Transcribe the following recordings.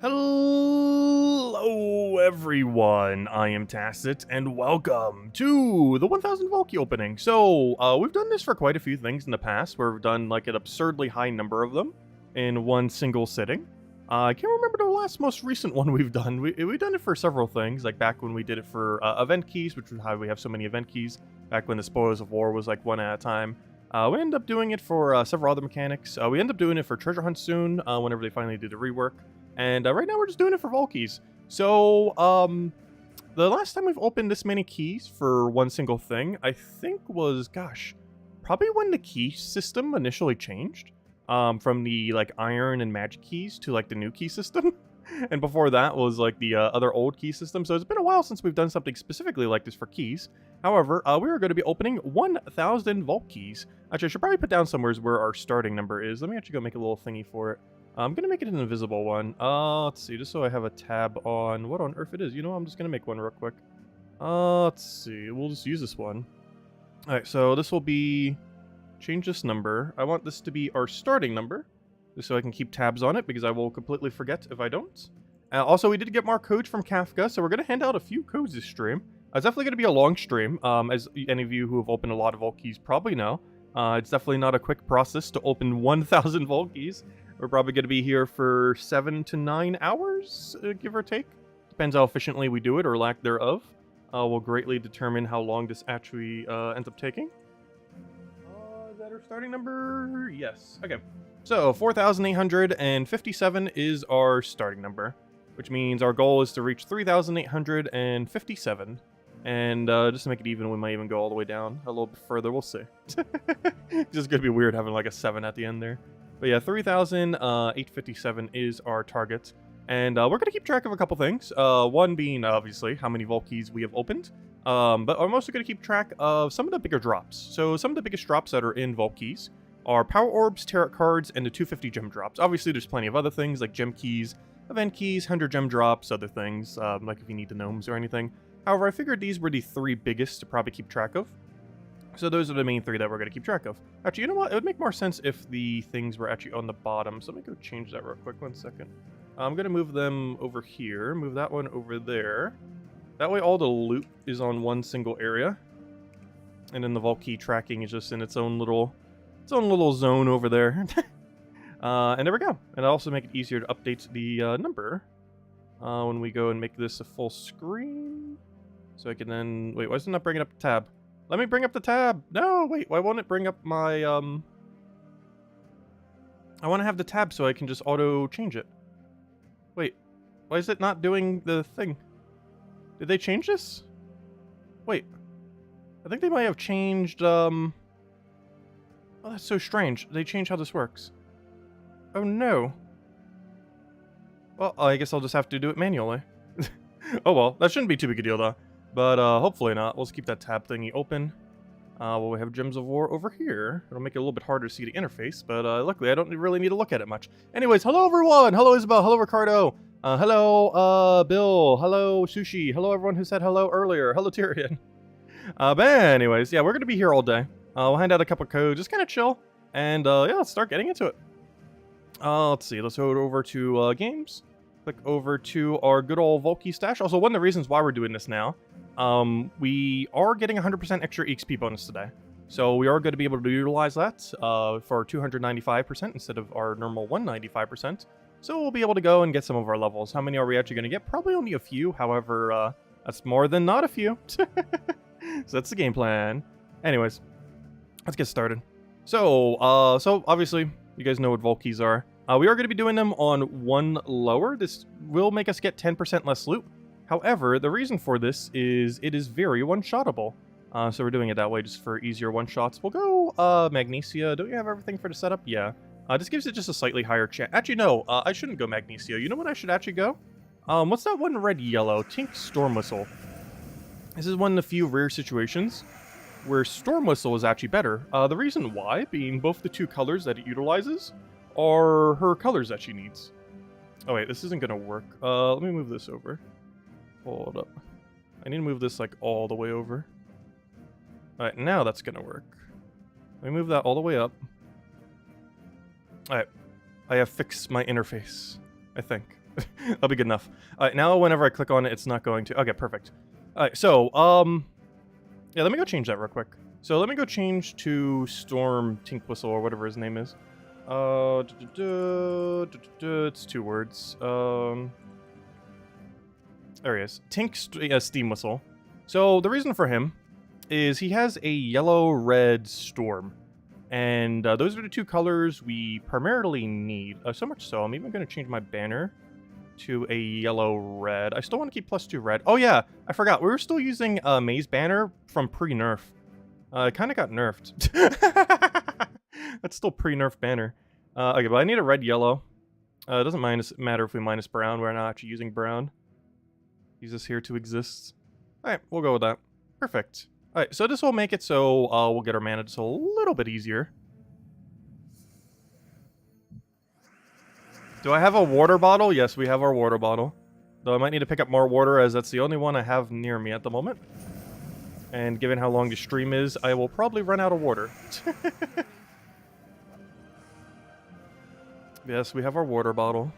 Hello, everyone. I am Tacit, and welcome to the 1000 Valky opening. So, we've done this for quite a few things in the past, where we've done like an absurdly high number of them in one single sitting. I can't remember the most recent one we've done. We've done it for several things, like back when we did it for event keys, which is how we have so many event keys. Back when the Spoils of War was like one at a time. We ended up doing it for several other mechanics. We end up doing it for Treasure Hunt soon, whenever they finally do the rework. And right now we're just doing it for Valkies. So, the last time we've opened this many keys for one single thing, I think was, gosh, probably when the key system initially changed. From the, like, iron and magic keys to, like, the new key system. And before that was, like, the other old key system. So it's been a while since we've done something specifically like this for keys. However, we are going to be opening 1,000 Vault keys. Actually, I should probably put down somewhere where our starting number is. Let me actually go make a little thingy for it. I'm going to make it an invisible one. Let's see, just so I have a tab on what on earth it is. You know, I'm just going to make one real quick. Let's see, we'll just use this one. Alright, so this will be... Change this number. I want this to be our starting number, just so I can keep tabs on it, because I will completely forget if I don't. Also, we did get more codes from Kafka, so we're going to hand out a few codes this stream. It's definitely going to be a long stream, as any of you who have opened a lot of Vault keys probably know. It's definitely not a quick process to open 1,000 Vault keys. We're probably going to be here for 7 to 9 hours, give or take. Depends how efficiently we do it, or lack thereof. Will greatly determine how long this actually ends up taking. Is that our starting number? Yes. Okay. So, 4,857 is our starting number, which means our goal is to reach 3,857. And just to make it even, we might even go all the way down a little bit further. We'll see. It's just going to be weird having like a 7 at the end there. But yeah, 3,857 is our target. And we're going to keep track of a couple things. One being, obviously, how many Vault keys we have opened. But I'm also going to keep track of some of the bigger drops. So some of the biggest drops that are in Vault keys are Power Orbs, Tarot Cards, and the 250 gem drops. Obviously, there's plenty of other things like gem keys, event keys, 100 gem drops, other things, like if you need the gnomes or anything. However, I figured these were the 3 biggest to probably keep track of. So those are the main 3 that we're going to keep track of. Actually, you know what? It would make more sense if the things were actually on the bottom. So let me go change that real quick. 1 second. I'm going to move them over here. Move that one over there. That way all the loot is on one single area. And then the Vault key tracking is just in its own little zone over there. And there we go. And it'll also make it easier to update the number when we go and make this a full screen. So I can then... Wait, why is it not bringing up the tab? Let me bring up the tab. No, wait, why won't it bring up my, I want to have the tab so I can just auto change it. Wait, why is it not doing the thing? Did they change this? Wait, I think they might have changed, Oh, that's so strange. They changed how this works. Oh, no. Well, I guess I'll just have to do it manually. Oh, well, that shouldn't be too big a deal, though. But hopefully not. We'll just keep that tab thingy open. Well, we have Gems of War over here. It'll make it a little bit harder to see the interface, but luckily I don't really need to look at it much. Anyways, hello everyone! Hello Isabel, hello Ricardo, hello Bill, hello Sushi, hello everyone who said hello earlier, hello Tyrion. But anyways, yeah, we're going to be here all day. We'll hand out a couple codes, just kind of chill, and yeah, let's start getting into it. Let's see, let's go over to games. Click over to our good old Vault key stash. Also, one of the reasons why we're doing this now, we are getting 100% extra EXP bonus today. So we are going to be able to utilize that for 295% instead of our normal 195%. So we'll be able to go and get some of our levels. How many are we actually going to get? Probably only a few. However, that's more than not a few. So that's the game plan. Anyways, let's get started. So, so obviously, you guys know what Vault keys are. We are going to be doing them on 1 lower. This will make us get 10% less loot. However, the reason for this is it is very one-shottable. So we're doing it that way just for easier one-shots. We'll go Magnesia. Don't you have everything for the setup? Yeah. This gives it just a slightly higher chance. Actually, no. I shouldn't go Magnesia. You know what I should actually go? What's that one red-yellow? Tink Storm Whistle. This is one of the few rare situations where Storm Whistle is actually better. The reason why being both the 2 colors that it utilizes are her colors that she needs. Oh wait, this isn't gonna work. Let me move this over. Hold up. I need to move this like all the way over. Alright, now that's gonna work. Let me move that all the way up. Alright. I have fixed my interface. I think. That'll be good enough. Alright, now whenever I click on it, it's not going to... Okay, perfect. Alright, so, yeah, let me go change that real quick. So let me go change to Storm Tink Whistle, or whatever his name is. It's 2 words. There he is. Tink Steam Whistle. So the reason for him is he has a yellow-red storm. And those are the 2 colors we primarily need. So much so, I'm even going to change my banner to a yellow-red. I still want to keep +2 red. Oh yeah, I forgot. We were still using Maze banner from pre-nerf. It kind of got nerfed. That's still pre-nerf banner. Okay, but I need a red-yellow. It doesn't matter if we minus brown. We're not actually using brown. Use this here to exist. Alright, we'll go with that. Perfect. Alright, so this will make it so we'll get our mana just a little bit easier. Do I have a water bottle? Yes, we have our water bottle. Though I might need to pick up more water, as that's the only one I have near me at the moment. And given how long the stream is, I will probably run out of water. Yes, we have our water bottle.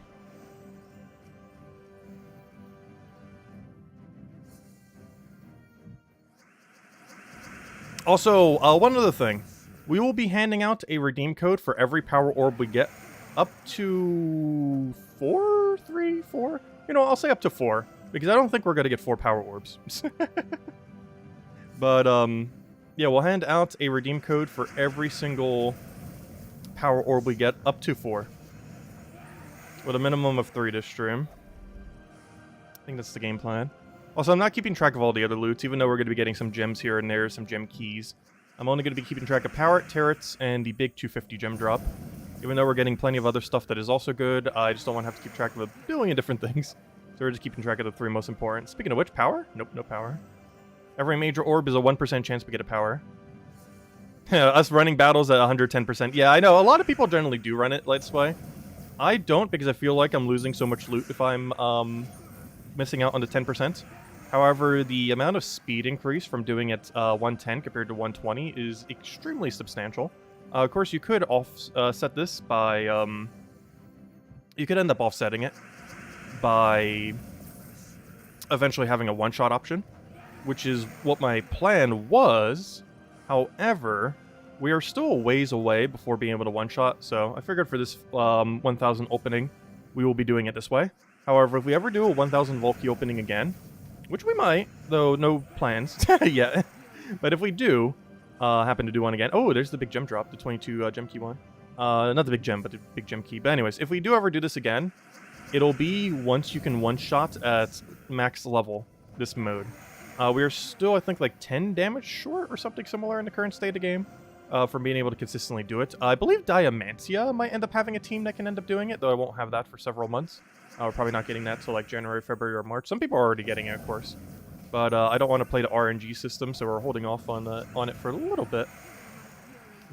Also, one other thing. We will be handing out a redeem code for every power orb we get. Up to 4? 3? 4? You know, I'll say up to 4. Because I don't think we're going to get 4 power orbs. But, yeah, we'll hand out a redeem code for every single power orb we get. Up to 4. With a minimum of 3 this stream. I think that's the game plan. Also, I'm not keeping track of all the other loots, even though we're going to be getting some gems here and there, some gem keys. I'm only going to be keeping track of power turrets and the big 250 gem drop. Even though we're getting plenty of other stuff that is also good, I just don't want to have to keep track of a billion different things. So we're just keeping track of the 3 most important. Speaking of which, power? Nope, no power. Every major orb is a 1% chance we get a power. Us running battles at 110%. Yeah, I know, a lot of people generally do run it this way. I don't, because I feel like I'm losing so much loot if I'm missing out on the 10%. However, the amount of speed increase from doing it 110 compared to 120 is extremely substantial. Of course, you could offset this by... you could end up offsetting it by eventually having a one-shot option, which is what my plan was. However, we are still a ways away before being able to one-shot, so I figured for this 1,000 opening, we will be doing it this way. However, if we ever do a 1,000 Volkey opening again, which we might, though no plans yet. But if we do happen to do one again... Oh, there's the big gem drop, the 22 gem key one. Not the big gem, but the big gem key. But anyways, if we do ever do this again, it'll be once you can one-shot at max level, this mode. We are still, I think, like 10 damage short or something similar in the current state of the game from being able to consistently do it. I believe Diamantia might end up having a team that can end up doing it, though I won't have that for several months. We're probably not getting that till like January, February, or March. Some people are already getting it, of course. But I don't want to play the RNG system, so we're holding off on it for a little bit.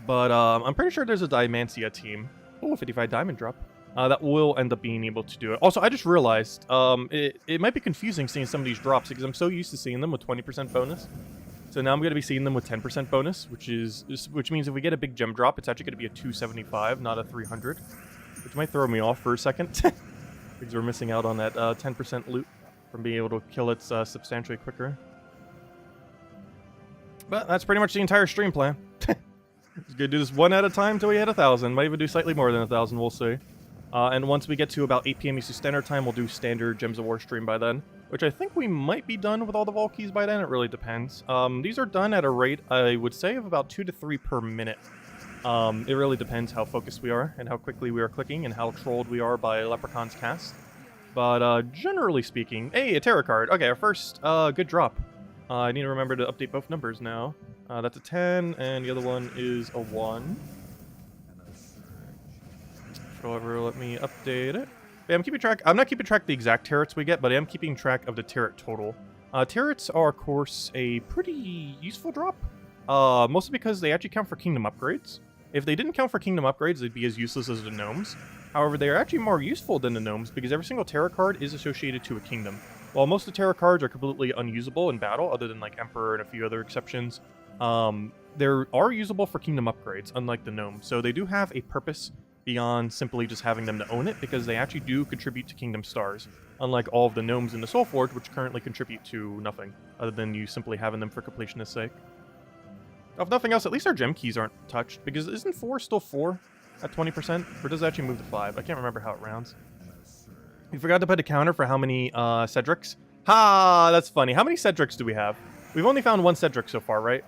But I'm pretty sure there's a Diamantia team. Oh, 55 diamond drop. That will end up being able to do it. Also, I just realized it might be confusing seeing some of these drops because I'm so used to seeing them with 20% bonus. So now I'm going to be seeing them with 10% bonus, which means if we get a big gem drop, it's actually going to be a 275, not a 300. Which might throw me off for a second. Because we're missing out on that 10% loot from being able to kill it substantially quicker. But that's pretty much the entire stream plan. Just gonna do this one at a time until we hit 1,000. Might even do slightly more than 1,000, we'll see. And once we get to about 8 PM Eastern Standard Time, we'll do standard Gems of War stream by then. Which I think we might be done with all the Volkeys by then, it really depends. These are done at a rate, I would say, of about 2 to 3 per minute. It really depends how focused we are, and how quickly we are clicking, and how trolled we are by Leprechaun's cast. But, generally speaking... Hey, a tarot card! Okay, our first, good drop. I need to remember to update both numbers now. That's a 10, and the other one is a 1. However, let me update it. Yeah, I'm not keeping track of the exact turrets we get, but I am keeping track of the turret total. Turrets are, of course, a pretty useful drop. Mostly because they actually count for kingdom upgrades. If they didn't count for kingdom upgrades, they'd be as useless as the gnomes. However, they are actually more useful than the gnomes because every single tarot card is associated to a kingdom. While most of the tarot cards are completely unusable in battle, other than like Emperor and a few other exceptions, they are usable for kingdom upgrades, unlike the gnome. So they do have a purpose beyond simply just having them to own it, because they actually do contribute to Kingdom Stars, unlike all of the gnomes in the Soul Forge, which currently contribute to nothing, other than you simply having them for completionist's sake. If nothing else, at least our gem keys aren't touched, because isn't 4 still 4 at 20%? Or does it actually move to 5? I can't remember how it rounds. We forgot to put a counter for how many Cedrics. Ha! That's funny. How many Cedrics do we have? We've only found one Cedric so far, right?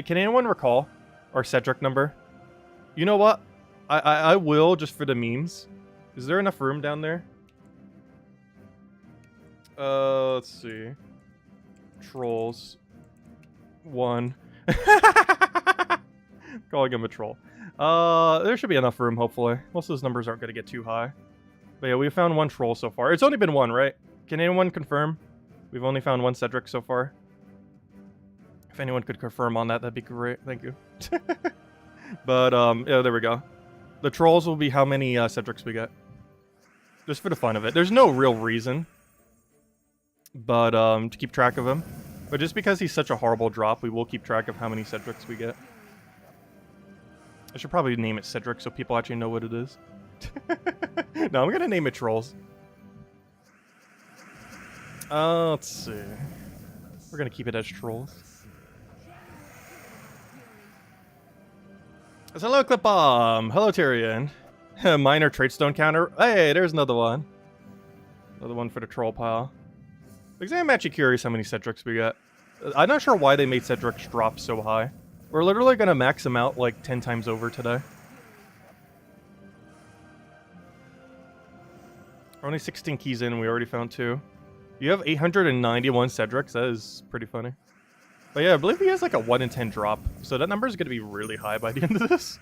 Can anyone recall our Cedric number? You know what? I will, just for the memes. Is there enough room down there? Let's see. Trolls. 1. Calling him a troll. There should be enough room, hopefully. Most of those numbers aren't going to get too high. But yeah, we found one troll so far. It's only been one, right? Can anyone confirm? We've only found one Cedric so far. If anyone could confirm on that, that'd be great. Thank you. But, yeah, there we go. The trolls will be how many Cedrics we get. Just for the fun of it. There's no real reason. But, to keep track of him. But just because he's such a horrible drop, we will keep track of how many Cedrics we get. I should probably name it Cedric so people actually know what it is. No, I'm gonna name it Trolls. Let's see. We're gonna keep it as Trolls. So hello, Clip Bomb. Hello, Tyrion. Minor Tradestone counter. Hey, there's another one. Another one for the troll pile. Because I'm actually curious how many Cedrics we got. I'm not sure why they made Cedrics drop so high. We're literally gonna max them out like 10 times over today. We're only 16 keys in and we already found 2. You have 891 Cedrics. That is pretty funny. But yeah, I believe he has like a 1 in 10 drop. So that number is going to be really high by the end of this.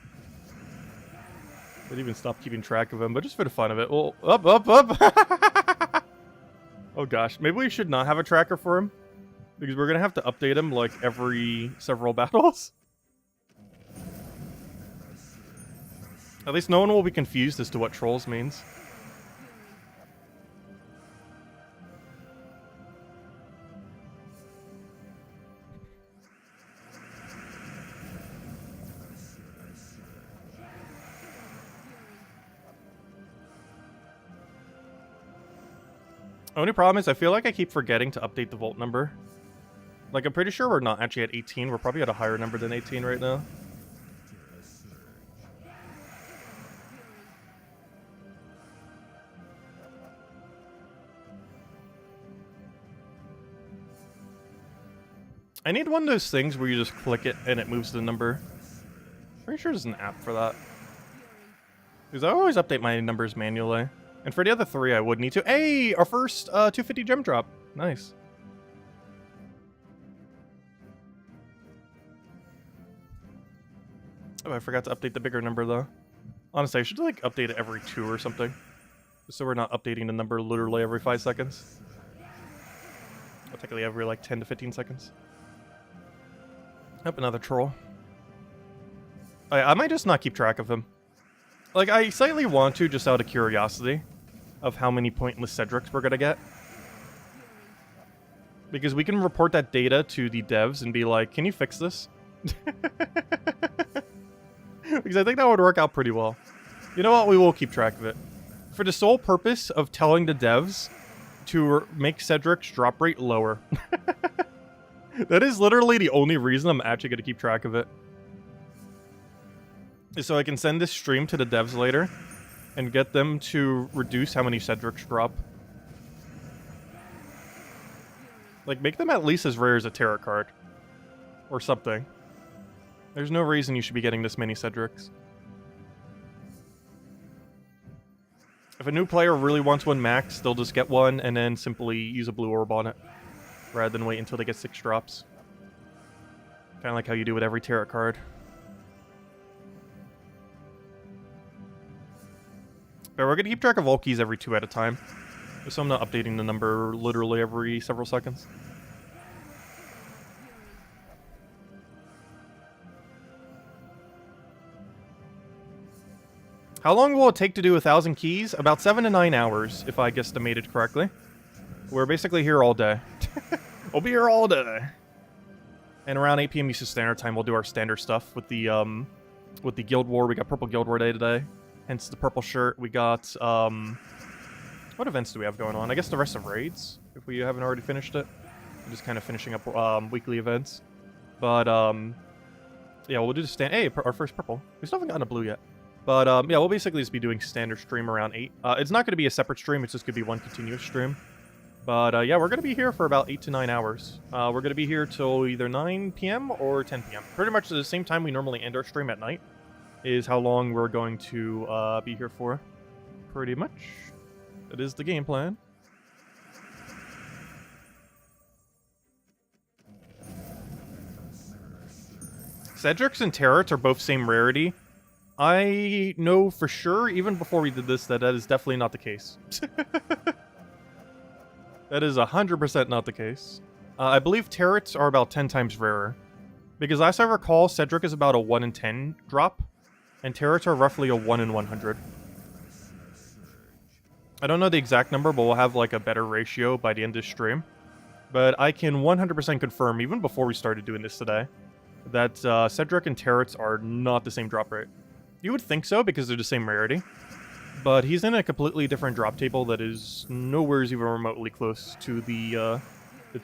I didn't even stop keeping track of him, but just for the fun of it. Oh, up! Oh gosh, maybe we should not have a tracker for him. Because we're going to have to update him like every several battles. At least no one will be confused as to what Trolls means. Only problem is I feel like I keep forgetting to update the vault number. Like, I'm pretty sure we're not actually at 18. We're probably at a higher number than 18 right now. I need one of those things where you just click it and it moves the number. Pretty sure there's an app for that. Because I always update my numbers manually. And for the other 3, I would need to. Hey! Our first 250 gem drop. Nice. Oh, I forgot to update the bigger number, though. Honestly, I should, like, update it every 2 or something. Just so we're not updating the number literally every 5 seconds. Well, technically every, like, 10 to 15 seconds. Yep, another troll. I might just not keep track of him. Like, I slightly want to, just out of curiosity, of how many pointless Cedrics we're gonna get. Because we can report that data to the devs and be like, can you fix this? Because I think that would work out pretty well. You know what? We will keep track of it. For the sole purpose of telling the devs to make Cedric's drop rate lower. That is literally the only reason I'm actually going to keep track of it. So I can send this stream to the devs later and get them to reduce how many Cedrics drop. Like, make them at least as rare as a tarot card. Or something. There's no reason you should be getting this many Cedrics. If a new player really wants one max, they'll just get one and then simply use a blue orb on it. Rather than wait until they get 6 drops. Kind of like how you do with every tarot card. But we're going to keep track of all keys every 2 at a time. Just so I'm not updating the number literally every several seconds. How long will it take to do 1,000 keys? About 7 to 9 hours, if I guesstimated correctly. We're basically here all day. We'll be here all day. And around 8 p.m. Eastern Standard Time, we'll do our standard stuff with the Guild War. We got Purple Guild War Day today. hence the purple shirt. We got, what events do we have going on? I guess the rest of raids, if we haven't already finished it. We're just kind of finishing up weekly events. But, yeah, we'll do the hey, our first purple. We still haven't gotten a blue yet. But, yeah, we'll basically just be doing standard stream around 8. It's not going to be a separate stream, it's just going to be one continuous stream. But, yeah, we're going to be here for about 8 to 9 hours. We're going to be here till either 9 p.m. or 10 p.m. Pretty much the same time we normally end our stream at night is how long we're going to be here for. Pretty much. That is the game plan. Cedrics and Terrets are both same rarity. I know for sure, even before we did this, that is definitely not the case. That is 100% not the case. I believe Terrets are about 10 times rarer. Because last I recall, Cedric is about a 1 in 10 drop, and Terrets are roughly a 1 in 100. I don't know the exact number, but we'll have like a better ratio by the end of the stream. But I can 100% confirm, even before we started doing this today, that Cedric and Terrets are not the same drop rate. You would think so, because they're the same rarity. But he's in a completely different drop table that is nowhere even remotely close to the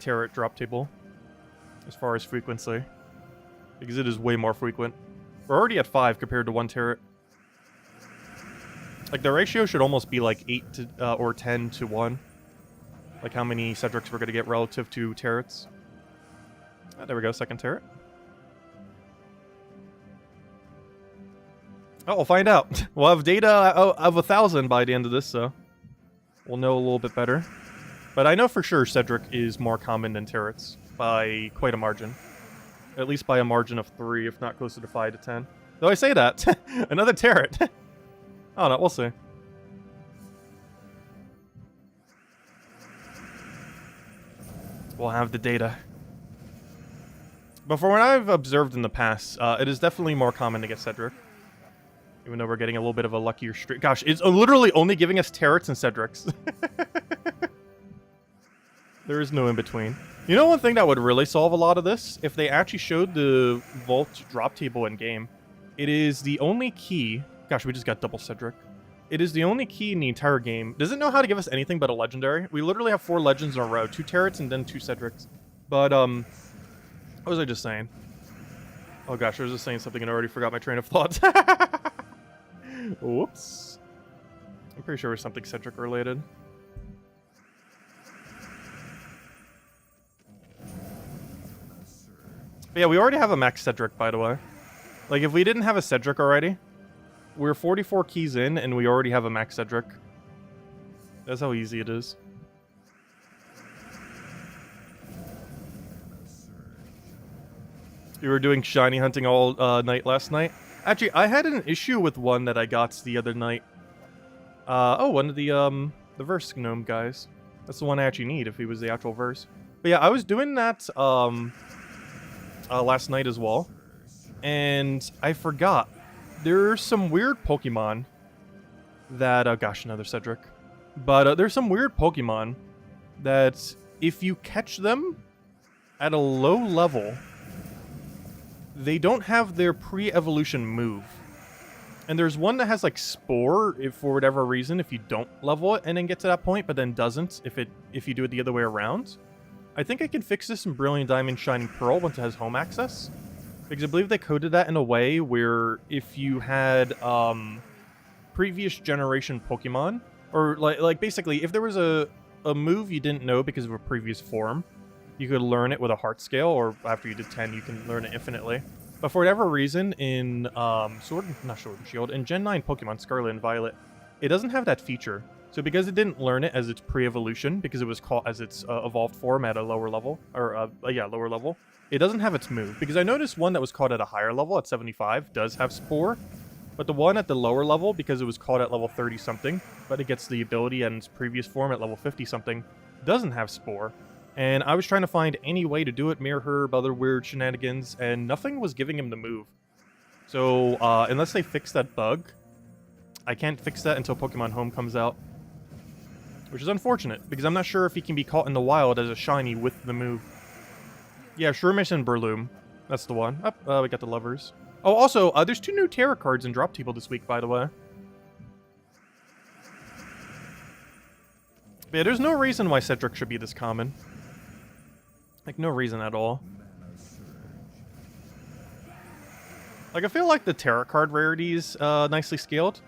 Terret drop table, as far as frequency. Because it is way more frequent. We're already at 5 compared to 1 Terret. Like, the ratio should almost be like 8 to, or 10 to 1. Like how many Cedrics we're going to get relative to Terrets. Ah, there we go, second Terret. Oh, we'll find out. We'll have data of 1,000 by the end of this, so we'll know a little bit better. But I know for sure Cedric is more common than Terrets by quite a margin. At least by a margin of 3, if not closer to 5 to 10. Though I say that, another Terret. I don't know, we'll see. We'll have the data. But from what I've observed in the past, it is definitely more common to get Cedric. Even though we're getting a little bit of a luckier streak. Gosh, it's literally only giving us Terrets and Cedrics. There is no in-between. You know one thing that would really solve a lot of this? If they actually showed the Vault drop table in-game. It is the only key... Gosh, we just got double Cedric. It is the only key in the entire game. Does it know how to give us anything but a legendary? We literally have 4 legends in a row. 2 Terrets and then 2 Cedrics. But, what was I just saying? Oh gosh, I was just saying something and I already forgot my train of thought. Whoops. I'm pretty sure it was something Cedric related. But yeah, we already have a max Cedric, by the way. Like, if we didn't have a Cedric already, we're 44 keys in and we already have a max Cedric. That's how easy it is. You were doing shiny hunting all night last night? Actually, I had an issue with one that I got the other night. Oh, one of the verse gnome guys. That's the one I actually need if he was the actual verse. But yeah, I was doing that last night as well. And I forgot. There's some weird Pokemon that... gosh, another Cedric. But there's some weird Pokemon that if you catch them at a low level... they don't have their pre-evolution move. And there's one that has like Spore, if for whatever reason, if you don't level it and then get to that point, but then doesn't if you do it the other way around. I think I can fix this in Brilliant Diamond Shining Pearl once it has home access. Because I believe they coded that in a way where if you had previous generation Pokemon, or like basically if there was a move you didn't know because of a previous form, you could learn it with a heart scale, or after you did 10, you can learn it infinitely. But for whatever reason, in Sword and Shield, in Gen 9 Pokemon Scarlet and Violet, it doesn't have that feature. So because it didn't learn it as its pre-evolution, because it was caught as its evolved form at a lower level, or lower level, it doesn't have its move. Because I noticed one that was caught at a higher level, at 75, does have Spore, but the one at the lower level, because it was caught at level 30-something, but it gets the ability in its previous form at level 50-something, doesn't have Spore. And I was trying to find any way to do it, Mirror Herb, other weird shenanigans, and nothing was giving him the move. So, unless they fix that bug, I can't fix that until Pokemon Home comes out. Which is unfortunate, because I'm not sure if he can be caught in the wild as a shiny with the move. Yeah, Shroomish and Burloom. That's the one. Oh, we got the lovers. Oh, also, there's 2 new tarot cards in Drop Table this week, by the way. But yeah, there's no reason why Cedric should be this common. Like, no reason at all. Like, I feel like the tarot card rarity's nicely scaled.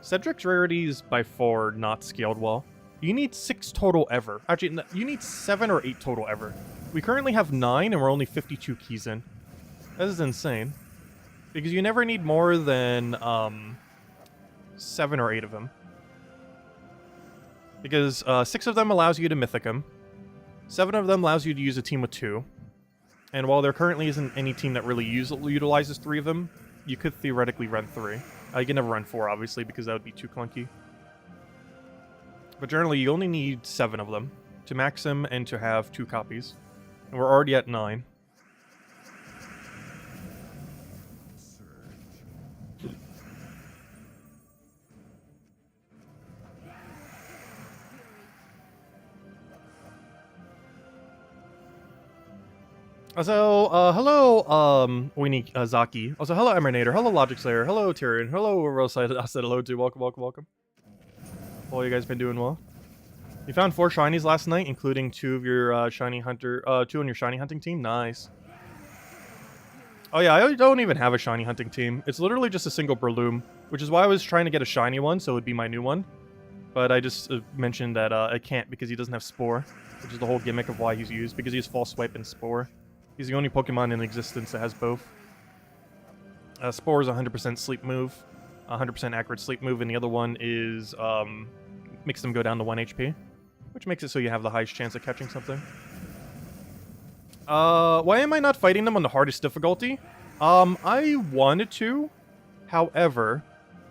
Cedric's rarity is by far not scaled well. You need 6 total ever. Actually, you need 7 or 8 total ever. We currently have 9, and we're only 52 keys in. That is insane. Because you never need more than 7 or 8 of them. Because 6 of them allows you to mythic them. 7 of them allows you to use a team with 2. And while there currently isn't any team that really utilizes 3 of them, you could theoretically run 3. You can never run 4, obviously, because that would be too clunky. But generally, you only need 7 of them to max them and to have 2 copies. And we're already at 9. Also, hello, Winnie Zaki. Also, hello, Emanator. Hello, Logic Slayer. Hello, Tyrion. Hello, Rose. I said hello to. Welcome, welcome, welcome. All you guys been doing well. You found 4 shinies last night, including 2 of your shiny hunter, 2 on your shiny hunting team. Nice. Oh yeah, I don't even have a shiny hunting team. It's literally just a single Breloom, which is why I was trying to get a shiny one, so it would be my new one. But I just mentioned that I can't because he doesn't have Spore, which is the whole gimmick of why he's used, because he has False Swipe and Spore. He's the only Pokemon in existence that has both. Spore is 100% sleep move, 100% accurate sleep move, and the other one is makes them go down to 1 HP, which makes it so you have the highest chance of catching something. Why am I not fighting them on the hardest difficulty? I wanted to, however,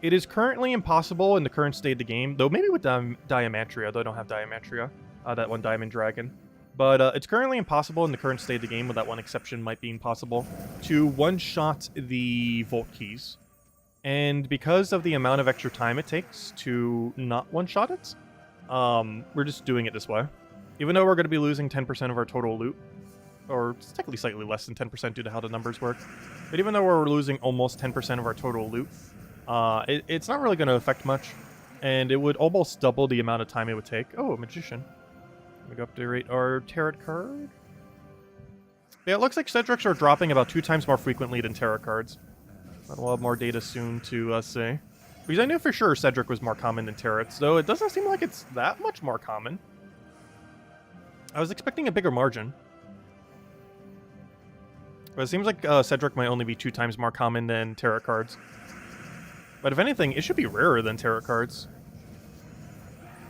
it is currently impossible in the current state of the game, though maybe with Diamantria, though I don't have Diamantria, that one Diamond Dragon. But it's currently impossible in the current state of the game, with that one exception might be impossible, to one-shot the Volt Keys. And because of the amount of extra time it takes to not one-shot it, we're just doing it this way. Even though we're going to be losing 10% of our total loot, or it's technically slightly less than 10% due to how the numbers work, but even though we're losing almost 10% of our total loot, it's not really going to affect much, and it would almost double the amount of time it would take. Oh, a Magician. We go update our tarot card. Yeah, it looks like Cedrics are dropping about 2 times more frequently than tarot cards. But we'll have more data soon to see. Because I knew for sure Cedric was more common than Tarots, though it doesn't seem like it's that much more common. I was expecting a bigger margin. But it seems like Cedric might only be 2 times more common than tarot cards. But if anything, it should be rarer than tarot cards.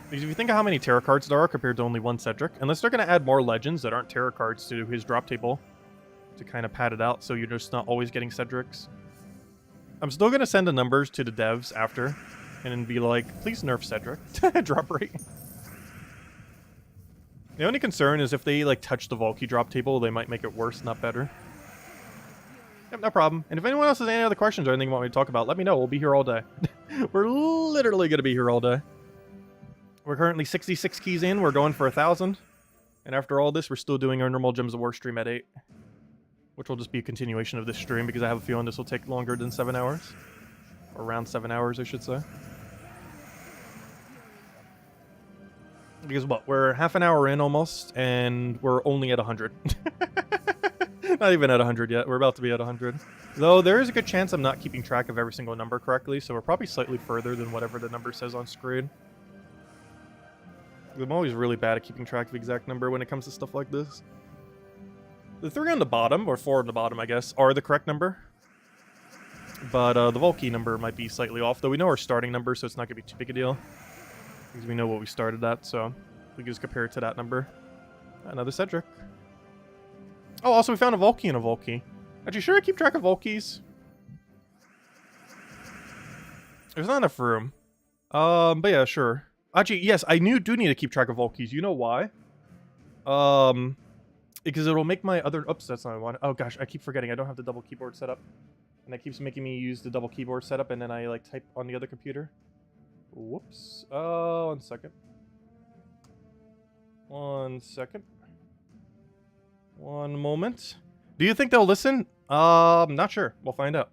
Because if you think of how many tarot cards there are compared to only 1 Cedric, unless they're going to add more legends that aren't tarot cards to his drop table to kind of pad it out so you're just not always getting Cedrics. I'm still going to send the numbers to the devs after and then be like, please nerf Cedric. Drop rate. The only concern is if they like touch the Valky drop table, they might make it worse, not better. Yep, no problem. And if anyone else has any other questions or anything you want me to talk about, let me know. We'll be here all day. We're literally going to be here all day. We're currently 66 keys in. We're going for 1,000. And after all this, we're still doing our normal Gems of War stream at 8. Which will just be a continuation of this stream, because I have a feeling this will take longer than 7 hours. Or around 7 hours, I should say. Because what? We're half an hour in almost, and we're only at 100. Not even at 100 yet. We're about to be at 100. Though there is a good chance I'm not keeping track of every single number correctly, so we're probably slightly further than whatever the number says on screen. I'm always really bad at keeping track of the exact number when it comes to stuff like this. The 3 on the bottom, or 4 on the bottom, I guess, are the correct number. But the Volkey number might be slightly off, though we know our starting number, so it's not going to be too big a deal. Because we know what we started at, so we can just compare it to that number. Another Cedric. Oh, also we found a Volkey and a Volkey. Actually, sure I keep track of Volkeys? There's not enough room. But yeah, sure. Actually, yes, I do need to keep track of Volkeys. You know why? Because it'll make my other... Oops, that's not what I want. Oh gosh, I keep forgetting. I don't have the double keyboard set up. And that keeps making me use the double keyboard setup, and then I like type on the other computer. Whoops. 1 second. 1 second. 1 moment. Do you think they'll listen? Not sure. We'll find out.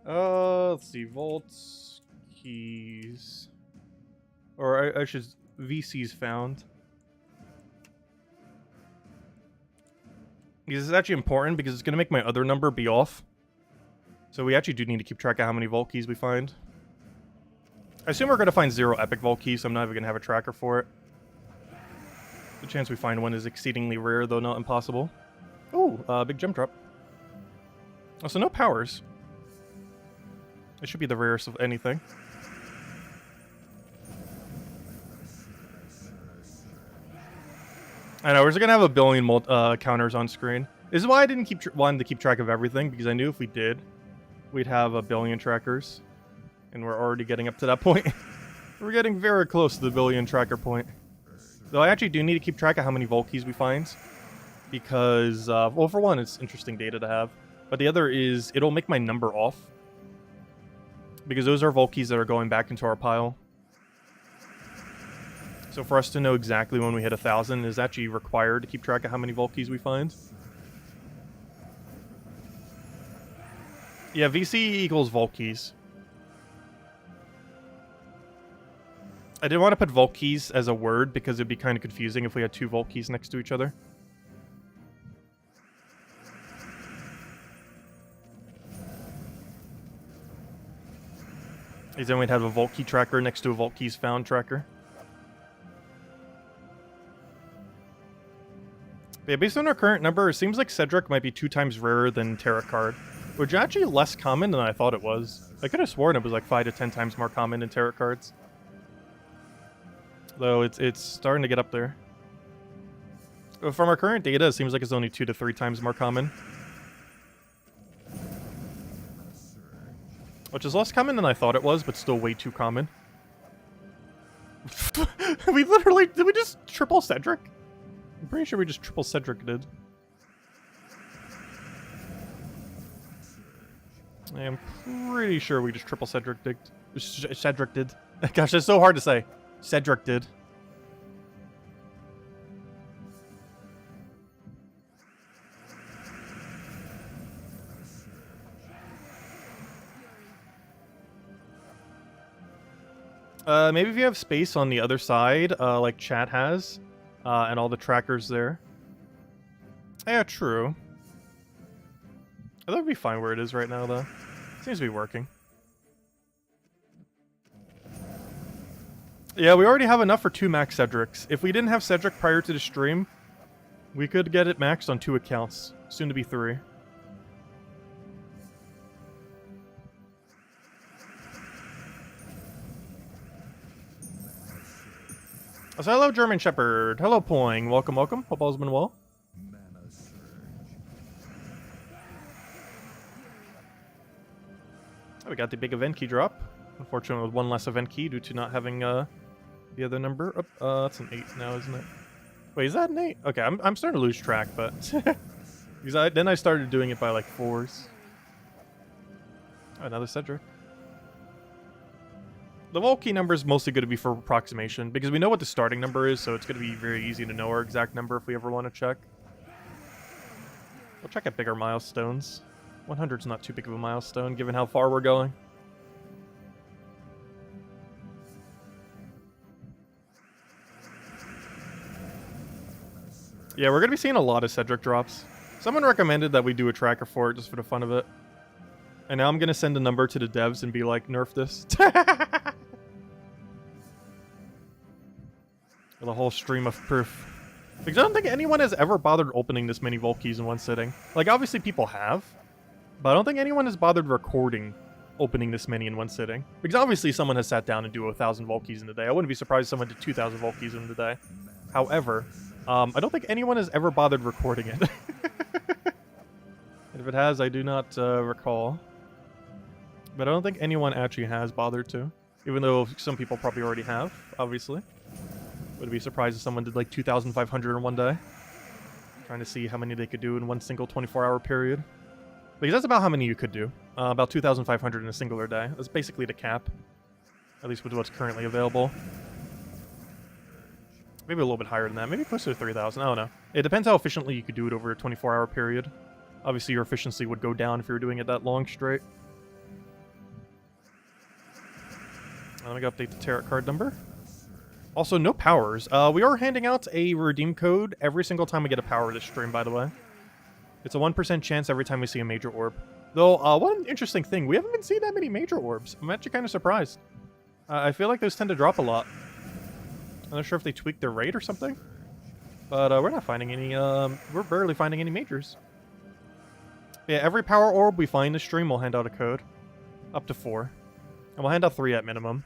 Let's see. Volts, keys. Or I should VCs found. This is actually important because it's going to make my other number be off. So we actually do need to keep track of how many vault keys we find. I assume we're going to find 0 epic vault keys, so I'm not even going to have a tracker for it. The chance we find one is exceedingly rare, though not impossible. Oh, big gem drop. Oh, so no powers. It should be the rarest of anything. I know, we're just gonna have a billion counters on screen. This is why I didn't wanting to keep track of everything, because I knew if we did, we'd have a billion trackers. And we're already getting up to that point. We're getting very close to the billion tracker point. Though I actually do need to keep track of how many vault keys we find. Because, well, for one, it's interesting data to have. But the other is, it'll make my number off. Because those are vault keys that are going back into our pile. So for us to know exactly when we hit 1,000 is actually required to keep track of how many vault keys we find. Yeah, VC equals vault keys. I didn't want to put vault keys as a word because it'd be kind of confusing if we had 2 vault keys next to each other. Because then we'd have a vault key tracker next to a vault keys found tracker. But yeah, based on our current number, it seems like Cedric might be 2 times rarer than Tarot Card, which is actually less common than I thought it was. I could have sworn it was like 5 to 10 times more common than Tarot Cards. Though it's starting to get up there. But from our current data, it seems like it's only 2 to 3 times more common. Which is less common than I thought it was, but still way too common. Did we just triple Cedric? I'm pretty sure we just triple Cedric did. I am pretty sure we just triple Cedric did. Cedric did. Gosh, that's so hard to say. Cedric did. Maybe if you have space on the other side, like chat has, and all the trackers there. Yeah, true. That would be fine where it is right now, though. Seems to be working. Yeah, we already have enough for 2 max Cedrics. If we didn't have Cedric prior to the stream, we could get it maxed on 2 accounts. Soon to be 3. So hello, German Shepherd. Hello, Poing. Welcome, welcome. Hope all's been well. Oh, we got the big event key drop. Unfortunately, with 1 less event key due to not having the other number. Oh, that's an 8 now, isn't it? Wait, is that an 8? Okay, I'm starting to lose track, but because then I started doing it by like 4s. Oh, another Cedric. The vault key number is mostly going to be for approximation, because we know what the starting number is, so it's going to be very easy to know our exact number if we ever want to check. We'll check at bigger milestones. 100's not too big of a milestone, given how far we're going. Yeah, we're going to be seeing a lot of Cedric drops. Someone recommended that we do a tracker for it, just for the fun of it. And now I'm going to send a number to the devs and be like, nerf this. With a whole stream of proof. Because I don't think anyone has ever bothered opening this many vault keys in one sitting. Like, obviously people have. But I don't think anyone has bothered recording opening this many in one sitting. Because obviously someone has sat down and do 1,000 vault keys in a day. I wouldn't be surprised if someone did 2,000 vault keys in a day. However, I don't think anyone has ever bothered recording it. If it has, I do not recall. But I don't think anyone actually has bothered to. Even though some people probably already have, obviously. Would be surprised if someone did like 2,500 in one day. Trying to see how many they could do in one single 24-hour period. Because that's about how many you could do. About 2,500 in a singular day. That's basically the cap. At least with what's currently available. Maybe a little bit higher than that. Maybe closer to 3,000. I don't know. It depends how efficiently you could do it over a 24-hour period. Obviously, your efficiency would go down if you were doing it that long straight. Let me go update the tarot card number. Also, no powers. We are handing out a redeem code every single time we get a power this stream, by the way. It's a 1% chance every time we see a major orb. Though, one interesting thing, we haven't been seeing that many major orbs. I'm actually kind of surprised. I feel like those tend to drop a lot. I'm not sure if they tweaked their rate or something. But we're not finding any, we're barely finding any majors. Yeah, every power orb we find this stream, we'll hand out a code. Up to 4. And we'll hand out 3 at minimum.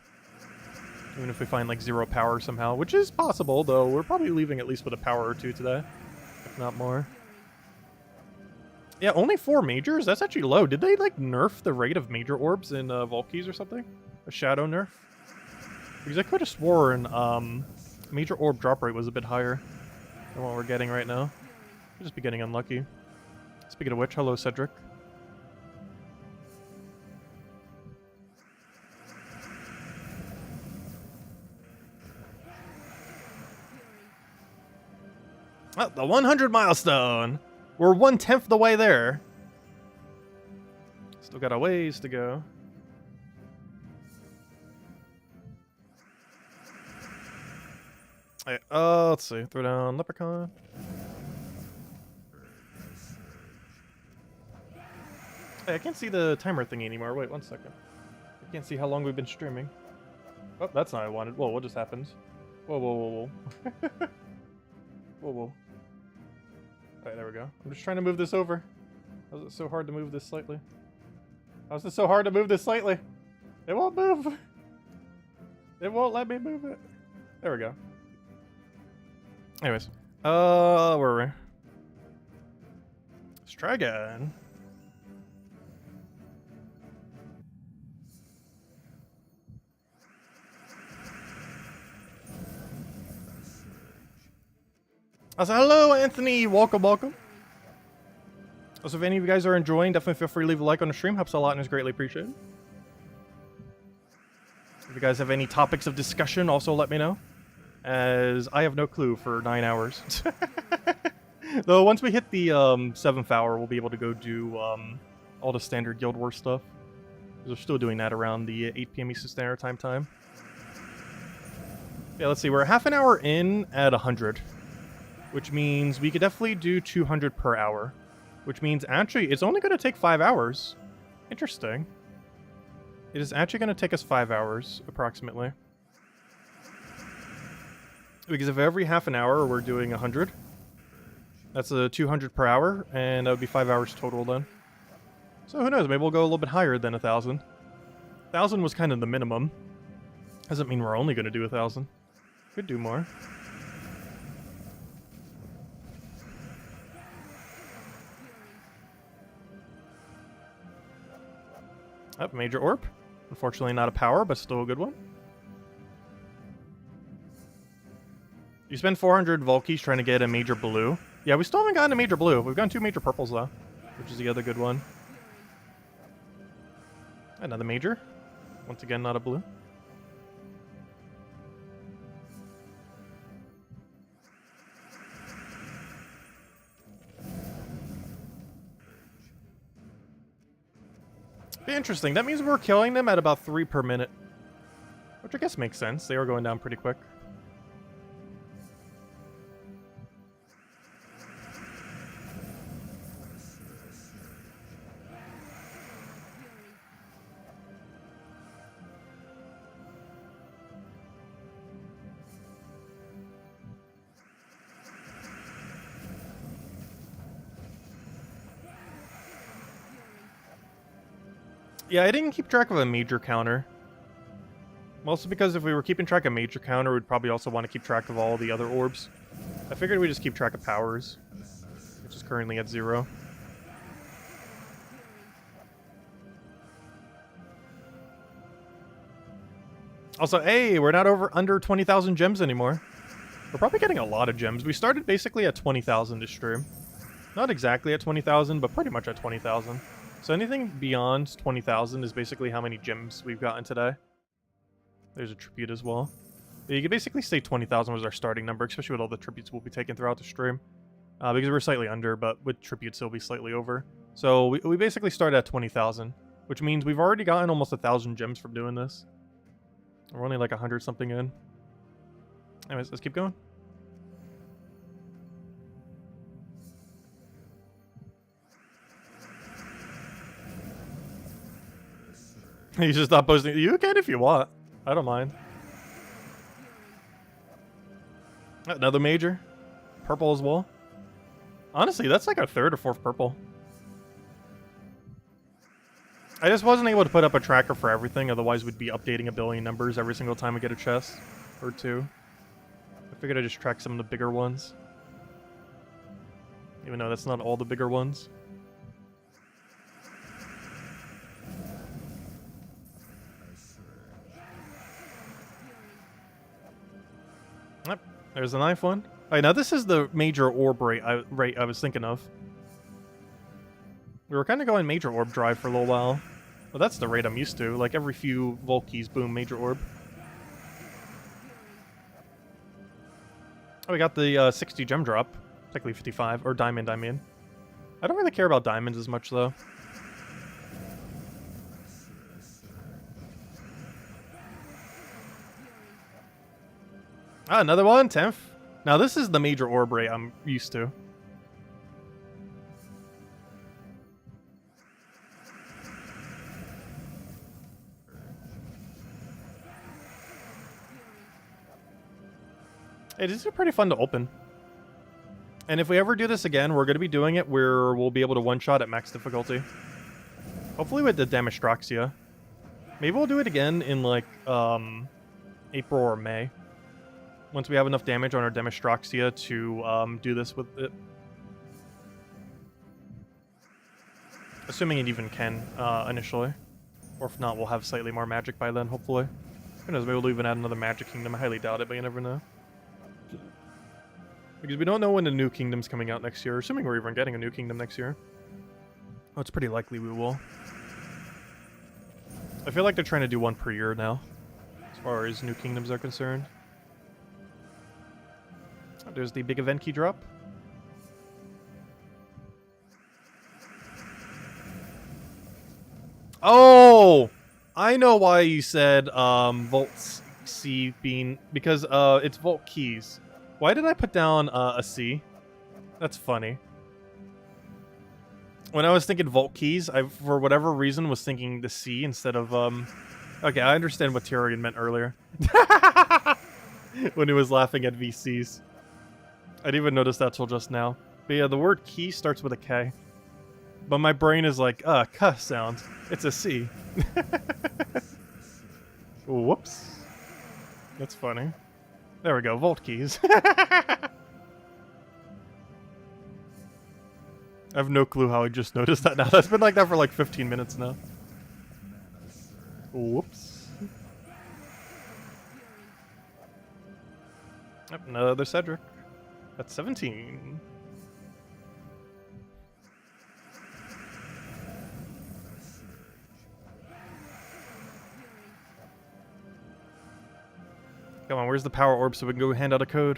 Even if we find, like, 0 power somehow. Which is possible, though. We're probably leaving at least with a power or 2 today. If not more. Yeah, only 4 majors? That's actually low. Did they, like, nerf the rate of major orbs in Volkeys or something? A shadow nerf? Because I could have sworn, major orb drop rate was a bit higher than what we're getting right now. Could just be getting unlucky. Speaking of which, hello, Cedric. Oh, the 100 milestone! We're 1/10 the way there. Still got a ways to go. Alright, let's see. Throw down Leprechaun. Hey, I can't see the timer thingy anymore. Wait, 1 second. I can't see how long we've been streaming. Oh, that's not what I wanted. Whoa, what just happened? Whoa, whoa, whoa, whoa. Whoa, whoa. Alright, there we go. I'm just trying to move this over. How is it so hard to move this slightly? How is it so hard to move this slightly? It won't move! It won't let me move it. There we go. Anyways. Where were we? Let's try again. Also, hello, Anthony. Welcome, welcome. Also, if any of you guys are enjoying, definitely feel free to leave a like on the stream. Helps a lot and is greatly appreciated. If you guys have any topics of discussion, also let me know. As I have no clue for 9 hours. Though, once we hit the 7th hour, we'll be able to go do all the standard Guild Wars stuff. We're still doing that around the 8 p.m. Eastern Standard Time. Yeah, let's see. We're half an hour in at 100. Which means we could definitely do 200 per hour. Which means, actually, it's only going to take 5 hours. Interesting. It is actually going to take us 5 hours, approximately. Because if every half an hour we're doing 100, that's a 200 per hour, and that would be 5 hours total then. So who knows, maybe we'll go a little bit higher than 1,000. 1,000 was kind of the minimum. Doesn't mean we're only going to do 1,000. Could do more. Up, major orb. Unfortunately not a power, but still a good one. You spend 400 Volkeys trying to get a major blue. Yeah, we still haven't gotten a major blue. We've gotten 2 major purples, though. Which is the other good one. Another major. Once again, not a blue. Interesting. That means we're killing them at about 3 per minute. Which I guess makes sense. They are going down pretty quick. Yeah, I didn't keep track of a major counter. Mostly because if we were keeping track of major counter, we'd probably also want to keep track of all the other orbs. I figured we'd just keep track of powers, which is currently at 0. Also, hey, we're not under 20,000 gems anymore. We're probably getting a lot of gems. We started basically at 20,000 this stream. Not exactly at 20,000, but pretty much at 20,000. So anything beyond 20,000 is basically how many gems we've gotten today. There's a tribute as well. Yeah, you could basically say 20,000 was our starting number, especially with all the tributes we'll be taking throughout the stream. Because we're slightly under, but with tributes it'll be slightly over. So we basically started at 20,000, which means we've already gotten almost 1,000 gems from doing this. We're only like 100 something in. Anyways, let's keep going. He's just not posting. You can if you want. I don't mind. Another major. Purple as well. Honestly, that's like our third or fourth purple. I just wasn't able to put up a tracker for everything, otherwise we'd be updating a billion numbers every single time we get a chest. Or two. I figured I'd just track some of the bigger ones. Even though that's not all the bigger ones. Yep, there's the ninth one. Alright, now this is the major orb rate I was thinking of. We were kind of going major orb drive for a little while. Well, that's the rate I'm used to. Like every few Volkies, boom, major orb. Oh, we got the 60 gem drop. Technically 55. Or diamond, I mean. I don't really care about diamonds as much, though. Ah, another one, 10th. Now this is the major orb rate I'm used to. It is pretty fun to open. And if we ever do this again, we're going to be doing it where we'll be able to one-shot at max difficulty. Hopefully with the Demistroxia. Maybe we'll do it again in, like, April or May. Once we have enough damage on our Demistroxia to do this with it. Assuming it even can, initially. Or if not, we'll have slightly more magic by then, hopefully. Who knows, maybe we'll even add another magic kingdom. I highly doubt it, but you never know. Because we don't know when the new kingdom's coming out next year, assuming we're even getting a new kingdom next year. Oh, it's pretty likely we will. I feel like they're trying to do one per year now, as far as new kingdoms are concerned. Oh, there's the big event key drop. Oh! I know why you said Volt C being... Because it's Volt Keys. Why did I put down a C? That's funny. When I was thinking Volt Keys, I, for whatever reason, was thinking the C instead of, Okay, I understand what Tyrion meant earlier. When he was laughing at VCs. I didn't even notice that till just now. But yeah, the word key starts with a K. But my brain is like, K sound. It's a C. Whoops. That's funny. There we go, Volt Keys. I have no clue how I just noticed that now. That's been like that for like 15 minutes now. Whoops. Yep, another Cedric. That's 17. Come on, where's the power orb so we can go hand out a code?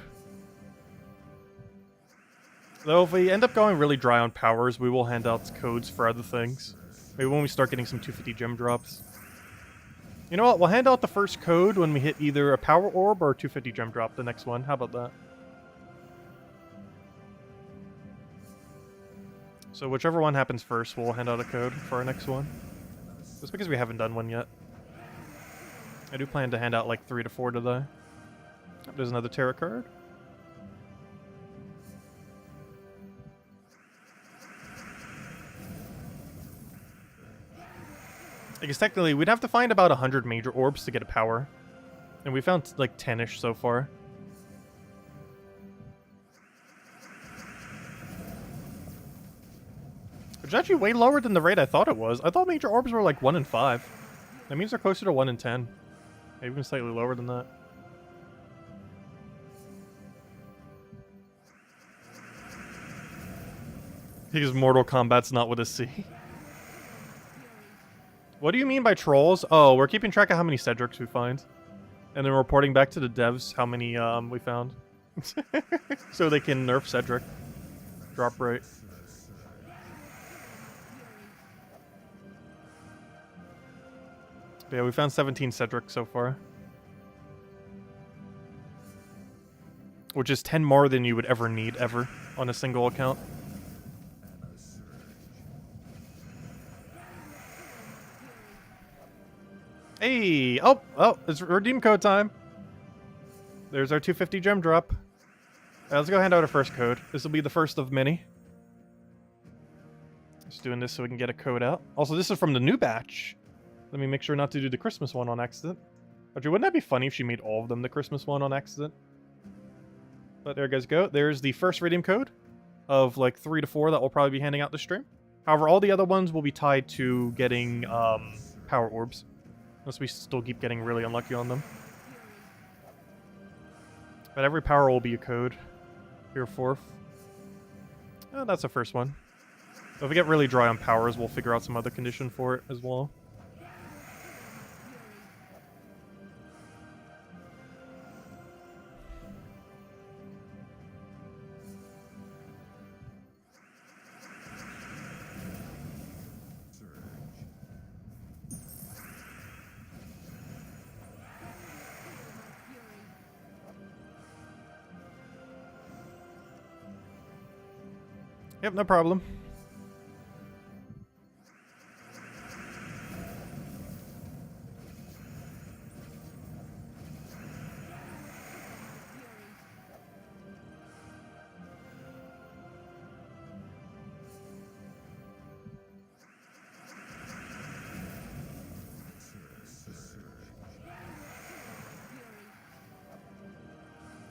Though if we end up going really dry on powers, we will hand out codes for other things. Maybe when we start getting some 250 gem drops. You know what? We'll hand out the first code when we hit either a power orb or a 250 gem drop, the next one. How about that? So whichever one happens first, we'll hand out a code for our next one. Just because we haven't done one yet. I do plan to hand out like 3 to 4 today. There's another tarot card. Because technically, we'd have to find about 100 major orbs to get a power. And we found like 10-ish so far. Which is actually way lower than the rate I thought it was. I thought major orbs were like 1 in 5. That means they're closer to 1 in 10. Maybe even slightly lower than that. Because Mortal Kombat's not with a C. What do you mean by trolls? Oh, we're keeping track of how many Cedrics we find. And then reporting back to the devs how many we found. So they can nerf Cedric. Drop rate. But yeah, we found 17 Cedric so far. which is 10 more than you would ever need ever on a single account. Hey! Oh, it's redeem code time. There's our 250 gem drop. Let's go hand out our first code. This will be the first of many. Just doing this so we can get a code out. Also, this is from the new batch. Let me make sure not to do the Christmas one on accident. Actually, wouldn't that be funny if she made all of them the Christmas one on accident? But there you guys go. There's the first redeem code of like 3 to 4 that we'll probably be handing out this stream. However, all the other ones will be tied to getting power orbs. Unless we still keep getting really unlucky on them. But every power will be a code. Here, 4th. Oh, that's the first one. So if we get really dry on powers, we'll figure out some other condition for it as well. Yep, no problem.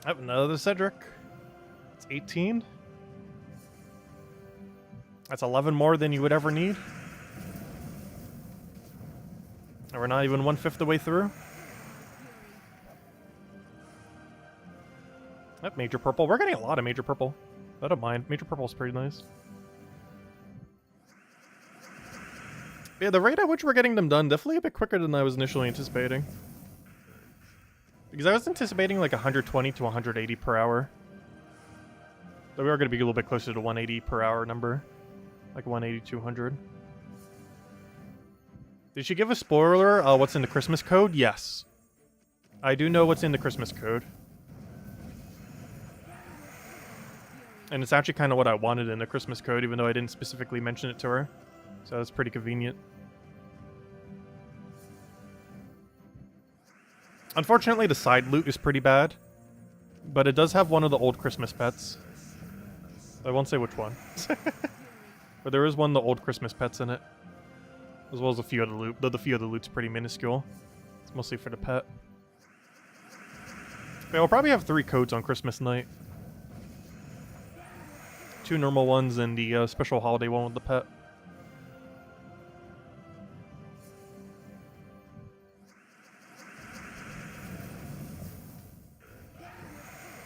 Yep, another Cedric. It's 18. That's 11 more than you would ever need. And we're not even 1/5 the way through. Yep, major purple. We're getting a lot of major purple. I don't mind. Major purple is pretty nice. Yeah, the rate at which we're getting them done, definitely a bit quicker than I was initially anticipating. Because I was anticipating like 120 to 180 per hour. So we are going to be a little bit closer to 180 per hour number. Like 180, 200. Did she give a spoiler what's in the Christmas code? Yes. I do know what's in the Christmas code. And it's actually kind of what I wanted in the Christmas code, even though I didn't specifically mention it to her. So that's pretty convenient. Unfortunately, the side loot is pretty bad. But it does have one of the old Christmas pets. I won't say which one. But there is one of the old Christmas pets in it. As well as a few other loot, though the few other loot's pretty minuscule. It's mostly for the pet. Yeah, we'll probably have 3 codes on Christmas night. 2 normal ones and the special holiday one with the pet.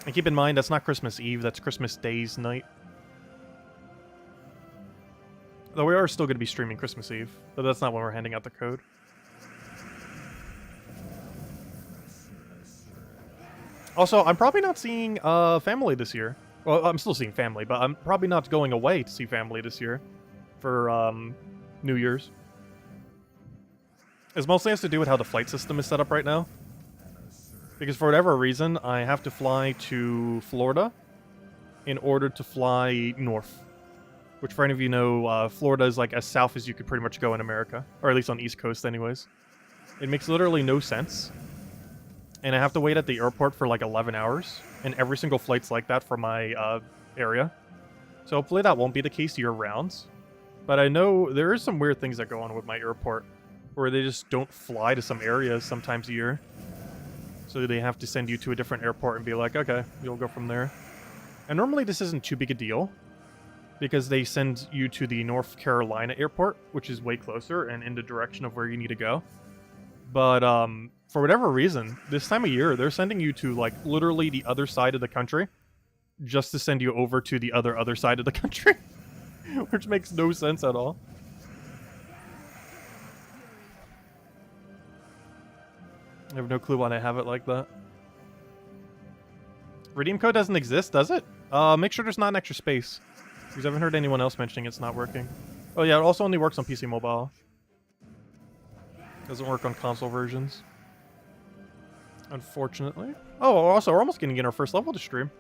And keep in mind, that's not Christmas Eve, that's Christmas Day's night. Though we are still going to be streaming Christmas Eve, but that's not when we're handing out the code. Also, I'm probably not seeing family this year. Well, I'm still seeing family, but I'm probably not going away to see family this year for New Year's. It mostly has to do with how the flight system is set up right now. Because for whatever reason, I have to fly to Florida in order to fly north. Which, for any of you know, Florida is like as south as you could pretty much go in America. Or at least on the East Coast anyways. It makes literally no sense. And I have to wait at the airport for like 11 hours. And every single flight's like that for my area. So hopefully that won't be the case year-round. But I know there is some weird things that go on with my airport. Where they just don't fly to some areas sometimes a year. So they have to send you to a different airport and be like, okay, you'll go from there. And normally this isn't too big a deal. Because they send you to the North Carolina airport, which is way closer and in the direction of where you need to go. But for whatever reason, this time of year, they're sending you to like literally the other side of the country just to send you over to the other side of the country. Which makes no sense at all. I have no clue why they have it like that. Redeem code doesn't exist, does it? Make sure there's not an extra space. Because I haven't heard anyone else mentioning it's not working. Oh yeah, it also only works on PC Mobile. Doesn't work on console versions. Unfortunately. Oh, also, we're almost getting in our first level to stream.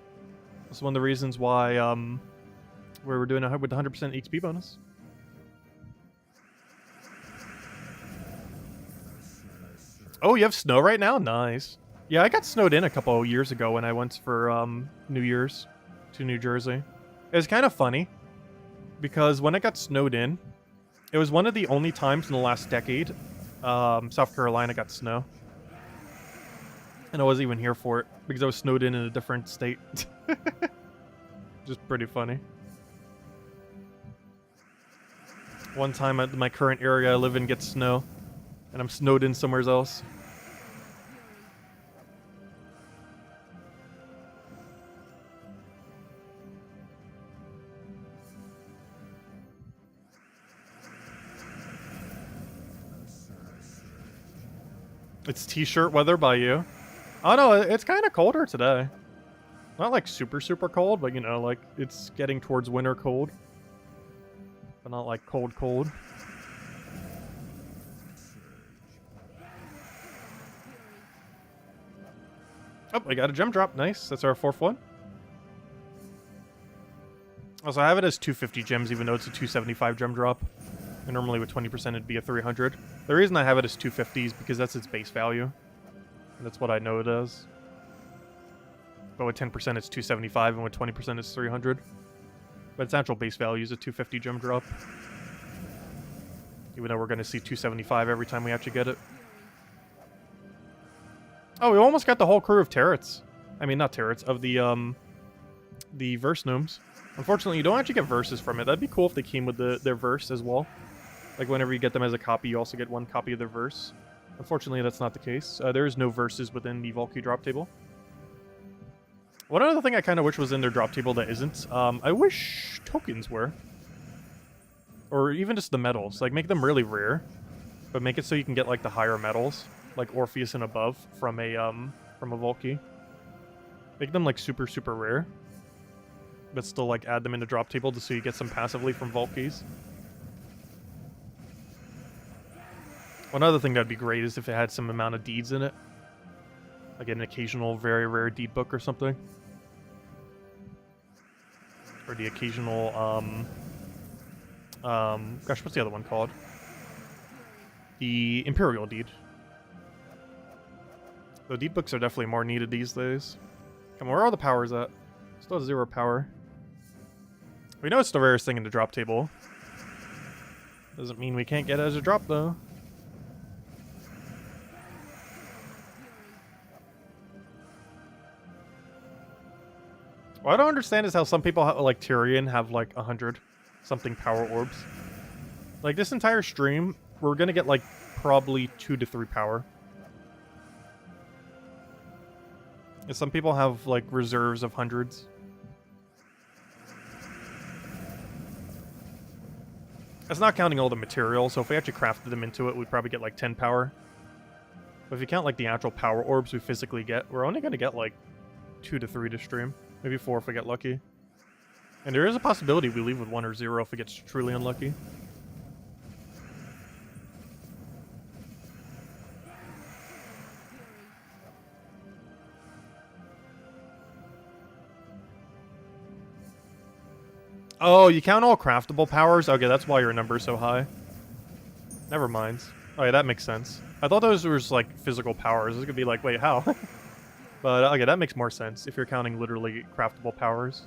That's one of the reasons why we're doing it with the 100% XP bonus. Oh, you have snow right now? Nice. Yeah, I got snowed in a couple of years ago when I went for New Year's to New Jersey. It was kind of funny because when I got snowed in, it was one of the only times in the last decade South Carolina got snow. And I wasn't even here for it because I was snowed in a different state. Just pretty funny. One time at my current area I live in gets snow, and I'm snowed in somewhere else. It's t-shirt weather by you. Oh no, it's kind of colder today. Not like super, super cold, but you know, like it's getting towards winter cold. But not like cold, cold. Oh, I got a gem drop. Nice. That's our 4th one. Also, I have it as 250 gems, even though it's a 275 gem drop. And normally with 20% it'd be a 300. The reason I have it as 250 is because that's its base value. And that's what I know it is. But with 10% it's 275, and with 20% it's 300. But its actual base value is a 250 gem drop. Even though we're going to see 275 every time we actually get it. Oh, we almost got the whole crew of turrets. I mean, not turrets, of the verse gnomes. Unfortunately, you don't actually get verses from it. That'd be cool if they came with their verse as well. Like, whenever you get them as a copy, you also get one copy of their verse. Unfortunately, that's not the case. There is no verses within the Valkyrie drop table. One other thing I kind of wish was in their drop table that isn't, I wish tokens were. Or even just the medals. Like, make them really rare, but make it so you can get, like, the higher medals, like Orpheus and above, from a Valkyrie. Make them, like, super, super rare, but still, like, add them in the drop table just so you get some passively from Valkyries. One other thing that'd be great is if it had some amount of deeds in it. Like an occasional very rare deed book or something. Or the occasional, gosh, what's the other one called? The Imperial Deed. The deed books are definitely more needed these days. Come on, where are all the powers at? Still 0 power. We know it's the rarest thing in the drop table. Doesn't mean we can't get it as a drop, though. What I don't understand is how some people, like Tyrion, have like 100 something power orbs. Like this entire stream, we're gonna get like probably 2 to 3 power. And some people have like reserves of hundreds. That's not counting all the materials, so if we actually crafted them into it, we'd probably get like 10 power. But if you count like the actual power orbs we physically get, we're only gonna get like 2 to 3 to stream. Maybe 4 if we get lucky. And there is a possibility we leave with 1 or 0 if it gets truly unlucky. Oh, you count all craftable powers? Okay, that's why your number's so high. Never mind. Oh yeah, that makes sense. I thought those were just, like, physical powers. I was gonna be like, wait, how? But, okay, that makes more sense if you're counting literally craftable powers.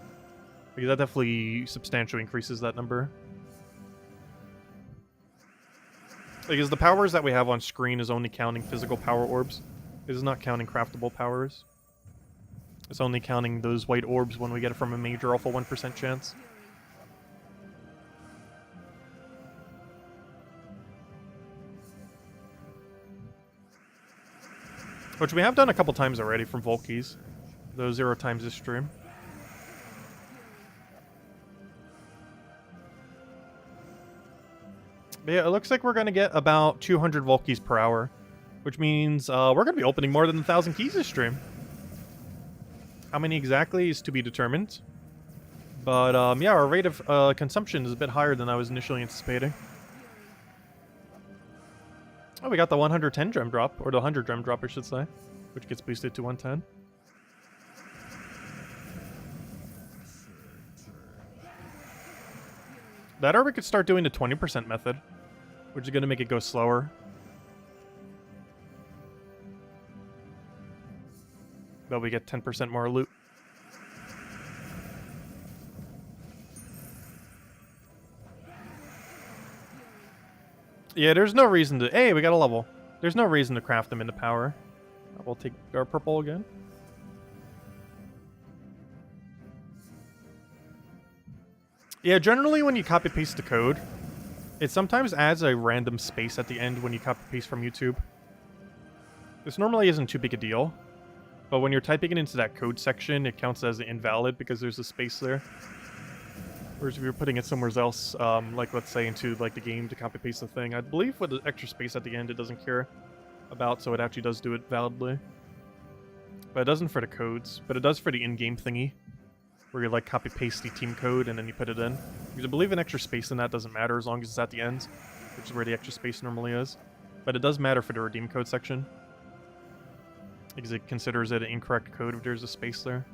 Because that definitely substantially increases that number. Because the powers that we have on screen is only counting physical power orbs. It is not counting craftable powers. It's only counting those white orbs when we get it from a major alpha 1% chance. Which we have done a couple times already from Volkies. Those 0 times this stream. But yeah, it looks like we're going to get about 200 Volkies per hour. Which means we're going to be opening more than 1,000 keys this stream. How many exactly is to be determined. But yeah, our rate of consumption is a bit higher than I was initially anticipating. Oh, we got the 110 gem drop, or the 100 gem drop, I should say, which gets boosted to 110. That or we could start doing the 20% method, which is going to make it go slower. But we get 10% more loot. Yeah, there's no reason to... Hey, we got a level. There's no reason to craft them into power. We'll take our purple again. Yeah, generally when you copy-paste the code, it sometimes adds a random space at the end when you copy-paste from YouTube. This normally isn't too big a deal, but when you're typing it into that code section, it counts as invalid because there's a space there. Whereas if you're putting it somewhere else, like let's say into like the game to copy-paste the thing, I believe with the extra space at the end it doesn't care about, so it actually does do it validly. But it doesn't for the codes, but it does for the in-game thingy, where you like copy-paste the team code and then you put it in. Because I believe an extra space in that doesn't matter as long as it's at the end, which is where the extra space normally is. But it does matter for the redeem code section, because it considers it an incorrect code if there's a space there.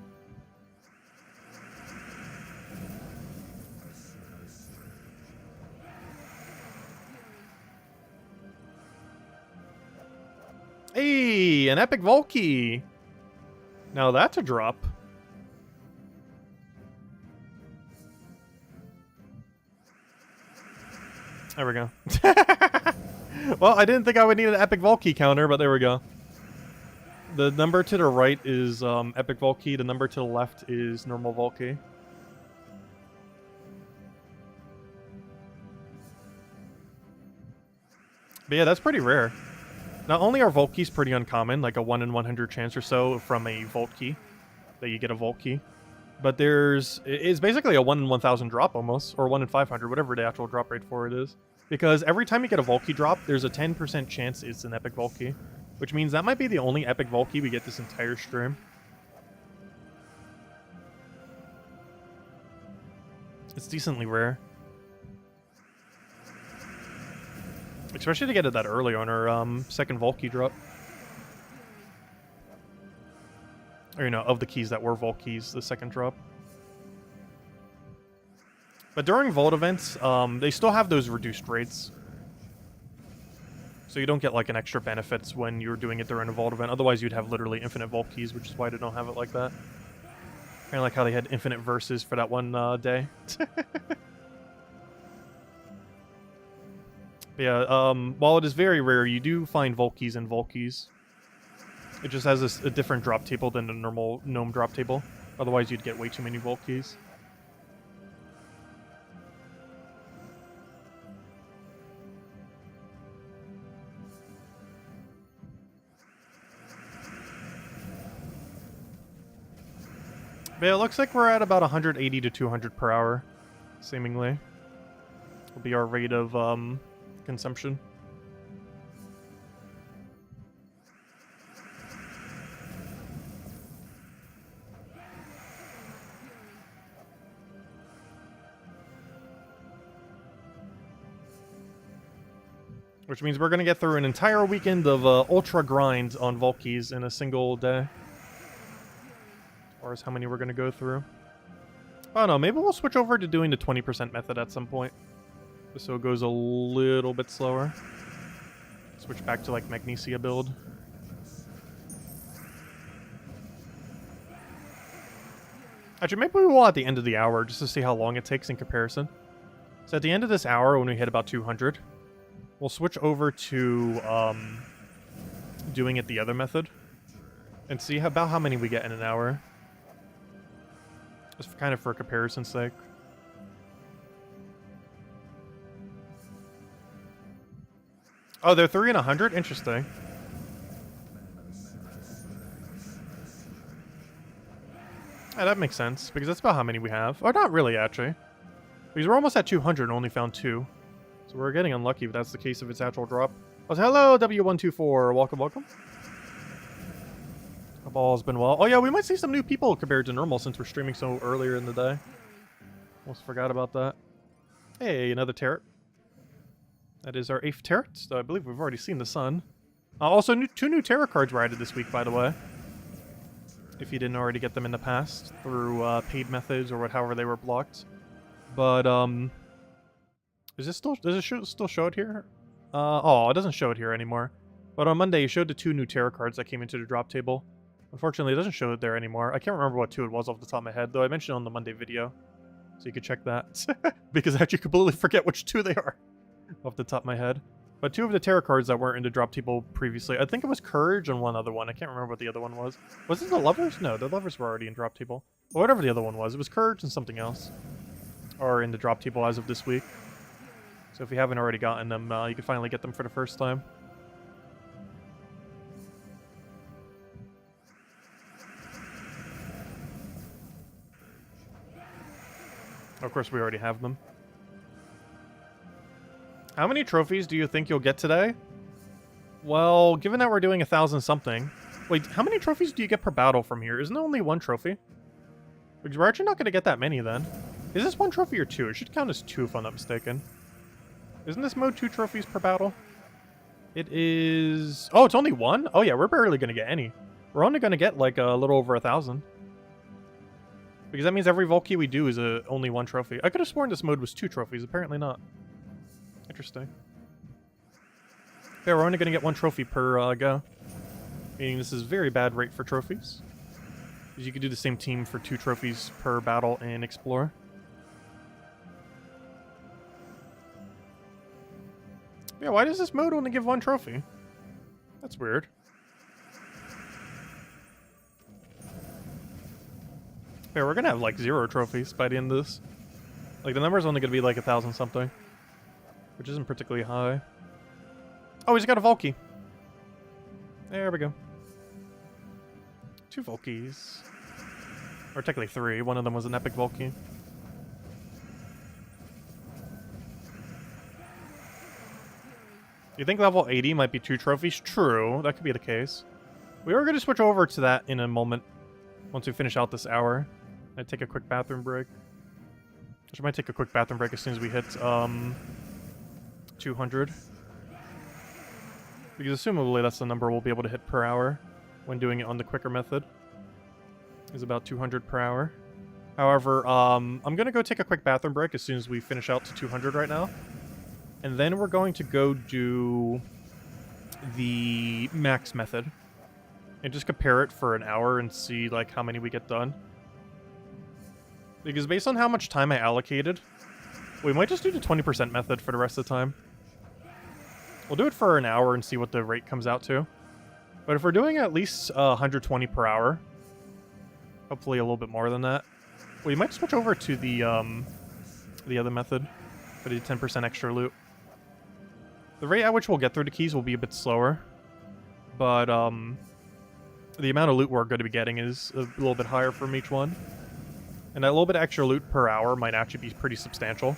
Hey, an epic Volkey! Now that's a drop. There we go. Well, I didn't think I would need an epic Volkey counter, but there we go. The number to the right is epic Volkey, the number to the left is normal Volkey. But yeah, that's pretty rare. Not only are Vault Keys pretty uncommon, like a 1 in 100 chance or so from a Vault Key, that you get a Vault Key, but it's basically a 1 in 1,000 drop almost, or 1 in 500, whatever the actual drop rate for it is. Because every time you get a Vault Key drop, there's a 10% chance it's an epic Vault Key, which means that might be the only epic Vault Key we get this entire stream. It's decently rare. Especially to get it that early on our second Vault Key drop. Or, you know, of the keys that were Vault Keys, the second drop. But during Vault events, they still have those reduced rates. So you don't get, like, an extra benefits when you're doing it during a Vault event. Otherwise, you'd have literally infinite Vault Keys, which is why they don't have it like that. Kind of like how they had infinite verses for that one day. Yeah, while it is very rare, you do find Vault Keys and Vault Keys. It just has a different drop table than the normal Gnome drop table. Otherwise, you'd get way too many Vault Keys. But yeah, it looks like we're at about 180 to 200 per hour, seemingly. Will be our rate of consumption. Which means we're going to get through an entire weekend of ultra grind on Vault Keys in a single day. As far as how many we're going to go through. I don't know, maybe we'll switch over to doing the 20% method at some point. So it goes a little bit slower. Switch back to like Magnesia build. Actually, maybe we will at the end of the hour just to see how long it takes in comparison. So at the end of this hour, when we hit about 200, we'll switch over to doing it the other method and see about how many we get in an hour. Just kind of for comparison's sake. Oh, they're 3 and 100? Interesting. Yeah, that makes sense, because that's about how many we have. Oh, not really, actually. Because we're almost at 200 and only found 2. So we're getting unlucky if that's the case of its actual drop. Oh, hello, W124. Welcome, welcome. Hope all has been well. Oh, yeah, we might see some new people compared to normal since we're streaming so earlier in the day. Almost forgot about that. Hey, another turret. That is our 8th turret, so I believe we've already seen the sun. Also, 2 new tarot cards were added this week, by the way. If you didn't already get them in the past through paid methods or however they were blocked. But, Is this still, does it still show it here? Oh, it doesn't show it here anymore. But on Monday, it showed the 2 new tarot cards that came into the drop table. Unfortunately, it doesn't show it there anymore. I can't remember what 2 it was off the top of my head, though I mentioned it on the Monday video. So you could check that. Because I actually completely forget which 2 they are off the top of my head. But 2 of the tarot cards that weren't in the drop table previously. I think it was Courage and one other one. I can't remember what the other one was. Was it the Lovers? No, the Lovers were already in drop table. But whatever the other one was, it was Courage and something else. Are in the drop table as of this week. So if you haven't already gotten them, you can finally get them for the first time. Of course, we already have them. How many trophies do you think you'll get today? Well, given that we're doing 1,000 something... Wait, how many trophies do you get per battle from here? Isn't there only 1 trophy? Because we're actually not going to get that many then. Is this 1 trophy or 2? It should count as 2 if I'm not mistaken. Isn't this mode 2 trophies per battle? It is... Oh, it's only 1? Oh yeah, we're barely going to get any. We're only going to get like a little over 1,000. Because that means every Volkey we do is only 1 trophy. I could have sworn this mode was 2 trophies. Apparently not. Interesting. Yeah, we're only going to get 1 trophy per go. Meaning this is very bad rate for trophies. Because you could do the same team for 2 trophies per battle in Explore. Yeah, why does this mode only give 1 trophy? That's weird. Yeah, we're gonna have like 0 trophies by the end of this. Like, the number's only gonna be like 1,000 something. Which isn't particularly high. Oh, he's got a Volkey. There we go. 2 Volkeys. Or technically 3. One of them was an epic Volkey. You think level 80 might be 2 trophies? True, that could be the case. We are going to switch over to that in a moment. Once we finish out this hour. I take a quick bathroom break. I might take a quick bathroom break as soon as we hit 200. Because assumably that's the number we'll be able to hit per hour when doing it on the quicker method. Is about 200 per hour. However, I'm going to go take a quick bathroom break as soon as we finish out to 200 right now. And then we're going to go do the max method. And just compare it for an hour and see like how many we get done. Because based on how much time I allocated, we might just do the 20% method for the rest of the time. We'll do it for an hour and see what the rate comes out to. But if we're doing at least 120 per hour, hopefully a little bit more than that, we might switch over to the other method for the 10% extra loot. The rate at which we'll get through the keys will be a bit slower, but the amount of loot we're going to be getting is a little bit higher from each one. And that little bit of extra loot per hour might actually be pretty substantial,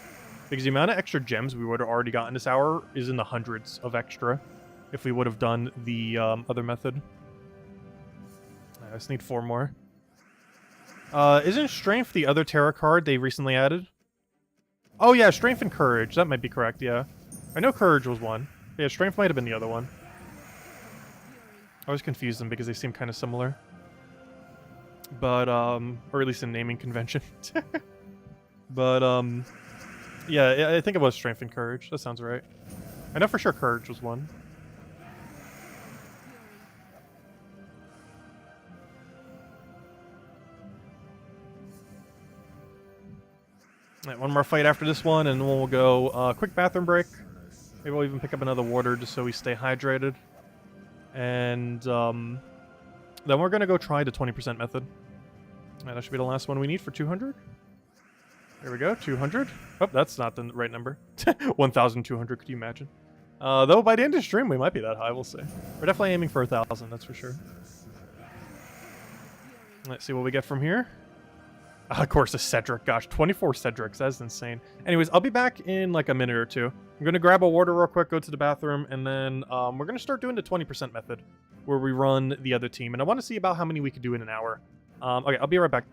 because the amount of extra gems we would have already gotten this hour is in the hundreds of extra if we would have done the other method. I just need 4 more. Isn't Strength the other tarot card they recently added? Oh yeah, Strength and Courage. That might be correct, yeah. I know Courage was one. Yeah, Strength might have been the other one. I always confuse them because they seem kind of similar. But, or at least in naming convention. But, yeah, I think it was Strength and Courage. That sounds right. I know for sure Courage was one. Alright, one more fight after this one, and then we'll go quick bathroom break. Maybe we'll even pick up another water just so we stay hydrated. And then we're going to go try the 20% method. Alright, that should be the last one we need for 200. There we go, 200. Oh, that's not the right number. 1,200, could you imagine? Though by the end of the stream, we might be that high, we'll see. We're definitely aiming for 1,000, that's for sure. Let's see what we get from here. Of course, a Cedric. Gosh, 24 Cedrics. That's insane. Anyways, I'll be back in like a minute or two. I'm going to grab a water real quick, go to the bathroom, and then we're going to start doing the 20% method where we run the other team. And I want to see about how many we can do in an hour. Okay, I'll be right back.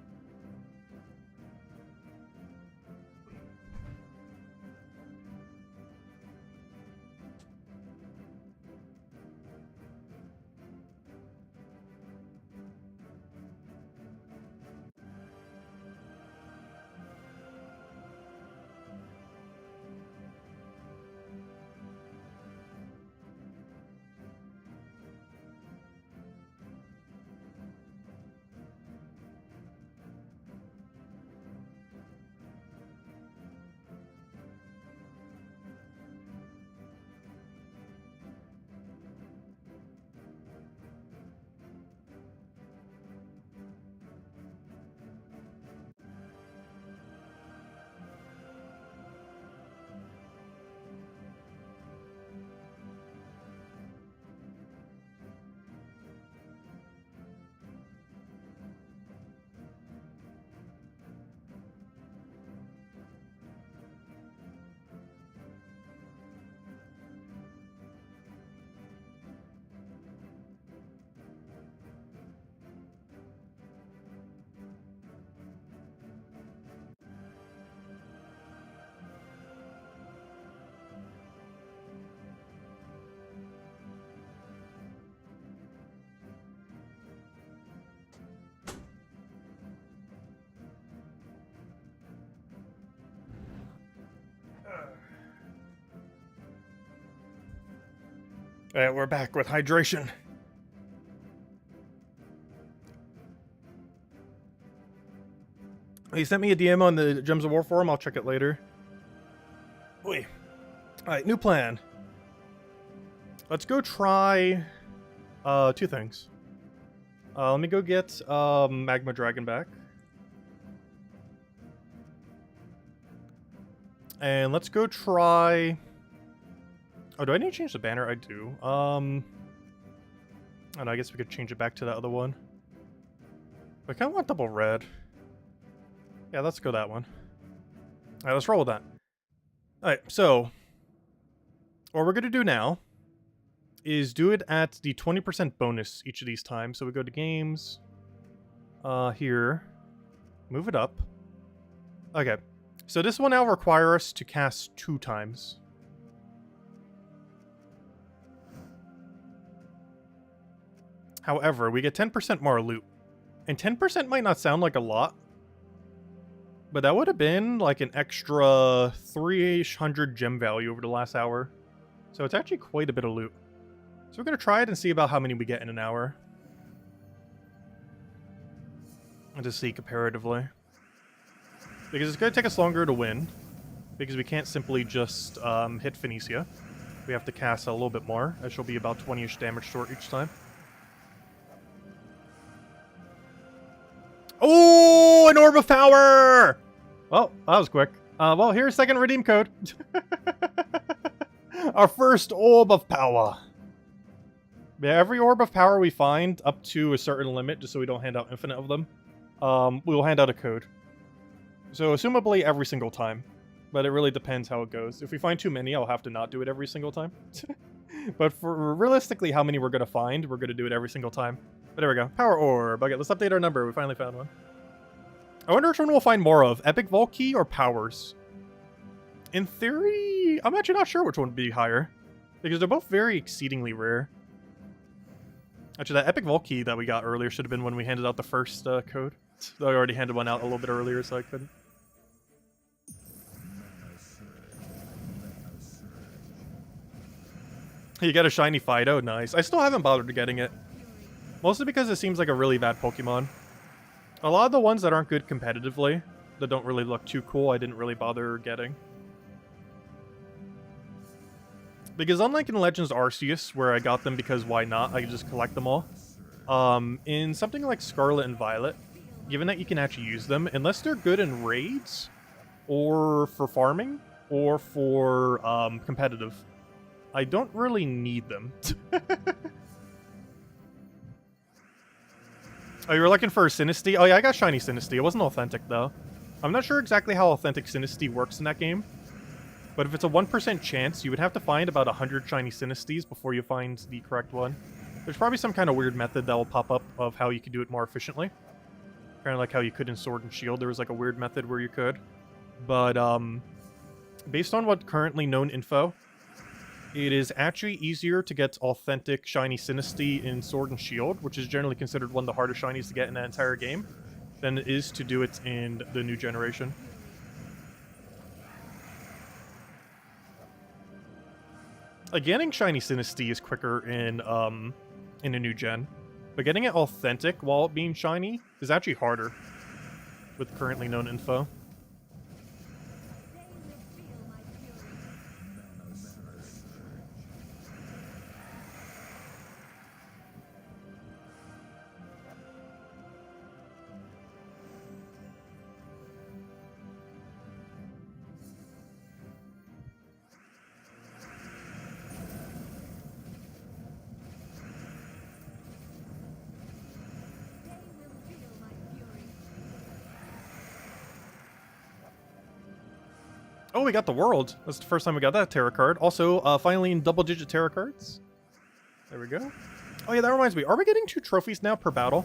Alright, we're back with hydration. He sent me a DM on the Gems of War forum. I'll check it later. Wait. Alright, new plan. Let's go try two things. Let me go get Magma Dragon back. And let's go try... Oh, do I need to change the banner? I do. And I guess we could change it back to that other one. I kind of want double red. Yeah, let's go that one. Alright, let's roll with that. Alright, so... what we're going to do now is do it at the 20% bonus each of these times. So we go to games. Here. Move it up. Okay. So this will now require us to cast 2 times. However, we get 10% more loot. And 10% might not sound like a lot, but that would have been like an extra 300 gem value over the last hour. So it's actually quite a bit of loot. So we're going to try it and see about how many we get in an hour. And to see comparatively. Because it's going to take us longer to win. Because we can't simply just hit Phoenicia. We have to cast a little bit more, as she'll be about 20-ish damage short each time. Oh, an Orb of Power! Well, that was quick. Well, here's a second redeem code. Our first Orb of Power. Yeah, every Orb of Power we find, up to a certain limit, just so we don't hand out infinite of them, we'll hand out a code. So, assumably every single time. But it really depends how it goes. If we find too many, I'll have to not do it every single time. But for realistically how many we're going to find, we're going to do it every single time. But there we go. Power Orb. Okay, let's update our number. We finally found one. I wonder which one we'll find more of. Epic Vault Key or Powers? In theory, I'm actually not sure which one would be higher. Because they're both very exceedingly rare. Actually, that Epic Vault Key that we got earlier should have been when we handed out the first code. I already handed one out a little bit earlier, so I couldn't. You got a shiny Fido? Nice. I still haven't bothered getting it. Mostly because it seems like a really bad Pokemon. A lot of the ones that aren't good competitively, that don't really look too cool, I didn't really bother getting. Because unlike in Legends Arceus, where I got them because why not, I could just collect them all. In something like Scarlet and Violet, given that you can actually use them, unless they're good in raids, or for farming, or for competitive, I don't really need them. Oh, you were looking for a Sinistea? Oh yeah, I got shiny Sinistea. It wasn't authentic though. I'm not sure exactly how authentic Sinistea works in that game. But if it's a 1% chance, you would have to find about 100 shiny Sinesteas before you find the correct one. There's probably some kind of weird method that will pop up of how you can do it more efficiently. Kind of like how you could in Sword and Shield. There was like a weird method where you could. But based on what currently known info, it is actually easier to get authentic shiny Sinistea in Sword and Shield, which is generally considered one of the hardest shinies to get in that entire game, than it is to do it in the new generation. Getting shiny Sinistea is quicker in a new gen, but getting it authentic while it being shiny is actually harder with currently known info. Oh, we got the world. That's the first time we got that tarot card. Also, finally in double-digit tarot cards. There we go. Oh yeah, that reminds me. Are we getting 2 trophies now per battle?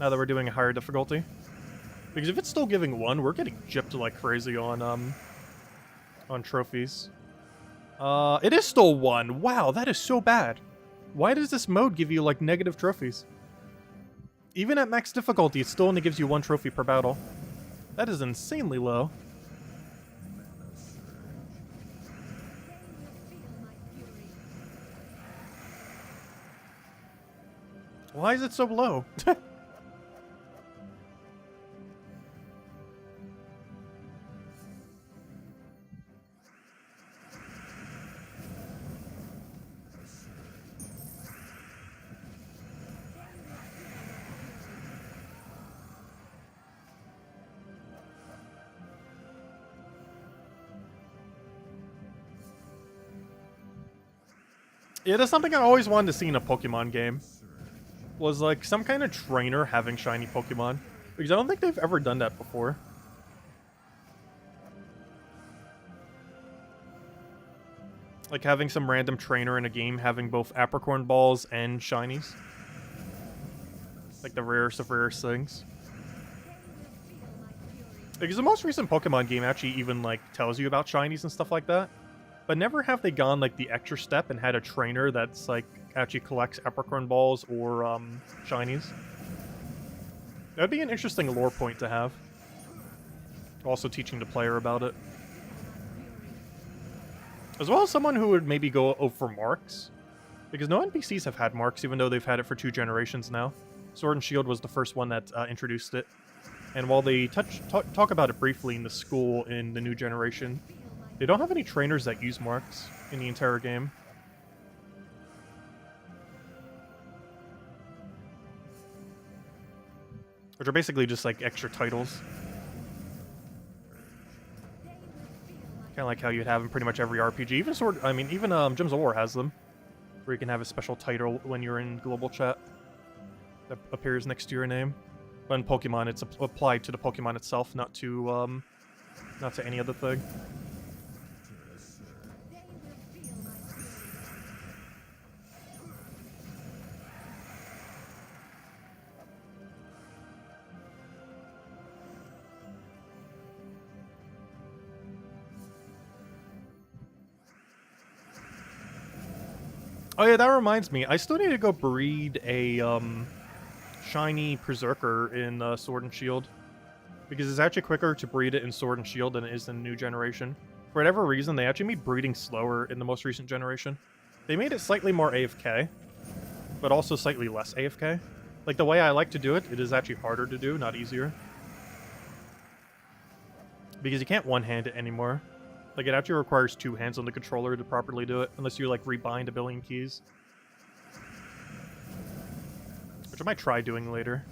Now that we're doing a higher difficulty? Because if it's still giving 1, we're getting gypped like crazy on trophies. It is still 1. Wow, that is so bad. Why does this mode give you, like, negative trophies? Even at max difficulty, it still only gives you 1 trophy per battle. That is insanely low. Why is it so low? Yeah, that's something I always wanted to see in a Pokemon game. Was like some kind of trainer having shiny Pokemon. Because I don't think they've ever done that before. Like having some random trainer in a game having both apricorn balls and shinies. Like the rarest of rarest things. Because the most recent Pokemon game actually even like tells you about shinies and stuff like that. But never have they gone like the extra step and had a trainer that's like actually collects apricorn balls or shinies. That'd be an interesting lore point to have. Also teaching the player about it. As well as someone who would maybe go for marks. Because no NPCs have had marks, even though they've had it for 2 generations now. Sword and Shield was the first one that introduced it. And while they talk about it briefly in the school in the new generation, they don't have any trainers that use marks in the entire game. Which are basically just like extra titles. Kind of like how you'd have in pretty much every RPG. Even Gems of War has them. Where you can have a special title when you're in global chat. That appears next to your name. But in Pokemon, it's applied to the Pokemon itself, not to any other thing. Oh yeah, that reminds me. I still need to go breed a shiny Berserker in Sword and Shield. Because it's actually quicker to breed it in Sword and Shield than it is in the new generation. For whatever reason, they actually made breeding slower in the most recent generation. They made it slightly more AFK, but also slightly less AFK. Like the way I like to do it, it is actually harder to do, not easier. Because you can't one-hand it anymore. Like, it actually requires 2 hands on the controller to properly do it, unless you, like, rebind a billion keys. Which I might try doing later.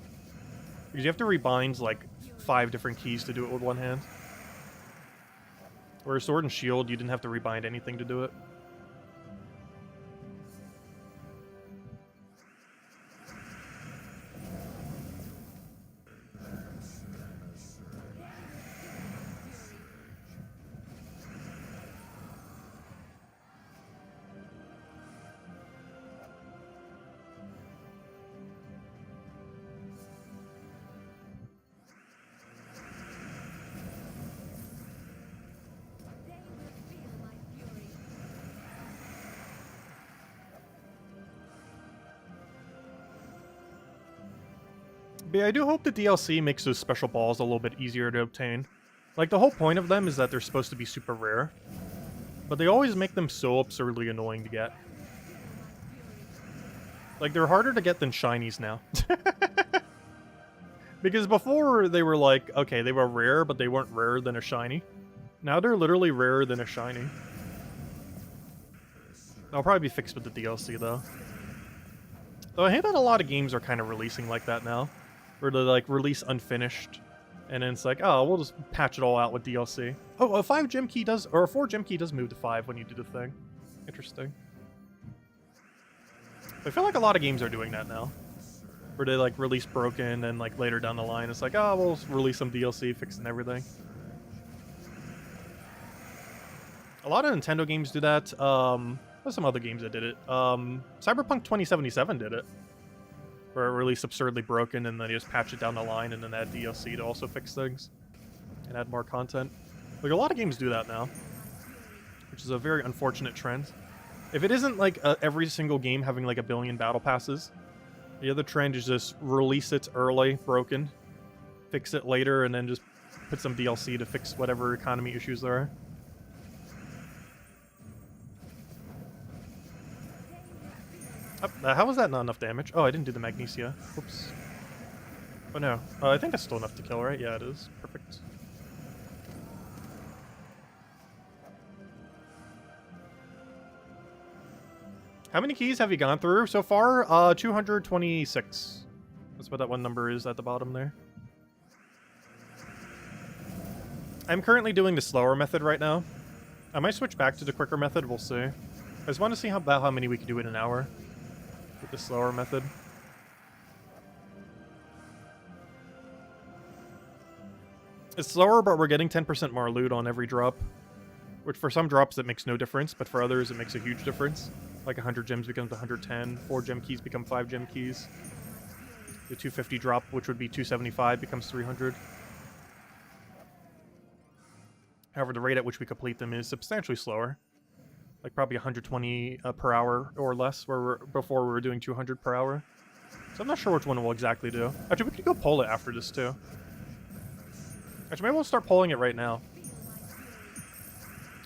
Because you have to rebind, like, 5 different keys to do it with 1 hand. Whereas Sword and Shield, you didn't have to rebind anything to do it. But yeah, I do hope the DLC makes those special balls a little bit easier to obtain. Like, the whole point of them is that they're supposed to be super rare. But they always make them so absurdly annoying to get. Like, they're harder to get than shinies now. Because before, they were like, okay, they were rare, but they weren't rarer than a shiny. Now they're literally rarer than a shiny. That'll probably be fixed with the DLC, though. Though I hate that a lot of games are kind of releasing like that now. Where they, like, release unfinished. And then it's like, oh, we'll just patch it all out with DLC. Oh, a 4 gem key does move to 5 when you do the thing. Interesting. I feel like a lot of games are doing that now. Where they, like, release broken, and, like, later down the line, it's like, oh, we'll release some DLC, fixing everything. A lot of Nintendo games do that. There's some other games that did it. Cyberpunk 2077 did it. Where it released absurdly broken, and then you just patch it down the line, and then add DLC to also fix things. And add more content. Like, a lot of games do that now. Which is a very unfortunate trend. If it isn't, like, every single game having, like, 1 billion battle passes, the other trend is just release it early, broken, fix it later, and then just put some DLC to fix whatever economy issues there are. How was that not enough damage? Oh, I didn't do the magnesia. Oops. Oh no. I think that's still enough to kill, right? Yeah, it is. Perfect. How many keys have you gone through so far? 226. That's what that one number is at the bottom there. I'm currently doing the slower method right now. I might switch back to the quicker method, we'll see. I just want to see about how many we can do in an hour with the slower method. It's slower, but we're getting 10% more loot on every drop. Which for some drops it makes no difference, but for others it makes a huge difference. Like 100 gems becomes 110, 4 gem keys become 5 gem keys. The 250 drop, which would be 275, becomes 300. However, the rate at which we complete them is substantially slower. Like probably 120 per hour or less, before we were doing 200 per hour. So I'm not sure which one we'll exactly do. Actually, we could go poll it after this too. Actually, maybe we'll start polling it right now.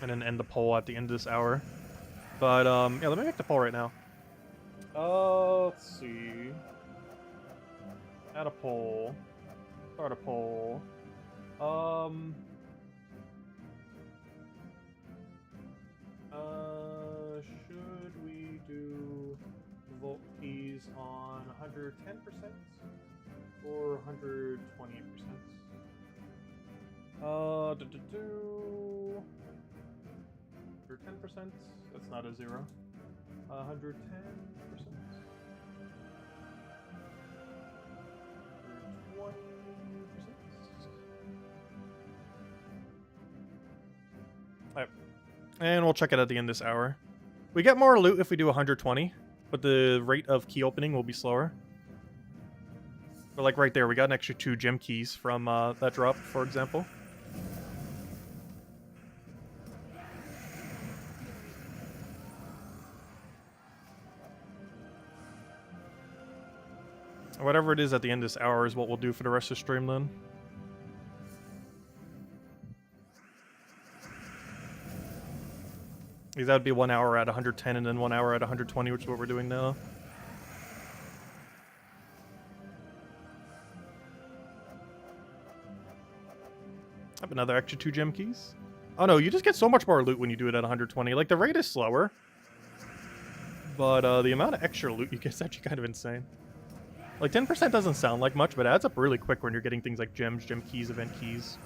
And then end the poll at the end of this hour. But, yeah, let me make the poll right now. Let's see. Add a poll. Start a poll. Should we do vault keys on 110% or 120%? For 10%, that's not a 0. 110%. For 20%. Alright. And we'll check it at the end of this hour. We get more loot if we do 120, but the rate of key opening will be slower. But like right there, we got an extra 2 gem keys from that drop, for example. Whatever it is at the end of this hour is what we'll do for the rest of the stream then. Because that would be 1 hour at 110 and then 1 hour at 120, which is what we're doing now. Up another extra 2 gem keys. Oh no, you just get so much more loot when you do it at 120. Like, the rate is slower. But the amount of extra loot you get is actually kind of insane. Like, 10% doesn't sound like much, but it adds up really quick when you're getting things like gems, gem keys, event keys.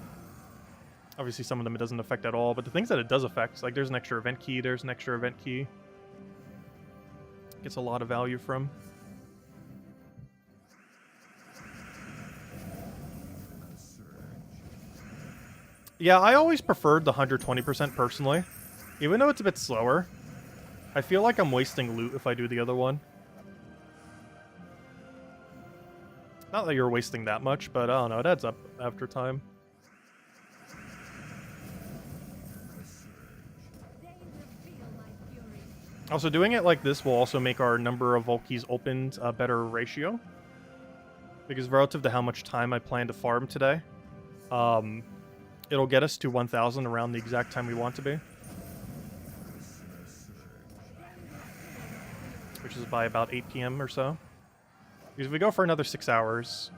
Obviously, some of them it doesn't affect at all, but the things that it does affect, like there's an extra event key, there's an extra event key. Gets a lot of value from. Yeah, I always preferred the 120% personally. Even though it's a bit slower, I feel like I'm wasting loot if I do the other one. Not that you're wasting that much, but I don't know, it adds up after time. Also, doing it like this will also make our number of vault keys opened a better ratio. Because relative to how much time I plan to farm today, it'll get us to 1,000 around the exact time we want to be. Which is by about 8 PM or so. Because if we go for another 6 hours,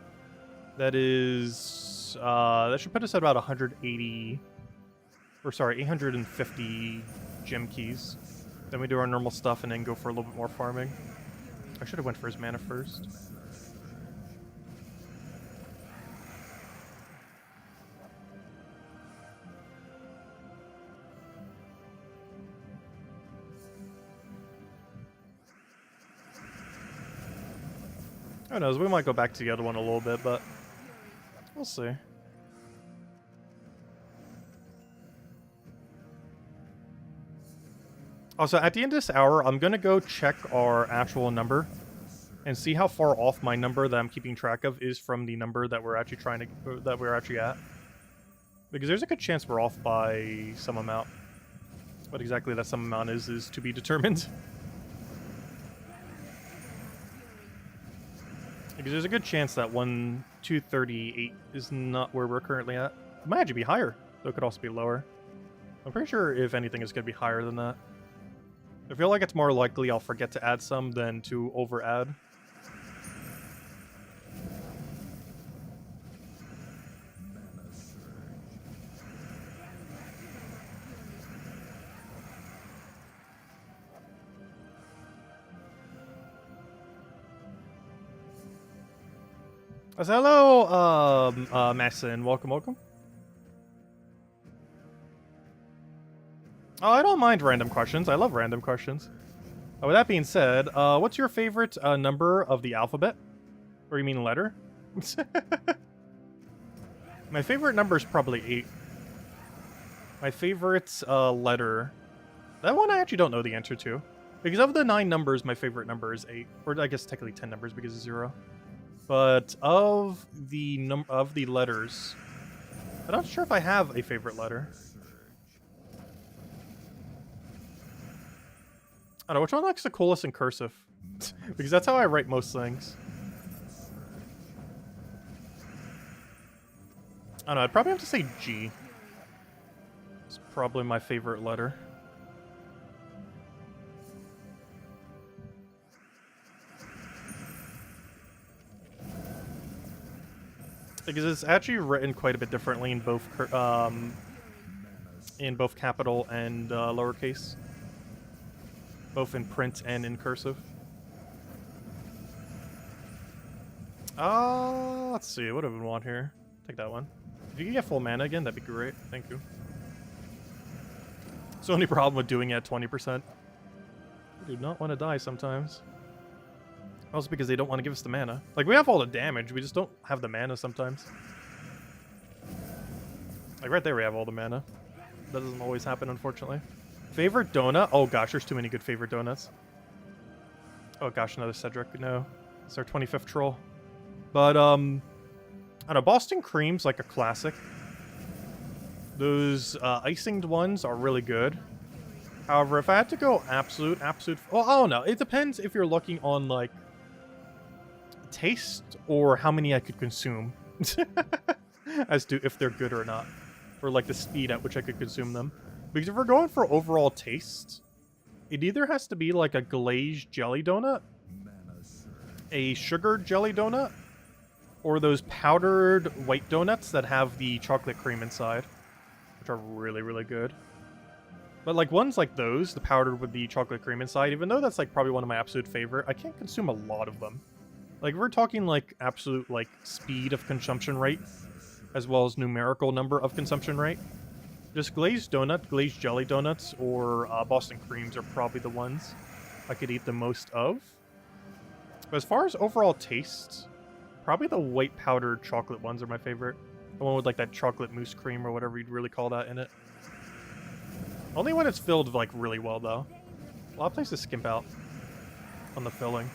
that is... that should put us at about 180... Or sorry, 850 gem keys. Then we do our normal stuff and then go for a little bit more farming. I should have went for his mana first. Who knows, we might go back to the other one a little bit, but we'll see. Also, at the end of this hour, I'm going to go check our actual number and see how far off my number that I'm keeping track of is from the number that we're actually at. Because there's a good chance we're off by some amount. What exactly that some amount is to be determined. Because there's a good chance that 238 is not where we're currently at. It might actually be higher, though it could also be lower. I'm pretty sure, if anything, it's going to be higher than that. I feel like it's more likely I'll forget to add some than to over add. Hello, Masson. Welcome, welcome. Oh, I don't mind random questions. I love random questions. With that being said, what's your favorite number of the alphabet? Or you mean letter? My favorite number is probably 8. My favorite letter... That one I actually don't know the answer to. Because of the 9 numbers, my favorite number is 8. Or I guess technically 10 numbers because it's 0. But of the letters, I'm not sure if I have a favorite letter. I don't know, which one looks the coolest in cursive? Because that's how I write most things. I don't know, I'd probably have to say G. It's probably my favorite letter. Because it's actually written quite a bit differently in both capital and lowercase. Both in print and in cursive. Let's see, what do we want here? Take that one. If you can get full mana again, that'd be great. Thank you. It's the only problem with doing it at 20%. I do not want to die sometimes. Also because they don't want to give us the mana. Like, we have all the damage, we just don't have the mana sometimes. Like, right there we have all the mana. That doesn't always happen, unfortunately. Favorite donut? Oh gosh, there's too many good favorite donuts. Oh gosh, another Cedric. No. It's our 25th troll. But, I don't know, Boston Cream's like a classic. Those icinged ones are really good. However, if I had to go absolute... Well, I don't know. It depends if you're looking on, like, taste or how many I could consume. As to if they're good or not. Or, like, the speed at which I could consume them. Because if we're going for overall taste, it either has to be, like, a glazed jelly donut, a sugared jelly donut, or those powdered white donuts that have the chocolate cream inside, which are really, really good. But, like, ones like those, the powdered with the chocolate cream inside, even though that's, like, probably one of my absolute favorite, I can't consume a lot of them. Like, we're talking, like, absolute, like, speed of consumption rate, as well as numerical number of consumption rate. Just glazed donut, glazed jelly donuts, or Boston Creams are probably the ones I could eat the most of. But as far as overall taste, probably the white powdered chocolate ones are my favorite. The one with, like, that chocolate mousse cream or whatever you'd really call that in it. Only when it's filled, like, really well, though. A lot of places skimp out on the filling.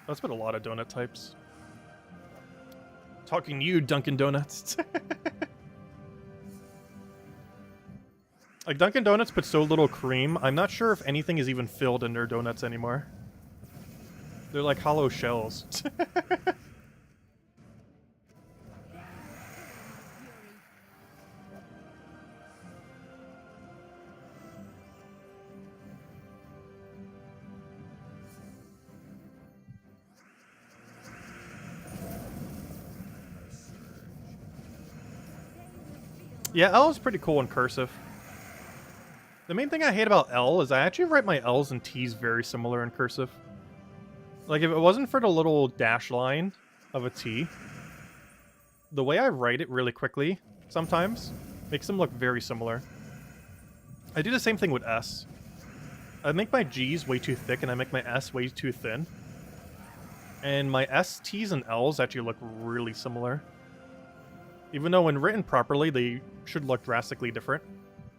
That's been a lot of donut types. Talking to you, Dunkin' Donuts. Like, Dunkin' Donuts put so little cream, I'm not sure if anything is even filled in their donuts anymore. They're like hollow shells. Yeah, L is pretty cool in cursive. The main thing I hate about L is I actually write my L's and T's very similar in cursive. Like, if it wasn't for the little dash line of a T, the way I write it really quickly, sometimes, makes them look very similar. I do the same thing with S. I make my G's way too thick and I make my S way too thin. And my S, T's, and L's actually look really similar. Even though when written properly, they should look drastically different.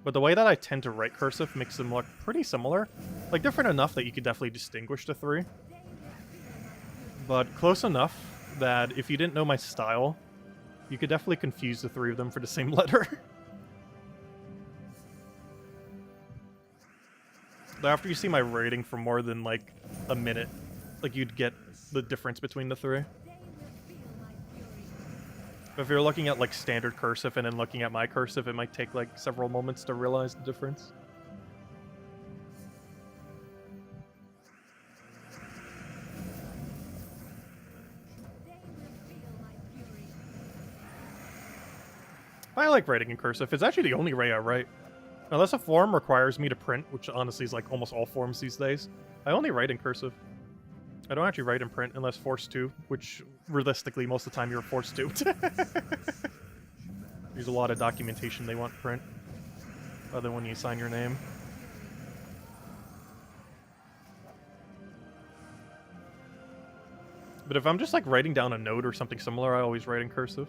But the way that I tend to write cursive makes them look pretty similar. Like, different enough that you could definitely distinguish the three. But close enough that if you didn't know my style, you could definitely confuse the three of them for the same letter. But after you see my rating for more than, like, a minute, like, you'd get the difference between the three. But if you're looking at, like, standard cursive and then looking at my cursive, it might take, like, several moments to realize the difference. I like writing in cursive. It's actually the only way I write. Unless a form requires me to print, which honestly is like almost all forms these days, I only write in cursive. I don't actually write in print unless forced to, which realistically most of the time you're forced to. There's a lot of documentation they want print, other than when you sign your name. But if I'm just like writing down a note or something similar, I always write in cursive.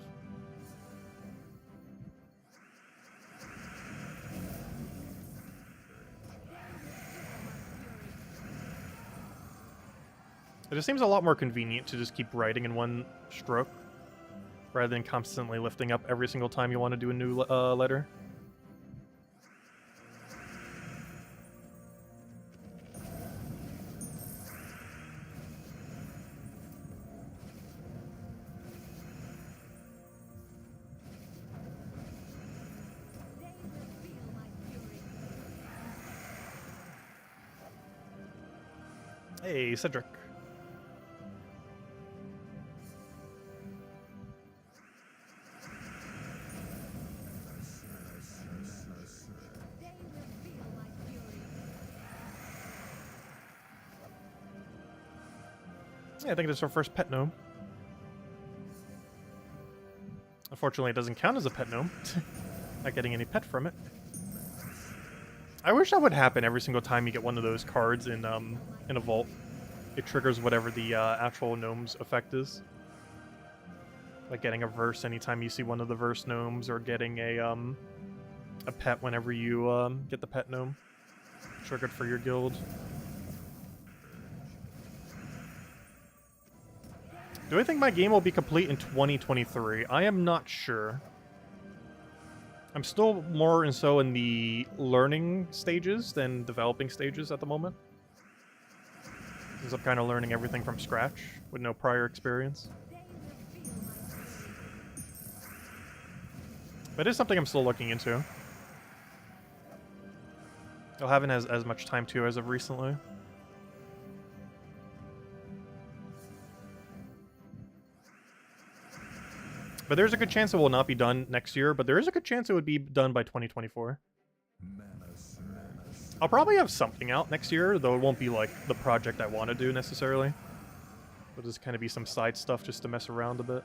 It just seems a lot more convenient to just keep writing in one stroke, rather than constantly lifting up every single time you want to do a new letter. Hey, Cedric. Yeah, I think that's our first pet gnome. Unfortunately, it doesn't count as a pet gnome. Not getting any pet from it. I wish that would happen every single time you get one of those cards in a vault. It triggers whatever the actual gnome's effect is. Like getting a verse anytime you see one of the verse gnomes, or getting a pet whenever you get the pet gnome triggered for your guild. Do I think my game will be complete in 2023? I am not sure. I'm still more and so in the learning stages than developing stages at the moment. Because I'm kind of learning everything from scratch with no prior experience. But it is something I'm still looking into. I haven't had as much time to as of recently. But there's a good chance it will not be done next year, but there is a good chance it would be done by 2024. I'll probably have something out next year, though it won't be like the project I want to do necessarily. It'll just kind of be some side stuff just to mess around a bit.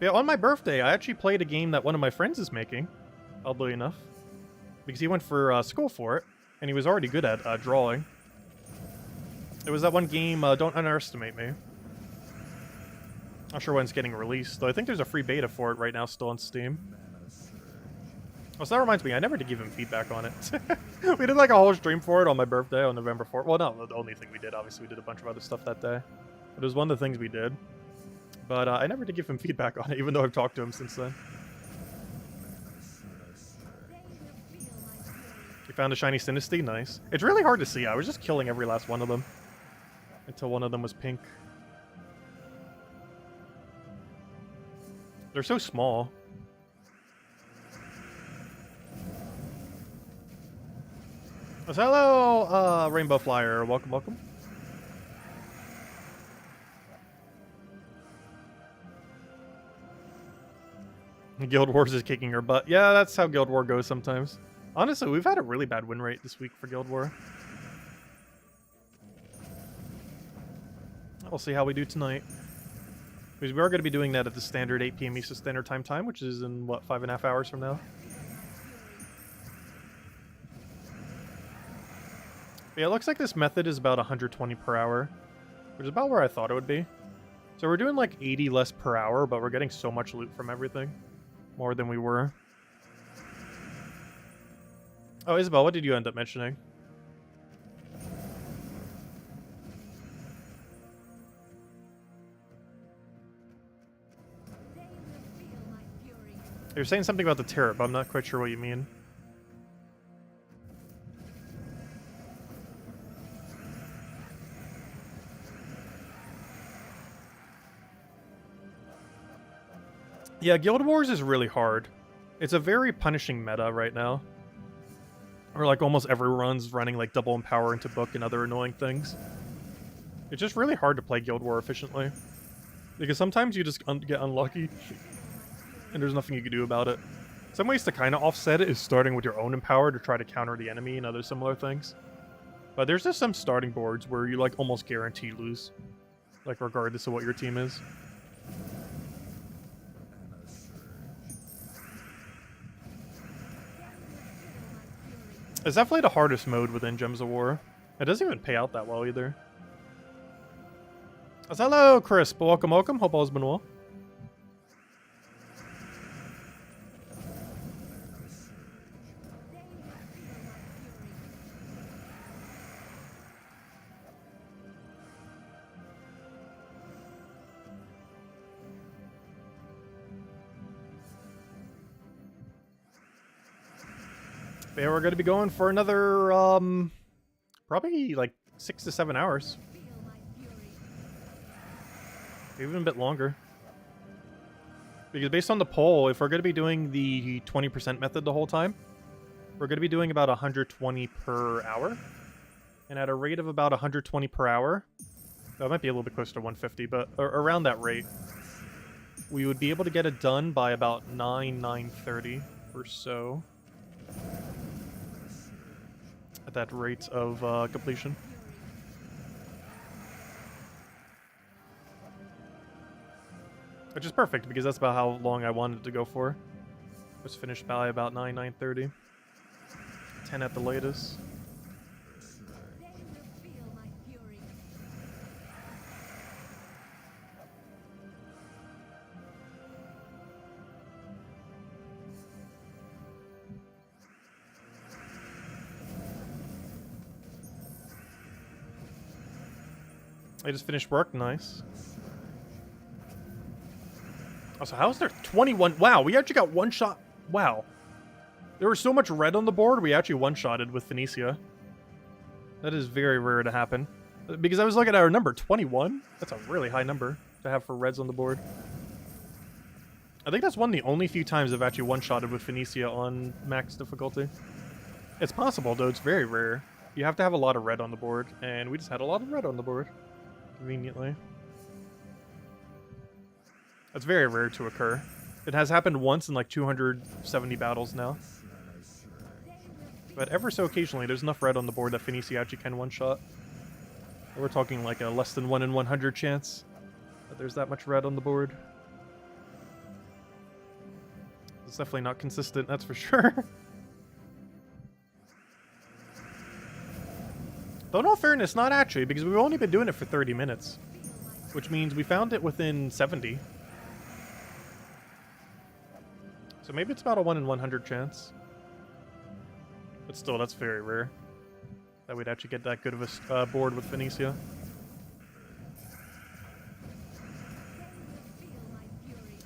Yeah, on my birthday, I actually played a game that one of my friends is making, oddly enough. Because he went for school for it, and he was already good at drawing. It was that one game, Don't Underestimate Me. Not sure when it's getting released, though I think there's a free beta for it right now still on Steam. Oh, so that reminds me, I never did give him feedback on it. We did like a whole stream for it on my birthday on November 4th. Well, not the only thing we did, obviously we did a bunch of other stuff that day. But it was one of the things we did. But I never did give him feedback on it, even though I've talked to him since then. You found a shiny Sinisty? Nice. It's really hard to see. I was just killing every last one of them. Until one of them was pink. They're so small. Oh, so hello, Rainbow Flyer. Welcome, welcome. Guild Wars is kicking her butt. Yeah, that's how Guild War goes sometimes. Honestly, we've had a really bad win rate this week for Guild War. We'll see how we do tonight. Because we are going to be doing that at the standard 8 PM Eastern Standard Time, which is in, what, 5.5 hours from now? Yeah, it looks like this method is about 120 per hour, which is about where I thought it would be. So we're doing like 80 less per hour, but we're getting so much loot from everything. More than we were. Oh, Isabel, what did you end up mentioning? You're saying something about the turret, but I'm not quite sure what you mean. Yeah, Guild Wars is really hard. It's a very punishing meta right now. Or like almost every run's running like double empower into book and other annoying things. It's just really hard to play Guild War efficiently. Because sometimes you just get unlucky and there's nothing you can do about it. Some ways to kind of offset it is starting with your own empower to try to counter the enemy and other similar things. But there's just some starting boards where you like almost guarantee lose. Like regardless of what your team is. It's definitely the hardest mode within Gems of War. It doesn't even pay out that well either. So hello, Crisp. Welcome, welcome. Hope all's been well. Yeah, we're going to be going for another, probably like 6 to 7 hours. Even a bit longer. Because based on the poll, if we're going to be doing the 20% method the whole time, we're going to be doing about 120 per hour. And at a rate of about 120 per hour, that might be a little bit closer to 150, but around that rate, we would be able to get it done by about 9:30 or so. At that rate of completion. Which is perfect, because that's about how long I wanted to go for. It was finished by about 9:30. 10 at the latest. I just finished work, nice. Also, how is there 21? Wow, we actually got one shot. Wow. There was so much red on the board, we actually one-shotted with Phoenicia. That is very rare to happen. Because I was looking at our number, 21? That's a really high number to have for reds on the board. I think that's one of the only few times I've actually one-shotted with Phoenicia on max difficulty. It's possible, though it's very rare. You have to have a lot of red on the board, and we just had a lot of red on the board. Conveniently. That's very rare to occur. It has happened once in like 270 battles now. But ever so occasionally, there's enough red on the board that Phoenicia actually can one-shot. We're talking like a less than 1 in 100 chance that there's that much red on the board. It's definitely not consistent, that's for sure. Though in all fairness, not actually, because we've only been doing it for 30 minutes. Which means we found it within 70. So maybe it's about a 1 in 100 chance. But still, that's very rare. That we'd actually get that good of a board with Phoenicia.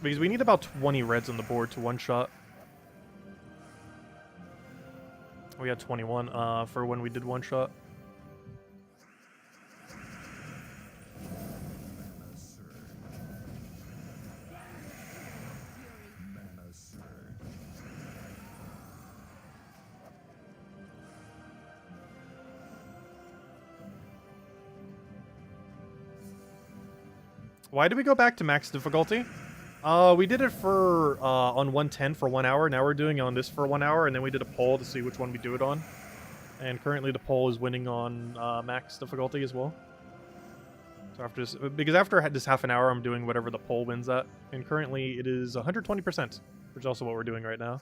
Because we need about 20 reds on the board to one-shot. We had 21 for when we did one-shot. Why did we go back to max difficulty? We did it for on 110 for 1 hour. Now we're doing it on this for 1 hour, and then we did a poll to see which one we do it on. And currently the poll is winning on max difficulty as well. So after this, because after this half an hour, I'm doing whatever the poll wins at, and currently it is 120%, which is also what we're doing right now.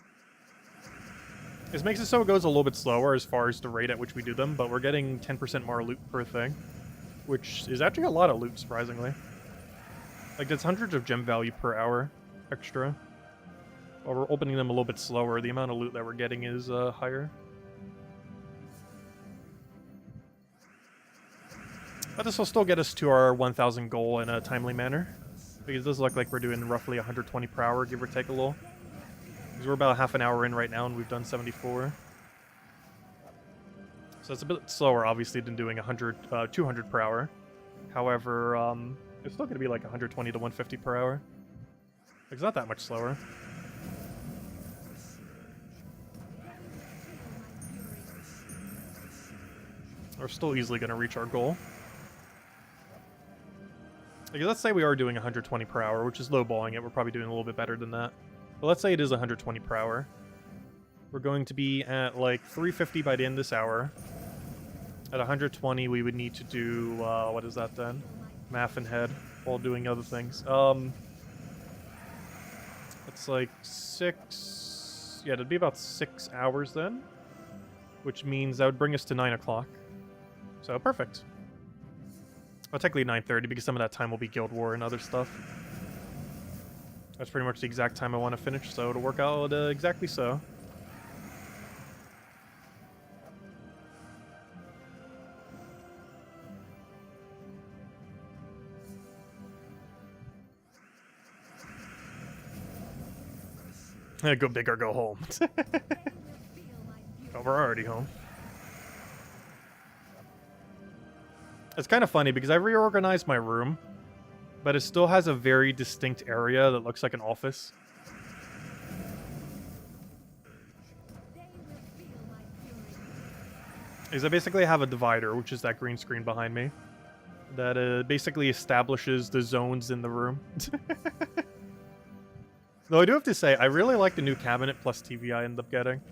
This makes it so it goes a little bit slower as far as the rate at which we do them, but we're getting 10% more loot per thing, which is actually a lot of loot, surprisingly. Like, that's hundreds of gem value per hour extra. While we're opening them a little bit slower, the amount of loot that we're getting is higher. But this will still get us to our 1,000 goal in a timely manner. Because it does look like we're doing roughly 120 per hour, give or take a little. Because we're about half an hour in right now, and we've done 74. So it's a bit slower, obviously, than doing 200 per hour. However, it's still going to be like 120 to 150 per hour. It's not that much slower. We're still easily going to reach our goal. Like, let's say we are doing 120 per hour, which is lowballing it. We're probably doing a little bit better than that. But let's say it is 120 per hour. We're going to be at like 350 by the end of this hour. At 120, we would need to do, what is that then? Math in head while doing other things. It's like 6... Yeah, it'd be about 6 hours then. Which means that would bring us to 9 o'clock. So, perfect. Well, technically 9:30 because some of that time will be Guild War and other stuff. That's pretty much the exact time I want to finish, so it'll work out exactly so. Go big or go home. Oh, we're already home. It's kind of funny because I reorganized my room, but it still has a very distinct area that looks like an office. Is I basically have a divider, which is that green screen behind me, that basically establishes the zones in the room. Though I do have to say, I really like the new cabinet plus TV I ended up getting.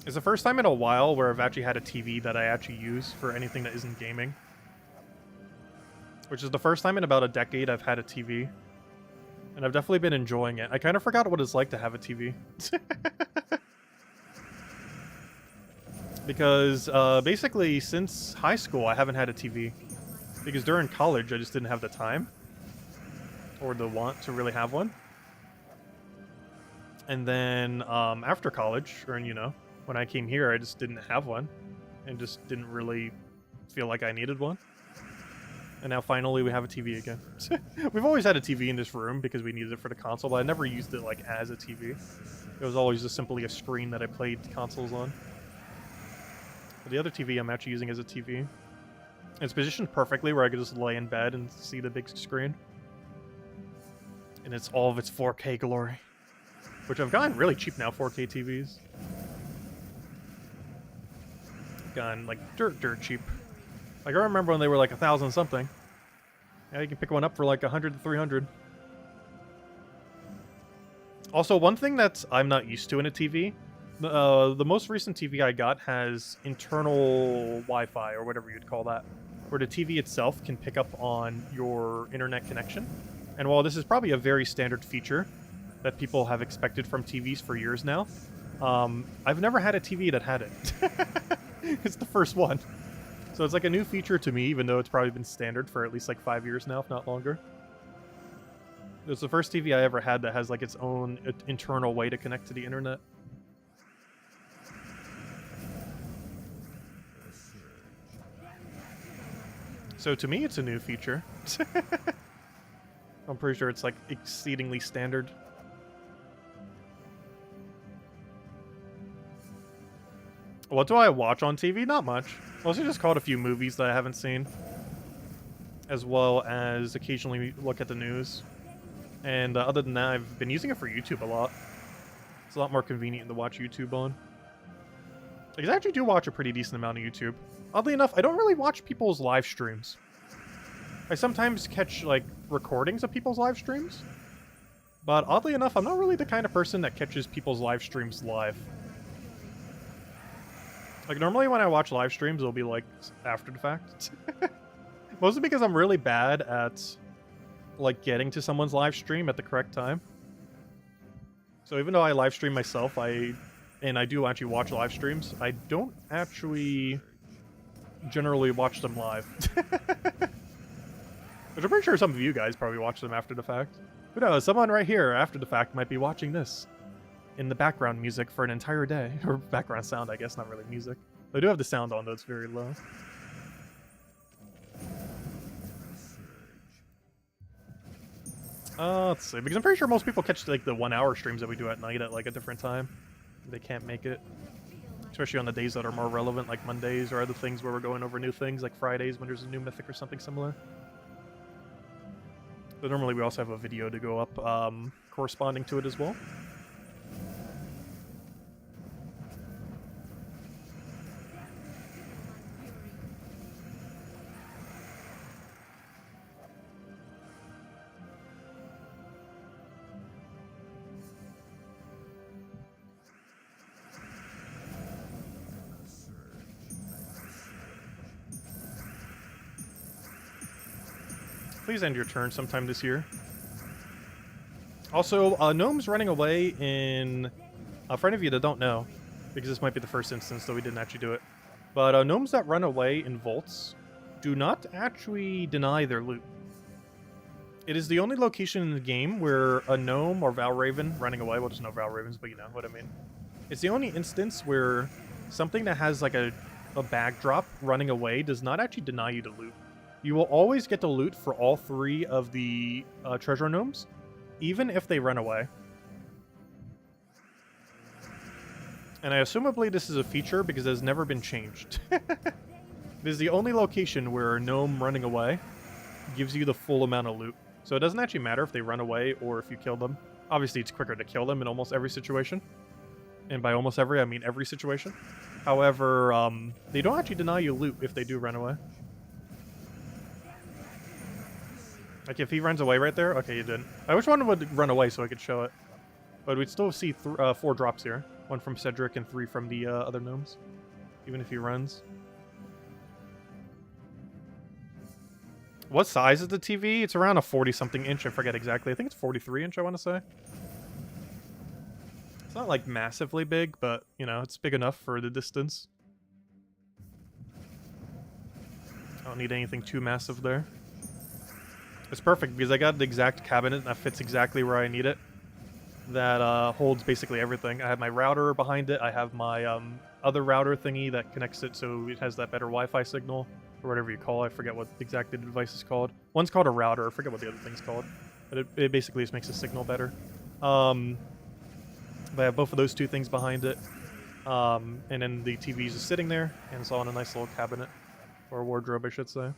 It's the first time in a while where I've actually had a TV that I actually use for anything that isn't gaming. Which is the first time in about a decade I've had a TV. And I've definitely been enjoying it. I kind of forgot what it's like to have a TV. Because basically since high school I haven't had a TV. Because during college I just didn't have the time. Or the want to really have one. And then after college, or you know, when I came here I just didn't have one. And just didn't really feel like I needed one. And now finally we have a TV again. We've always had a TV in this room because we needed it for the console, but I never used it like as a TV. It was always just simply a screen that I played consoles on. But the other TV I'm actually using as a TV. It's positioned perfectly where I could just lay in bed and see the big screen. And it's all of its 4K glory. Which I've gotten really cheap now, 4K TVs. Gotten like dirt cheap. Like I remember when they were like 1,000 something. Now you can pick one up for like 100 to 300. Also, one thing that I'm not used to in a TV, the most recent TV I got has internal Wi-Fi or whatever you'd call that, where the TV itself can pick up on your internet connection. And while this is probably a very standard feature that people have expected from TVs for years now, I've never had a TV that had it. It's the first one. So it's like a new feature to me, even though it's probably been standard for at least like 5 years now, if not longer. It's the first TV I ever had that has like its own internal way to connect to the internet. So to me, it's a new feature. I'm pretty sure it's like exceedingly standard. What do I watch on TV? Not much. Mostly just caught a few movies that I haven't seen. As well as occasionally look at the news. And other than that, I've been using it for YouTube a lot. It's a lot more convenient to watch YouTube on. Because I actually do watch a pretty decent amount of YouTube. Oddly enough, I don't really watch people's live streams. I sometimes catch, like, recordings of people's live streams. But oddly enough, I'm not really the kind of person that catches people's live streams live. Like, normally when I watch live streams, it'll be, like, after the fact. Mostly because I'm really bad at, like, getting to someone's live stream at the correct time. So even though I live stream myself, and I do actually watch live streams, I don't actually generally watch them live. Which I'm pretty sure some of you guys probably watch them after the fact. Who knows, someone right here after the fact might be watching this in the background music for an entire day. Or background sound, I guess, not really music. I do have the sound on, though it's very low. Let's see, because I'm pretty sure most people catch like the 1 hour streams that we do at night at like a different time. They can't make it. Especially on the days that are more relevant, like Mondays or other things where we're going over new things, like Fridays when there's a new mythic or something similar. But normally we also have a video to go up corresponding to it as well. Please end your turn sometime this year. Also, gnomes running away in... for any of you that don't know, because this might be the first instance that we didn't actually do it, but gnomes that run away in vaults do not actually deny their loot. It is the only location in the game where a gnome or Valraven running away, well, there's no Valravens, but you know what I mean. It's the only instance where something that has like a backdrop running away does not actually deny you the loot. You will always get the loot for all 3 of the treasure gnomes, even if they run away. And I assumably this is a feature because it has never been changed. This is the only location where a gnome running away gives you the full amount of loot. So it doesn't actually matter if they run away or if you kill them. Obviously, it's quicker to kill them in almost every situation. And by almost every, I mean every situation. However, they don't actually deny you loot if they do run away. Like, if he runs away right there, okay, you didn't. I wish one would run away so I could show it. But we'd still see 4 drops here. 1 from Cedric and 3 from the other gnomes. Even if he runs. What size is the TV? It's around a 40-something inch. I forget exactly. I think it's 43-inch, I want to say. It's not, like, massively big, but, you know, it's big enough for the distance. I don't need anything too massive there. It's perfect because I got the exact cabinet that fits exactly where I need it. That holds basically everything. I have my router behind it. I have my other router thingy that connects it so it has that better Wi-Fi signal. Or whatever you call it. I forget what exactly the device is called. One's called a router. I forget what the other thing's called. But it basically just makes the signal better. But I have both of those 2 things behind it. And then the TV is just sitting there. And it's all in a nice little cabinet. Or wardrobe, I should say.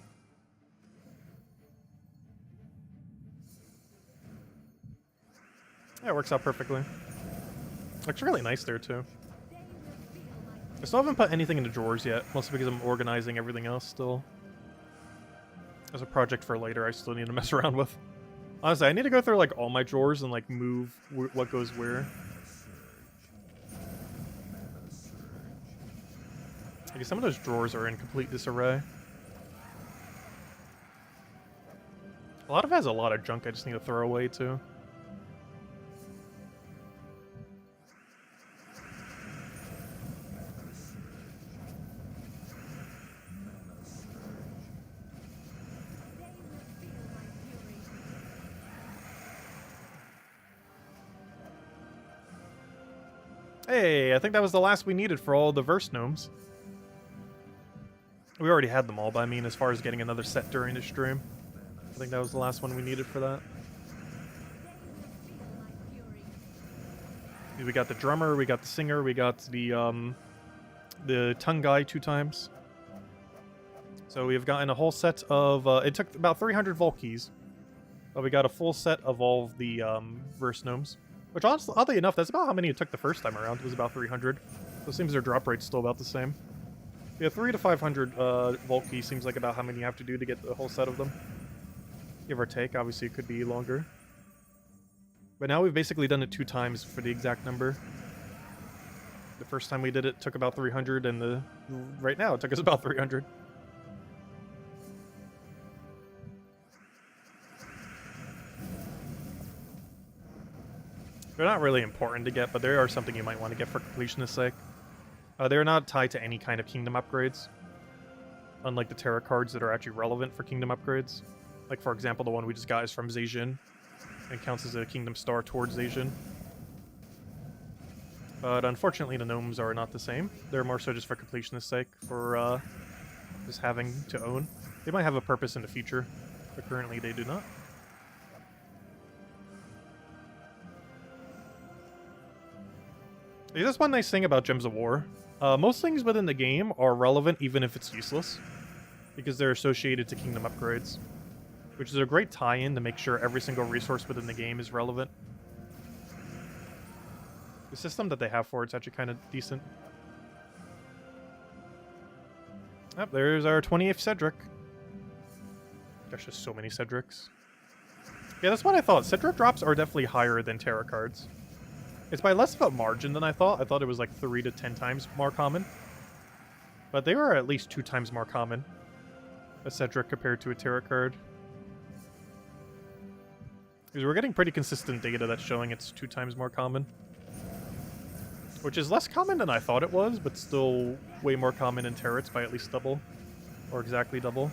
Yeah, it works out perfectly. Looks really nice there, too. I still haven't put anything into drawers yet, mostly because I'm organizing everything else still. As a project for later, I still need to mess around with. Honestly, I need to go through like all my drawers and like move what goes where. Like some of those drawers are in complete disarray. A lot of it has a lot of junk I just need to throw away too. Hey, I think that was the last we needed for all the verse gnomes. We already had them all, but I mean as far as getting another set during the stream. I think that was the last one we needed for that. We got the drummer, we got the singer, we got the tongue guy 2 times. So we have gotten a whole set of, it took about 300 vault keys. But we got a full set of all of the verse gnomes. Which, honestly, oddly enough, that's about how many it took the first time around. It was about 300. So it seems their drop rate's still about the same. Yeah, 300 to 500 vault keys seems like about how many you have to do to get the whole set of them. Give or take. Obviously, it could be longer. But now we've basically done it 2 times for the exact number. The first time we did it took about 300, and right now it took us about 300. They're not really important to get, but they are something you might want to get for completionist's sake. They're not tied to any kind of kingdom upgrades. Unlike the tarot cards that are actually relevant for kingdom upgrades. Like, for example, the one we just got is from Zhejian. And counts as a kingdom star towards Zhejian. But unfortunately, the gnomes are not the same. They're more so just for completionist's sake, for just having to own. They might have a purpose in the future, but currently they do not. That's one nice thing about Gems of War. Most things within the game are relevant even if it's useless, because they're associated to kingdom upgrades, which is a great tie-in to make sure every single resource within the game is relevant. The system that they have for it's actually kind of decent. Yep, there's our 28th Cedric. Gosh, there's so many Cedrics. Yeah, that's what I thought. Cedric drops are definitely higher than tarot cards. It's by less of a margin than I thought. I thought it was like 3 to 10 times more common. But they were at least 2 times more common. A Cedric compared to a tarot card. Because we're getting pretty consistent data that's showing it's 2 times more common. Which is less common than I thought it was, but still way more common in turrets by at least double. Or exactly double.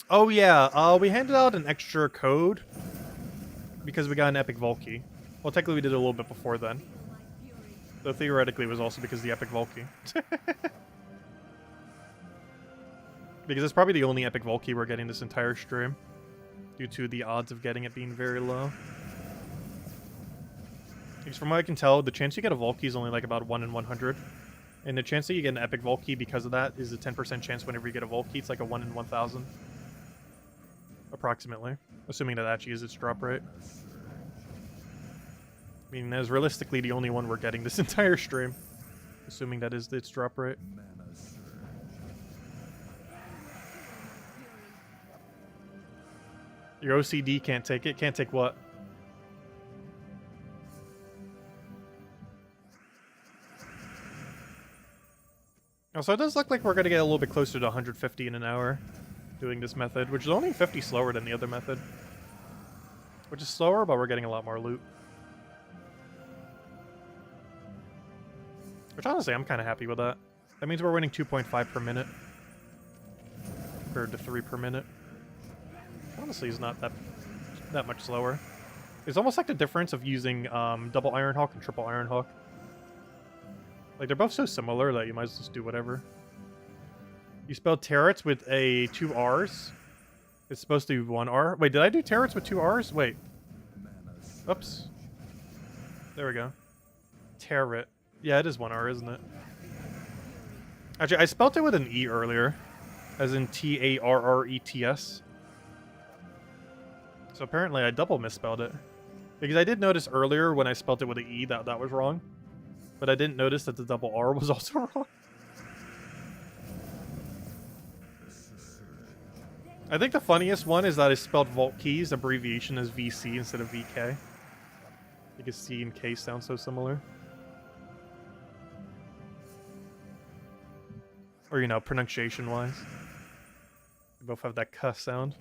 Oh yeah, we handed out an extra code because we got an epic Vault key. Well, technically we did it a little bit before then. Though theoretically it was also because of the epic Vault key. Because it's probably the only epic Vault key we're getting this entire stream. Due to the odds of getting it being very low. Because from what I can tell, the chance you get a Vault key is only like about 1 in 100. And the chance that you get an epic Vault key because of that is a 10% chance whenever you get a Vault key. It's like a 1 in 1,000. Approximately. Assuming that actually is its drop rate. I mean, that is realistically the only one we're getting this entire stream. Assuming that is its drop rate. Your OCD can't take it? Can't take what? Oh, so it does look like we're going to get a little bit closer to 150 in an hour doing this method, which is only 50 slower than the other method. Which is slower, but we're getting a lot more loot. Which honestly, I'm kind of happy with that. That means we're winning 2.5 per minute. Compared to 3 per minute. Honestly, it's not that much slower. It's almost like the difference of using double Iron Hawk and triple Iron Hawk. Like, they're both so similar that you might as well just do whatever. You spelled turrets with a 2 R's. It's supposed to be 1 R. Wait, did I do turrets with 2 R's? Wait. Oops. There we go. Turret. Yeah, it is 1 R, isn't it? Actually, I spelled it with an E earlier. As in T-A-R-R-E-T-S. So apparently I double misspelled it. Because I did notice earlier when I spelled it with an E that was wrong. But I didn't notice that the double R was also wrong. I think the funniest one is that I spelled Vault Key's abbreviation as VC instead of VK. Because C and K sound so similar. Or, you know, pronunciation-wise. They both have that cuss sound.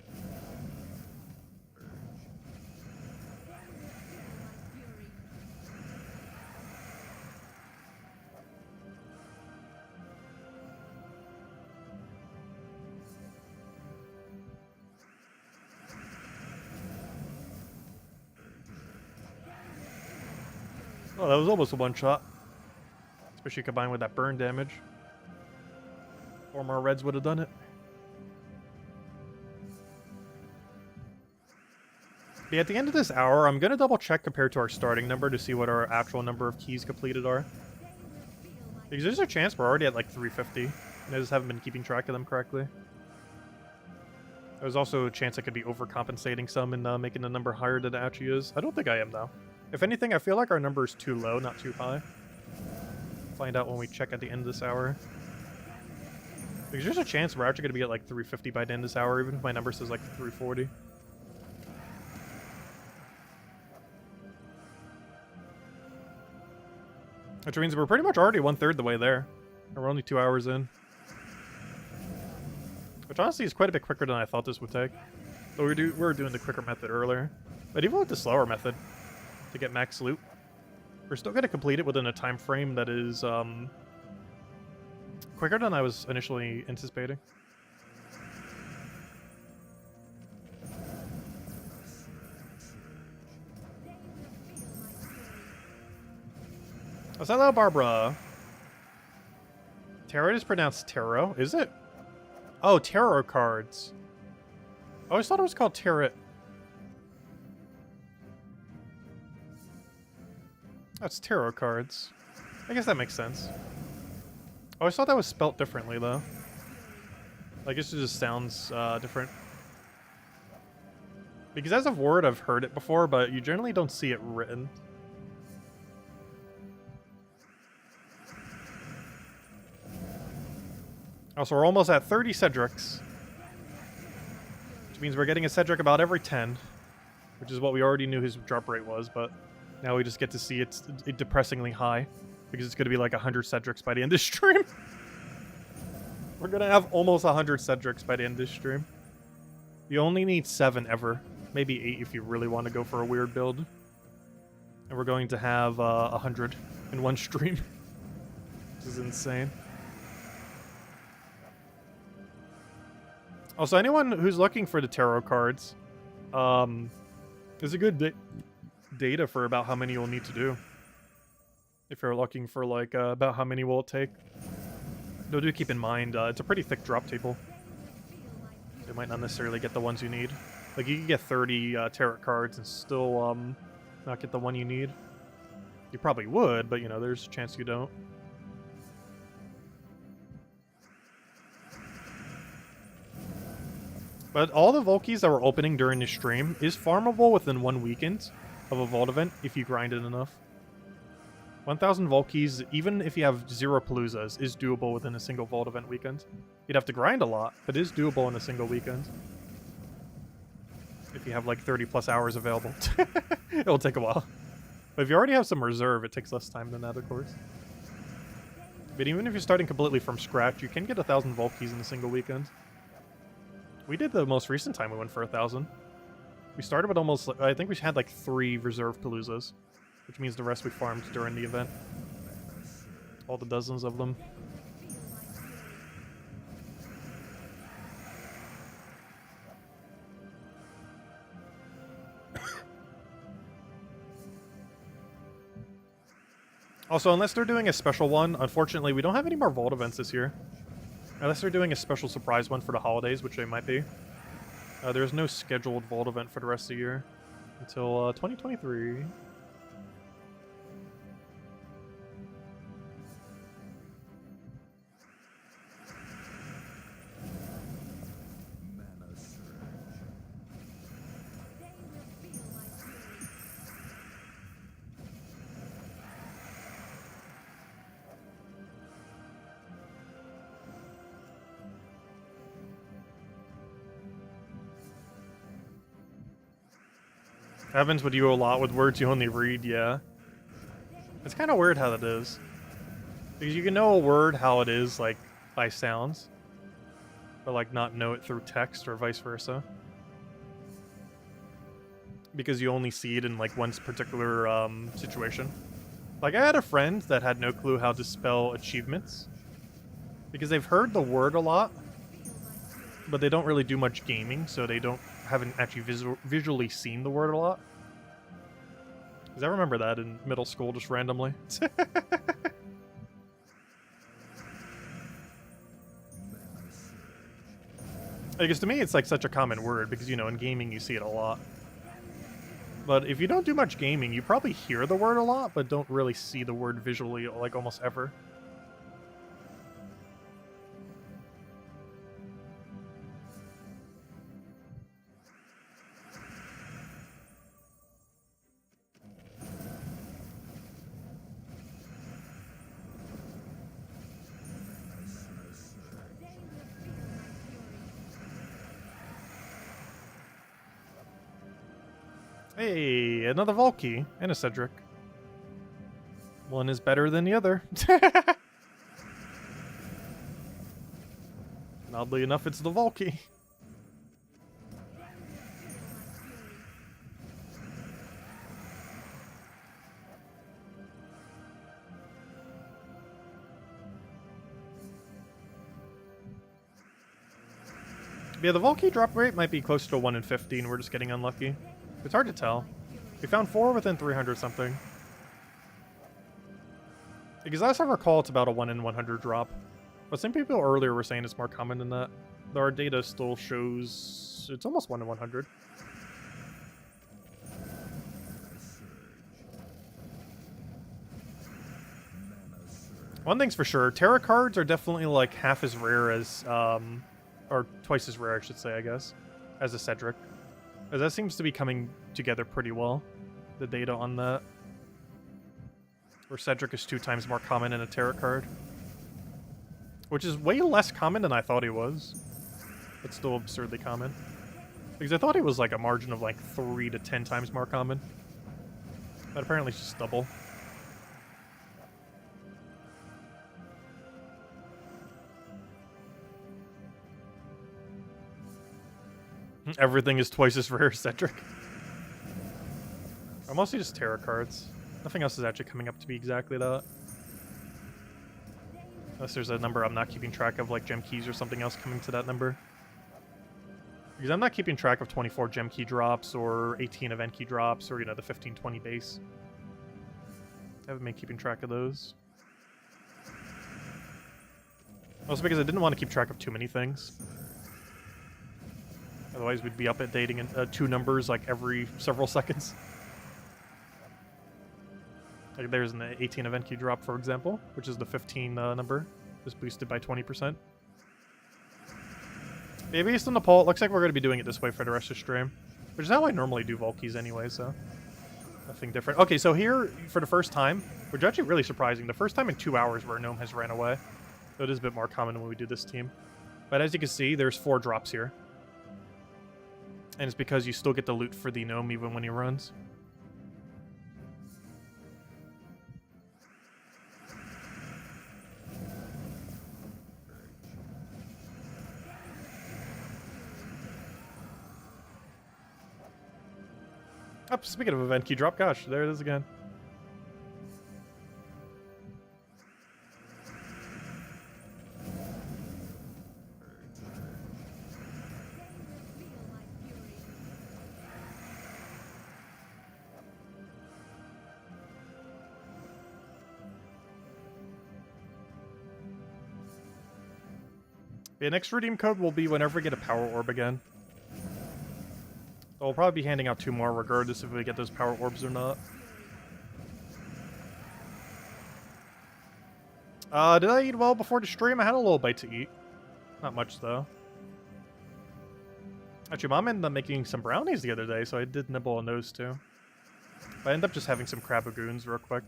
Oh, that was almost a one-shot. Especially combined with that burn damage. 4 more reds would have done it. Yeah, at the end of this hour, I'm going to double check compared to our starting number to see what our actual number of keys completed are. Because there's a chance we're already at like 350. And I just haven't been keeping track of them correctly. There's also a chance I could be overcompensating some and making the number higher than it actually is. I don't think I am, though. If anything, I feel like our number is too low, not too high. Find out when we check at the end of this hour. Because there's a chance we're actually going to be at like 350 by the end of this hour, even if my number says like 340. Which means we're pretty much already 1/3 the way there. And we're only 2 hours in. Which honestly is quite a bit quicker than I thought this would take. So we were doing the quicker method earlier. But even with the slower method, to get max loot, we're still going to complete it within a time frame that is quicker than I was initially anticipating. Oh, hello, Barbara. Tarot is pronounced tarot, is it? Oh, tarot cards. I always thought it was called tarot. That's tarot cards. I guess that makes sense. I always thought that was spelt differently, though. I guess it just sounds different. Because as a word, I've heard it before, but you generally don't see it written. Also, we're almost at 30 Cedrics. Which means we're getting a Cedric about every 10. Which is what we already knew his drop rate was, but now we just get to see it's depressingly high. because it's going to be like 100 Cedrics by the end of the stream. We're going to have almost 100 Cedrics by the end of this stream. You only need 7 ever. Maybe 8 if you really want to go for a weird build. And we're going to have 100 in one stream. This is insane. Also, anyone who's looking for the tarot cards, there's a good data for about how many you'll need to do. If you're looking for, like, about how many will it take. Though do keep in mind, it's a pretty thick drop table. You might not necessarily get the ones you need. Like, you can get 30 tarot cards and still not get the one you need. You probably would, but, you know, there's a chance you don't. But all the Volkies that we're opening during the stream is farmable within 1 weekend of a Vault event if you grind it enough. 1,000 Volkies, even if you have 0 Paloozas, is doable within a single Vault event weekend. You'd have to grind a lot, but it is doable in a single weekend. If you have like 30 plus hours available. It'll take a while. But if you already have some reserve, it takes less time than that, of course. But even if you're starting completely from scratch, you can get 1,000 Volkies in a single weekend. We did the most recent time we went for 1,000. We started with almost, I think we had like 3 reserve Paloozas, which means the rest we farmed during the event. All the dozens of them. Also, unless they're doing a special one, unfortunately, we don't have any more Vault events this year. Unless they're doing a special surprise one for the holidays, which they might be. There's no scheduled Vault event for the rest of the year until 2023. Happens with you a lot with words you only read, yeah. It's kind of weird how that is. Because you can know a word how it is, like, by sounds. But, like, not know it through text or vice versa. Because you only see it in, like, one particular situation. Like, I had a friend that had no clue how to spell achievements. Because they've heard the word a lot. But they don't really do much gaming, so they haven't actually visually seen the word a lot. Because I remember that in middle school, just randomly. I guess to me, it's like such a common word, because, you know, in gaming you see it a lot. But if you don't do much gaming, you probably hear the word a lot, but don't really see the word visually, like, almost ever. Hey, another Volkey and a Cedric. One is better than the other. And oddly enough, it's the Volkey. Yeah, the Volkey drop rate might be close to 1 in 15. We're just getting unlucky. It's hard to tell. We found 4 within 300 something. Because last I recall, it's about a 1 in 100 drop. But some people earlier were saying it's more common than that. Though our data still shows it's almost 1 in 100. One thing's for sure, tarot cards are definitely like half as rare as, or twice as rare, I should say, I guess, as a Cedric. As that seems to be coming together pretty well, the data on that. Where Cedric is 2 times more common in a tarot card. Which is way less common than I thought he was. But still absurdly common. Because I thought he was like a margin of like 3 to 10 times more common. But apparently it's just double. Everything is twice as rare, Cedric. I'm mostly just tarot cards. Nothing else is actually coming up to be exactly that. Unless there's a number I'm not keeping track of, like gem keys or something else coming to that number. Because I'm not keeping track of 24 gem key drops or 18 event key drops or, you know, the 15-20 base. I haven't been keeping track of those. Also because I didn't want to keep track of too many things. Otherwise we'd be updating 2 numbers like every several seconds. Like there's an 18 event key drop, for example, which is the 15 number, just boosted by 20%. Yeah, based on the poll, it looks like we're going to be doing it this way for the rest of the stream, which is how I normally do Volkies anyway, so nothing different. Okay, so here, for the first time, which is actually really surprising, the first time in 2 hours where a gnome has ran away. So it is a bit more common when we do this team. But as you can see, there's 4 drops here. And it's because you still get the loot for the gnome even when he runs. Oh, speaking of event key drop, gosh, there it is again. The next redeem code will be whenever we get a power orb again. So we'll probably be handing out 2 more regardless if we get those power orbs or not. Did I eat well before the stream? I had a little bite to eat. Not much, though. Actually, Mom ended up making some brownies the other day, so I did nibble on those, too. But I ended up just having some crab lagoons real quick.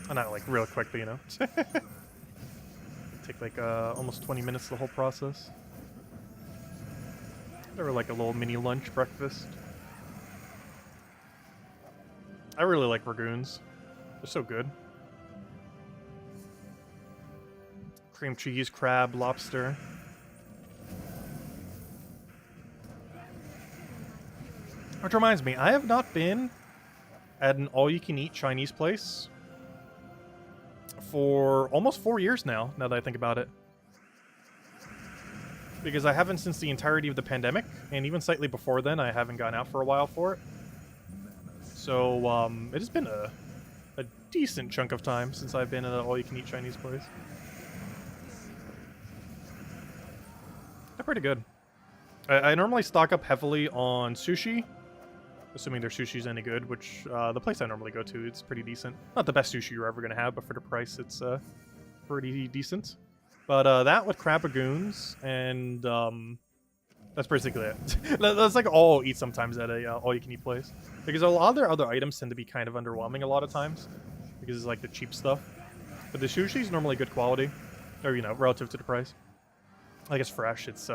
Oh, not, like, real quick, but, you know. Take, like, almost 20 minutes, the whole process. They were like a little mini lunch breakfast. I really like ragoons. They're so good. Cream cheese, crab, lobster. Which reminds me, I have not been at an all-you-can-eat Chinese place for almost 4 years now that I think about it. Because I haven't since the entirety of the pandemic, and even slightly before then, I haven't gone out for a while for it. So, it has been a decent chunk of time since I've been in an all-you-can-eat Chinese place. They're pretty good. I normally stock up heavily on sushi, assuming their sushi's any good, which, the place I normally go to, it's pretty decent. Not the best sushi you're ever going to have, but for the price, it's, pretty decent. But that with crab lagoons, and that's basically it. That's like all I'll eat sometimes at a all-you-can-eat place. Because a lot of their other items tend to be kind of underwhelming a lot of times. Because it's like the cheap stuff. But the sushi's normally good quality. Or, you know, relative to the price. Like it's fresh, it's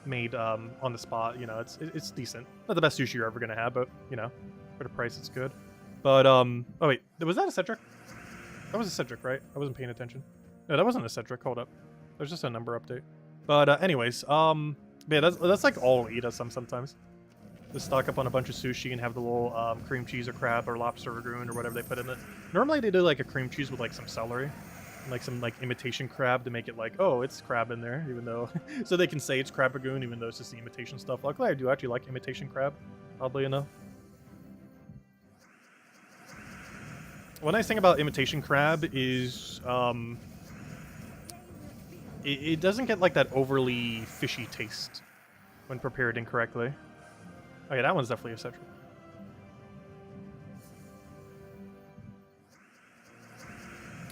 made on the spot, you know, it's decent. Not the best sushi you're ever going to have, but, you know, for the price it's good. But, oh wait, was that a Cedric? That was a Cedric, right? I wasn't paying attention. No, that wasn't a Cedric, hold up. There's just a number update. But anyways, yeah, that's like all I'll eat sometimes. Just stock up on a bunch of sushi and have the little cream cheese or crab or lobster ragoon or whatever they put in it. Normally they do like a cream cheese with like some celery. And, like some like imitation crab to make it like, oh, it's crab in there, even though... so they can say it's crab ragoon even though it's just the imitation stuff. Luckily I do actually like imitation crab, oddly enough. One nice thing about imitation crab is... It doesn't get like that overly fishy taste when prepared incorrectly. Okay, that one's definitely a Cedric.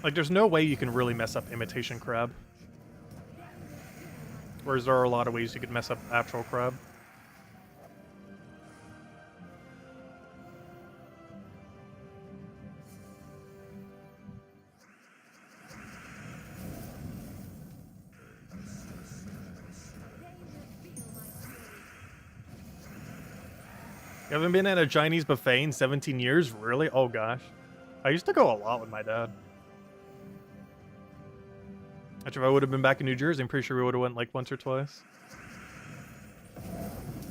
Like, there's no way you can really mess up imitation crab. Whereas there are a lot of ways you could mess up actual crab. You haven't been at a Chinese buffet in 17 years? Really? Oh gosh. I used to go a lot with my dad. Actually, if I would have been back in New Jersey, I'm pretty sure we would have went like once or twice.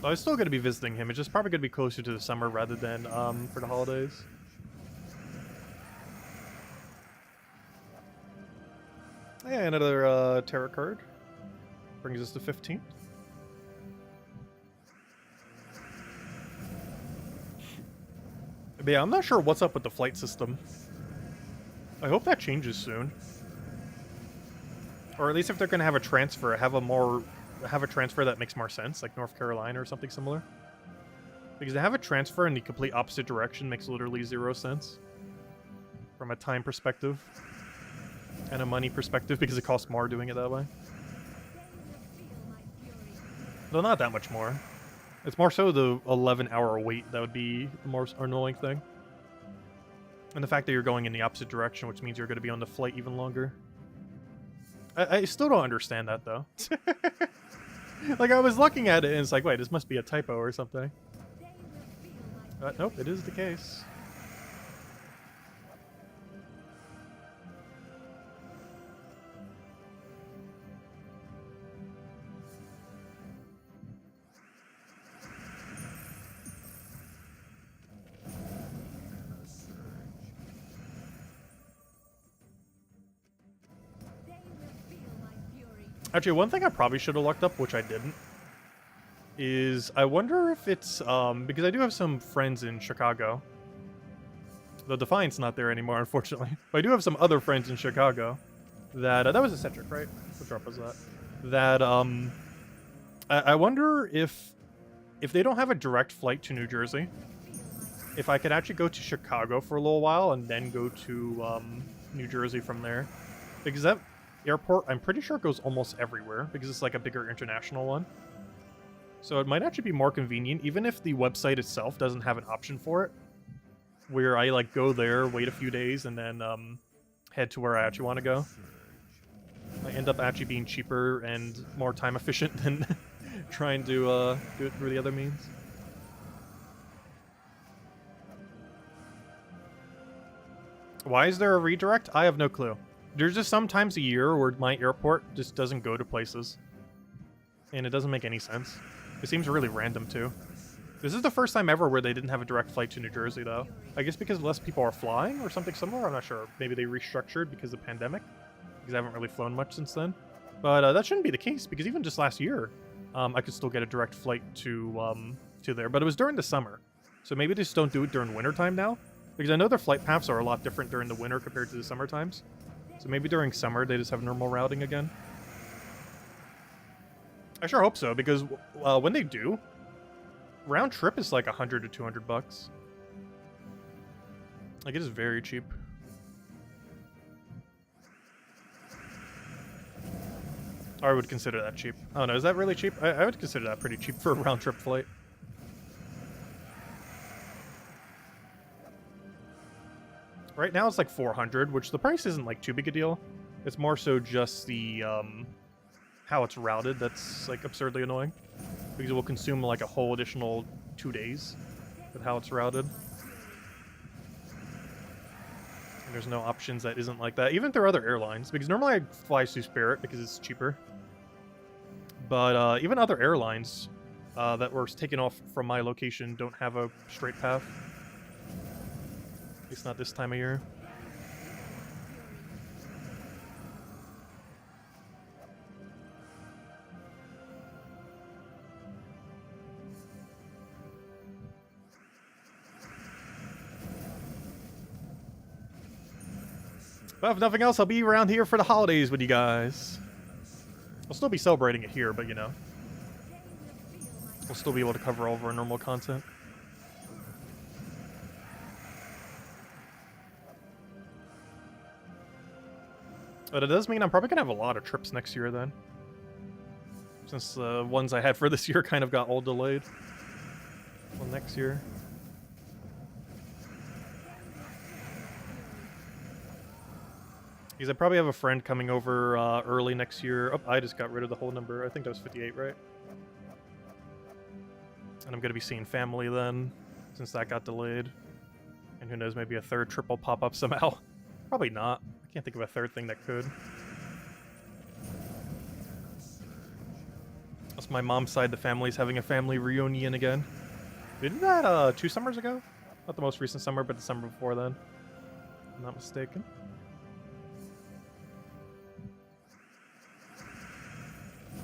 But I was still going to be visiting him. It's just probably going to be closer to the summer rather than for the holidays. Yeah, another tarot card. Brings us to 15. But yeah, I'm not sure what's up with the flight system. I hope that changes soon. Or at least if they're going to have a transfer, have a transfer that makes more sense, like North Carolina or something similar. Because to have a transfer in the complete opposite direction makes literally 0 sense. From a time perspective. And a money perspective, because it costs more doing it that way. Though not that much more. It's more so the 11-hour wait that would be the more annoying thing. And the fact that you're going in the opposite direction, which means you're going to be on the flight even longer. I still don't understand that, though. Like, I was looking at it, and it's like, wait, this must be a typo or something. Nope, it is the case. Actually, one thing I probably should have looked up, which I didn't, is I wonder if it's, because I do have some friends in Chicago. The Defiant's not there anymore, unfortunately. But I do have some other friends in Chicago that, that was Eccentric, right? What drop was that? That, I wonder if they don't have a direct flight to New Jersey, if I could actually go to Chicago for a little while and then go to, New Jersey from there. Because that airport, I'm pretty sure it goes almost everywhere, because it's like a bigger international one. So it might actually be more convenient, even if the website itself doesn't have an option for it, where I like go there, wait a few days, and then head to where I actually want to go. I end up actually being cheaper and more time efficient than trying to do it through the other means. Why is there a redirect? I have no clue. There's just sometimes a year where my airport just doesn't go to places. And it doesn't make any sense. It seems really random, too. This is the first time ever where they didn't have a direct flight to New Jersey, though. I guess because less people are flying or something similar? I'm not sure. Maybe they restructured because of the pandemic. Because I haven't really flown much since then. But that shouldn't be the case, because even just last year, I could still get a direct flight to there. But it was during the summer. So maybe they just don't do it during wintertime now? Because I know their flight paths are a lot different during the winter compared to the summer times. So maybe during summer they just have normal routing again. I sure hope so, because when they do, round trip is like 100 to 200 bucks. Like, it is very cheap. I would consider that cheap. I don't know, is that really cheap? I would consider that pretty cheap for a round trip flight. Right now it's like 400, which the price isn't like too big a deal. It's more so just the how it's routed that's like absurdly annoying, because it will consume like a whole additional 2 days with how it's routed. And there's no options that isn't like that, even through other airlines, because normally I fly through Spirit because it's cheaper. But even other airlines that were taken off from my location don't have a straight path. At least not this time of year. But if nothing else, I'll be around here for the holidays with you guys. I'll still be celebrating it here, but you know, we'll still be able to cover all of our normal content. But it does mean I'm probably going to have a lot of trips next year then. Since the ones I had for this year kind of got all delayed. Well, next year. Because I probably have a friend coming over early next year. Oh, I just got rid of the whole number. I think that was 58, right? And I'm going to be seeing family then, since that got delayed. And who knows, maybe a third trip will pop up somehow. Probably not. I can't think of a third thing that could. That's my mom's side. The family's having a family reunion again. We did that 2 summers ago. Not the most recent summer, but the summer before then. If I'm not mistaken.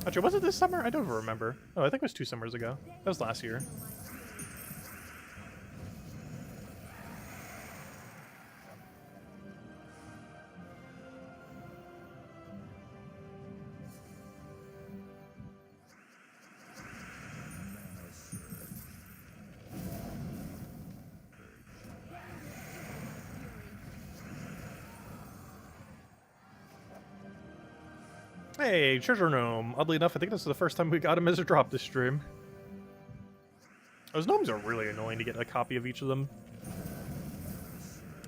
Actually, was it this summer? I don't remember. Oh, I think it was 2 summers ago. That was last year. Hey, Treasure Gnome. Oddly enough, I think this is the first time we got him as a drop this stream. Those gnomes are really annoying to get a copy of each of them.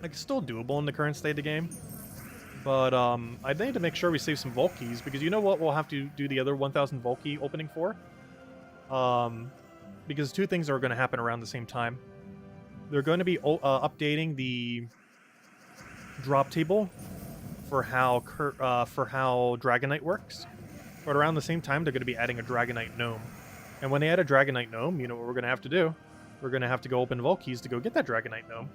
Like, it's still doable in the current state of the game. But, I need to make sure we save some Vault keys, because you know what we'll have to do the other 1,000 Vault key opening for? Because two things are going to happen around the same time. They're going to be updating the drop table for how Dragonite works, but around the same time they're going to be adding a Dragonite gnome. And when they add a Dragonite gnome, you know what we're going to have to do? We're going to have to go open Vault keys to go get that Dragonite gnome,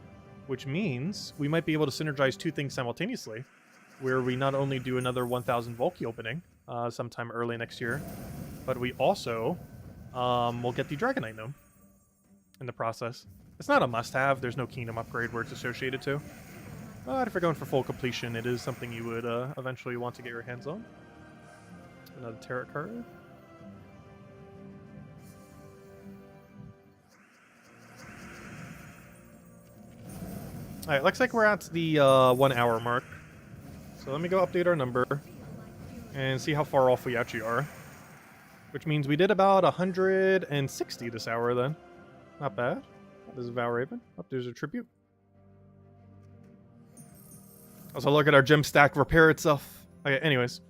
which means we might be able to synergize two things simultaneously, where we not only do another 1,000 Vault key opening sometime early next year, but we also will get the Dragonite gnome in the process. It's not a must-have. There's no kingdom upgrade where it's associated to. But if you're going for full completion, it is something you would eventually want to get your hands on. Another tarot card. Alright, looks like we're at the 1 hour mark. So let me go update our number and see how far off we actually are. Which means we did about 160 this hour then. Not bad. This is Valraven. Oh, there's a tribute. Also, look at our gem stack repair itself. Okay, anyways.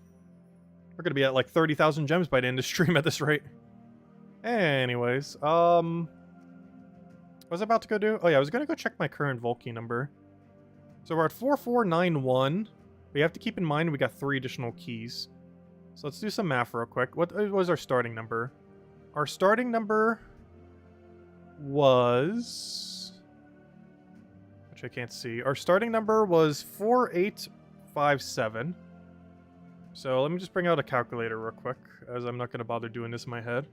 We're going to be at like 30,000 gems by the end of the stream at this rate. Anyways, what was I about to go do? Oh yeah, I was going to go check my current Volkey number. So we're at 4491. We have to keep in mind we got 3 additional keys. So let's do some math real quick. What was our starting number? Our starting number was... I can't see. Our starting number was 4857. So let me just bring out a calculator real quick, as I'm not going to bother doing this in my head.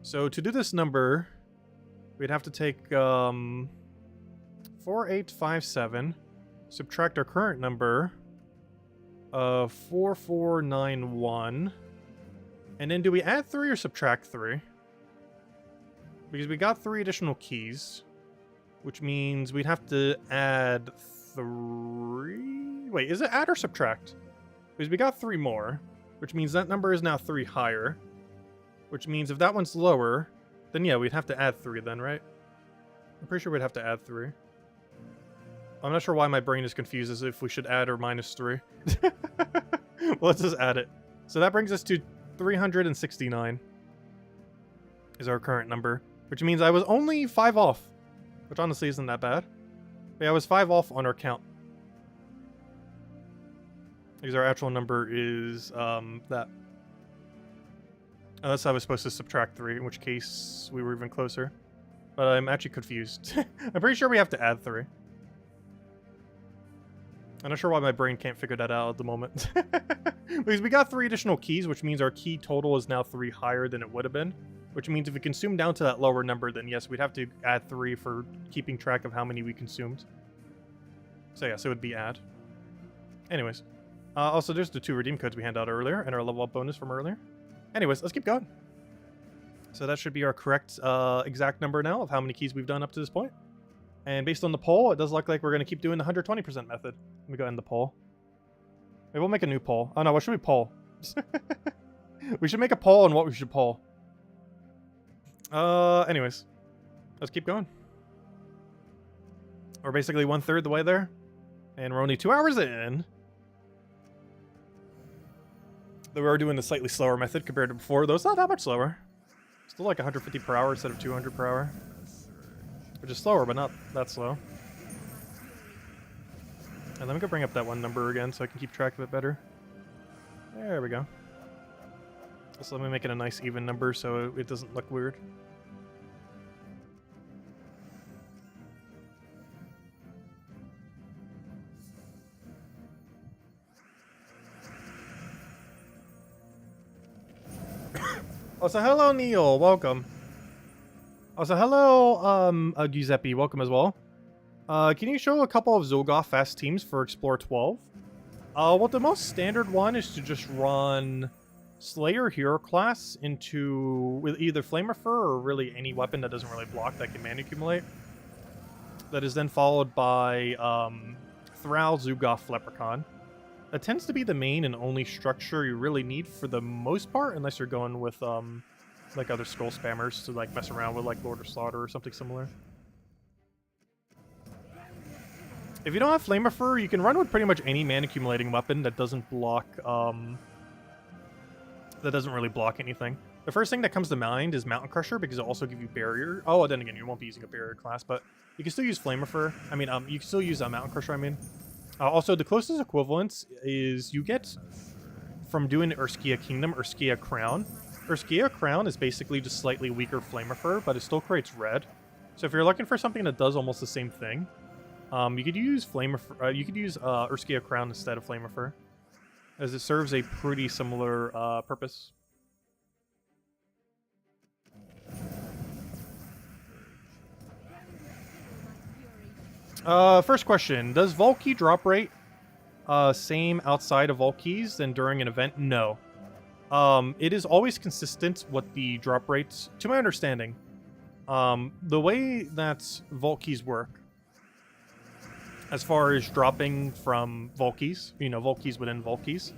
So to do this number, we'd have to take 4857, subtract our current number of 4491, and then do we add 3 or subtract 3? Because we got 3 additional keys. Which means we'd have to add 3... Wait, is it add or subtract? Because we got 3 more, which means that number is now 3 higher. Which means if that one's lower, then yeah, we'd have to add 3 then, right? I'm pretty sure we'd have to add 3. I'm not sure why my brain is confused as if we should add or minus 3. Well, let's just add it. So that brings us to 369 is our current number, which means I was only 5 off. Which honestly isn't that bad. But yeah, I was 5 off on our count. Because our actual number is that. Unless I was supposed to subtract 3, in which case we were even closer. But I'm actually confused. I'm pretty sure we have to add 3. I'm not sure why my brain can't figure that out at the moment. Because we got 3 additional keys, which means our key total is now 3 higher than it would have been. Which means if we consume down to that lower number, then yes, we'd have to add 3 for keeping track of how many we consumed. So yes, it would be add. Anyways. Also, there's the 2 redeem codes we handed out earlier, and our level up bonus from earlier. Anyways, let's keep going. So that should be our correct exact number now of how many keys we've done up to this point. And based on the poll, it does look like we're going to keep doing the 120% method. Let me go end the poll. Maybe we'll make a new poll. Oh no, what should we poll? We should make a poll on what we should poll. Anyways. Let's keep going. We're basically 1/3 the way there. And we're only 2 hours in. Though we are doing the slightly slower method compared to before, though it's not that much slower. Still like 150 per hour instead of 200 per hour. Which is slower, but not that slow. And let me go bring up that one number again so I can keep track of it better. There we go. So let me make it a nice even number so it doesn't look weird. Also, hello, Neil. Welcome. Also, hello, Giuseppe. Welcome as well. Can you show a couple of Zolgoth fast teams for Explore 12? Well, the most standard one is to just run Slayer Hero class with either Flamer or really any weapon that doesn't really block that can mana accumulate. That is then followed by Thrall, Zolgoth, Leprechaun. That tends to be the main and only structure you really need for the most part, unless you're going with like other skull spammers to like mess around with, like Lord of Slaughter or something similar. If you don't have Flamer Fur, you can run with pretty much any mana accumulating weapon that doesn't block that doesn't really block anything. The first thing that comes to mind is Mountain Crusher, because it'll also give you barrier. Oh, then again, you won't be using a barrier class, but you can still use Flamer Fur. I mean, you can still use Mountain Crusher, I mean. Also, the closest equivalence is you get from doing Urskia Kingdom, Urskia Crown. Urskia Crown is basically just slightly weaker Flamer Fur, but it still creates red. So if you're looking for something that does almost the same thing, you could use Urskia Crown instead of Flamer Fur, as it serves a pretty similar purpose. First question, does Vault Key drop rate same outside of Vault Keys than during an event? No. It is always consistent what the drop rates, to my understanding. The way that Vault Keys work, as far as dropping from Vault Keys, Vault Keys within Vault Keys,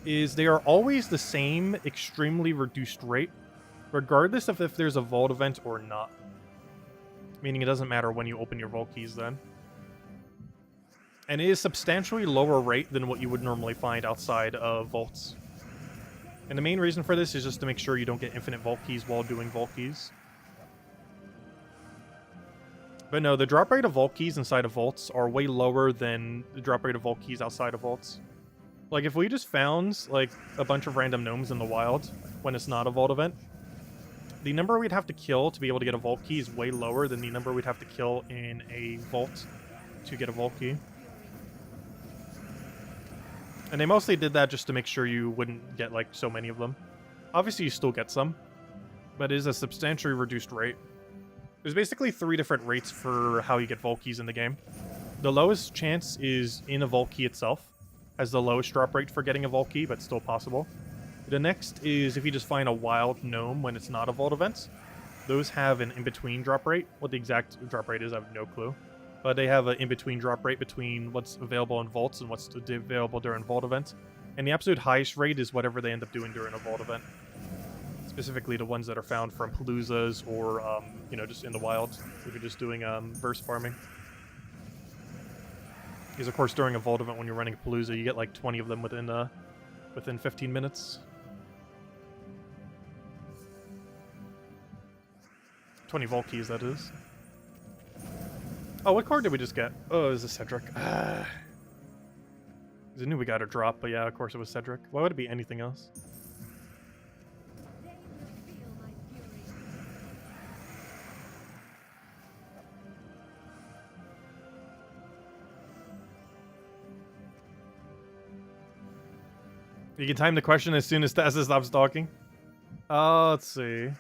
is they are always the same extremely reduced rate, regardless of if there's a Vault event or not. Meaning it doesn't matter when you open your Vault Keys then. And it is substantially lower rate than what you would normally find outside of Vaults. And the main reason for this is just to make sure you don't get infinite Vault Keys while doing Vault Keys. But no, the drop rate of Vault Keys inside of Vaults are way lower than the drop rate of Vault Keys outside of Vaults. Like, if we just found, like, a bunch of random gnomes in the wild when it's not a Vault event, the number we'd have to kill to be able to get a Vault Key is way lower than the number we'd have to kill in a Vault to get a Vault Key. And they mostly did that just to make sure you wouldn't get, like, so many of them. Obviously, you still get some, but it is a substantially reduced rate. There's basically 3 different rates for how you get Vault Keys in the game. The lowest chance is in a Vault Key itself, has the lowest drop rate for getting a Vault Key, but still possible. The next is if you just find a wild gnome when it's not a Vault event. Those have an in-between drop rate. What the exact drop rate is, I have no clue. But they have an in-between drop rate between what's available in Vaults and what's available during Vault events. And the absolute highest rate is whatever they end up doing during a Vault event. Specifically the ones that are found from Paloozas or, just in the wild. If you're just doing burst farming. Because, of course, during a Vault event when you're running a Palooza, you get like 20 of them within 15 minutes. 20 Vault Keys, that is. Oh, what card did we just get? Oh, it was a Cedric. I knew we got a drop, but yeah, of course it was Cedric. Why would it be anything else? You can time the question as soon as Tessa stops talking. Let's see.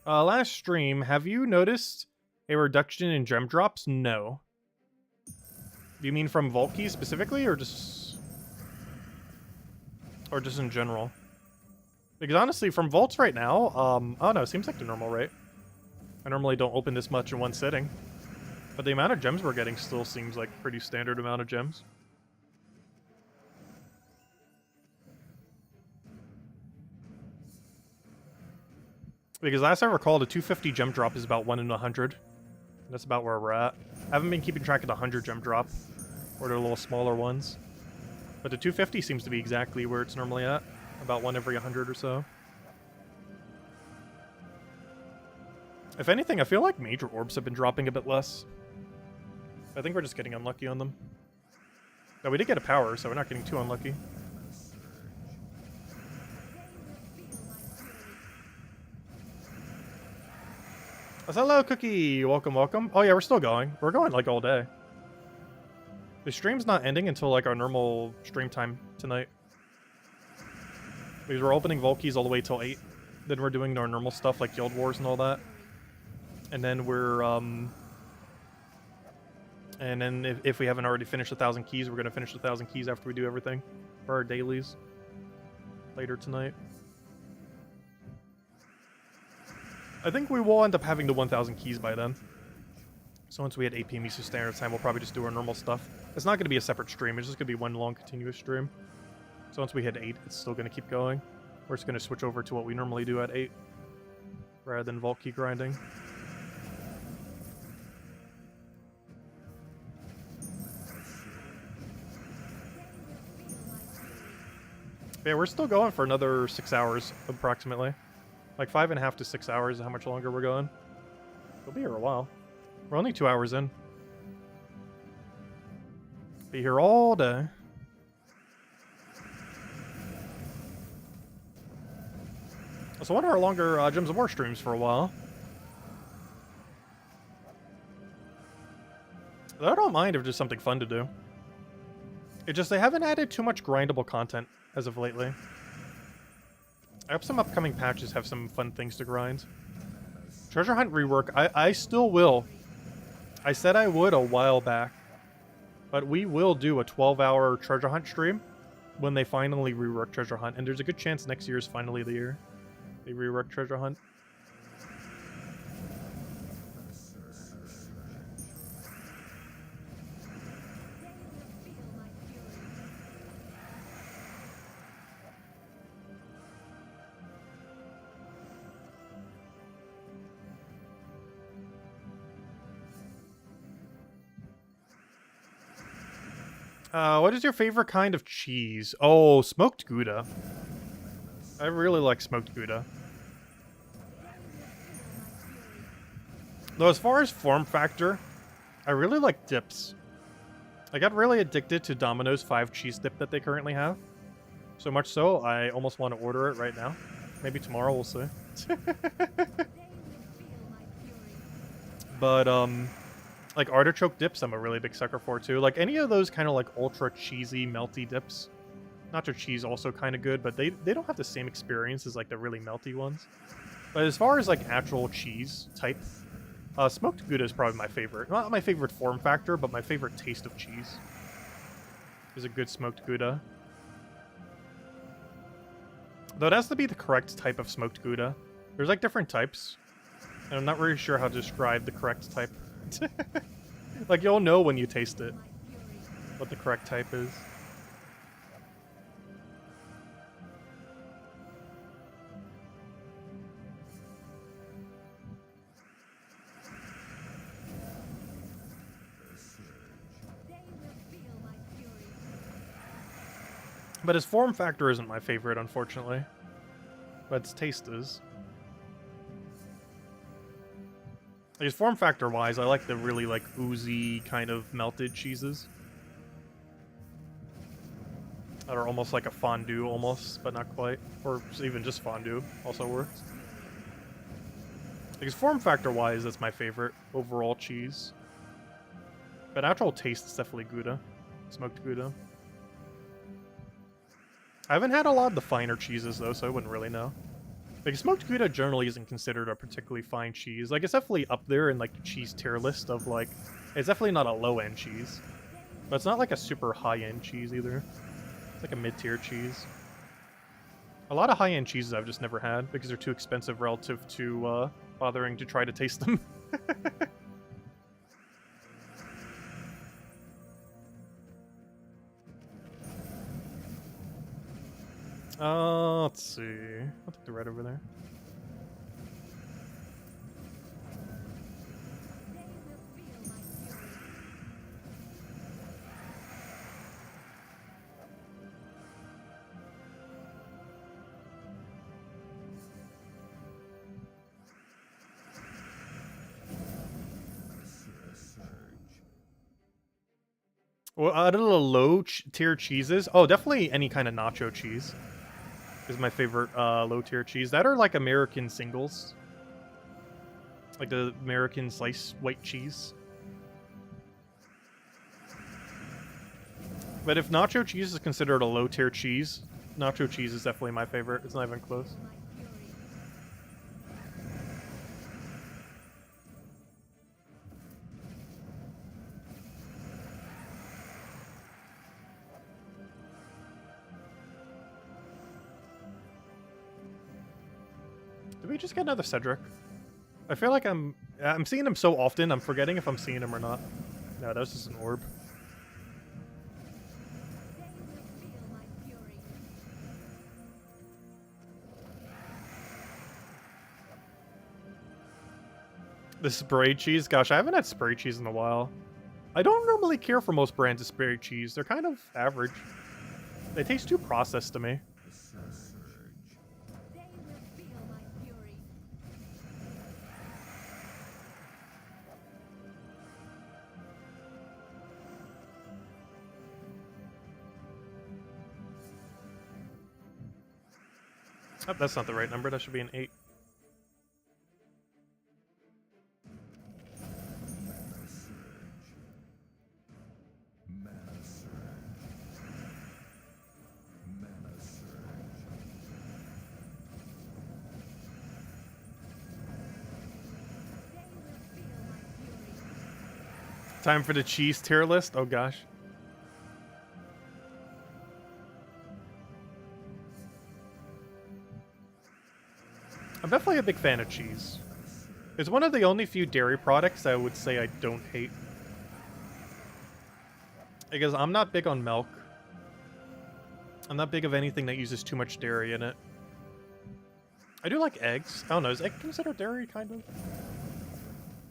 Last stream, have you noticed a reduction in gem drops? No. Do you mean from Vault Keys specifically, or just in general? Because honestly, from Vaults right now, oh no, it seems like the normal rate. I normally don't open this much in one sitting. But the amount of gems we're getting still seems like pretty standard amount of gems. Because last I recall, the 250 gem drop is about 1 in 100. That's about where we're at. I haven't been keeping track of the 100 gem drop, or the little smaller ones. But the 250 seems to be exactly where it's normally at. About 1 every 100 or so. If anything, I feel like major orbs have been dropping a bit less. I think we're just getting unlucky on them. Now, we did get a power, so we're not getting too unlucky. Hello, Cookie. Welcome, welcome. Oh yeah, we're still going. We're going like all day. The stream's not ending until like our normal stream time tonight. Because we're opening Volkies all the way till 8. Then we're doing our normal stuff like Guild Wars and all that. And then we're, and then if we haven't already finished 1,000 keys, we're going to finish 1,000 keys after we do everything for our dailies later tonight. I think we will end up having the 1,000 keys by then. So once we hit 8 p.m. Eastern Standard Time, we'll probably just do our normal stuff. It's not going to be a separate stream. It's just going to be one long continuous stream. So once we hit 8, it's still going to keep going. We're just going to switch over to what we normally do at 8. Rather than vault key grinding. Yeah, we're still going for another 6 hours, approximately. Like 5.5 to 6 hours is how much longer we're going. We'll be here a while. We're only 2 hours in. Be here all day. So one of our longer Gems of War streams for a while. I don't mind if just something fun to do. It's just they haven't added too much grindable content as of lately. I hope some upcoming patches have some fun things to grind. Treasure Hunt rework, I still will. I said I would a while back. But we will do a 12-hour Treasure Hunt stream when they finally rework Treasure Hunt. And there's a good chance next year is finally the year they rework Treasure Hunt. What is your favorite kind of cheese? Oh, smoked Gouda. I really like smoked Gouda. Though as far as form factor, I really like dips. I got really addicted to Domino's 5 cheese dip that they currently have. So much so, I almost want to order it right now. Maybe tomorrow, we'll see. But, like artichoke dips, I'm a really big sucker for too. Like any of those kind of like ultra cheesy, melty dips. Nacho cheese also kind of good, but they don't have the same experience as like the really melty ones. But as far as like actual cheese type, smoked Gouda is probably my favorite. Not my favorite form factor, but my favorite taste of cheese is a good smoked Gouda. Though it has to be the correct type of smoked Gouda. There's like different types, and I'm not really sure how to describe the correct type. Like, you'll know when you taste it what the correct type is. But his form factor isn't my favorite, unfortunately. But its taste is. Like, form factor wise, I like the really like oozy kind of melted cheeses that are almost like a fondue, almost, but not quite, or even just fondue also works. Because form factor wise, that's my favorite overall cheese. But actual taste is definitely Gouda, smoked Gouda. I haven't had a lot of the finer cheeses though, so I wouldn't really know. Like, smoked Gouda generally isn't considered a particularly fine cheese. Like, it's definitely up there in, like, the cheese tier list of, like... It's definitely not a low-end cheese. But it's not, like, a super high-end cheese, either. It's like a mid-tier cheese. A lot of high-end cheeses I've just never had, because they're too expensive relative to, bothering to try to taste them. Let's see. I'll take the red over there. Well, out of the low-tier cheeses, oh, definitely any kind of nacho cheese is my favorite low-tier cheese. That are like American singles. Like the American sliced white cheese. But if nacho cheese is considered a low-tier cheese, nacho cheese is definitely my favorite. It's not even close. Did we just get another Cedric? I feel like I'm seeing him so often, I'm forgetting if I'm seeing him or not. No, that was just an orb. The spray cheese? Gosh, I haven't had spray cheese in a while. I don't normally care for most brands of spray cheese. They're kind of average. They taste too processed to me. Oh, that's not the right number. That should be an 8. Time for the cheese tier list? Oh gosh. I'm definitely a big fan of cheese. It's one of the only few dairy products I would say I don't hate. Because I'm not big on milk. I'm not big of anything that uses too much dairy in it. I do like eggs. I don't know, is egg considered dairy, kind of?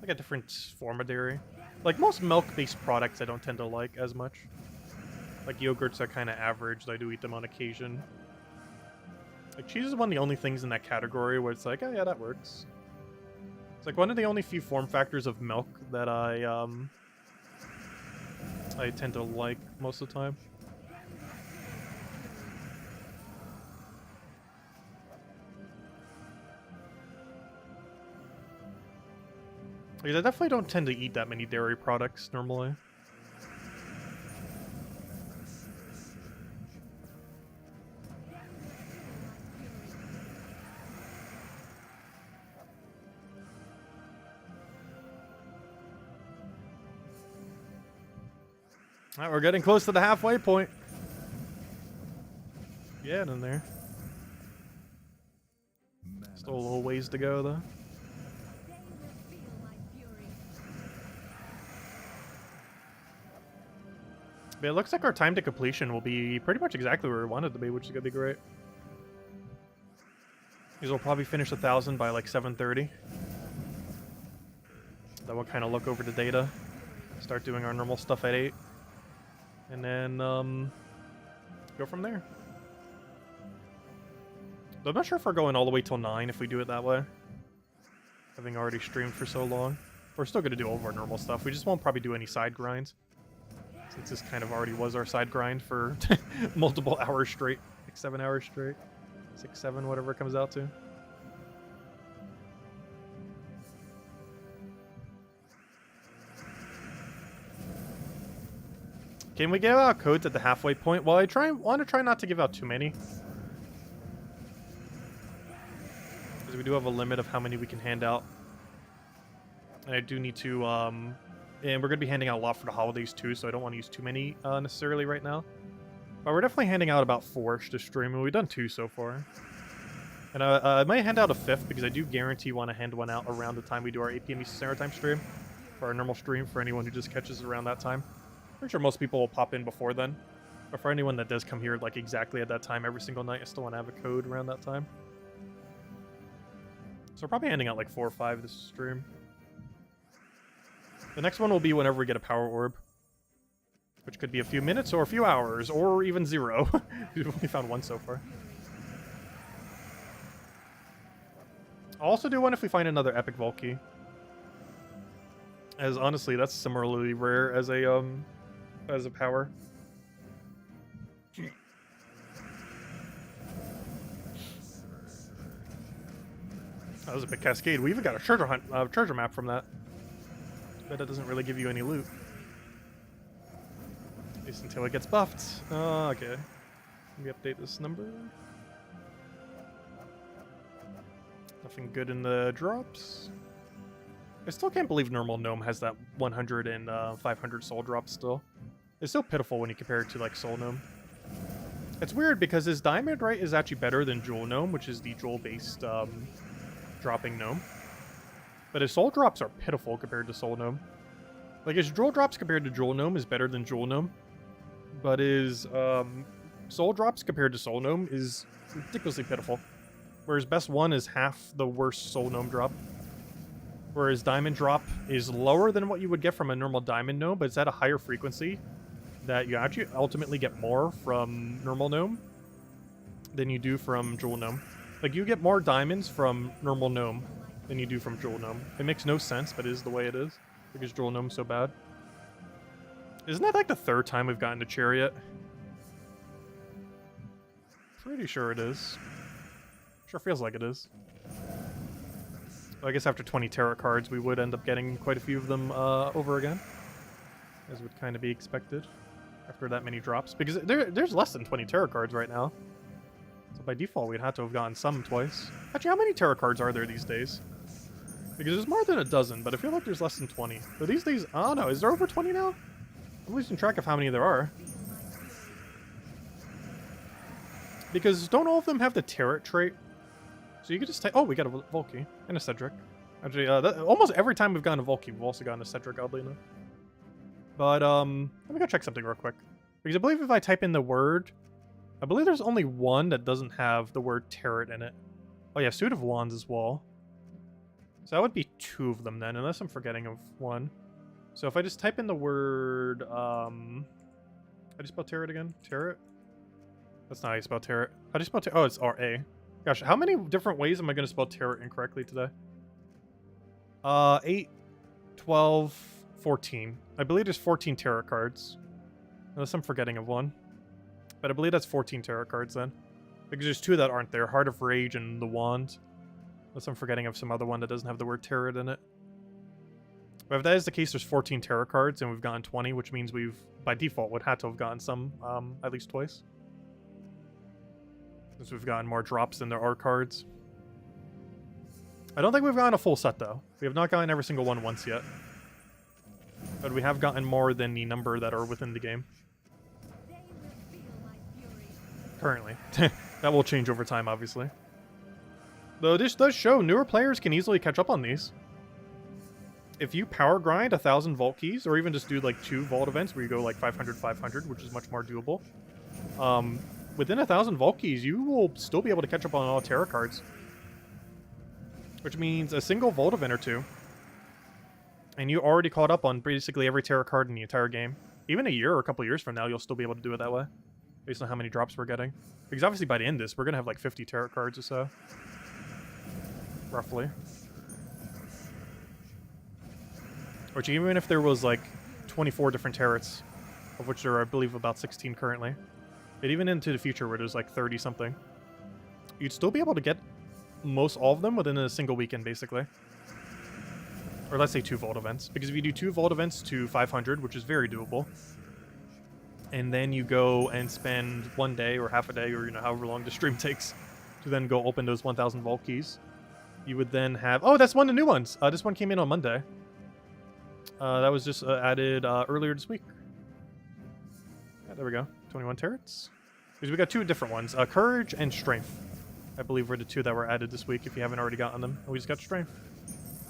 Like a different form of dairy. Like, most milk-based products I don't tend to like as much. Like, yogurts are kind of average, though I do eat them on occasion. Like, cheese is one of the only things in that category where it's like, oh yeah, that works. It's like one of the only few form factors of milk that I tend to like most of the time. Like, I definitely don't tend to eat that many dairy products normally. Alright, we're getting close to the halfway point. Yeah, in there. Still a little ways to go, though. But it looks like our time to completion will be pretty much exactly where we wanted to be, which is going to be great. Because we'll probably finish 1,000 by like 7:30. Then we'll kind of look over the data. Start doing our normal stuff at 8. And then, go from there. Though I'm not sure if we're going all the way till 9 if we do it that way. Having already streamed for so long. We're still going to do all of our normal stuff. We just won't probably do any side grinds. Since this kind of already was our side grind for multiple hours straight. Like 7 hours straight. 6, 7, whatever it comes out to. Can we give out codes at the halfway point? Well, I want to try not to give out too many. Because we do have a limit of how many we can hand out. And I do need to, and we're going to be handing out a lot for the holidays too, so I don't want to use too many necessarily right now. But we're definitely handing out about 4 to stream, and we've done 2 so far. And I might hand out a 5th, because I do guarantee want to hand one out around the time we do our 8 p.m. Eastern Standard Time stream. For our normal stream, for anyone who just catches it around that time. Pretty sure most people will pop in before then. But for anyone that does come here like exactly at that time every single night, I still want to have a code around that time. So we're probably handing out like 4 or 5 this stream. The next one will be whenever we get a power orb. Which could be a few minutes or a few hours, or even 0. We've only found 1 so far. I'll also do one if we find another epic Volkey. As honestly, that's similarly rare as a power. That was a big cascade. We even got a treasure map from that. But that doesn't really give you any loot. At least until it gets buffed. Okay. Let me update this number. Nothing good in the drops. I still can't believe normal gnome has that 100 and 500 soul drop still. It's so pitiful when you compare it to like soul gnome. It's weird because his diamond right is actually better than jewel gnome, which is the jewel based dropping gnome. But his soul drops are pitiful compared to soul gnome. Like his jewel drops compared to jewel gnome is better than jewel gnome, but his soul drops compared to soul gnome is ridiculously pitiful. Whereas best one is half the worst soul gnome drop. Whereas diamond drop is lower than what you would get from a normal diamond gnome, but it's at a higher frequency that you actually ultimately get more from normal gnome than you do from jewel gnome. Like you get more diamonds from normal gnome than you do from jewel gnome. It makes no sense, but it is the way it is because jewel gnome's so bad. Isn't that like the third time we've gotten to chariot? Pretty sure it is. Sure feels like it is. Well, I guess after 20 tarot cards, we would end up getting quite a few of them over again, as would kind of be expected after that many drops. Because there's less than 20 tarot cards right now. So by default, we'd have to have gotten some twice. Actually, how many tarot cards are there these days? Because there's more than a dozen, but I feel like there's less than 20. But these days, I don't know, is there over 20 now? I'm losing track of how many there are. Because don't all of them have the tarot trait? So you could just type, oh, we got a Volky and a Cedric. Actually, almost every time we've gotten a Volky, we've also gotten a Cedric, oddly enough. But, let me go check something real quick. Because I believe if I type in the word, I believe there's only one that doesn't have the word tarot in it. Oh yeah, Suit of Wands as well. So that would be two of them then, unless I'm forgetting of one. So if I just type in the word, how do you spell tarot again? Tarot? That's not how you spell tarot. How do you spell tarot? Oh, it's R-A. Gosh, how many different ways am I going to spell tarot incorrectly today? 8, 12, 14. I believe there's 14 tarot cards. Unless I'm forgetting of one. But I believe that's 14 tarot cards then. Because there's two that aren't there. Heart of Rage and the Wand. Unless I'm forgetting of some other one that doesn't have the word tarot in it. But if that is the case, there's 14 tarot cards and we've gotten 20, which means we've, by default, would have to have gotten some at least twice. Since we've gotten more drops than there are cards. I don't think we've gotten a full set, though. We have not gotten every single one once yet. But we have gotten more than the number that are within the game. Currently. That will change over time, obviously. Though this does show newer players can easily catch up on these. If you power grind 1,000 vault keys, or even just do like 2 vault events where you go like 500, 500, which is much more doable. Within 1,000 vault keys, you will still be able to catch up on all tarot cards. Which means a single vault event or 2. And you already caught up on basically every tarot card in the entire game. Even a year or a couple years from now, you'll still be able to do it that way. Based on how many drops we're getting. Because obviously by the end of this, we're going to have like 50 tarot cards or so. Roughly. Which even if there was like 24 different tarots, of which there are, I believe, about 16 currently. But even into the future where there's like 30 something, you'd still be able to get most all of them within a single weekend, basically. Or let's say 2 vault events. Because if you do 2 vault events to 500, which is very doable, and then you go and spend 1 day or half a day or, you know, however long the stream takes to then go open those 1,000 vault keys, you would then have... Oh, that's one of the new ones! This one came in on Monday. That was just added earlier this week. Yeah, there we go. 21 turrets. Because we got 2 different ones. Courage and Strength. I believe were the 2 that were added this week if you haven't already gotten them. And we just got Strength.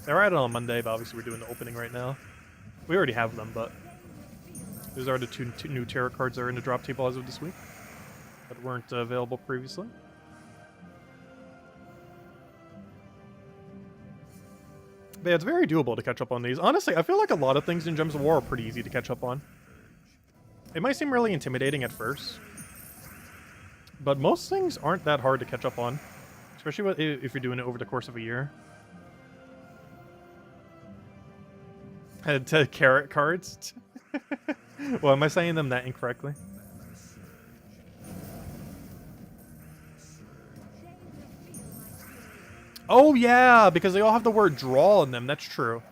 They were added on Monday, but obviously we're doing the opening right now. We already have them, but... Those are the two new tarot cards that are in the drop table as of this week. That weren't available previously. But yeah, it's very doable to catch up on these. Honestly, I feel like a lot of things in Gems of War are pretty easy to catch up on. It might seem really intimidating at first. But most things aren't that hard to catch up on. Especially if you're doing it over the course of a year. To carrot cards. Well, am I saying them that incorrectly? Oh, yeah, because they all have the word draw in them. That's true.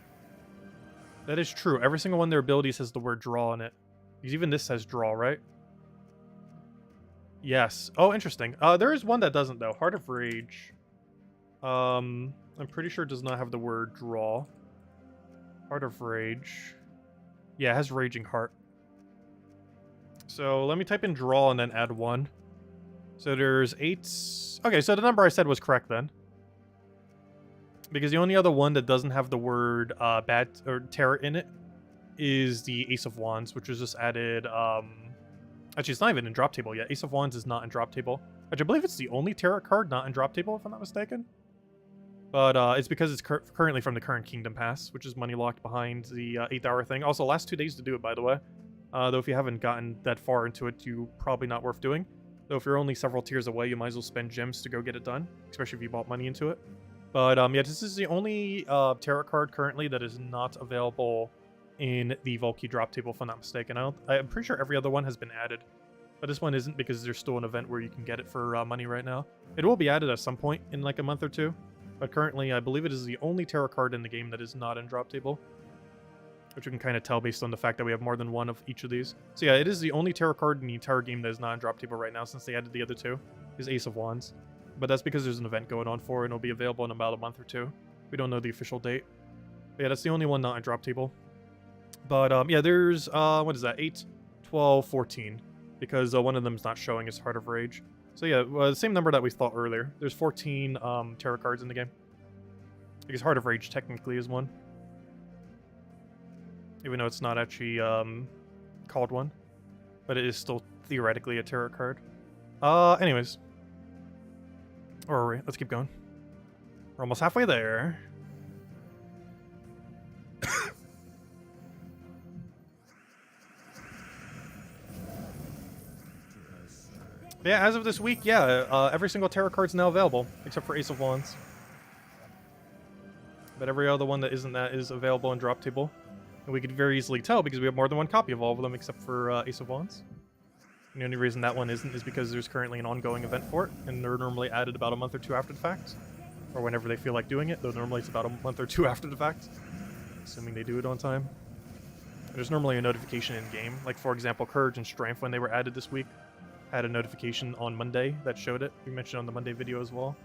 That is true. Every single one of their abilities has the word draw in it. Because even this says draw, right? Yes. Oh, interesting. There is one that doesn't, though. Heart of Rage. I'm pretty sure it does not have the word draw. Heart of Rage. Yeah, it has Raging Heart. So let me type in draw and then add 1. So there's 8... Okay, so the number I said was correct then. Because the only other one that doesn't have the word bad or terror in it is the Ace of Wands, which was just added... Actually, it's not even in drop table yet. Ace of Wands is not in drop table. Which I believe it's the only tarot card not in drop table, if I'm not mistaken. But it's because it's currently from the current Kingdom Pass, which is money locked behind the 8-hour thing. Also, last 2 days to do it, by the way. Though if you haven't gotten that far into it, you probably not worth doing. Though if you're only several tiers away, you might as well spend gems to go get it done, especially if you bought money into it. But yeah, this is the only tarot card currently that is not available in the Volkey drop table, if I'm not mistaken. I'm pretty sure every other one has been added. But this one isn't because there's still an event where you can get it for money right now. It will be added at some point in like a month or two. But currently, I believe it is the only tarot card in the game that is not in drop table. Which you can kind of tell based on the fact that we have more than one of each of these. So yeah, it is the only tarot card in the entire game that is not in drop table right now, since they added the other two, is Ace of Wands. But that's because there's an event going on for it, and it'll be available in about a month or two. We don't know the official date. But yeah, that's the only one not in drop table. But yeah, there's, what is that, 8, 12, 14. Because one of them is not showing as Heart of Rage. So yeah, the same number that we thought earlier. There's 14 tarot cards in the game. Because Heart of Rage technically is one. Even though it's not actually called one. But it is still theoretically a tarot card. Anyways. Where are we? Let's keep going. We're almost halfway there. Yeah, as of this week, yeah, every single tarot card's now available, except for Ace of Wands. But every other one that isn't that is available in drop table. And we could very easily tell because we have more than one copy of all of them except for Ace of Wands. And the only reason that one isn't is because there's currently an ongoing event for it, and they're normally added about a month or two after the fact. Or whenever they feel like doing it, though normally it's about a month or two after the fact. Assuming they do it on time. There's normally a notification in-game. Like, for example, Courage and Strength, when they were added this week, had a notification on Monday that showed it. We mentioned on the Monday video as well.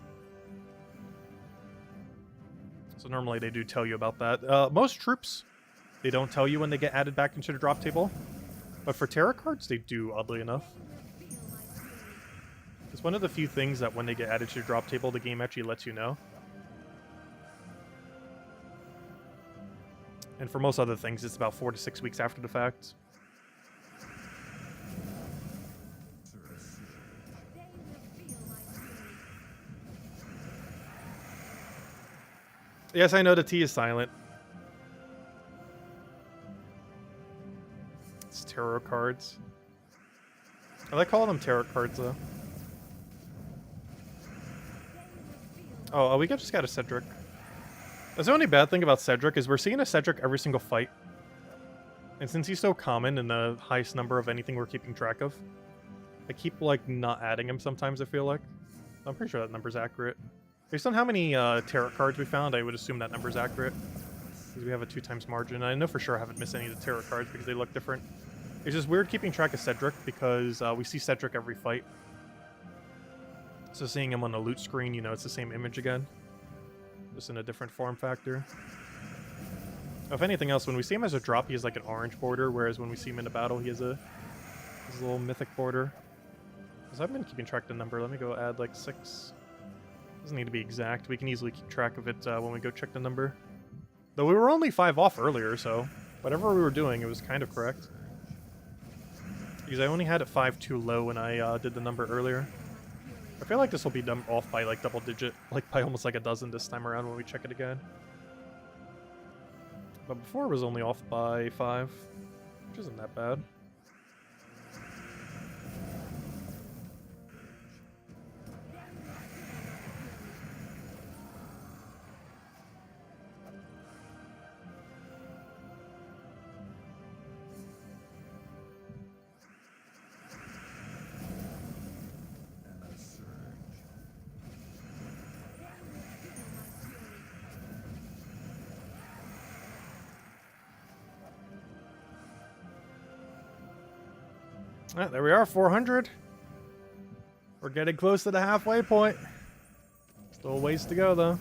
So normally they do tell you about that. Most troops, they don't tell you when they get added back into the drop table. But for tarot cards, they do, oddly enough. It's one of the few things that when they get added to your drop table, the game actually lets you know. And for most other things, it's about 4 to 6 weeks after the fact. Yes, I know the T is silent. It's tarot cards. I like calling them tarot cards, though. Oh, we just got a Cedric. That's the only bad thing about Cedric is we're seeing a Cedric every single fight. And since he's so common and the highest number of anything we're keeping track of, I keep, like, not adding him sometimes, I feel like. I'm pretty sure that number's accurate. Based on how many tarot cards we found, I would assume that number's accurate. Because we have a 2x margin. I know for sure I haven't missed any of the tarot cards because they look different. It's just weird keeping track of Cedric because we see Cedric every fight. So seeing him on the loot screen, you know, it's the same image again. Just in a different form factor. If anything else, when we see him as a drop, he has like an orange border, whereas when we see him in a battle, he has a little mythic border. Because I've been keeping track of the number. Let me go add like 6. Doesn't need to be exact. We can easily keep track of it when we go check the number. Though we were only 5 off earlier, so whatever we were doing, it was kind of correct. Because I only had it 5 too low when I did the number earlier. I feel like this will be off by like double digit, like by almost like a dozen this time around when we check it again. But before it was only off by 5, which isn't that bad. Alright, there we are, 400. We're getting close to the halfway point. Still a ways to go, though.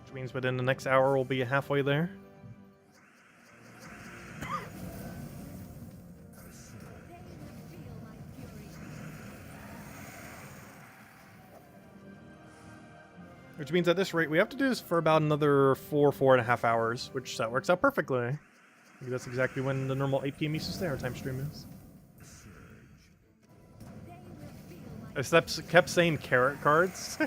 Which means within the next hour we'll be halfway there. Which means at this rate, we have to do this for about another 4.5 hours, which that works out perfectly. I think that's exactly when the normal 8 p.m. Eastern Standard Time stream is. I kept saying carrot cards.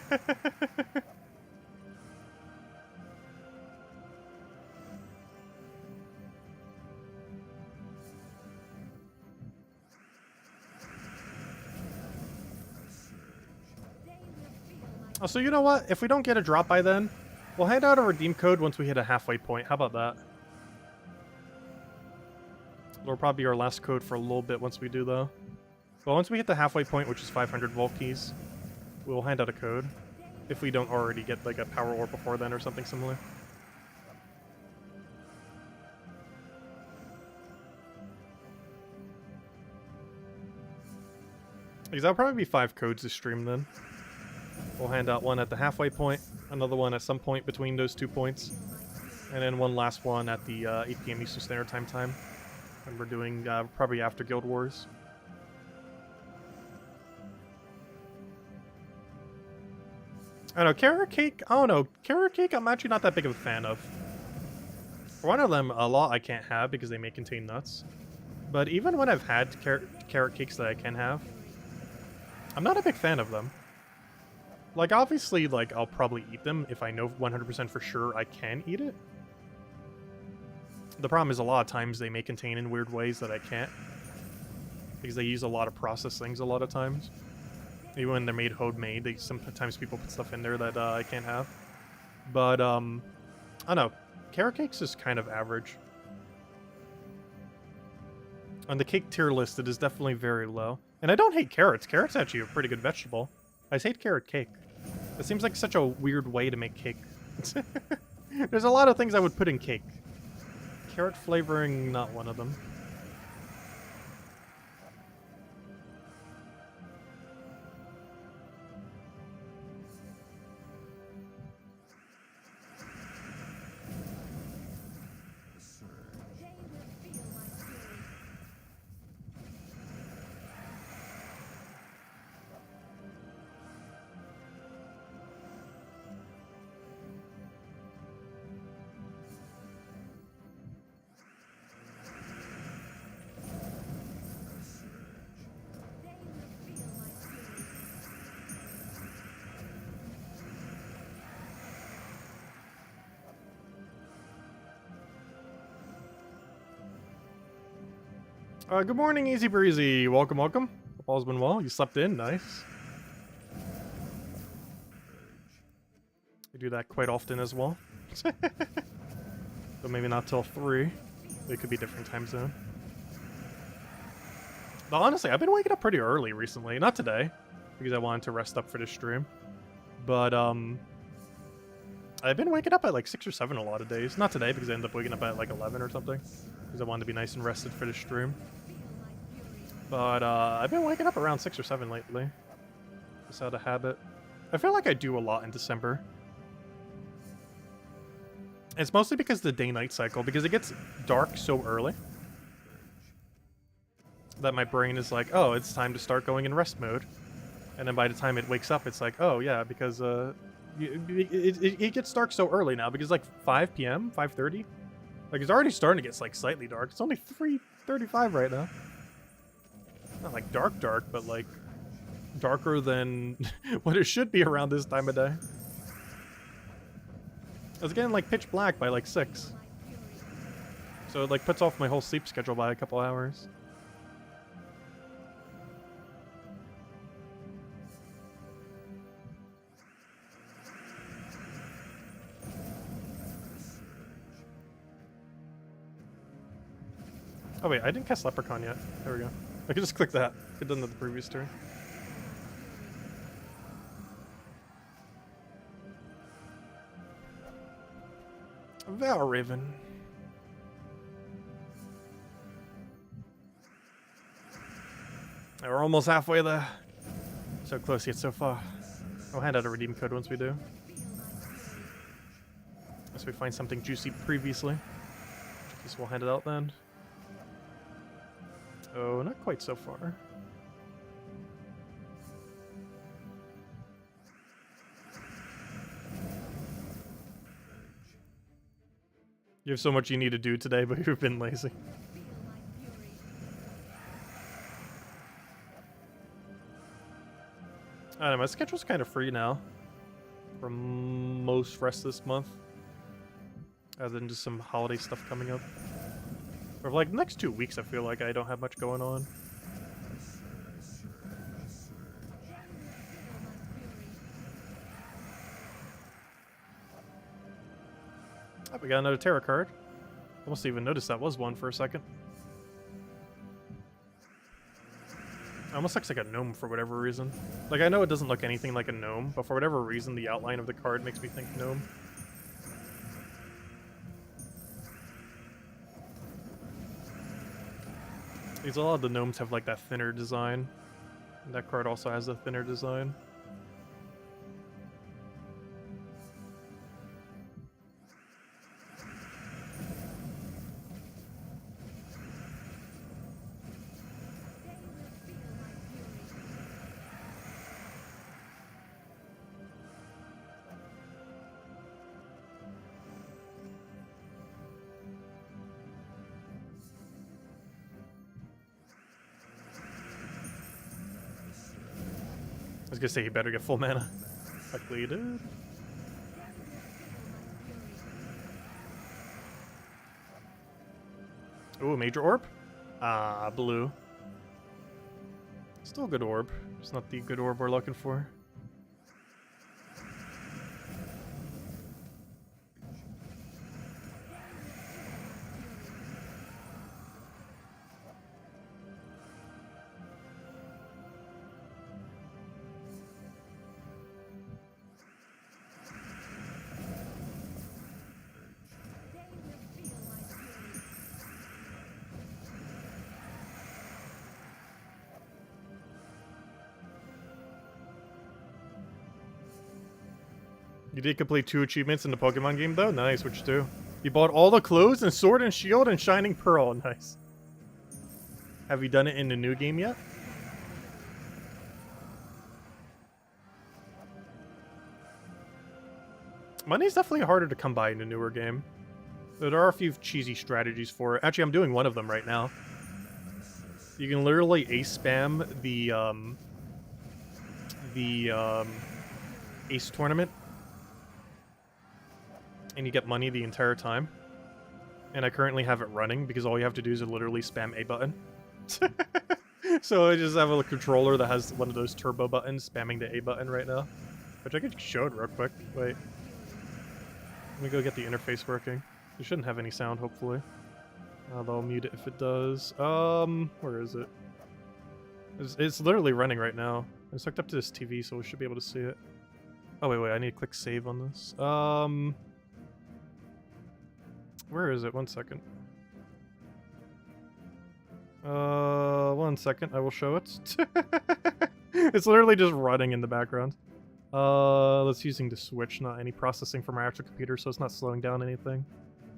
Oh, so you know what? If we don't get a drop by then, we'll hand out a redeem code once we hit a halfway point. How about that? It'll probably be our last code for a little bit once we do, though. But once we hit the halfway point, which is 500 vault keys, we'll hand out a code. If we don't already get, like, a power ore before then or something similar. Because that'll probably be 5 codes this stream, then. We'll hand out one at the halfway point, another one at some point between those 2 points, and then one last one at the 8 p.m. Eastern Standard Time. And we're doing probably after Guild Wars. I don't know, carrot cake, I don't know. Carrot cake I'm actually not that big of a fan of. For one of them, a lot I can't have because they may contain nuts. But even when I've had carrot cakes that I can have, I'm not a big fan of them. Like, obviously, like, I'll probably eat them if I know 100% for sure I can eat it. The problem is a lot of times they may contain in weird ways that I can't. Because they use a lot of processed things a lot of times. Even when they're made homemade, sometimes people put stuff in there that I can't have. But, I don't know. Carrot cakes is kind of average. On the cake tier list, it is definitely very low. And I don't hate carrots. Carrots actually a pretty good vegetable. I just hate carrot cake. It seems like such a weird way to make cake. There's a lot of things I would put in cake. Carrot flavoring, not one of them. Good morning, Easy Breezy. Welcome, welcome. Hope all's been well. You slept in, nice. I do that quite often as well. But maybe not till 3. It could be different time zone. But honestly, I've been waking up pretty early recently. Not today, because I wanted to rest up for this stream. But, I've been waking up at like 6 or 7 a lot of days. Not today, because I ended up waking up at like 11 or something. Because I wanted to be nice and rested for this stream. But, I've been waking up around 6 or 7 lately. Just out of habit. I feel like I do a lot in December. It's mostly because of the day-night cycle, because it gets dark so early. That my brain is like, oh, it's time to start going in rest mode. And then by the time it wakes up, it's like, oh, yeah, because, it gets dark so early now, because like 5 p.m., 5:30. Like, it's already starting to get, like, slightly dark. It's only 3:35 right now. Not, like, dark, but, like, darker than what it should be around this time of day. I was getting, like, pitch black by, like, 6. So it, like, puts off my whole sleep schedule by a couple hours. Oh wait, I didn't cast Leprechaun yet. There we go. I could just click that. Could have done that the previous turn. Valraven. We're almost halfway there. So close yet so far. I'll hand out a redeem code once we do. Unless we find something juicy previously. I guess we'll hand it out then. Oh, not quite so far. You have so much you need to do today, but you've been lazy. I don't know, my schedule's kind of free now. For most rest of this month. Other than just some holiday stuff coming up. For like the next 2 weeks, I feel like I don't have much going on. Oh, we got another tarot card. Almost even noticed that was one for a second. It almost looks like a gnome for whatever reason. Like, I know it doesn't look anything like a gnome, but for whatever reason, the outline of the card makes me think gnome. Because a lot of the gnomes have like that thinner design. And that card also has a thinner design. I was gonna say he better get full mana. Luckily he did. Ooh, major orb? Ah, blue. Still a good orb. It's not the good orb we're looking for. You did complete 2 achievements in the Pokemon game, though? Nice, which 2? You bought all the clothes and Sword and Shield and Shining Pearl. Nice. Have you done it in the new game yet? Money's definitely harder to come by in the newer game. There are a few cheesy strategies for it. Actually, I'm doing one of them right now. You can literally ace spam the ace tournament. And you get money the entire time. And I currently have it running because all you have to do is literally spam A button. So I just have a controller that has one of those turbo buttons spamming the A button right now. Which I could show it real quick. Wait. Let me go get the interface working. It shouldn't have any sound, hopefully. I'll mute it if it does. Where is it? It's literally running right now. It's hooked up to this TV, so we should be able to see it. Oh, wait, I need to click save on this. Where is it? 1 second. 1 second, I will show it. It's literally just running in the background. That's using the Switch, not any processing from my actual computer, so it's not slowing down anything.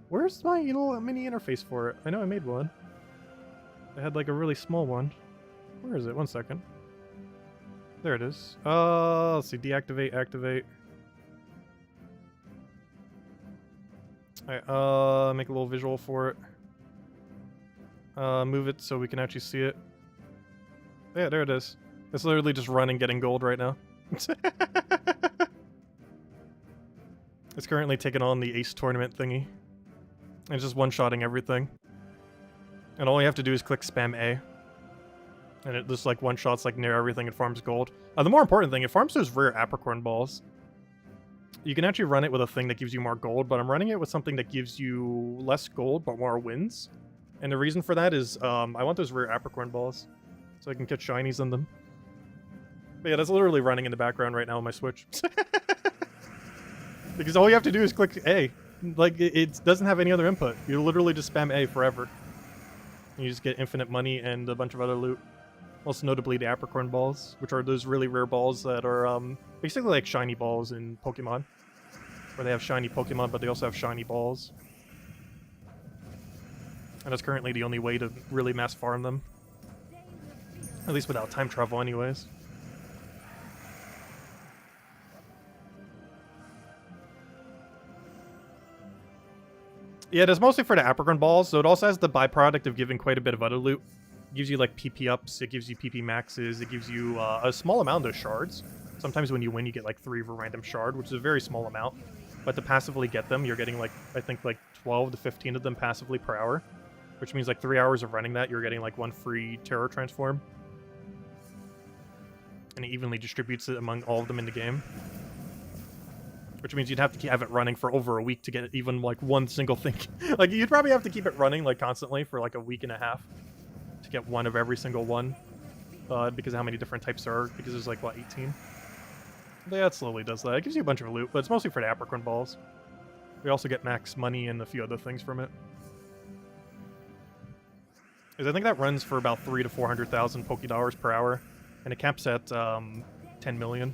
Where's my little mini interface for it? I know I made one. I had like a really small one. Where is it? 1 second. There it is. Let's see. Deactivate, activate. Alright, make a little visual for it. Move it so we can actually see it. Yeah, there it is. It's literally just running, getting gold right now. It's currently taking on the Ace Tournament thingy. And it's just one-shotting everything. And all you have to do is click spam A. And it just like one-shots like near everything and farms gold. The more important thing, it farms those rare apricorn balls. You can actually run it with a thing that gives you more gold, but I'm running it with something that gives you less gold but more wins. And the reason for that is I want those rare apricorn balls so I can catch shinies in them. But yeah, that's literally running in the background right now on my Switch. Because all you have to do is click A. Like, it doesn't have any other input. You literally just spam A forever. You just get infinite money and a bunch of other loot. Most notably the apricorn balls, which are those really rare balls that are basically like shiny balls in Pokemon. Where they have shiny Pokemon, but they also have shiny balls. And that's currently the only way to really mass farm them. At least without time travel anyways. Yeah, it is mostly for the apricorn balls, so it also has the byproduct of giving quite a bit of other loot. It gives you like PP ups, it gives you PP maxes, it gives you a small amount of shards. Sometimes when you win, you get like 3 of a random shard, which is a very small amount. But to passively get them, you're getting like, I think like 12 to 15 of them passively per hour. Which means like 3 hours of running that, you're getting like 1 free Terror Transform. And it evenly distributes it among all of them in the game. Which means you'd have to have it running for over a week to get even like one single thing. Like you'd probably have to keep it running like constantly for like a week and a half to get one of every single one. Because of how many different types there are, because there's like, what, 18? But yeah, it slowly does that. It gives you a bunch of loot, but it's mostly for the apricorn balls. We also get max money and a few other things from it. Because I think that runs for about 300,000 to 400,000 Pokédollars per hour, and it caps at 10 million.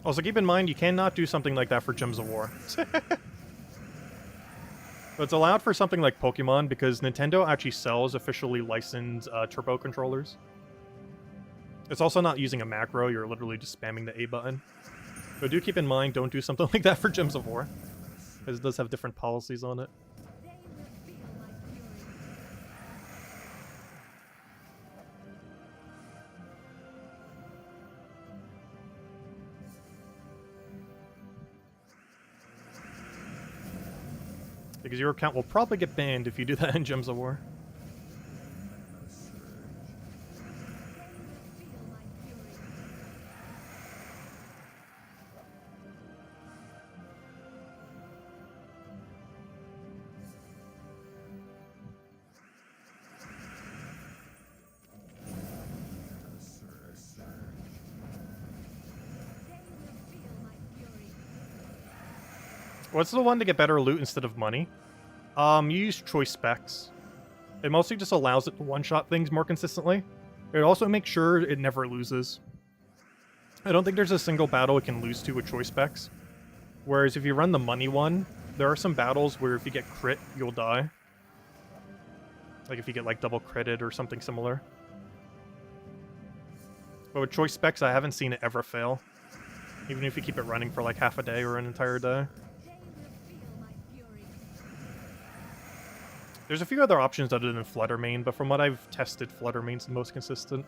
Also, keep in mind, you cannot do something like that for Gems of War. But it's allowed for something like Pokemon because Nintendo actually sells officially licensed turbo controllers. It's also not using a macro, you're literally just spamming the A button. But do keep in mind, don't do something like that for Gems of War, because it does have different policies on it. Because your account will probably get banned if you do that in Gems of War. What's the one to get better loot instead of money? You use choice specs. It mostly just allows it to one-shot things more consistently. It also makes sure it never loses. I don't think there's a single battle it can lose to with choice specs. Whereas if you run the money one, there are some battles where if you get crit, you'll die. Like if you get like double critted or something similar. But with choice specs, I haven't seen it ever fail. Even if you keep it running for like half a day or an entire day. There's a few other options other than Flutter Mane, but from what I've tested, Flutter Mane's the most consistent.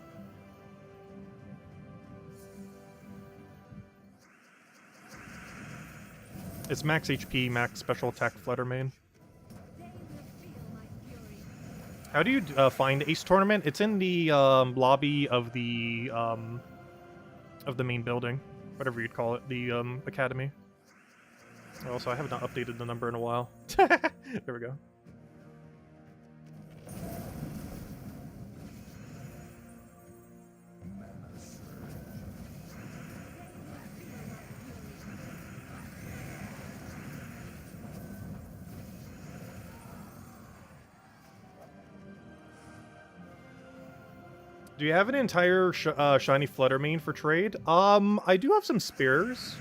It's max HP, max special attack Flutter Mane. How do you find Ace Tournament? It's in the lobby of the main building, whatever you'd call it, the academy. Also, I have not updated the number in a while. There we go. Do you have an entire shiny Flutter Mane for trade? I do have some spares.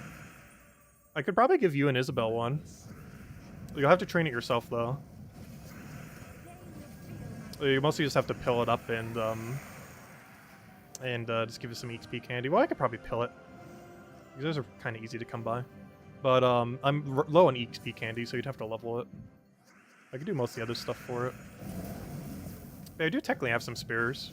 I could probably give you an Isabelle one. You'll have to train it yourself, though. You mostly just have to pill it up and just give it some XP candy. Well, I could probably pill it. These are kind of easy to come by. But I'm low on XP candy, so you'd have to level it. I could do most of the other stuff for it. But I do technically have some spares.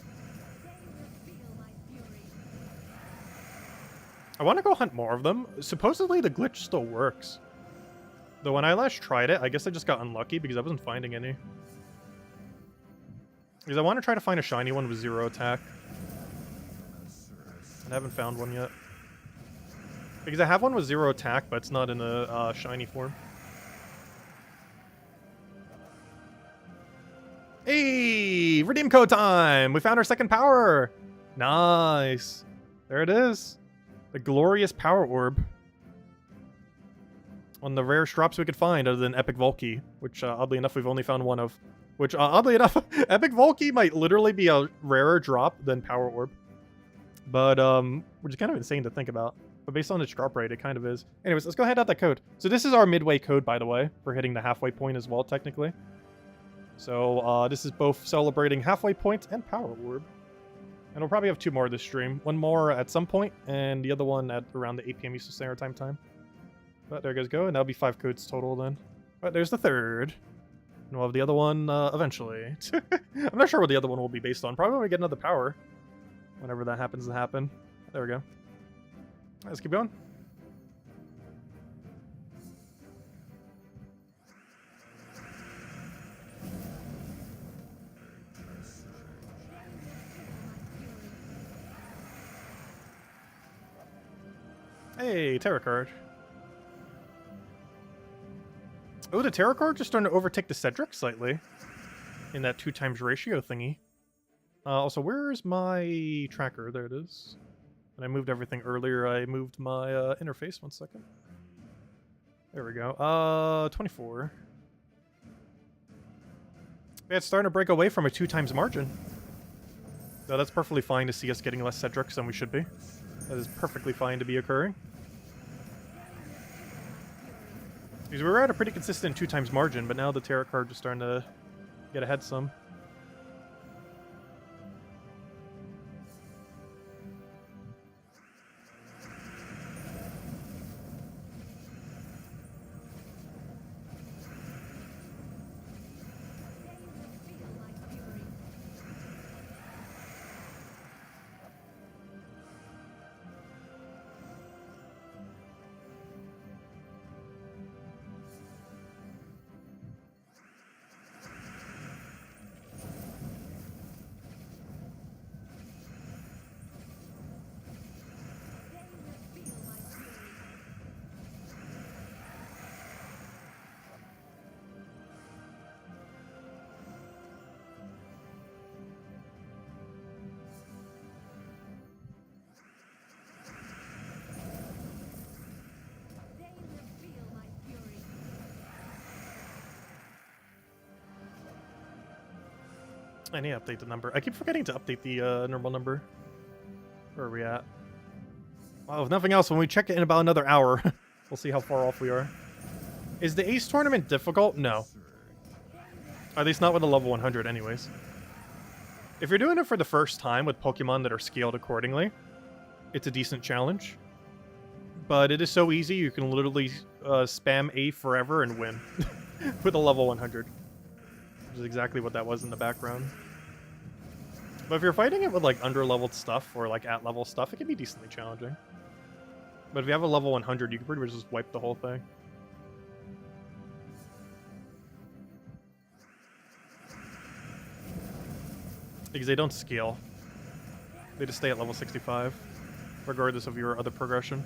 I want to go hunt more of them. Supposedly the glitch still works. Though when I last tried it, I guess I just got unlucky because I wasn't finding any. Because I want to try to find a shiny one with 0 attack. I haven't found one yet. Because I have one with 0 attack, but it's not in a shiny form. Hey! Redeem code time! We found our second power! Nice. There it is. The glorious power orb. One of the rarest drops we could find other than Epic Volkey, which oddly enough we've only found one of. Which oddly enough, Epic Volkey might literally be a rarer drop than Power Orb. But which is kind of insane to think about. But based on its drop rate, it kind of is. Anyways, let's go ahead and add that code. So this is our midway code, by the way, for hitting the halfway point as well, technically. So this is both celebrating halfway point and Power Orb. And we'll probably have 2 more this stream. One more at some point, and the other one at around the 8 p.m. Eastern Standard Time. But there you guys go, and that'll be 5 codes total then. But there's the third. And we'll have the other one eventually. I'm not sure what the other one will be based on. Probably when we get another power. Whenever that happens to happen. There we go. Let's keep going. Hey, tarot card. Oh, the tarot card just starting to overtake the Cedric slightly. In that 2x ratio thingy. Also, where's my tracker? There it is. When I moved everything earlier, I moved my interface. 1 second. There we go. 24. Yeah, it's starting to break away from a 2x margin. So that's perfectly fine to see us getting less Cedrics than we should be. That is perfectly fine to be occurring. Because we were at a pretty consistent 2x margin, but now the tarot card is starting to get ahead some. I need to update the number. I keep forgetting to update the normal number. Where are we at? Well, if nothing else, when we check it in about another hour, we'll see how far off we are. Is the Ace tournament difficult? No. At least not with a level 100 anyways. If you're doing it for the first time with Pokemon that are scaled accordingly, it's a decent challenge. But it is so easy, you can literally spam A forever and win with a level 100. Which is exactly what that was in the background. But if you're fighting it with like under-leveled stuff or like at-level stuff, it can be decently challenging. But if you have a level 100, you can pretty much just wipe the whole thing. Because they don't scale. They just stay at level 65, regardless of your other progression.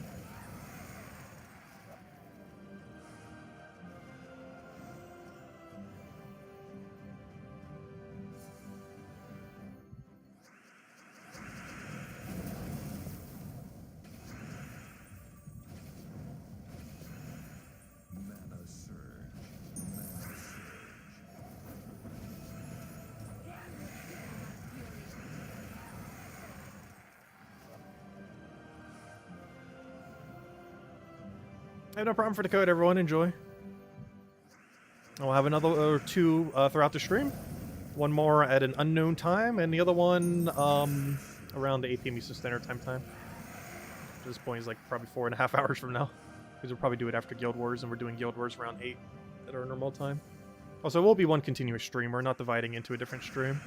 I have no problem for the code, everyone. Enjoy. And we'll have another 2 throughout the stream. One more at an unknown time, and the other one around the 8 p.m. Eastern Standard Time. At this point is like probably 4.5 hours from now. Because we'll probably do it after Guild Wars, and we're doing Guild Wars around 8 at our normal time. Also, it will be one continuous stream. We're not dividing into a different stream.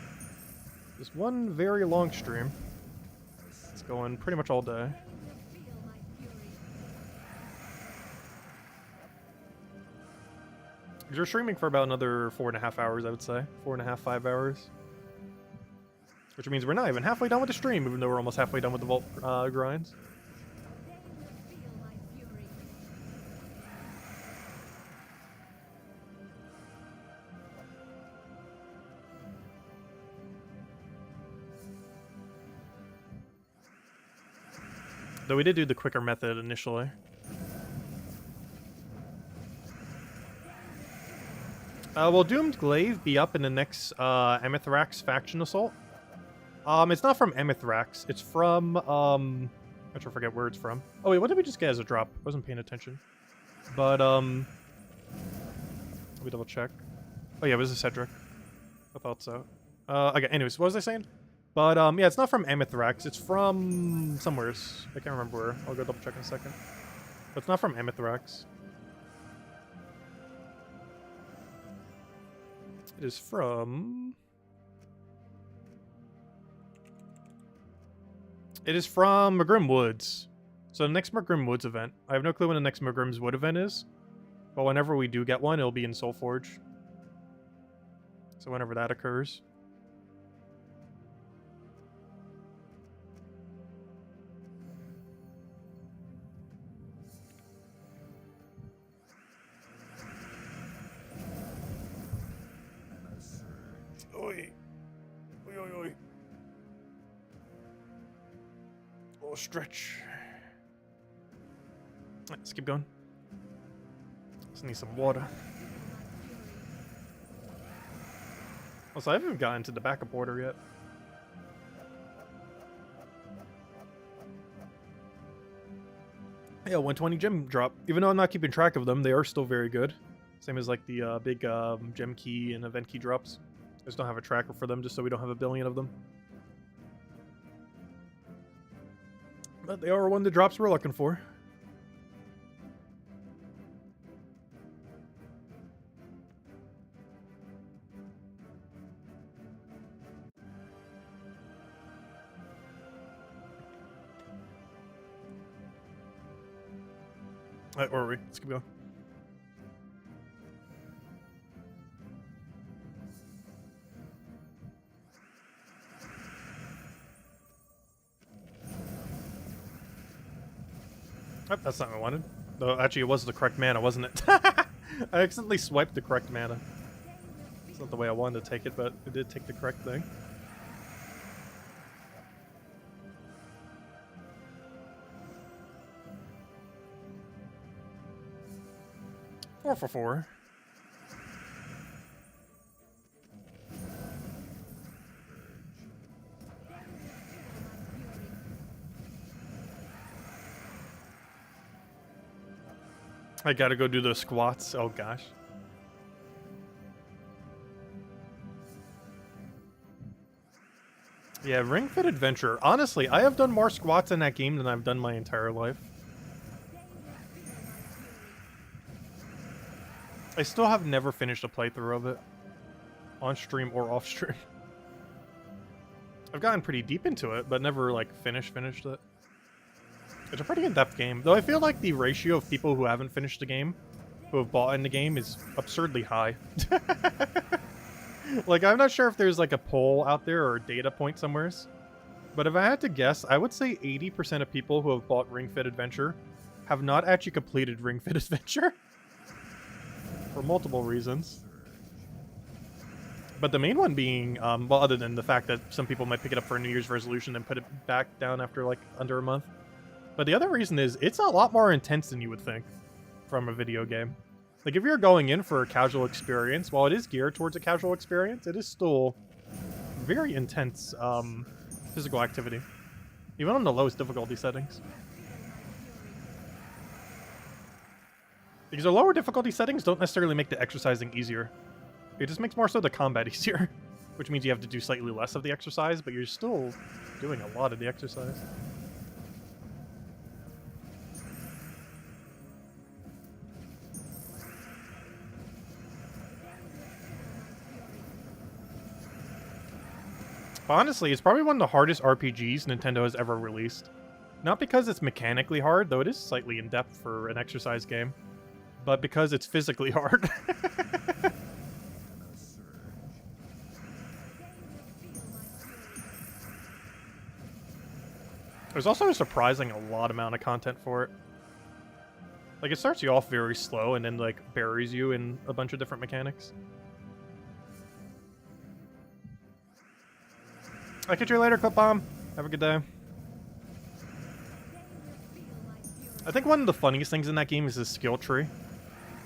Just one very long stream. It's going pretty much all day. We're streaming for about another 4.5 hours, I would say. 4.5, 5 hours. Which means we're not even halfway done with the stream, even though we're almost halfway done with the vault grinds. Though we did do the quicker method initially. Will Doomed Glaive be up in the next Emithrax faction assault? It's not from Emithrax. It's from I try to forget where it's from. Oh wait, what did we just get as a drop? I wasn't paying attention. But let me double check. Oh yeah, it was a Cedric. I thought so. Okay, anyways, what was I saying? But yeah, it's not from Emithrax. It's from somewheres. I can't remember where. I'll go double check in a second. But it's not from Emithrax. It is from... It is from Magrim Woods. So the next Magrim Woods event. I have no clue when the next Magrim's Wood event is. But whenever we do get one, it'll be in Soulforge. So whenever that occurs. Oi. Oi, oi, oi. Oh, stretch. Let's keep going. Just need some water. Also, I haven't even gotten to the backup order yet. Yeah, 120 gem drop. Even though I'm not keeping track of them, they are still very good. Same as like the big gem key and event key drops. I just don't have a tracker for them just so we don't have a billion of them. But they are one of the drops we're looking for. Alright, where are we? Let's keep going. Oh, that's not what I wanted. Though, actually, it was the correct mana, wasn't it? I accidentally swiped the correct mana. It's not the way I wanted to take it, but it did take the correct thing. 4 for 4. I gotta go do those squats. Oh gosh. Yeah, Ring Fit Adventure. Honestly, I have done more squats in that game than I've done my entire life. I still have never finished a playthrough of it. On stream or off stream. I've gotten pretty deep into it, but never, like, finished it. It's a pretty in-depth game. Though I feel like the ratio of people who haven't finished the game, who have bought in the game, is absurdly high. Like, I'm not sure if there's, like, a poll out there or a data point somewheres. But if I had to guess, I would say 80% of people who have bought Ring Fit Adventure have not actually completed Ring Fit Adventure. For multiple reasons. But the main one being, well, other than the fact that some people might pick it up for a New Year's resolution and put it back down after, like, under a month. But the other reason is, it's a lot more intense than you would think from a video game. Like, if you're going in for a casual experience, while it is geared towards a casual experience, it is still very intense physical activity. Even on the lowest difficulty settings. Because the lower difficulty settings don't necessarily make the exercising easier. It just makes more so the combat easier. Which means you have to do slightly less of the exercise, but you're still doing a lot of the exercise. But honestly, it's probably one of the hardest RPGs Nintendo has ever released. Not because it's mechanically hard, though it is slightly in-depth for an exercise game, but because it's physically hard. There's also a surprising lot amount of content for it. Like, it starts you off very slow and then, like, buries you in a bunch of different mechanics. I'll catch you later, Clip Bomb. Have a good day. I think one of the funniest things in that game is the skill tree.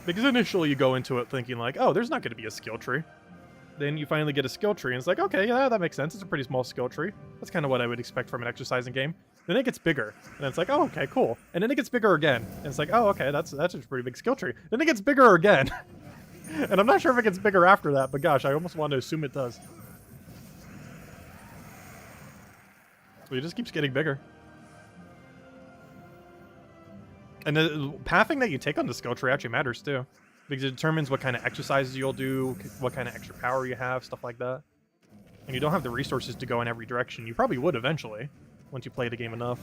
Because initially you go into it thinking like, oh, there's not going to be a skill tree. Then you finally get a skill tree, and it's like, okay, yeah, that makes sense. It's a pretty small skill tree. That's kind of what I would expect from an exercising game. Then it gets bigger, and it's like, oh, okay, cool. And then it gets bigger again, and it's like, oh, okay, that's a pretty big skill tree. Then it gets bigger again. And I'm not sure if it gets bigger after that, but gosh, I almost want to assume it does. So it just keeps getting bigger. And the pathing that you take on the skill tree actually matters too, because it determines what kind of exercises you'll do, what kind of extra power you have, stuff like that. And you don't have the resources to go in every direction. You probably would eventually, once you play the game enough.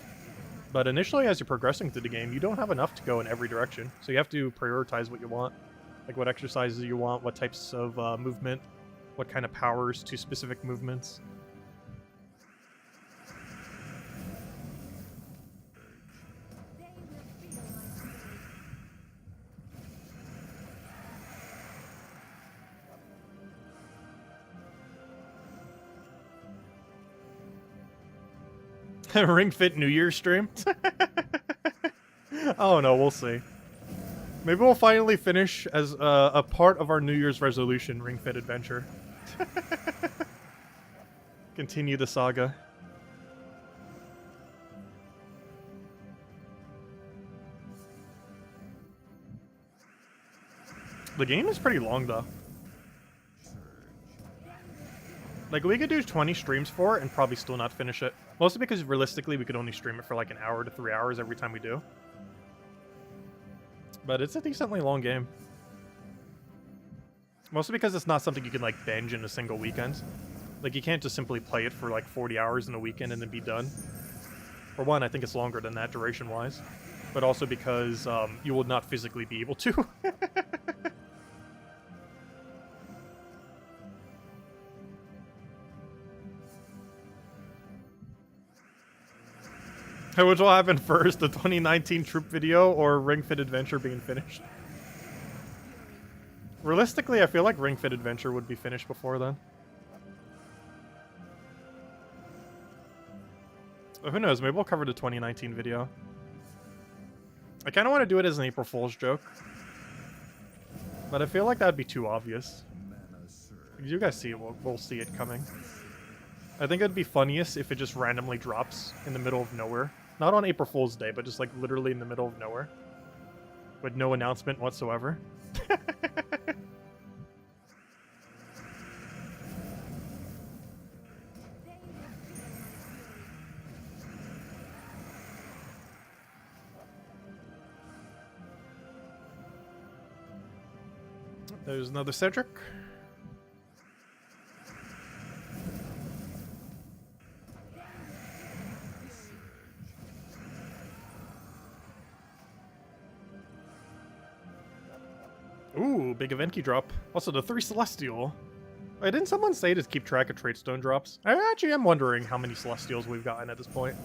But initially, as you're progressing through the game, you don't have enough to go in every direction. So you have to prioritize what you want, like what exercises you want, what types of movement, what kind of powers to specific movements. Ring Fit New Year's stream? Oh no, we'll see. Maybe we'll finally finish as a part of our New Year's resolution Ring Fit adventure. Continue the saga. The game is pretty long though. Like, we could do 20 streams for it and probably still not finish it. Mostly because, realistically, we could only stream it for like an hour to 3 hours every time we do. But it's a decently long game. Mostly because it's not something you can, like, binge in a single weekend. Like, you can't just simply play it for, like, 40 hours in a weekend and then be done. For one, I think it's longer than that, duration-wise. But also because you will not physically be able to. Which will happen first, the 2019 troop video or Ring Fit Adventure being finished? Realistically, I feel like Ring Fit Adventure would be finished before then. But who knows, maybe we'll cover the 2019 video. I kind of want to do it as an April Fool's joke. But I feel like that would be too obvious. You guys see it, we'll see it coming. I think it'd be funniest if it just randomly drops in the middle of nowhere. Not on April Fool's Day, but just like literally in the middle of nowhere. With no announcement whatsoever. There's another Cedric. Ooh, big event key drop. Also, the 3 Celestial. Wait, didn't someone say to keep track of Tradestone drops? I actually am wondering how many Celestials we've gotten at this point.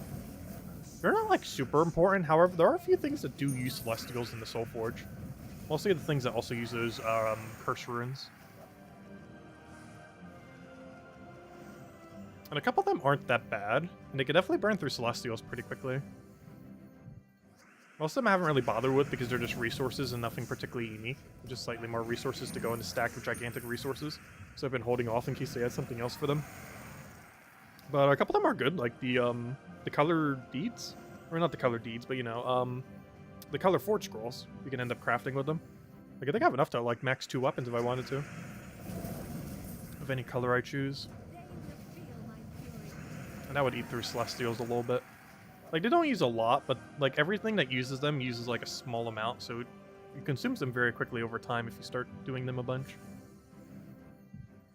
They're not, like, super important. However, there are a few things that do use Celestials in the Soul Forge. Mostly the things that also use those Curse Runes. And a couple of them aren't that bad. And they can definitely burn through Celestials pretty quickly. Most of them I haven't really bothered with because they're just resources and nothing particularly unique. Just slightly more resources to go into stack of gigantic resources. So I've been holding off in case they had something else for them. But a couple of them are good, like the color deeds. Or not the color deeds, but you know, the color forge scrolls. You can end up crafting with them. Like, I think I have enough to like max 2 weapons if I wanted to. Of any color I choose. And that would eat through Celestials a little bit. Like, they don't use a lot, but, like, everything that uses them uses, like, a small amount, so it consumes them very quickly over time if you start doing them a bunch.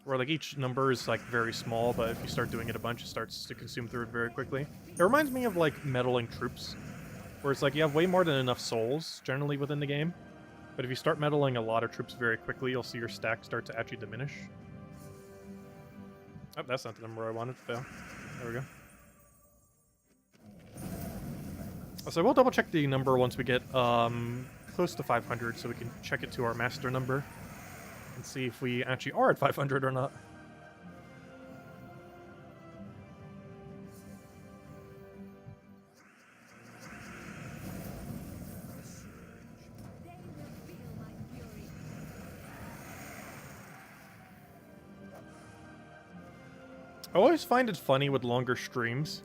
Where, like, each number is, like, very small, but if you start doing it a bunch, it starts to consume through it very quickly. It reminds me of, like, meddling troops, where it's like you have way more than enough souls, generally, within the game. But if you start meddling a lot of troops very quickly, you'll see your stack start to actually diminish. Oh, that's not the number I wanted to fail. There we go. So we'll double check the number once we get close to 500 so we can check it to our master number and see if we actually are at 500 or not. I always find it funny with longer streams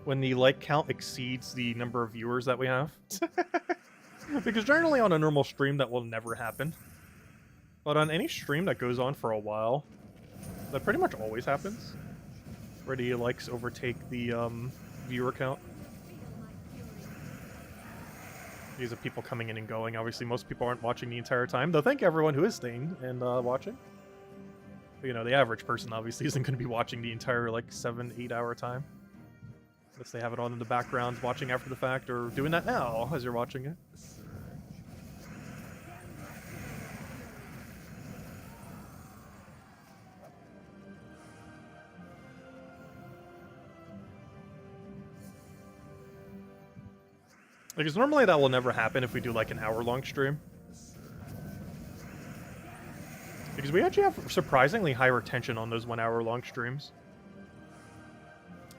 when the like count exceeds the number of viewers that we have. Because generally on a normal stream that will never happen. But on any stream that goes on for a while, that pretty much always happens. Where the likes overtake the viewer count. These are people coming in and going. Obviously, most people aren't watching the entire time. Though thank everyone who is staying and watching. But, you know, the average person obviously isn't going to be watching the entire, like, 7-8 hour time. Unless they have it on in the background watching after the fact, or doing that now as you're watching it. Because normally that will never happen if we do like an hour-long stream. Because we actually have surprisingly high retention on those 1 hour-long streams.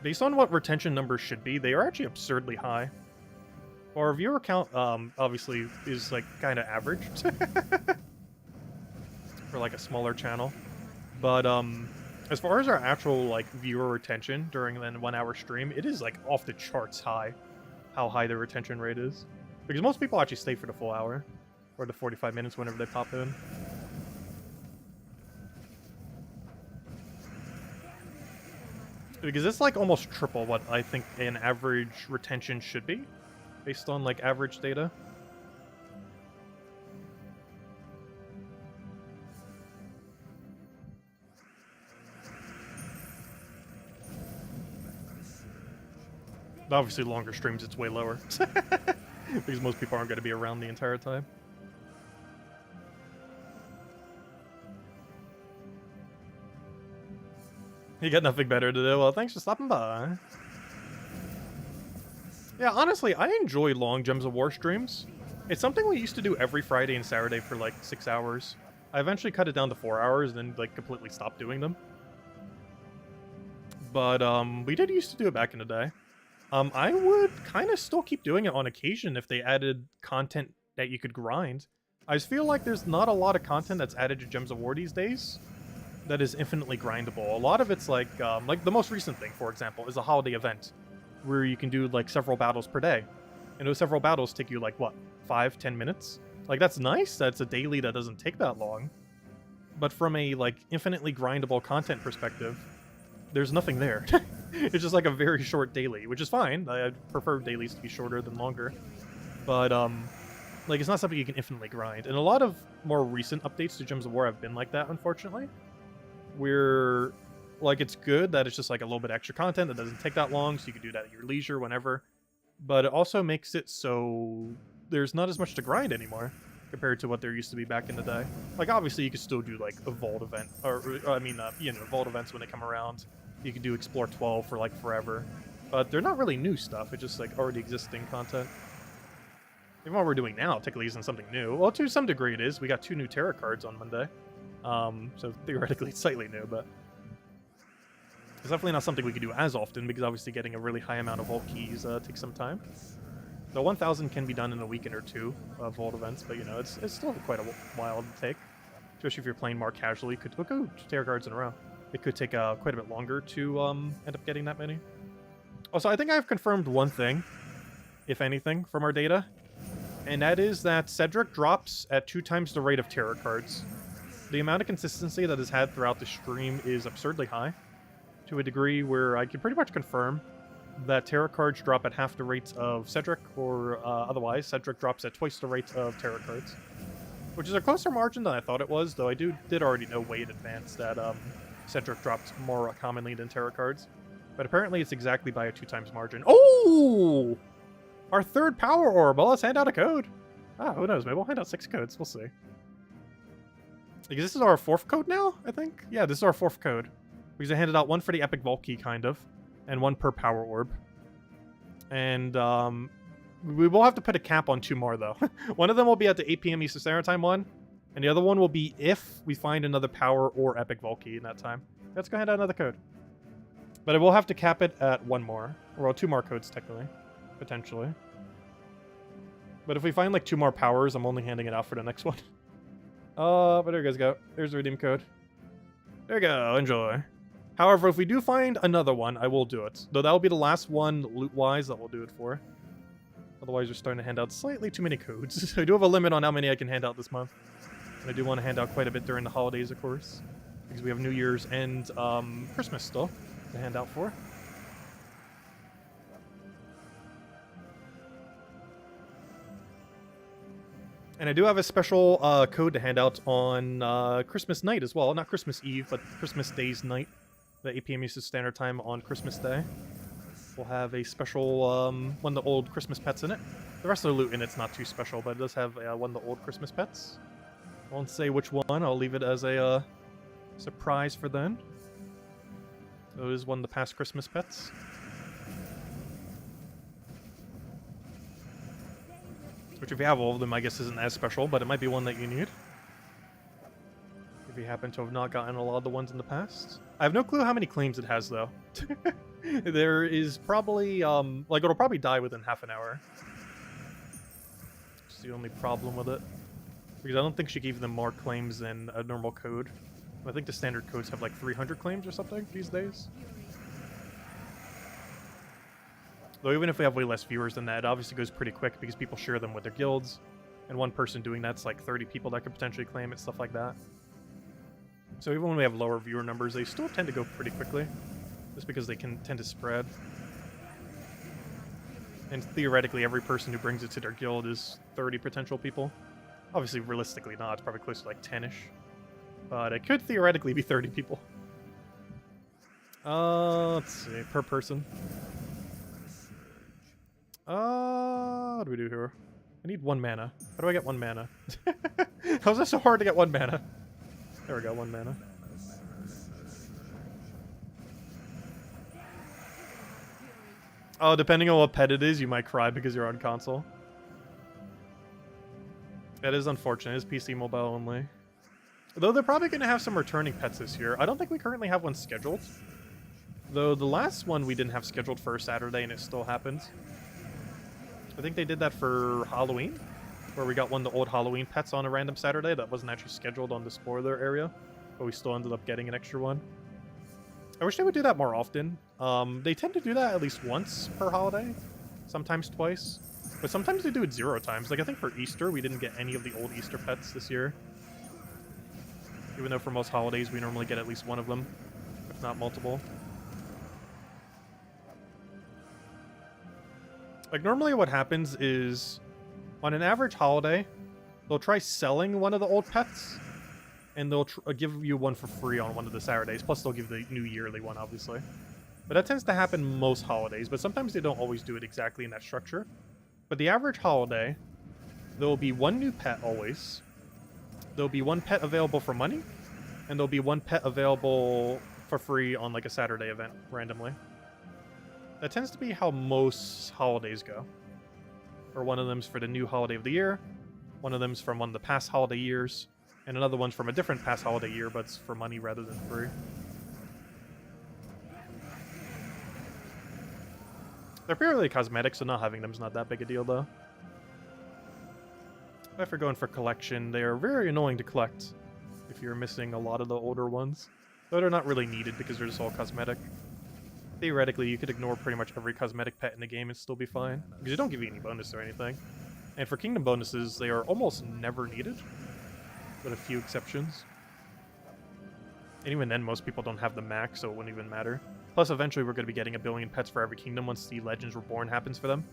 Based on what retention numbers should be, they are actually absurdly high. Our viewer count, obviously, is like kind of average. For like a smaller channel. But, as far as our actual like viewer retention during an 1 hour stream, it is like off the charts high. How high the retention rate is. Because most people actually stay for the full hour. Or the 45 minutes whenever they pop in. Because it's like almost triple what I think an average retention should be. Based on like average data. Obviously, longer streams, it's way lower. Because most people aren't going to be around the entire time. You got nothing better to do? Well, thanks for stopping by. Yeah, honestly, I enjoy long Gems of War streams. It's something we used to do every Friday and Saturday for like 6 hours. I eventually cut it down to 4 hours and then like completely stopped doing them. But we did used to do it back in the day. I would kind of still keep doing it on occasion if they added content that you could grind. I just feel like there's not a lot of content that's added to Gems of War these days that is infinitely grindable. A lot of it's like the most recent thing, for example, is a holiday event where you can do like several battles per day. And those several battles take you like, what, 5-10 minutes? Like, that's nice. That's a daily that doesn't take that long. But from a like infinitely grindable content perspective, there's nothing there. It's just like a very short daily, which is fine. I prefer dailies to be shorter than longer. But, like, it's not something you can infinitely grind. And a lot of more recent updates to Gems of War have been like that, unfortunately. Where, like, it's good that it's just, like, a little bit extra content that doesn't take that long, so you can do that at your leisure whenever. But it also makes it so there's not as much to grind anymore compared to what there used to be back in the day. Like, obviously, you could still do, like, a Vault event, or I mean, you know, Vault events when they come around. You can do Explore 12 for, like, forever. But they're not really new stuff, it's just, like, already existing content. Even what we're doing now technically isn't something new. Well, to some degree it is. We got 2 new Terra cards on Monday. So theoretically it's slightly new, but it's definitely not something we can do as often, because obviously getting a really high amount of Vault keys takes some time. So 1,000 can be done in a weekend or two of Vault events, but, you know, it's still quite a while to take. Especially if you're playing more casually. Could look at 2 Terra cards in a row. It could take quite a bit longer to end up getting that many. Also, I think I've confirmed one thing, if anything, from our data. And that is that Cedric drops at 2 times the rate of Terra cards. The amount of consistency that is had throughout the stream is absurdly high. To a degree where I can pretty much confirm that Terra cards drop at half the rates of Cedric, or otherwise, Cedric drops at twice the rate of Terra cards. Which is a closer margin than I thought it was, though I did already know way in advance that Cedric drops more commonly than Terra cards. But apparently it's exactly by a 2 times margin. Oh! Our 3rd power orb. Well, let's hand out a code. Ah, who knows? Maybe we'll hand out 6 codes. We'll see. Because this is our 4th code now, I think? Yeah, this is our 4th code. Because I handed out 1 for the Epic Vault Key, kind of. And 1 per power orb. And, we will have to put a cap on 2 more, though. One of them will be at the 8 p.m. Eastern Standard Time one. And the other one will be if we find another power or Epic Vault Key in that time. Let's go hand out another code. But I will have to cap it at 1 more. Or 2 more codes, technically. Potentially. But if we find like 2 more powers, I'm only handing it out for the next one. But there you guys go. There's the redeem code. There you go. Enjoy. However, if we do find another one, I will do it. Though that will be the last one, loot-wise, that we'll do it for. Otherwise, we're starting to hand out slightly too many codes. I do have a limit on how many I can hand out this month. And I do want to hand out quite a bit during the holidays, of course. Because we have New Year's and Christmas still to hand out for. And I do have a special code to hand out on Christmas night as well. Not Christmas Eve, but Christmas Day's night. The 8 p.m. Eastern Standard Time on Christmas Day. We'll have a special one of the old Christmas pets in it. The rest of the loot in it's not too special, but it does have one of the old Christmas pets. I won't say which one. I'll leave it as a surprise for then. It is one of the past Christmas pets. Which, if you have all of them, I guess isn't as special, but it might be one that you need. If you happen to have not gotten a lot of the ones in the past. I have no clue how many claims it has, though. There is probably, like, it'll probably die within half an hour. It's the only problem with it. Because I don't think she gave them more claims than a normal code. I think the standard codes have, like, 300 claims or something these days. Though even if we have way less viewers than that, it obviously goes pretty quick because people share them with their guilds. And one person doing that's like 30 people that could potentially claim it, stuff like that. So even when we have lower viewer numbers, they still tend to go pretty quickly. Just because they can tend to spread. And theoretically, every person who brings it to their guild is 30 potential people. Obviously, realistically not. It's probably close to like 10-ish. But it could theoretically be 30 people. Let's see. Per person. What do we do here? I need 1 mana. How do I get 1 mana? How is that so hard to get 1 mana? There we go, 1 mana. Oh, depending on what pet it is, you might cry because you're on console. That is unfortunate. It's PC mobile only. Though they're probably going to have some returning pets this year. I don't think we currently have one scheduled. Though the last one we didn't have scheduled for Saturday and it still happened. I think they did that for Halloween, where we got one of the old Halloween pets on a random Saturday that wasn't actually scheduled on the spoiler area, but we still ended up getting an extra one. I wish they would do that more often. They tend to do that at least once per holiday, sometimes twice, but sometimes they do it 0 times. Like I think for Easter, we didn't get any of the old Easter pets this year. Even though for most holidays, we normally get at least one of them, if not multiple. Like, normally what happens is, on an average holiday, they'll try selling one of the old pets, and they'll give you one for free on one of the Saturdays, plus they'll give the new yearly one, obviously. But that tends to happen most holidays, but sometimes they don't always do it exactly in that structure. But the average holiday, there will be 1 new pet always, there'll be 1 pet available for money, and there'll be 1 pet available for free on, like, a Saturday event, randomly. That tends to be how most holidays go. Or one of them's for the new holiday of the year, one of them's from one of the past holiday years, and another one's from a different past holiday year, but it's for money rather than free. They're purely cosmetic, so not having them's not that big a deal, though. If you're going for collection, they are very annoying to collect if you're missing a lot of the older ones. Though they're not really needed because they're just all cosmetic. Theoretically, you could ignore pretty much every cosmetic pet in the game and still be fine, because they don't give you any bonus or anything. And for kingdom bonuses, they are almost never needed, with a few exceptions. And even then, most people don't have the max, so it wouldn't even matter. Plus, eventually we're going to be getting 1 billion pets for every kingdom once the Legends Reborn happens for them.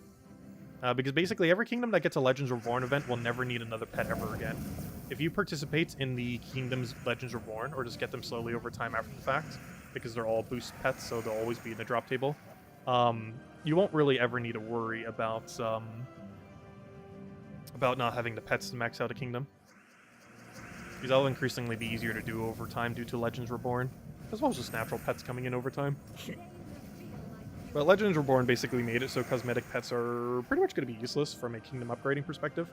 Because basically every kingdom that gets a Legends Reborn event will never need another pet ever again. If you participate in the kingdom's Legends Reborn, or just get them slowly over time after the fact, because they're all boost pets, so they'll always be in the drop table, you won't really ever need to worry about not having the pets to max out a kingdom. Because that'll increasingly be easier to do over time due to Legends Reborn, as well as just natural pets coming in over time. But Legends Reborn basically made it so cosmetic pets are pretty much going to be useless from a kingdom upgrading perspective.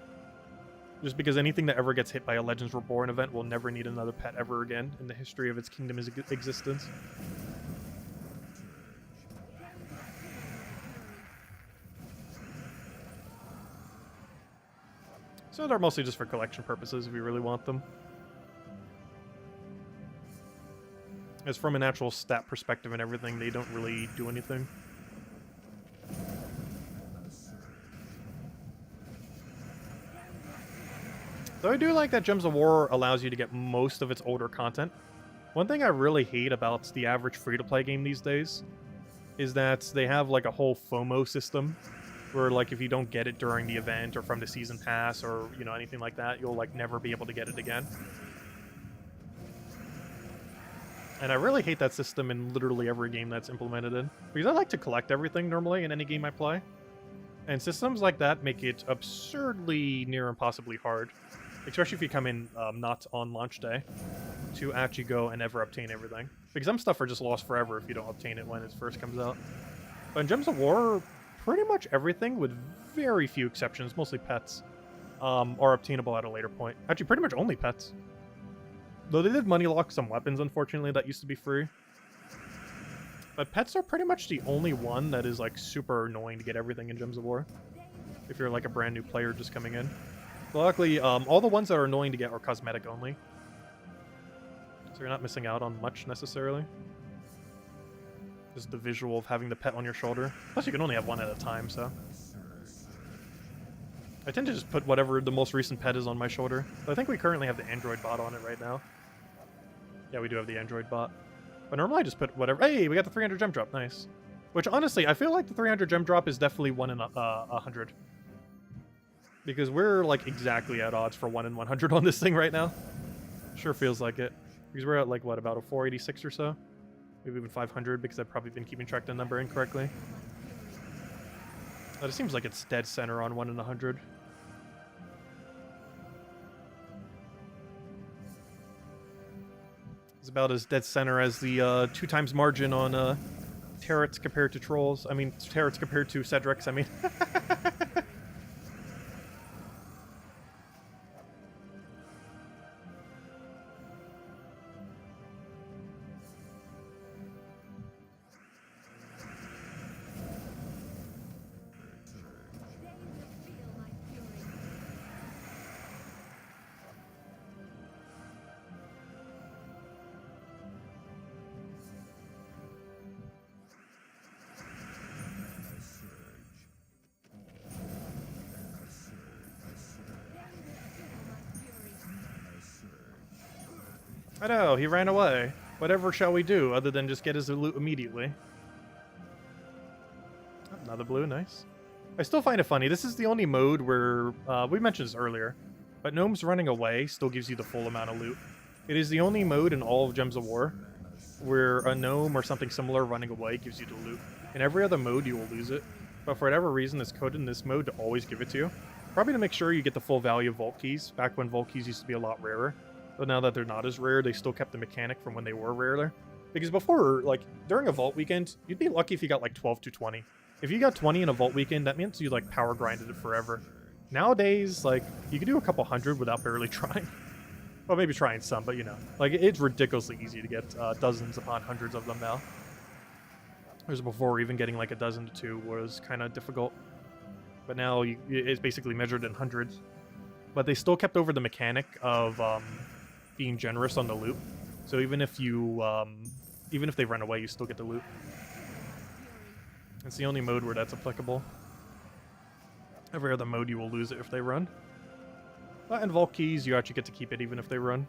Just because anything that ever gets hit by a Legends Reborn event will never need another pet ever again in the history of its kingdom's existence. So they're mostly just for collection purposes if you really want them. As from an actual stat perspective and everything, they don't really do anything. Though I do like that Gems of War allows you to get most of its older content. One thing I really hate about the average free-to-play game these days is that they have like a whole FOMO system where like if you don't get it during the event or from the season pass or, you know, anything like that, you'll like never be able to get it again. And I really hate that system in literally every game that's implemented in, because I like to collect everything normally in any game I play. And systems like that make it absurdly near impossibly hard, especially if you come in not on launch day, to actually go and ever obtain everything. Because some stuff are just lost forever if you don't obtain it when it first comes out. But in Gems of War, pretty much everything, with very few exceptions, mostly pets, are obtainable at a later point. Actually, pretty much only pets. Though they did money lock some weapons, unfortunately, that used to be free. But pets are pretty much the only one that is like super annoying to get everything in Gems of War. If you're like a brand new player just coming in. But luckily, all the ones that are annoying to get are cosmetic only. So you're not missing out on much necessarily. Just the visual of having the pet on your shoulder. Plus you can only have one at a time, so. I tend to just put whatever the most recent pet is on my shoulder. But I think we currently have the Android bot on it right now. Yeah, we do have the Android bot. But normally I just put whatever... Hey, we got the 300 gem drop. Nice. Which, honestly, I feel like the 300 gem drop is definitely 1 in 100. Because we're, like, exactly at odds for 1 in 100 on this thing right now. Sure feels like it. Because we're at, like, what, about a 486 or so? Maybe even 500, because I've probably been keeping track of the number incorrectly. But it seems like it's dead center on 1 in 100. It's about as dead center as the 2 times margin on turrets compared to trolls. I mean, turrets compared to Cedrics, I mean. I know, he ran away. Whatever shall we do other than just get his loot immediately? Another blue, nice. I still find it funny. This is the only mode where, we mentioned this earlier, but gnomes running away still gives you the full amount of loot. It is the only mode in all of Gems of War where a gnome or something similar running away gives you the loot. In every other mode, you will lose it. But for whatever reason, it's coded in this mode to always give it to you. Probably to make sure you get the full value of vault keys, back when vault keys used to be a lot rarer. But now that they're not as rare, they still kept the mechanic from when they were rarer. Because before, like, during a vault weekend, you'd be lucky if you got like 12 to 20. If you got 20 in a vault weekend, that means you like power grinded it forever. Nowadays, like, you can do a couple hundred without barely trying. Well, maybe trying some, but you know. Like, it's ridiculously easy to get dozens upon hundreds of them now. Whereas before, even getting like a dozen to 2 was kind of difficult. But now it's basically measured in hundreds. But they still kept over the mechanic of being generous on the loot. So even if you, even if they run away, you still get the loot. It's the only mode where that's applicable. Every other mode, you will lose it if they run. But in vault keys, you actually get to keep it even if they run.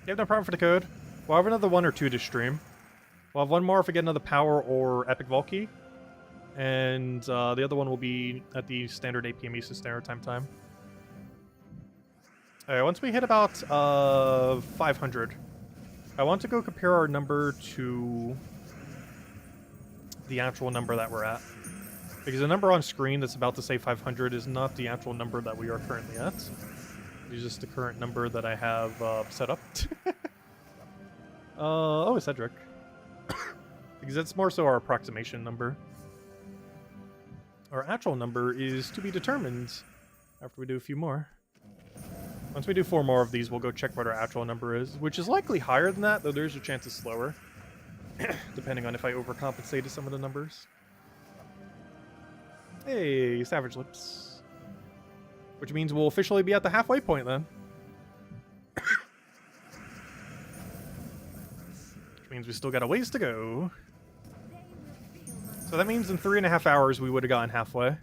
You have no problem for the code. We'll have another 1 or 2 to stream. We'll have 1 more if we get another power or epic vault key. And the other one will be at the standard 8 p.m. Eastern Standard Time. Alright, once we hit about 500, I want to go compare our number to the actual number that we're at. Because the number on screen that's about to say 500 is not the actual number that we are currently at. It's just the current number that I have set up. Oh, it's Cedric. Because that's more so our approximation number. Our actual number is to be determined after we do a few more. Once we do 4 more of these, we'll go check what our actual number is, which is likely higher than that, though there's a chance it's slower, depending on if I overcompensated some of the numbers. Hey, Savage Lips. Which means we'll officially be at the halfway point then. Which means we still got a ways to go. So that means in 3.5 hours we would have gotten halfway.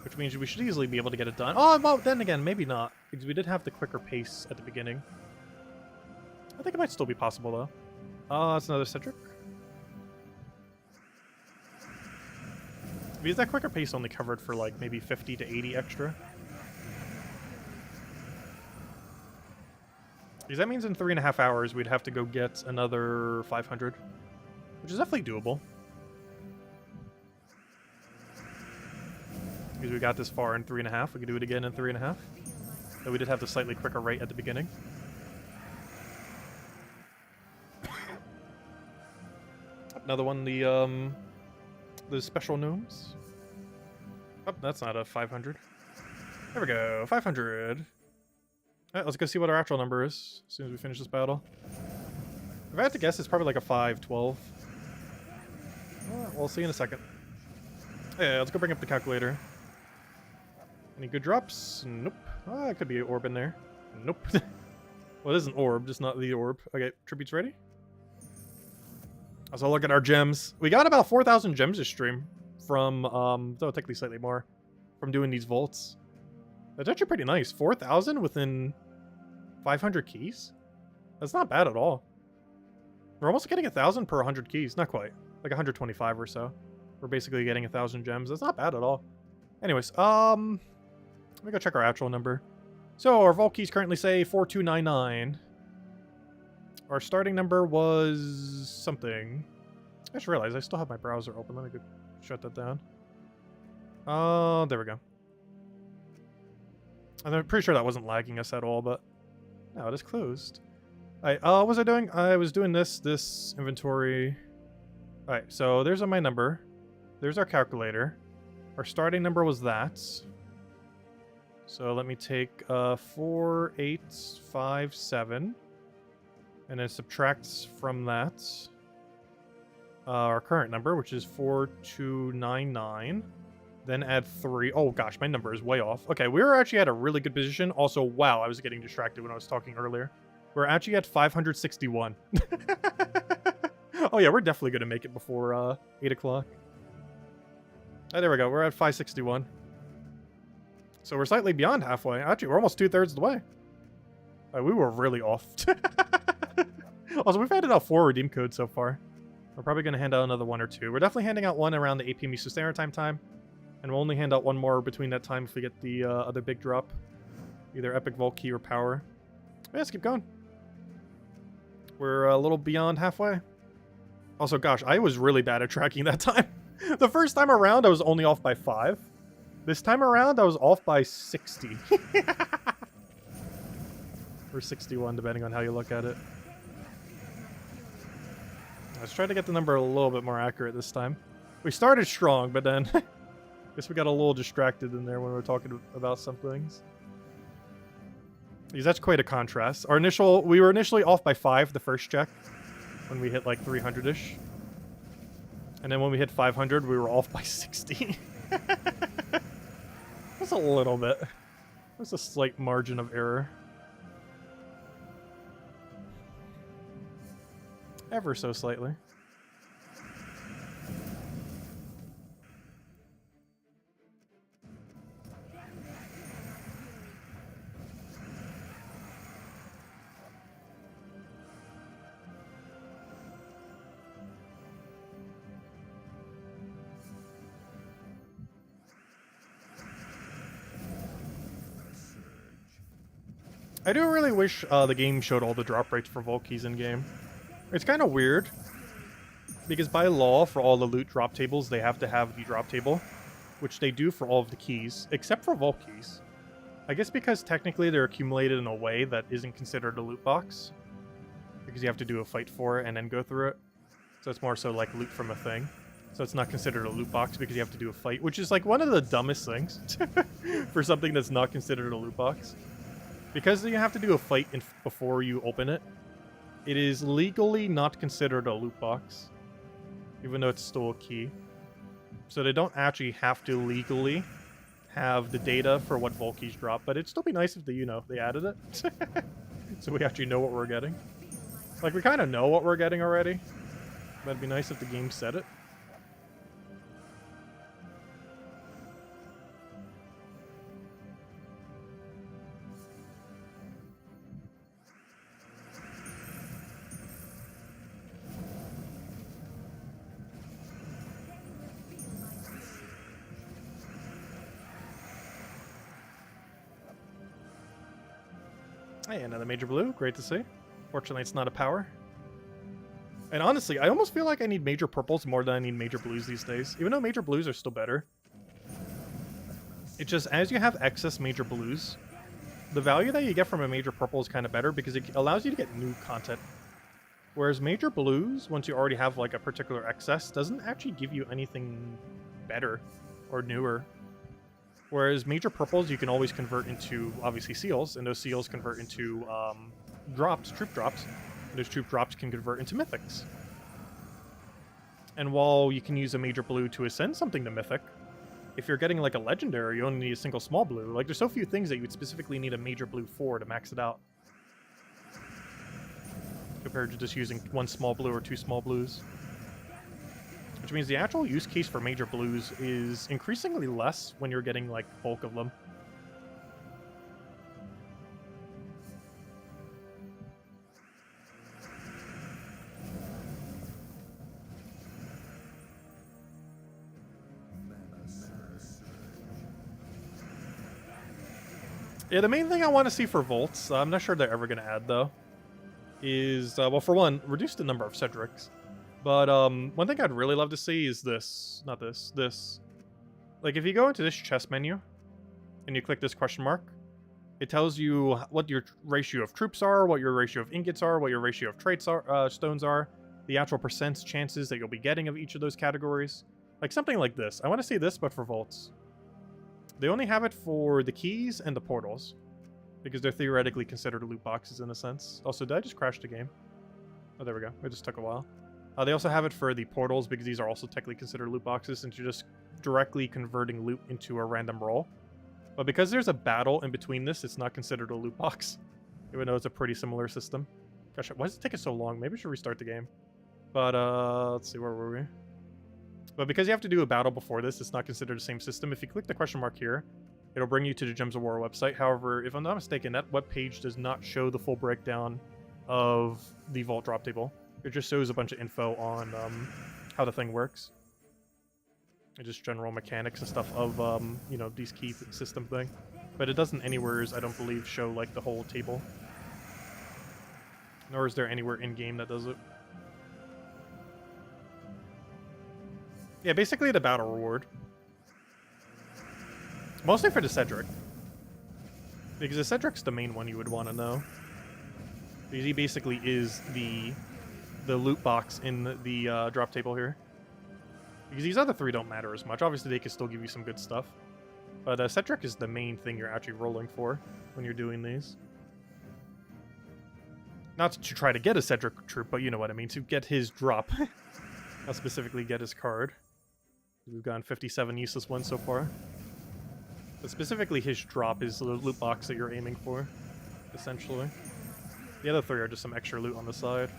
Which means we should easily be able to get it done. Oh, well, then again, maybe not. Because we did have the quicker pace at the beginning. I think it might still be possible, though. That's another Cedric. Because that quicker pace only covered for, like, maybe 50 to 80 extra. Because that means in 3.5 hours we'd have to go get another 500. Which is definitely doable. Because we got this far in 3.5. We could do it again in 3.5. Though we did have the slightly quicker rate at the beginning. Another one, the special gnomes. Oh, that's not a 500. There we go, 500. Alright, let's go see what our actual number is as soon as we finish this battle. If I had to guess, it's probably like a 512. We'll see in a second. Yeah, let's go bring up the calculator. Any good drops? Nope. Ah, it could be an orb in there. Nope. Well, it is an orb, just not the orb. Okay, tributes ready? So look at our gems. We got about 4,000 gems this stream from, though technically slightly more, from doing these vaults. That's actually pretty nice. 4,000 within 500 keys? That's not bad at all. We're almost getting 1,000 per 100 keys. Not quite. Like 125 or so. We're basically getting 1,000 gems. That's not bad at all. Anyways, let me go check our actual number. So our vault keys currently say 4299. Our starting number was something. I just realized I still have my browser open. Let me go shut that down. There we go. I'm pretty sure that wasn't lagging us at all, but no, it is closed. Alright, what was I doing? I was doing this inventory. Alright, so there's my number. There's our calculator. Our starting number was that. So let me take 4857. And then subtract from that our current number, which is 4299. Then add 3. Oh gosh, my number is way off. Okay, we were actually at a really good position. Also, wow, I was getting distracted when I was talking earlier. We're actually at 561. Oh yeah, we're definitely going to make it before 8 o'clock. Oh, there we go. We're at 561. So we're slightly beyond halfway. Actually, we're almost 2/3 of the way. We were really off. Also, we've handed out 4 redeem codes so far. We're probably going to hand out another 1 or 2. We're definitely handing out 1 around the 8 p.m. Eastern Standard Time. And we'll only hand out 1 more between that time if we get the other big drop. Either Epic Vault Key or Power. But let's keep going. We're a little beyond halfway. Also, gosh, I was really bad at tracking that time. The first time around, I was only off by 5. This time around, I was off by 60. Or 61, depending on how you look at it. Let's try to get the number a little bit more accurate this time. We started strong, but then I guess we got a little distracted in there when we were talking about some things. Because that's quite a contrast. We were initially off by 5 the first check when we hit like 300-ish. And then when we hit 500, we were off by 60. That's a little bit. There's a slight margin of error. Ever so slightly. I do really wish the game showed all the drop rates for vault keys in game. It's kind of weird, because by law, for all the loot drop tables, they have to have the drop table, which they do for all of the keys, except for vault keys. I guess because technically they're accumulated in a way that isn't considered a loot box, because you have to do a fight for it and then go through it. So it's more so like loot from a thing. So it's not considered a loot box because you have to do a fight, which is like one of the dumbest things for something that's not considered a loot box. Because you have to do a fight before you open it, it is legally not considered a loot box, even though it's still a key. So they don't actually have to legally have the data for what vault keys drop, but it'd still be nice if they, you know, they added it. So we actually know what we're getting. Like, we kind of know what we're getting already, but it'd be nice if the game said it. Hey, another major blue. Great to see. Fortunately, it's not a power. And honestly, I almost feel like I need major purples more than I need major blues these days. Even though major blues are still better. It's just, as you have excess major blues, the value that you get from a major purple is kind of better because it allows you to get new content. Whereas major blues, once you already have like a particular excess, doesn't actually give you anything better or newer. Whereas major purples you can always convert into, obviously, seals, and those seals convert into drops, troop drops, and those troop drops can convert into mythics. And while you can use a major blue to ascend something to mythic, if you're getting like a legendary, you only need a single small blue. Like, there's so few things that you would specifically need a major blue for to max it out. Compared to just using one small blue or two small blues. Which means the actual use case for major blues is increasingly less when you're getting, like, bulk of them. Yeah, the main thing I want to see for Volts, I'm not sure they're ever going to add, though, is, well, for one, reduce the number of Cedrics. But one thing I'd really love to see is this. Not this. This. Like, if you go into this chest menu, and you click this question mark, it tells you what your ratio of troops are, what your ratio of ingots are, what your ratio of traits are, stones are, the actual percent chances that you'll be getting of each of those categories. Like, something like this. I want to see this, but for Volts. They only have it for the keys and the portals, because they're theoretically considered loot boxes in a sense. Also, did I just crash the game? Oh, there we go. It just took a while. They also have it for the portals, because these are also technically considered loot boxes, since you're just directly converting loot into a random roll. But because there's a battle in between this, it's not considered a loot box, even though it's a pretty similar system. Gosh, why does it take us so long? Maybe I should restart the game. But, let's see, where were we? But because you have to do a battle before this, it's not considered the same system. If you click the question mark here, it'll bring you to the Gems of War website. However, if I'm not mistaken, that web page does not show the full breakdown of the vault drop table. It just shows a bunch of info on how the thing works. And just general mechanics and stuff of, you know, these key system thing. But it doesn't anywhere, I don't believe, show, like, the whole table. Nor is there anywhere in-game that does it. Yeah, basically the battle reward. Mostly for the Cedric. Because the Cedric's the main one you would want to know. Because he basically is the loot box in the drop table here. Because these other three don't matter as much. Obviously, they can still give you some good stuff. But Cedric is the main thing you're actually rolling for when you're doing these. Not to try to get a Cedric troop, but you know what I mean. To get his drop. Not specifically get his card. We've gotten 57 useless ones so far. But specifically his drop is the loot box that you're aiming for, essentially. The other three are just some extra loot on the side.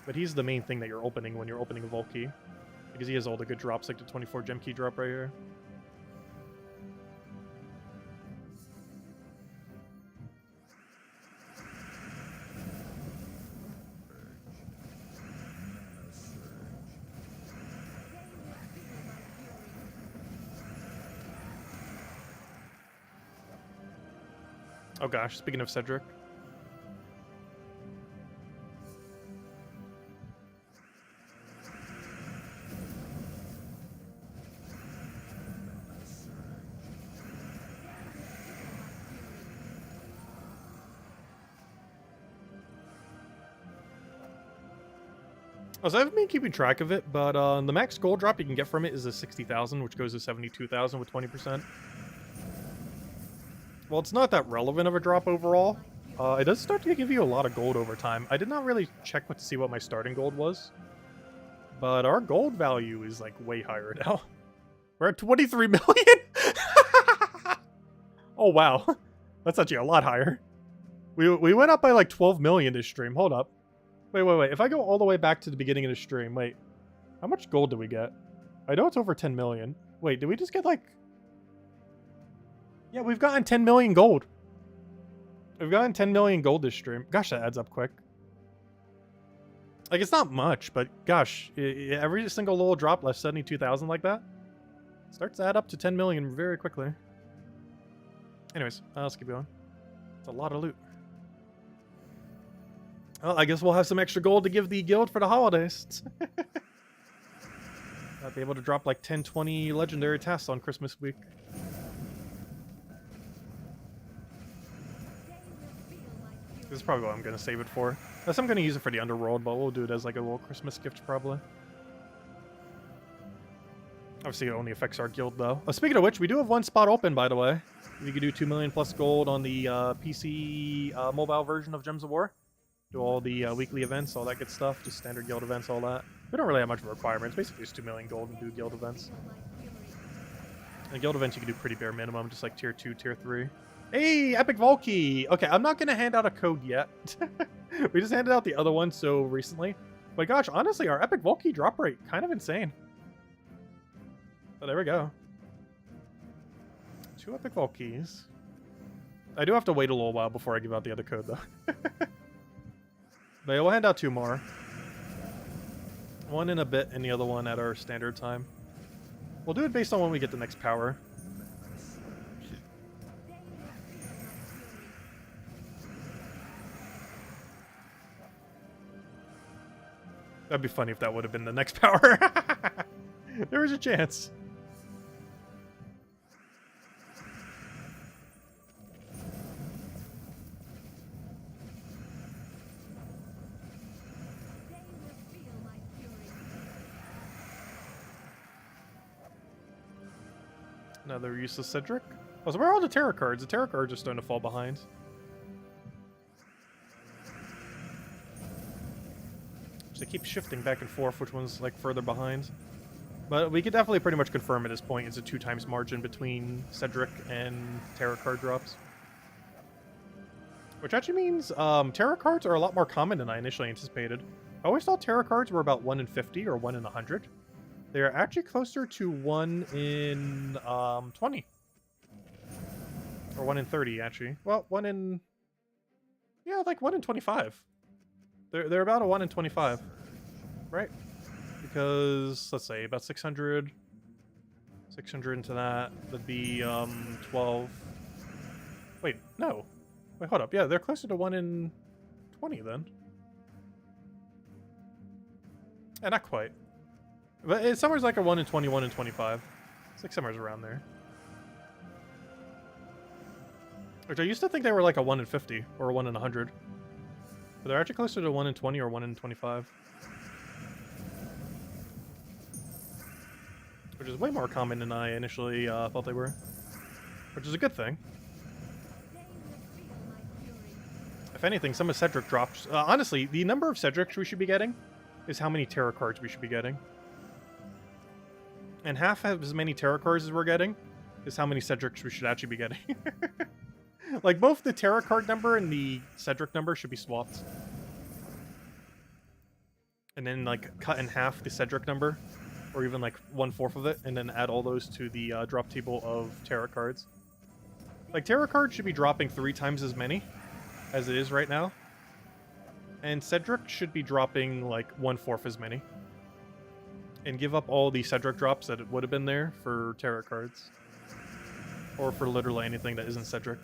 But he's the main thing that you're opening when you're opening a vault key. Because he has all the good drops, like the 24 gem key drop right here. Oh gosh, speaking of Cedric. So I haven't been keeping track of it, but the max gold drop you can get from it is a 60,000, which goes to 72,000 with 20%. Well, it's not that relevant of a drop overall. It does start to give you a lot of gold over time. I did not really check to see what my starting gold was. But our gold value is like way higher now. We're at 23 million? Oh, wow. That's actually a lot higher. We went up by like 12 million this stream. Hold up. Wait. If I go all the way back to the beginning of the stream, wait. How much gold do we get? I know it's over 10 million. Wait, did we just get like... Yeah, we've gotten 10 million gold. We've gotten 10 million gold this stream. Gosh, that adds up quick. Like, it's not much, but gosh, every single little drop left 72,000 like that starts to add up to 10 million very quickly. Anyways, let's keep going. It's a lot of loot. Well, I guess we'll have some extra gold to give the guild for the holidays. I'll be able to drop like 10, 20 legendary tasks on Christmas week. This is probably what I'm going to save it for. Unless I'm going to use it for the underworld, but we'll do it as like a little Christmas gift probably. Obviously it only affects our guild though. Speaking of which, we do have one spot open by the way. We could do 2 million plus gold on the PC mobile version of Gems of War. Do all the weekly events, all that good stuff. Just standard guild events, all that. We don't really have much of a requirement. It's basically just 2 million gold and do guild events. And guild events you can do pretty bare minimum, just like tier 2, tier 3. Hey, Epic Volkey! Okay, I'm not going to hand out a code yet. We just handed out the other one so recently. But gosh, honestly, our Epic Volkey drop rate, kind of insane. So there we go. 2 Epic Volkeys. I do have to wait a little while before I give out the other code, though. But yeah, we'll hand out 2 more. One in a bit and the other one at our standard time. We'll do it based on when we get the next power. That'd be funny if that would have been the next power. There was a chance. Another useless Cedric. Oh, so where are all the tarot cards? The tarot cards are starting to fall behind. They keep shifting back and forth, which one's like further behind. But we could definitely pretty much confirm at this point it's a 2 times margin between Cedric and tarot card drops. Which actually means tarot cards are a lot more common than I initially anticipated. I always thought tarot cards were about 1 in 50 or 1 in 100. They are actually closer to 1 in 20. Or 1 in 30, actually. Well, 1 in... Yeah, like 1 in 25. They're about a 1 in 25, right? Because, let's say, about 600. 600 into that would be 12. Wait, no. Wait, hold up. Yeah, they're closer to 1 in 20 then. Yeah, not quite. But it's somewhere's like a 1 in 20, 1 in 25. It's like somewhere's around there. Which I used to think they were like a 1 in 50 or a 1 in 100. But they're actually closer to 1 in 20 or 1 in 25. Which is way more common than I initially thought they were. Which is a good thing. If anything, some of Cedric drops... honestly, the number of Cedrics we should be getting is how many tarot cards we should be getting. And half as many tarot cards as we're getting is how many Cedrics we should actually be getting. Like, both the tarot card number and the Cedric number should be swapped. And then, like, cut in half the Cedric number. Or even, like, 1/4 of it. And then add all those to the drop table of tarot cards. Like, tarot cards should be dropping 3 times as many as it is right now. And Cedric should be dropping, like, 1/4 as many. And give up all the Cedric drops that it would have been there for tarot cards. Or for literally anything that isn't Cedric.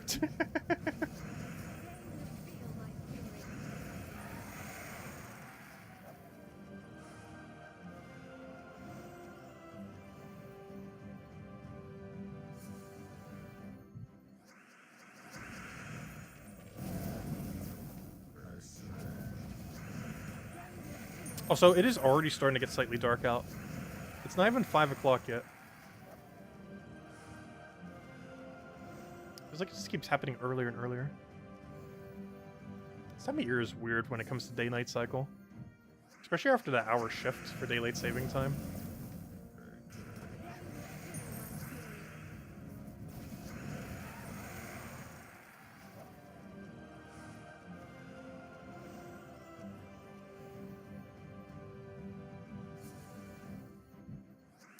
Also, it is already starting to get slightly dark out. It's not even 5 o'clock yet. It's like it just keeps happening earlier and earlier. This time of year is weird when it comes to day-night cycle. Especially after the hour shift for daylight saving time.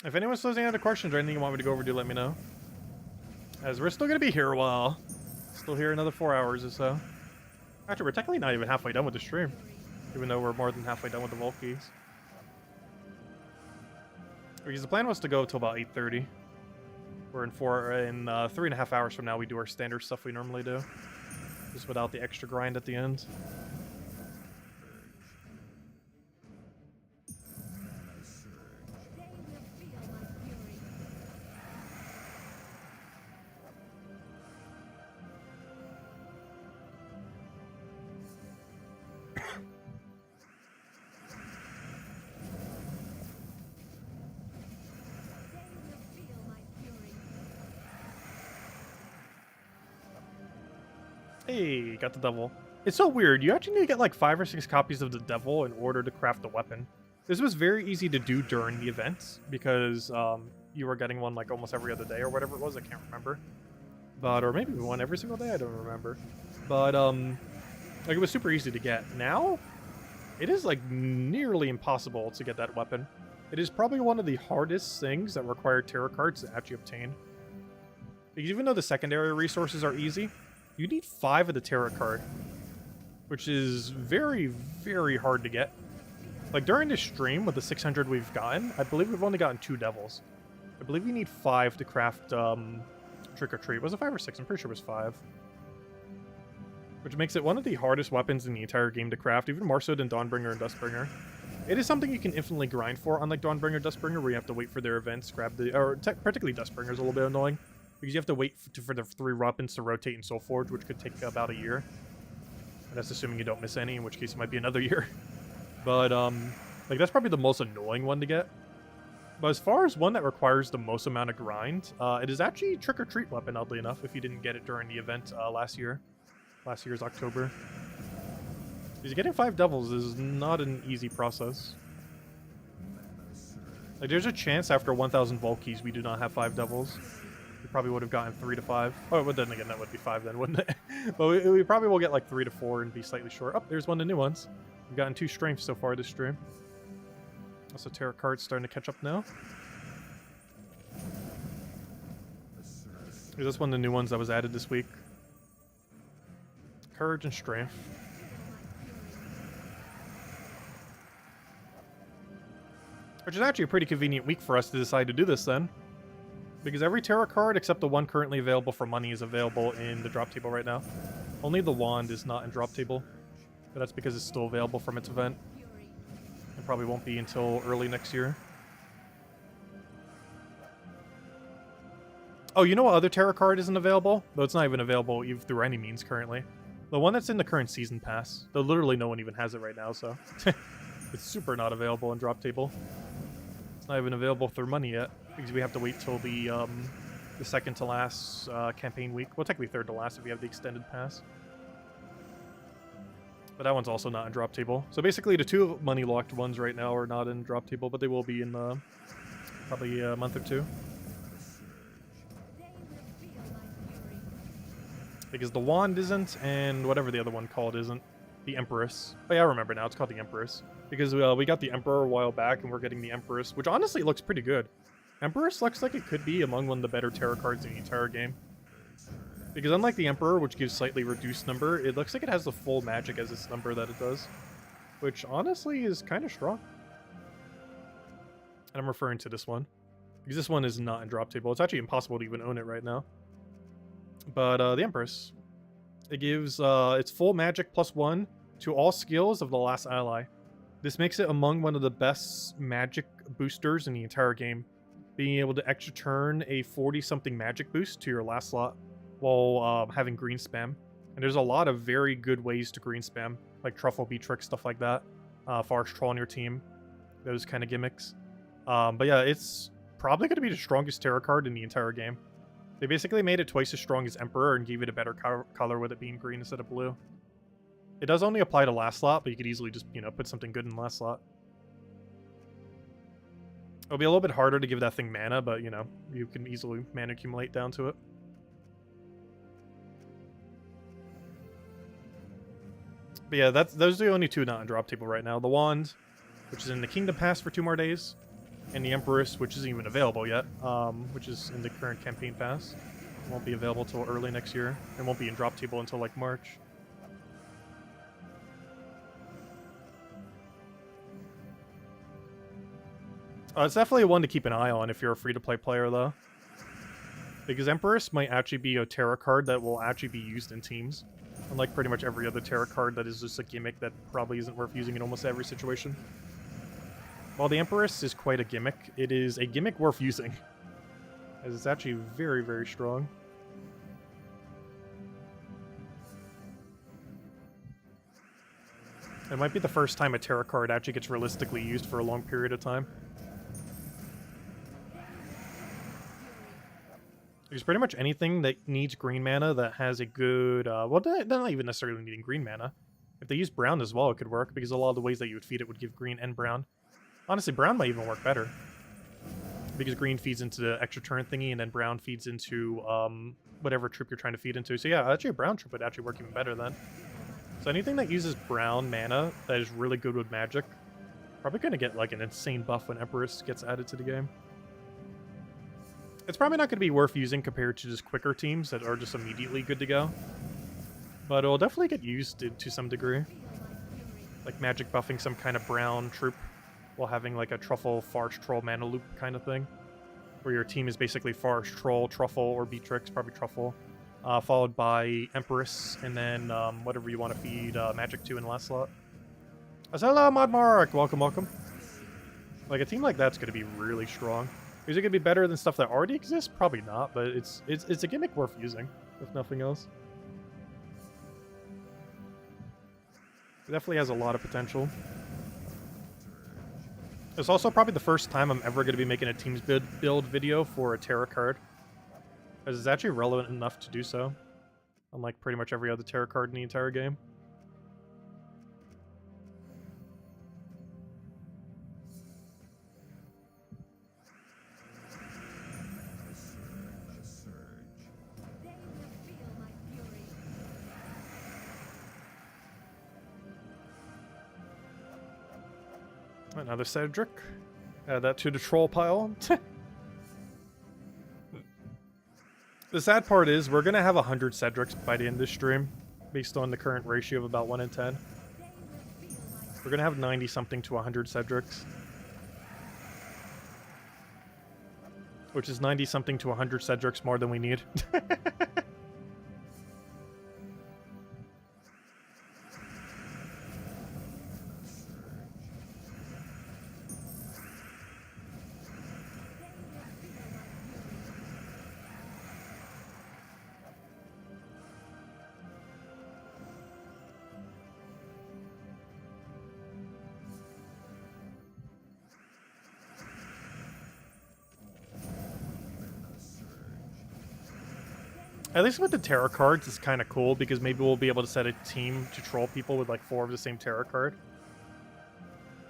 If anyone's still has any other questions or anything you want me to go over, do let me know. As we're still going to be here a while. Still here another 4 hours or so. Actually, we're technically not even halfway done with the stream. Even though we're more than halfway done with the Volkies. Because the plan was to go till about 8:30. We're in 3.5 hours from now we do our standard stuff we normally do. Just without the extra grind at the end. Hey, got the devil. It's so weird. You actually need to get like 5 or 6 copies of the devil in order to craft the weapon. This was very easy to do during the events because you were getting one like almost every other day or whatever it was. I can't remember. But, or maybe one every single day. I don't remember. But, like it was super easy to get. Now, it is like nearly impossible to get that weapon. It is probably one of the hardest things that require tarot cards to actually obtain. Because even though the secondary resources are easy, you need 5 of the tarot card, which is very, very hard to get. Like during this stream with the 600 we've gotten, I believe we've only gotten 2 devils. I believe you need 5 to craft Trick or Treat. Was it 5 or 6? I'm pretty sure it was 5. Which makes it one of the hardest weapons in the entire game to craft, even more so than Dawnbringer and Dustbringer. It is something you can infinitely grind for, unlike Dawnbringer and Dustbringer, where you have to wait for their events, grab the... Or particularly Dustbringer is a little bit annoying. Because you have to wait for the 3 weapons to rotate in Soulforge, which could take about a year. And that's assuming you don't miss any, in which case it might be another year. But, like, that's probably the most annoying one to get. But as far as one that requires the most amount of grind, it is actually Trick or Treat weapon, oddly enough, if you didn't get it during the event last year. Last year's October. Because getting 5 devils is not an easy process. Like, there's a chance after 1,000 Volkies we do not have 5 devils. We probably would have gotten 3 to 5. Oh, but then again, that would be 5 then, wouldn't it? But we probably will get like 3 to 4 and be slightly short. Oh, there's one of the new ones. We've gotten 2 strengths so far this stream. Also, tarot cards starting to catch up now. Is this one of the new ones that was added this week? Courage and strength. Which is actually a pretty convenient week for us to decide to do this then. Because every tarot card except the one currently available for money is available in the drop table right now. Only the wand is not in drop table. But that's because it's still available from its event. It probably won't be until early next year. Oh, you know what other tarot card isn't available? Though it's not even available through any means currently. The one that's in the current season pass. Though literally no one even has it right now, so... it's super not available in drop table. It's not even available through money yet. Because we have to wait till the second to last campaign week. Well, technically third to last if you have the extended pass. But that one's also not in drop table. So basically the 2 money locked ones right now are not in drop table, but they will be in probably a month or 2. Because the wand isn't, and whatever the other one called isn't. The Empress. Oh yeah, I remember now. It's called the Empress. Because we got the Emperor a while back, and we're getting the Empress, which honestly looks pretty good. Empress looks like it could be among one of the better tarot cards in the entire game. Because unlike the Emperor, which gives slightly reduced number, it looks like it has the full magic as its number that it does. Which honestly is kind of strong. And I'm referring to this one. Because this one is not in drop table. It's actually impossible to even own it right now. But the Empress. It gives its full magic +1 to all skills of the last ally. This makes it among one of the best magic boosters in the entire game. Being able to extra turn a 40-something magic boost to your last slot while having green spam. And there's a lot of very good ways to green spam, like Truffle Beatrix, stuff like that. Forest Troll on your team. Those kind of gimmicks. But yeah, it's probably going to be the strongest tarot card in the entire game. They basically made it twice as strong as Emperor and gave it a better color with it being green instead of blue. It does only apply to last slot, but you could easily just, you know, put something good in the last slot. It'll be a little bit harder to give that thing mana, but, you know, you can easily mana accumulate down to it. But yeah, those are the only two not on drop table right now. The Wand, which is in the Kingdom Pass for 2 more days, and the Empress, which isn't even available yet, which is in the current campaign pass. It won't be available till early next year. It won't be in drop table until like March. It's definitely one to keep an eye on if you're a free-to-play player, though. Because Empress might actually be a Terra card that will actually be used in teams. Unlike pretty much every other Terra card that is just a gimmick that probably isn't worth using in almost every situation. While the Empress is quite a gimmick, it is a gimmick worth using. As it's actually very, very strong. It might be the first time a Terra card actually gets realistically used for a long period of time. There's pretty much anything that needs green mana that has a good... well, they're not even necessarily needing green mana. If they use brown as well, it could work, because a lot of the ways that you would feed it would give green and brown. Honestly, brown might even work better. Because green feeds into the extra turn thingy, and then brown feeds into whatever troop you're trying to feed into. So yeah, actually a brown troop would actually work even better then. So anything that uses brown mana that is really good with magic, probably going to get like an insane buff when Empress gets added to the game. It's probably not going to be worth using compared to just quicker teams that are just immediately good to go. But it'll definitely get used to some degree. Like magic buffing some kind of brown troop while having like a Truffle, Farce, Troll, Mana Loop kind of thing. Where your team is basically Farce, Troll, Truffle, or Beatrix, probably Truffle. Followed by Empress, and then whatever you want to feed magic to in the last slot. Hello, Modmark! Welcome, welcome. Like, a team like that's going to be really strong. Is it going to be better than stuff that already exists? Probably not, but it's a gimmick worth using, if nothing else. It definitely has a lot of potential. It's also probably the first time I'm ever going to be making a teams build video for a Terra card. As it's actually relevant enough to do so. Unlike pretty much every other Terra card in the entire game. Another Cedric. Add that to the troll pile. The sad part is we're going to have 100 Cedrics by the end of this stream, based on the current ratio of about 1 in 10. We're going to have 90-something to 100 Cedrics. Which is 90-something to 100 Cedrics more than we need. At least with the Terra cards, it's kind of cool because maybe we'll be able to set a team to troll people with like 4 of the same Terra card.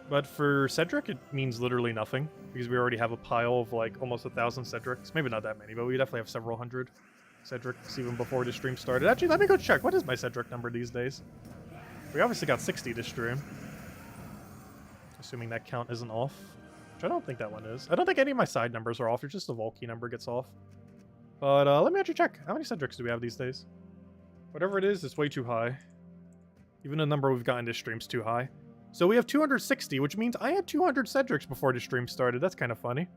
But for Cedric, it means literally nothing because we already have a pile of like almost 1,000 Cedrics. Maybe not that many, but we definitely have several hundred Cedrics even before the stream started. Actually, let me go check. What is my Cedric number these days? We obviously got 60 this stream. Assuming that count isn't off. Which I don't think that one is. I don't think any of my side numbers are off. It's just the Volkey number gets off. But let me actually check. How many Cedrics do we have these days? Whatever it is, it's way too high. Even the number we've gotten this stream's too high. So we have 260, which means I had 200 Cedrics before the stream started. That's kind of funny.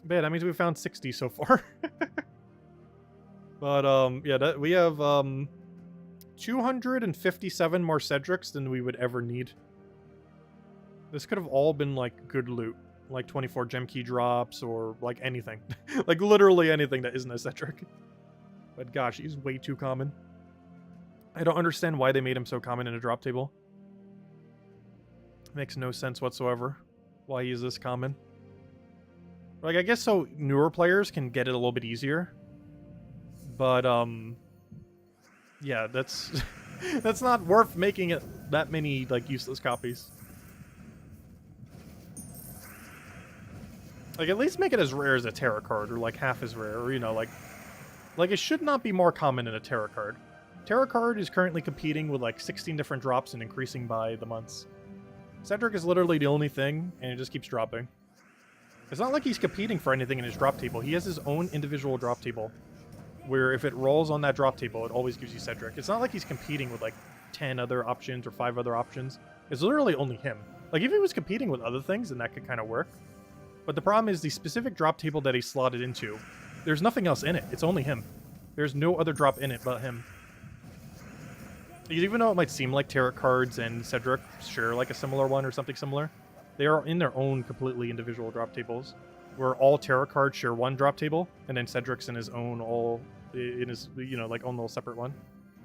But yeah, that means we found 60 so far. But yeah, we have 257 more Cedrics than we would ever need. This could have all been like good loot. Like 24 gem key drops or like anything. Like literally anything that isn't a Cedric. But gosh, he's way too common. I don't understand why they made him so common in a drop table. Makes no sense whatsoever why he is this common. Like, I guess so newer players can get it a little bit easier. But, yeah, that's that's not worth making it that many, like, useless copies. Like, at least make it as rare as a Terra card, or like half as rare, or, you know, like it should not be more common in a Terra card. Terra card is currently competing with like 16 different drops and increasing by the months. Cedric is literally the only thing, and it just keeps dropping. It's not like he's competing for anything in his drop table. He has his own individual drop table, where if it rolls on that drop table, it always gives you Cedric. It's not like he's competing with like 10 other options or 5 other options. It's literally only him. Like, if he was competing with other things, then that could kind of work. But the problem is the specific drop table that he's slotted into, there's nothing else in it. It's only him. There's no other drop in it but him. Even though it might seem like tarot cards and Cedric share like a similar one or something similar, they are in their own completely individual drop tables, where all tarot cards share one drop table, and then Cedric's in his own in his, you know, like, own little separate one.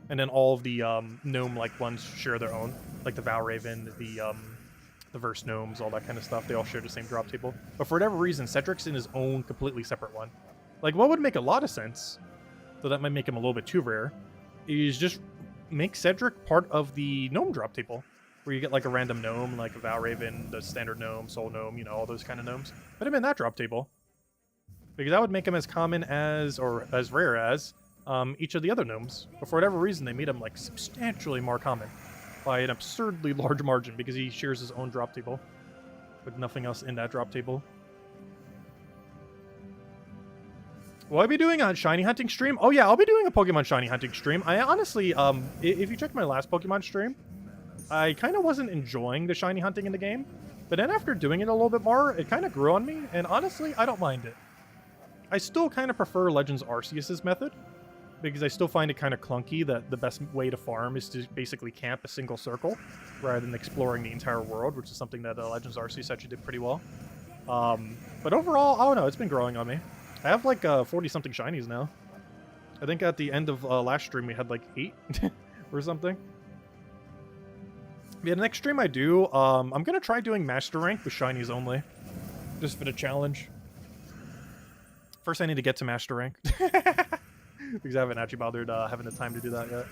And then all of the gnome-like ones share their own, like the Valraven, the Verse Gnomes, all that kind of stuff. They all share the same drop table. But for whatever reason, Cedric's in his own completely separate one. Like, what would make a lot of sense, so that might make him a little bit too rare, is just make Cedric part of the gnome drop table, where you get like a random gnome, like a Valraven, the standard gnome, soul gnome, you know, all those kind of gnomes. Put him in that drop table, because that would make him as common as, or as rare as, each of the other gnomes. But for whatever reason, they made him like substantially more common by an absurdly large margin, because he shares his own drop table with nothing else in that drop table. Will I be doing a shiny hunting stream? Oh yeah, I'll be doing a Pokemon shiny hunting stream. I honestly, if you check my last Pokemon stream, I kind of wasn't enjoying the shiny hunting in the game. But then after doing it a little bit more, it kind of grew on me, and honestly, I don't mind it. I still kind of prefer Legends Arceus' method, because I still find it kind of clunky that the best way to farm is to basically camp a single circle, rather than exploring the entire world, which is something that Legends Arceus actually did pretty well. But overall, I don't know, it's been growing on me. I have like 40-something shinies now. I think at the end of last stream we had like 8 or something. Yeah, the next stream I do, I'm going to try doing Master Rank with shinies only. Just for the challenge. First I need to get to Master Rank. Because I haven't actually bothered having the time to do that yet.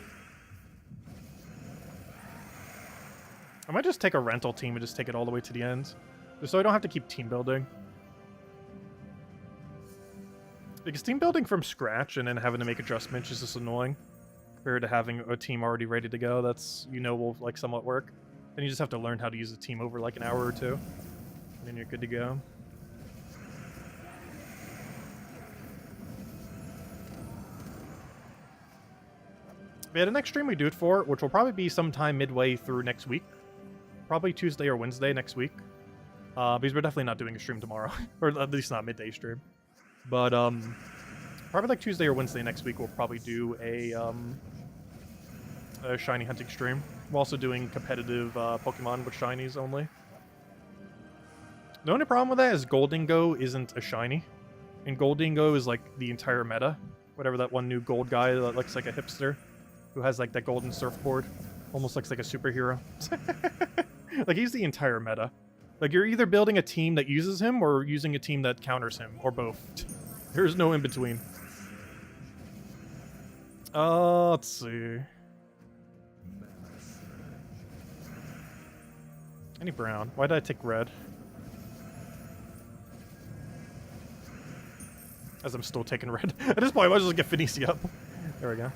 I might just take a rental team and just take it all the way to the end. Just so I don't have to keep team building. Because team building from scratch and then having to make adjustments is just annoying. Compared to having a team already ready to go, that's, you know, will like somewhat work. Then you just have to learn how to use a team over like an hour or two. And then you're good to go. But yeah, the next stream we do it for, which will probably be sometime midway through next week. Probably Tuesday or Wednesday next week. Because we're definitely not doing a stream tomorrow. Or at least not midday stream. But, probably like Tuesday or Wednesday next week, we'll probably do a shiny hunting stream. We're also doing competitive Pokemon with shinies only. The only problem with that is Goldingo isn't a shiny. And Goldingo is like the entire meta. Whatever that one new gold guy that looks like a hipster. Who has like that golden surfboard. Almost looks like a superhero. Like, he's the entire meta. Like, you're either building a team that uses him or using a team that counters him, or both. There's no in between. Let's see. I need brown. Why did I take red? As I'm still taking red. At this point, I might as well get Finisi up. There we go.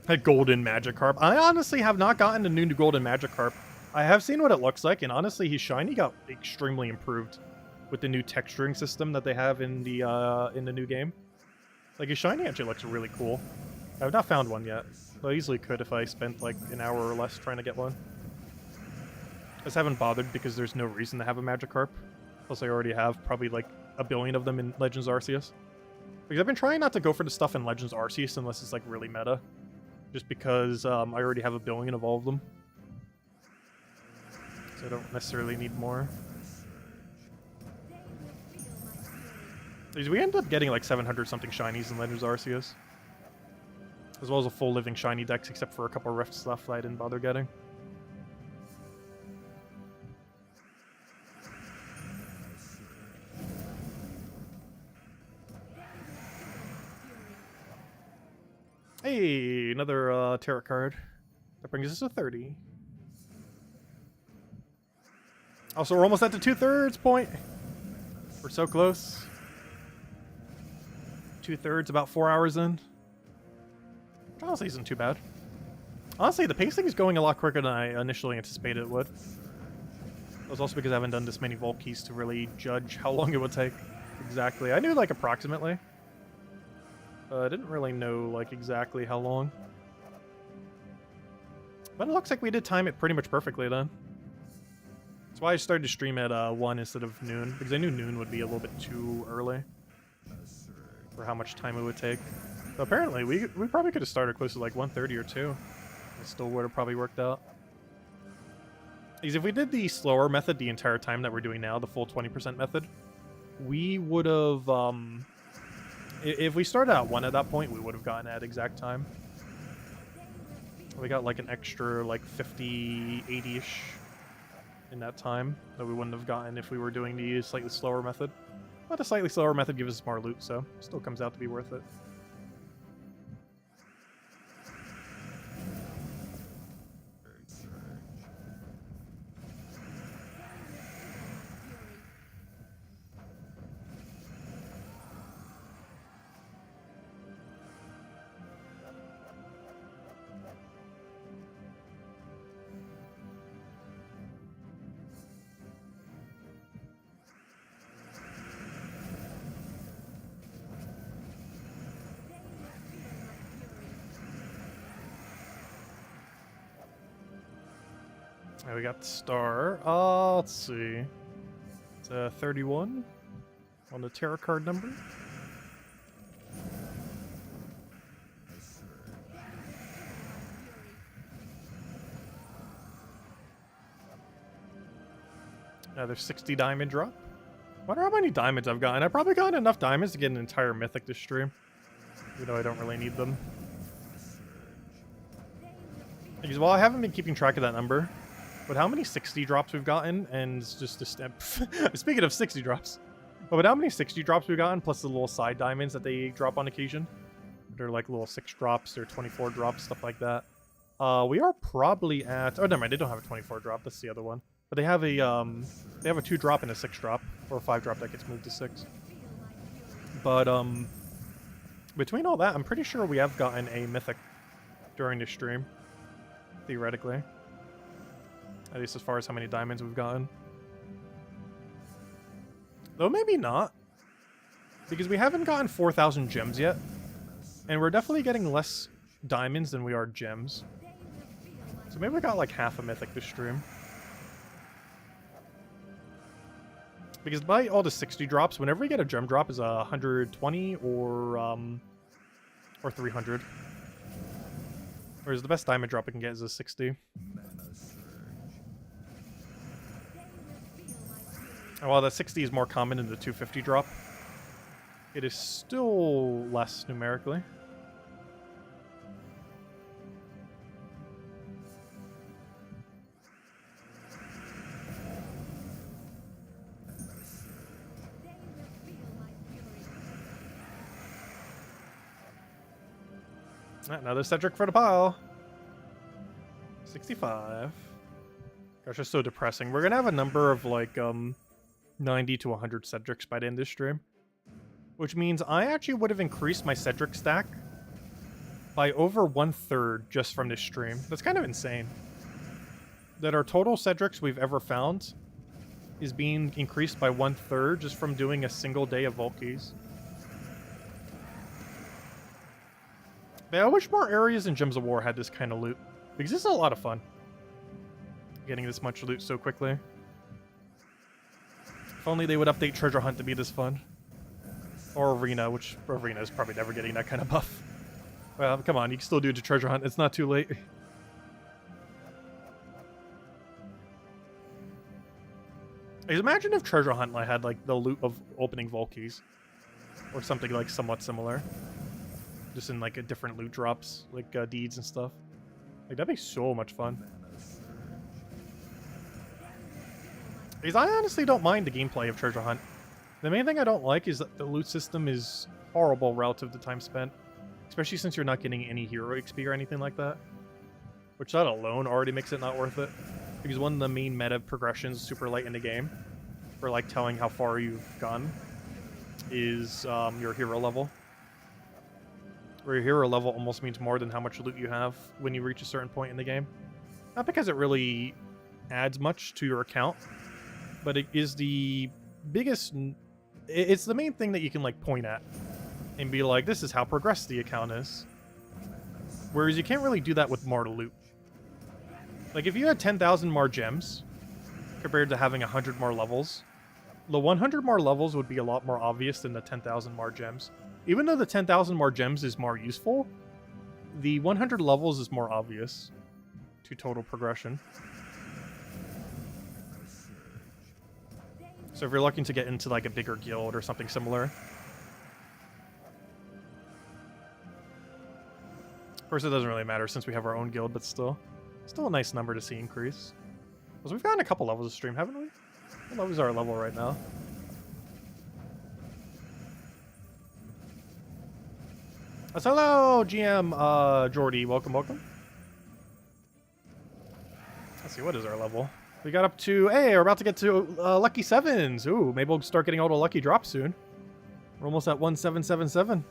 A golden Magikarp. I honestly have not gotten the new golden Magikarp. I have seen what it looks like, and honestly, his shiny got extremely improved with the new texturing system that they have in the new game. Like, his shiny actually looks really cool. I've not found one yet, but I easily could if I spent like an hour or less trying to get one. I just haven't bothered because there's no reason to have a Magikarp. Plus, I already have probably like a billion of them in Legends Arceus. Because I've been trying not to go for the stuff in Legends Arceus unless it's like really meta. Just because I already have a billion of all of them. So I don't necessarily need more. Because we ended up getting like 700-something shinies in Legends Arceus. As well as a full living shiny dex, except for a couple Rift stuff that I didn't bother getting. Hey, another tarot card. That brings us to 30. Also, we're almost at the 2/3 point. We're so close. 2/3, about 4 hours in. Which honestly isn't too bad. Honestly, the pacing is going a lot quicker than I initially anticipated it would. That was also because I haven't done this many vault keys to really judge how long it would take. Exactly. I knew, like, approximately. I didn't really know, like, exactly how long. But it looks like we did time it pretty much perfectly then. That's why I started to stream at 1 instead of noon, because I knew noon would be a little bit too early for how much time it would take. So apparently, we probably could have started close to like 1:30 or 2. It still would have probably worked out. Because if we did the slower method the entire time that we're doing now, the full 20% method, we would have, if we started at 1 at that point, we would have gotten at exact time. We got like an extra like 50, 80-ish in that time that we wouldn't have gotten if we were doing the slightly slower method. But the slightly slower method gives us more loot, so still comes out to be worth it. We got the star. Let's see. It's 31 on the tarot card number. Another 60 diamond drop. Wonder how many diamonds I've gotten. I've probably gotten enough diamonds to get an entire mythic this stream, even though I don't really need them. Because, well, I haven't been keeping track of that number. But how many 60 drops we've gotten, and just a step. Speaking of 60 drops, but how many 60 drops we've gotten, plus the little side diamonds that they drop on occasion? They're like little 6 drops or 24 drops, stuff like that. We are probably at. Oh, never mind. They don't have a 24 drop. That's the other one. But they have a 2 drop and a 6 drop, or a 5 drop that gets moved to 6. But between all that, I'm pretty sure we have gotten a mythic during this stream, theoretically. At least as far as how many diamonds we've gotten. Though maybe not. Because we haven't gotten 4,000 gems yet. And we're definitely getting less diamonds than we are gems. So maybe we got like half a mythic this stream. Because by all the 60 drops, whenever we get a gem drop is 120 or 300. Whereas the best diamond drop we can get is a 60. And while the 60 is more common than the 250 drop, it is still less numerically. Another Cedric for the pile. 65. Gosh, that's so depressing. We're gonna have a number of like 90 to 100 Cedrics by the end of this stream. Which means I actually would have increased my Cedric stack by over 1/3 just from this stream. That's kind of insane. That our total Cedrics we've ever found is being increased by 1/3 just from doing a single day of Vault Keys. But I wish more areas in Gems of War had this kind of loot. Because this is a lot of fun. Getting this much loot so quickly. If only they would update Treasure Hunt to be this fun. Or Arena, which Arena is probably never getting that kind of buff. Well, come on, you can still do it to Treasure Hunt. It's not too late. Imagine if Treasure Hunt had like the loot of opening Vault Keys. Or something like somewhat similar. Just in like a different loot drops, like deeds and stuff. Like that'd be so much fun. Because I honestly don't mind the gameplay of Treasure Hunt. The main thing I don't like is that the loot system is horrible relative to time spent. Especially since you're not getting any hero XP or anything like that. Which that alone already makes it not worth it. Because one of the main meta progressions super late in the game for like telling how far you've gone is your hero level. Where your hero level almost means more than how much loot you have when you reach a certain point in the game. Not because it really adds much to your account, but it is the biggest... It's the main thing that you can like point at and be like, this is how progressed the account is. Whereas you can't really do that with more loot. Like if you had 10,000 more gems compared to having 100 more levels, the 100 more levels would be a lot more obvious than the 10,000 more gems. Even though the 10,000 more gems is more useful, the 100 levels is more obvious to total progression. So if you're looking to get into like a bigger guild or something similar. Of course, it doesn't really matter since we have our own guild, but still a nice number to see increase. Because we've gotten a couple levels of stream, haven't we? What level is our level right now? So hello, GM Jordy. Welcome, welcome. Let's see, what is our level? We got up to... Hey, we're about to get to Lucky 7s. Ooh, maybe we'll start getting all the Lucky Drops soon. We're almost at 1777.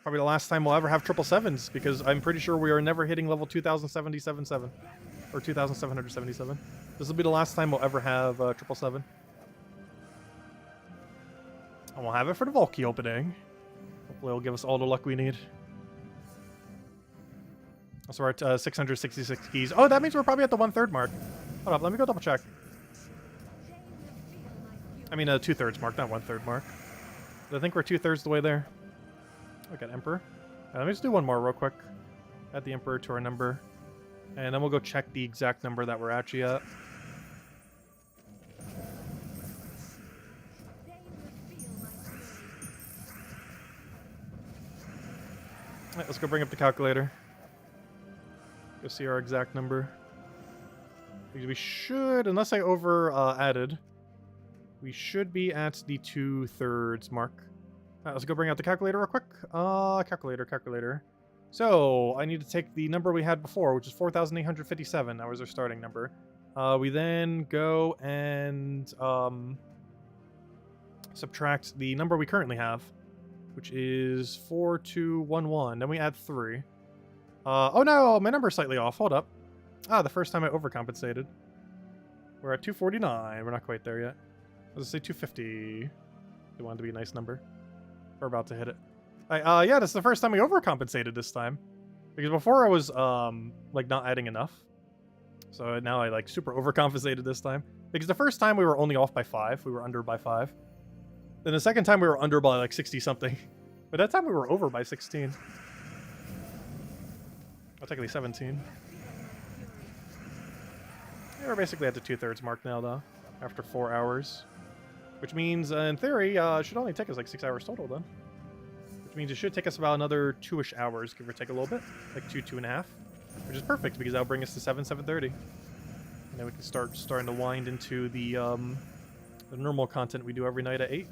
Probably the last time we'll ever have 777s, because I'm pretty sure we are never hitting level 2077. Or 2777. This will be the last time we'll ever have 777. And we'll have it for the Volky opening. Hopefully it'll give us all the luck we need. So we're at 666 keys. Oh, that means we're probably at the 1/3 mark. Hold up, let me go double check. I mean, 2/3 mark, not 1/3 mark. But I think we're 2/3 the way there. We got Emperor. Let me just do one more real quick. Add the Emperor to our number. And then we'll go check the exact number that we're actually at. Alright, let's go bring up the calculator. Go see our exact number. Because we should, unless I over added, we should be at the 2/3 mark. Alright, let's go bring out the calculator real quick. Calculator. So, I need to take the number we had before, which is 4,857. That was our starting number. We then go and subtract the number we currently have, which is 4211. Then we add 3. Oh no, my number's slightly off. Hold up. The first time I overcompensated. We're at 249. We're not quite there yet. Let's say 250. We want it to be a nice number. We're about to hit it. Yeah, that's the first time we overcompensated this time. Because before I was, like, not adding enough. So now I, like, super overcompensated this time. Because the first time we were only off by 5. We were under by 5. Then the second time we were under by, like, 60-something. But that time we were over by 16. Well, technically 17. Yeah, we're basically at the 2/3 mark now, though. After 4 hours. Which means, in theory, it should only take us, like, 6 hours total, then. Which means it should take us about another 2-ish hours, give or take a little bit. Like 2.5. Which is perfect, because that'll bring us to 7:30. And then we can starting to wind into the normal content we do every night at 8.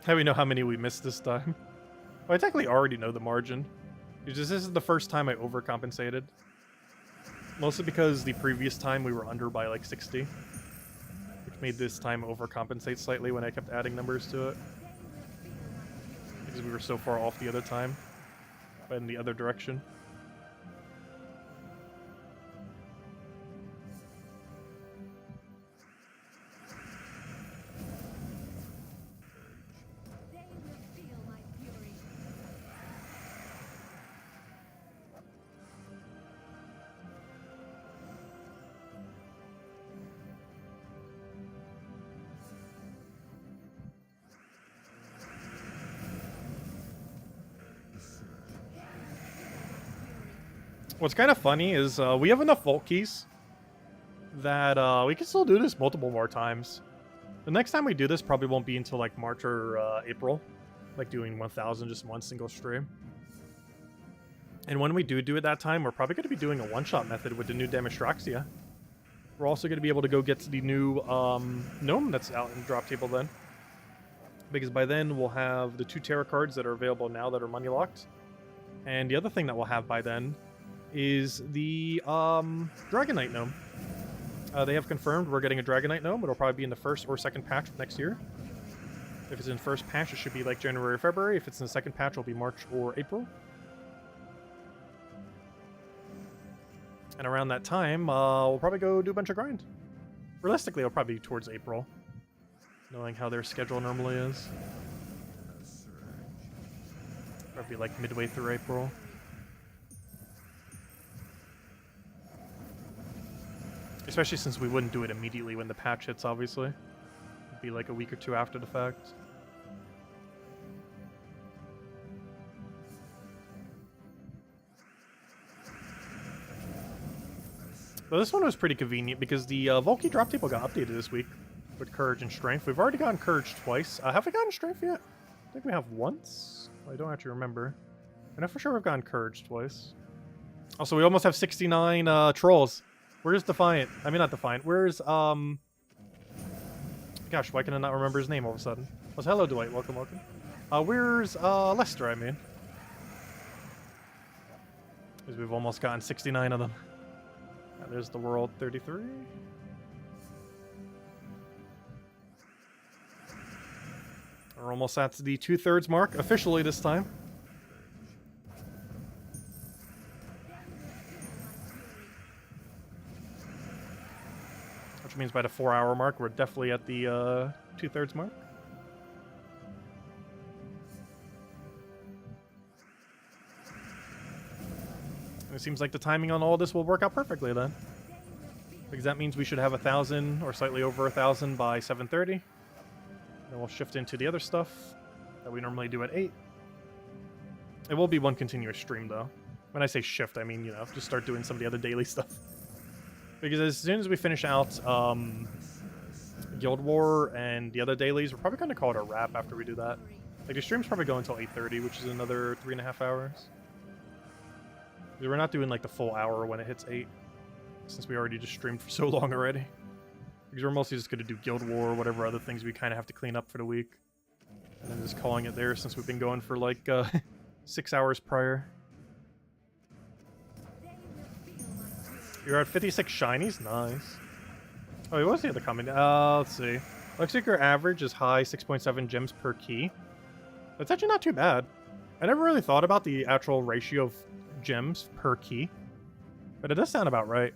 How do we know how many we missed this time? Well, I technically already know the margin. This is the first time I overcompensated. Mostly because the previous time we were under by like 60. Which made this time overcompensate slightly when I kept adding numbers to it. Because we were so far off the other time. But in the other direction. What's kind of funny is we have enough vault keys that we can still do this multiple more times. The next time we do this probably won't be until like March or April, like doing 1,000 just one single stream. And when we do it that time, we're probably going to be doing a one-shot method with the new Demostraxia. We're also going to be able to go get the new gnome that's out in the drop table then. Because by then, we'll have the 2 tarot cards that are available now that are money locked. And the other thing that we'll have by then is the Dragonite gnome. They have confirmed we're getting a Dragonite gnome. It'll probably be in the first or second patch of next year. If it's in first patch, it should be like January or February. If it's in the second patch, it'll be March or April. And around that time, we'll probably go do a bunch of grind. Realistically, it'll probably be towards April, knowing how their schedule normally is. Probably like midway through April. Especially since we wouldn't do it immediately when the patch hits, obviously. It'd be like a week or 2 after the fact. But this one was pretty convenient because the Volky drop table got updated this week with Courage and Strength. We've already gotten Courage twice. Have we gotten Strength yet? I think we have once. I don't actually remember. I know for sure we've gotten Courage twice. Also, we almost have 69 trolls. Where's Defiant? I mean, not Defiant. Where's, gosh, why can I not remember his name all of a sudden? Oh, hello, Dwight. Welcome, welcome. Where's, Lester, I mean? Because we've almost gotten 69 of them. There's the World 33. We're almost at the 2/3 mark, officially this time. Which means by the 4-hour mark, we're definitely at the 2/3 mark. It seems like the timing on all this will work out perfectly then. Because that means we should have 1,000 or slightly over 1,000 by 7:30. Then we'll shift into the other stuff that we normally do at 8. It will be one continuous stream though. When I say shift, I mean, you know, just start doing some of the other daily stuff. Because as soon as we finish out Guild War and the other dailies, we're probably going to call it a wrap after we do that. Like, the stream's probably going until 8:30, which is another 3.5 hours. We're not doing like the full hour when it hits 8, since we already just streamed for so long already. Because we're mostly just going to do Guild War or whatever other things we kind of have to clean up for the week. And then just calling it there since we've been going for like 6 hours prior. You're at 56 shinies? Nice. Oh, what was the other comment? Let's see. Looks like your average is high 6.7 gems per key. That's actually not too bad. I never really thought about the actual ratio of gems per key, but it does sound about right.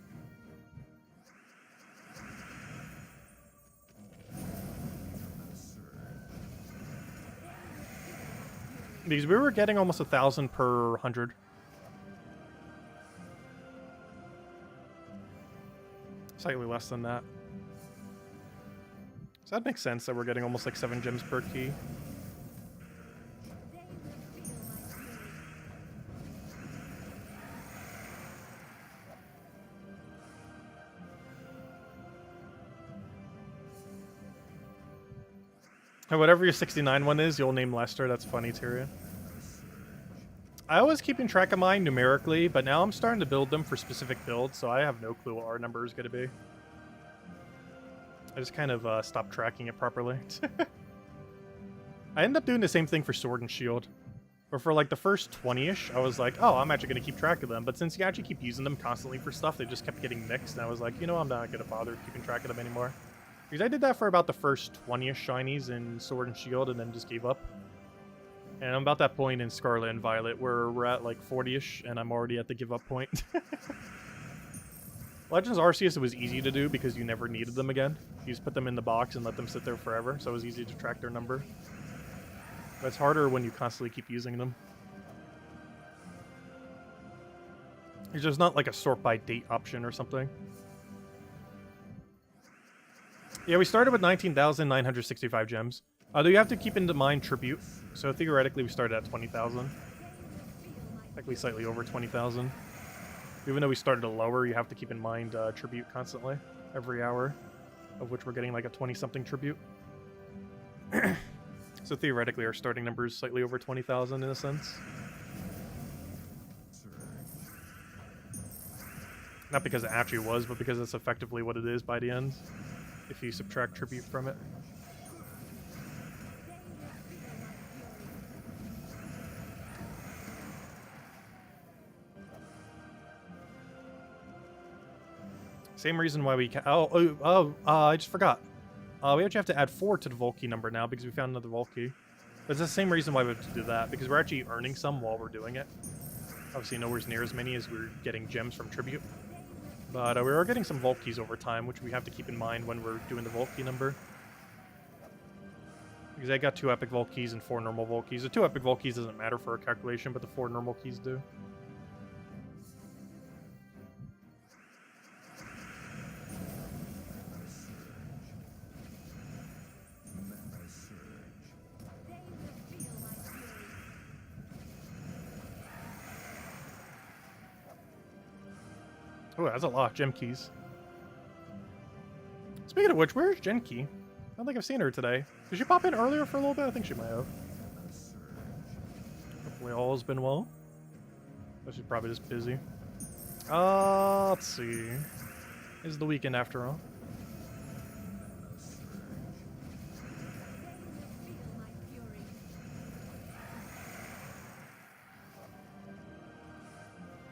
Because we were getting almost 1,000 per 100. Slightly less than that. So that makes sense that we're getting almost like 7 gems per key. And whatever your 69 one is, you'll name Lester. That's funny, Tyrion. I was keeping track of mine numerically, but now I'm starting to build them for specific builds, so I have no clue what our number is going to be. I just kind of stopped tracking it properly. I ended up doing the same thing for Sword and Shield. But for like the first 20-ish, I was like, oh, I'm actually going to keep track of them. But since you actually keep using them constantly for stuff, they just kept getting mixed. And I was like, you know, I'm not going to bother keeping track of them anymore. Because I did that for about the first 20-ish shinies in Sword and Shield and then just gave up. And I'm about that point in Scarlet and Violet where we're at like 40-ish and I'm already at the give up point. Legends Arceus, it was easy to do because you never needed them again. You just put them in the box and let them sit there forever, so it was easy to track their number. But it's harder when you constantly keep using them. There's just not like a sort by date option or something. Yeah, we started with 19,965 gems. Though you have to keep in mind tribute. So theoretically we started at 20,000. Likely slightly over 20,000. Even though we started lower, you have to keep in mind tribute constantly. Every hour. Of which we're getting like a 20-something tribute. So theoretically our starting number is slightly over 20,000 in a sense. Not because it actually was, but because that's effectively what it is by the end, if you subtract tribute from it. Same reason why we I just forgot. We actually have to add 4 to the Volkey number now because we found another Volkey. But it's the same reason why we have to do that, because we're actually earning some while we're doing it. Obviously nowhere near as many as we're getting gems from tribute. But we are getting some Volkeys over time, which we have to keep in mind when we're doing the Volkey number. Because I got 2 epic Volkeys and 4 normal Volkeys. The 2 epic Volkeys doesn't matter for a calculation, but the 4 normal keys do. Oh, that's a lot. Gem keys. Speaking of which, where's Genki? I don't think I've seen her today. Did she pop in earlier for a little bit? I think she might have. Hopefully all has been well. But she's probably just busy. Let's see. It's the weekend after all.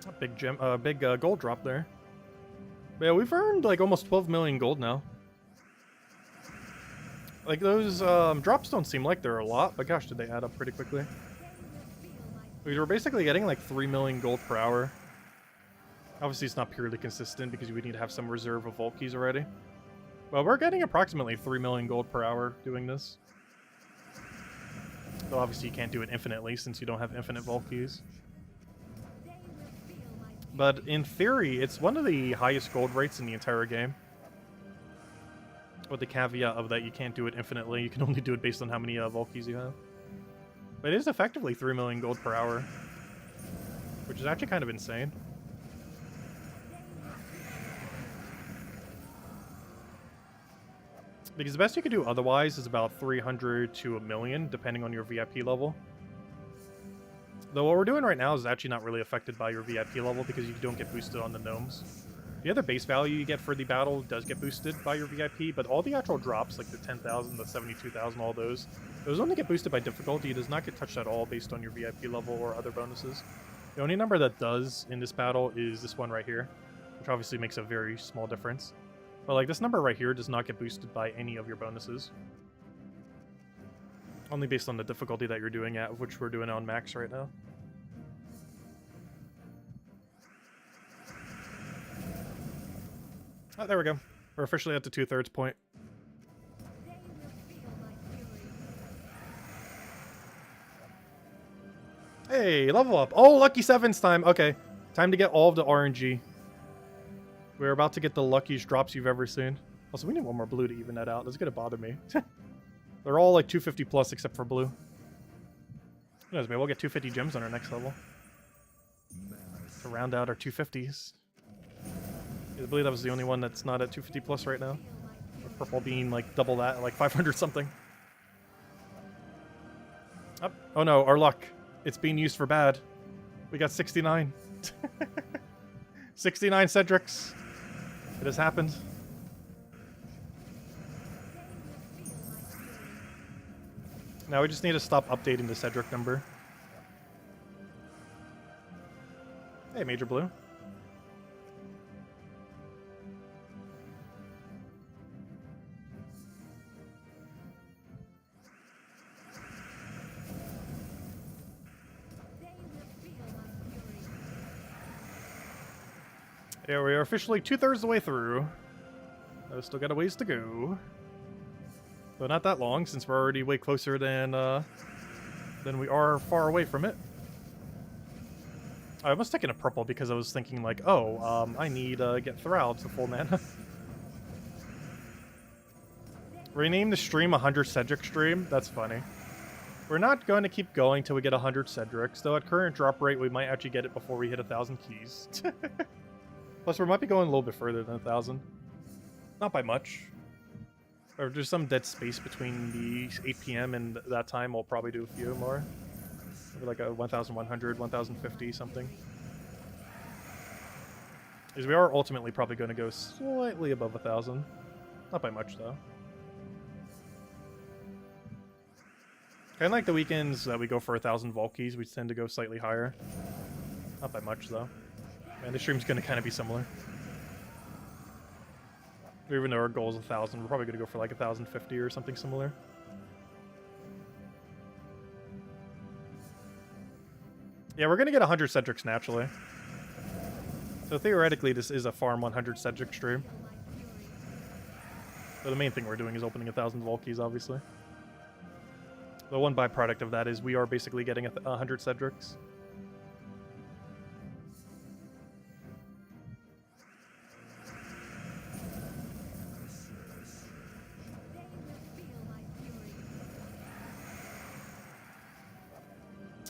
A big gem, big gold drop there. But yeah, we've earned like almost 12 million gold now. Like those drops don't seem like they're a lot, but gosh, did they add up pretty quickly? We're basically getting like 3 million gold per hour. Obviously, it's not purely consistent because we need to have some reserve of Volkeys already. Well, we're getting approximately 3 million gold per hour doing this. Though obviously you can't do it infinitely since you don't have infinite Volkeys. But in theory, it's one of the highest gold rates in the entire game. With the caveat of that you can't do it infinitely, you can only do it based on how many Volkeys you have. But it is effectively 3 million gold per hour. Which is actually kind of insane. Because the best you could do otherwise is about 300 to 1 million, depending on your VIP level. Though what we're doing right now is actually not really affected by your VIP level because you don't get boosted on the gnomes. The other base value you get for the battle does get boosted by your VIP, but all the actual drops, like the 10,000, the 72,000, all those only get boosted by difficulty. It does not get touched at all based on your VIP level or other bonuses. The only number that does in this battle is this one right here, which obviously makes a very small difference. But like this number right here does not get boosted by any of your bonuses. Only based on the difficulty that you're doing at, which we're doing on max right now. Oh, there we go. We're officially at the 2/3 point. Hey, level up. Oh, lucky 7's time. Okay, time to get all of the RNG. We're about to get the luckiest drops you've ever seen. Also, we need one more blue to even that out. That's gonna bother me. They're all like 250 plus except for blue. Who knows, maybe we'll get 250 gems on our next level. To round out our 250s. I believe that was the only one that's not at 250 plus right now. With purple being like double that, like 500 something. Oh no, our luck. It's being used for bad. We got 69. 69 Cedrics. It has happened. Now we just need to stop updating the Cedric number. Hey, Major Blue. Yeah, we are officially 2/3 of the way through. I've still got a ways to go. But not that long, since we're already way closer than we are far away from it. I was taking a purple because I was thinking like, oh, I need get Thrall to full mana. Rename the stream 100 Cedric stream? That's funny. We're not going to keep going till we get 100 Cedrics, though at current drop rate we might actually get it before we hit 1,000 keys. Plus we might be going a little bit further than 1,000. Not by much. Or if there's some dead space between the 8 PM and that time, we'll probably do a few more. Maybe like a 1,100, 1,050 something. Because we are ultimately probably going to go slightly above 1,000. Not by much, though. Kind of like the weekends that we go for 1,000 Volkies, we tend to go slightly higher. Not by much, though. And the stream's going to kind of be similar. Even though our goal is 1,000, we're probably going to go for like 1,050 or something similar. Yeah, we're going to get 100 Cedrics naturally. So theoretically, this is a farm 100 Cedric stream. But the main thing we're doing is opening 1,000 Volkies, obviously. The one byproduct of that is we are basically getting 100 Cedrics.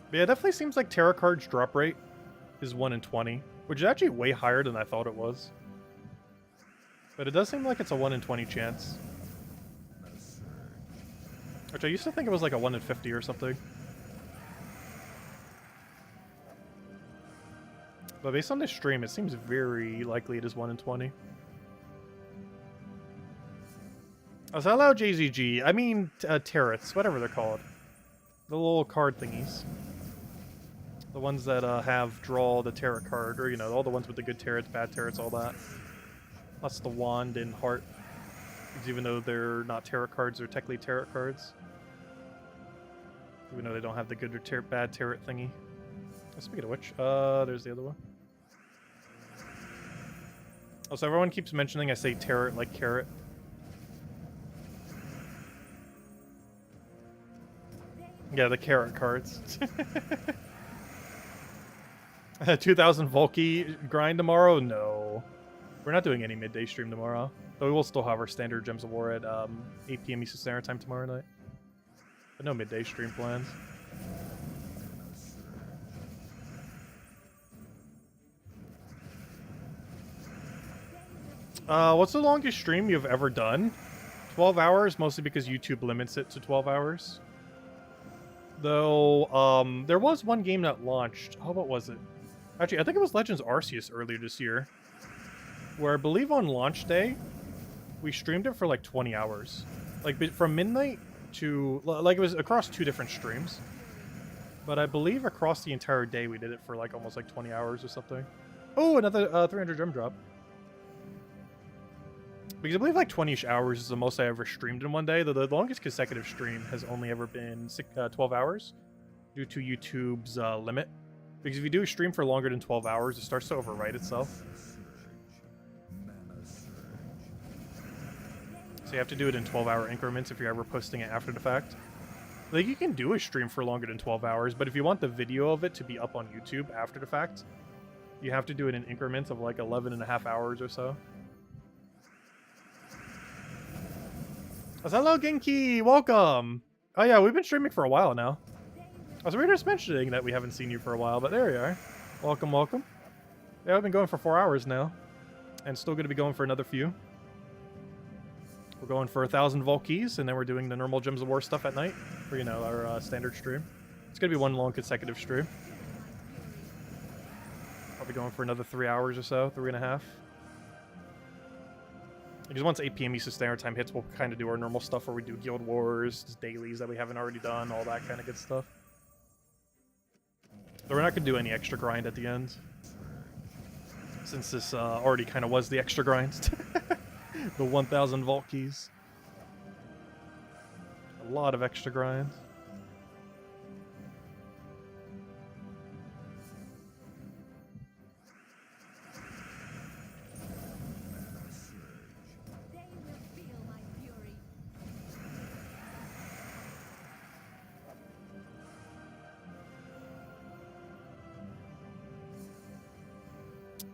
But yeah, it definitely seems like tarot cards drop rate is 1 in 20, which is actually way higher than I thought it was. But it does seem like it's a 1 in 20 chance. Which I used to think it was like a 1 in 50 or something. But based on this stream, it seems very likely it is 1 in 20. Oh, so hello, JZG. I mean, tarets, whatever they're called. The little card thingies. The ones that have draw the tarot card, or, you know, all the ones with the good tarots, bad tarots, all that. Plus the wand and heart. Because even though they're not tarot cards, they're technically tarot cards. Even though they don't have the good or bad tarot thingy. Speaking of which, there's the other one. Also, everyone keeps mentioning I say tarot like carrot. Yeah, the carrot cards. 2,000 Volky grind tomorrow? No. We're not doing any midday stream tomorrow. But we will still have our standard Gems of War at 8 p.m. Eastern Standard Time tomorrow night. But no midday stream plans. What's the longest stream you've ever done? 12 hours, mostly because YouTube limits it to 12 hours. Though, there was one game that launched. Oh, what was it? Actually, I think it was Legends Arceus earlier this year. Where I believe on launch day, we streamed it for like 20 hours. Like, from midnight to... Like, it was across 2 different streams. But I believe across the entire day, we did it for like almost like 20 hours or something. Oh, another 300 gem drop. Because I believe like 20-ish hours is the most I ever streamed in one day, though the longest consecutive stream has only ever been 12 hours due to YouTube's limit. Because if you do a stream for longer than 12 hours, it starts to overwrite itself. So you have to do it in 12-hour increments if you're ever posting it after the fact. Like, you can do a stream for longer than 12 hours, but if you want the video of it to be up on YouTube after the fact, you have to do it in increments of like 11.5 hours or so. Hello, Genki! Welcome! Oh yeah, we've been streaming for a while now. So we were just mentioning that we haven't seen you for a while, but there you are. Welcome, welcome. Yeah, we've been going for 4 hours now. And still going to be going for another few. We're going for 1,000 Volkies, and then we're doing the normal Gems of War stuff at night. For, you know, our standard stream. It's going to be one long consecutive stream. Probably going for another 3 hours or so, 3.5. Because once 8 p.m. Eastern Standard Time hits, we'll kind of do our normal stuff where we do Guild Wars, dailies that we haven't already done, all that kind of good stuff. So we're not going to do any extra grind at the end. Since this already kind of was the extra grind. The 1,000 Volkies. A lot of extra grind.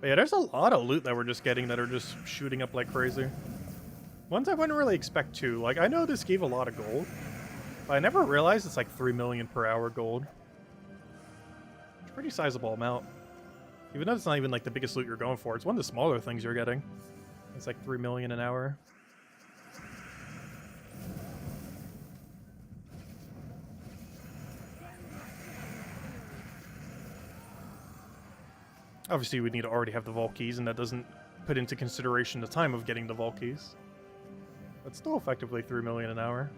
But yeah, there's a lot of loot that we're just getting that are just shooting up like crazy. Ones I wouldn't really expect to. Like, I know this gave a lot of gold, but I never realized it's like 3 million per hour gold. It's a pretty sizable amount. Even though it's not even like the biggest loot you're going for, it's one of the smaller things you're getting. It's like 3 million an hour. Obviously, we need to already have the vault keys, and that doesn't put into consideration the time of getting the vault keys. But still effectively 3 million an hour.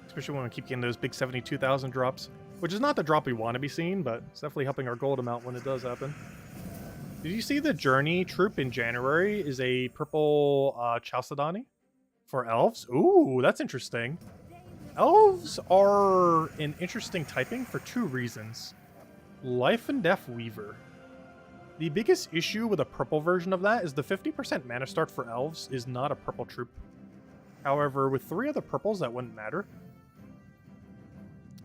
Especially when we keep getting those big 72,000 drops. Which is not the drop we want to be seeing, but it's definitely helping our gold amount when it does happen. Did you see the Journey troop in January is a purple Chalcedony for elves? Ooh, that's interesting. Elves are an interesting typing for 2 reasons. Life and Death Weaver. The biggest issue with a purple version of that is the 50% mana start for elves is not a purple troop. However, with 3 other purples, that wouldn't matter.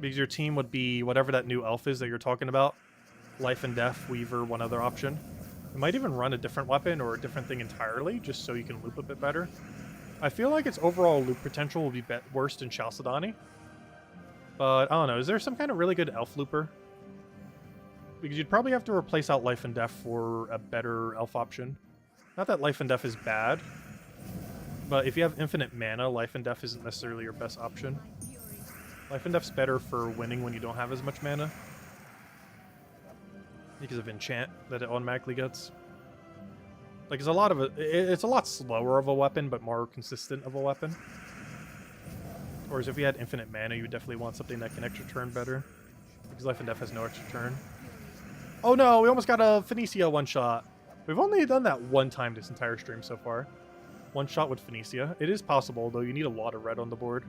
Because your team would be whatever that new elf is that you're talking about. Life and Death Weaver, one other option. You might even run a different weapon or a different thing entirely, just so you can loop a bit better. I feel like its overall loop potential will be worse than Chalcedony. But, I don't know, is there some kind of really good elf looper? Because you'd probably have to replace out Life and Death for a better elf option. Not that Life and Death is bad, but if you have infinite mana, Life and Death isn't necessarily your best option. Life and Death's better for winning when you don't have as much mana. Because of enchant that it automatically gets. Like, it's a lot of it's a lot slower of a weapon, but more consistent of a weapon. Whereas if you had infinite mana, you would definitely want something that can extra turn better. Because Life and Death has no extra turn. Oh no, we almost got a Phoenicia one-shot. We've only done that one time this entire stream so far. One shot with Phoenicia. It is possible, though you need a lot of red on the board.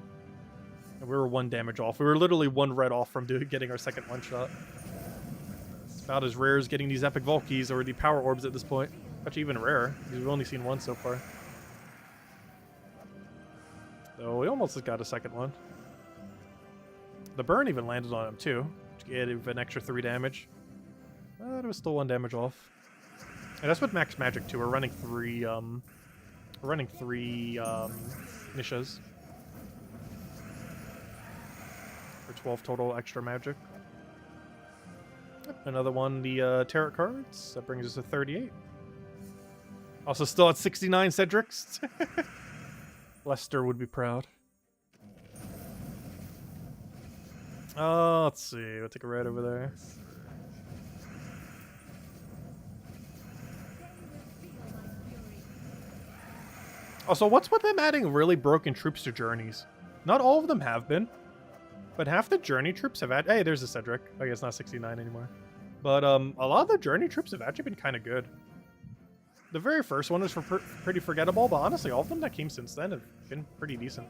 And we were 1 damage off. We were literally 1 red off from getting our second one-shot. It's about as rare as getting these epic vault keys or the power orbs at this point. Actually, even rarer, because we've only seen 1 so far. So we almost got a second one. The burn even landed on him, too. Which gave an extra 3 damage. It was still 1 damage off. And that's with max magic, too. We're running 3, Nishas. For 12 total extra magic. Yep, another one, the tarot cards. That brings us to 38. Also still at 69 Cedrics. Lester would be proud. Let's see. We'll take a ride over there. Also, what's with them adding really broken troops to journeys? Not all of them have been. But half the journey troops have had... Hey, there's a Cedric. I guess not 69 anymore. But a lot of the journey troops have actually been kind of good. The very first one was pretty forgettable, but honestly, all of them that came since then have been pretty decent.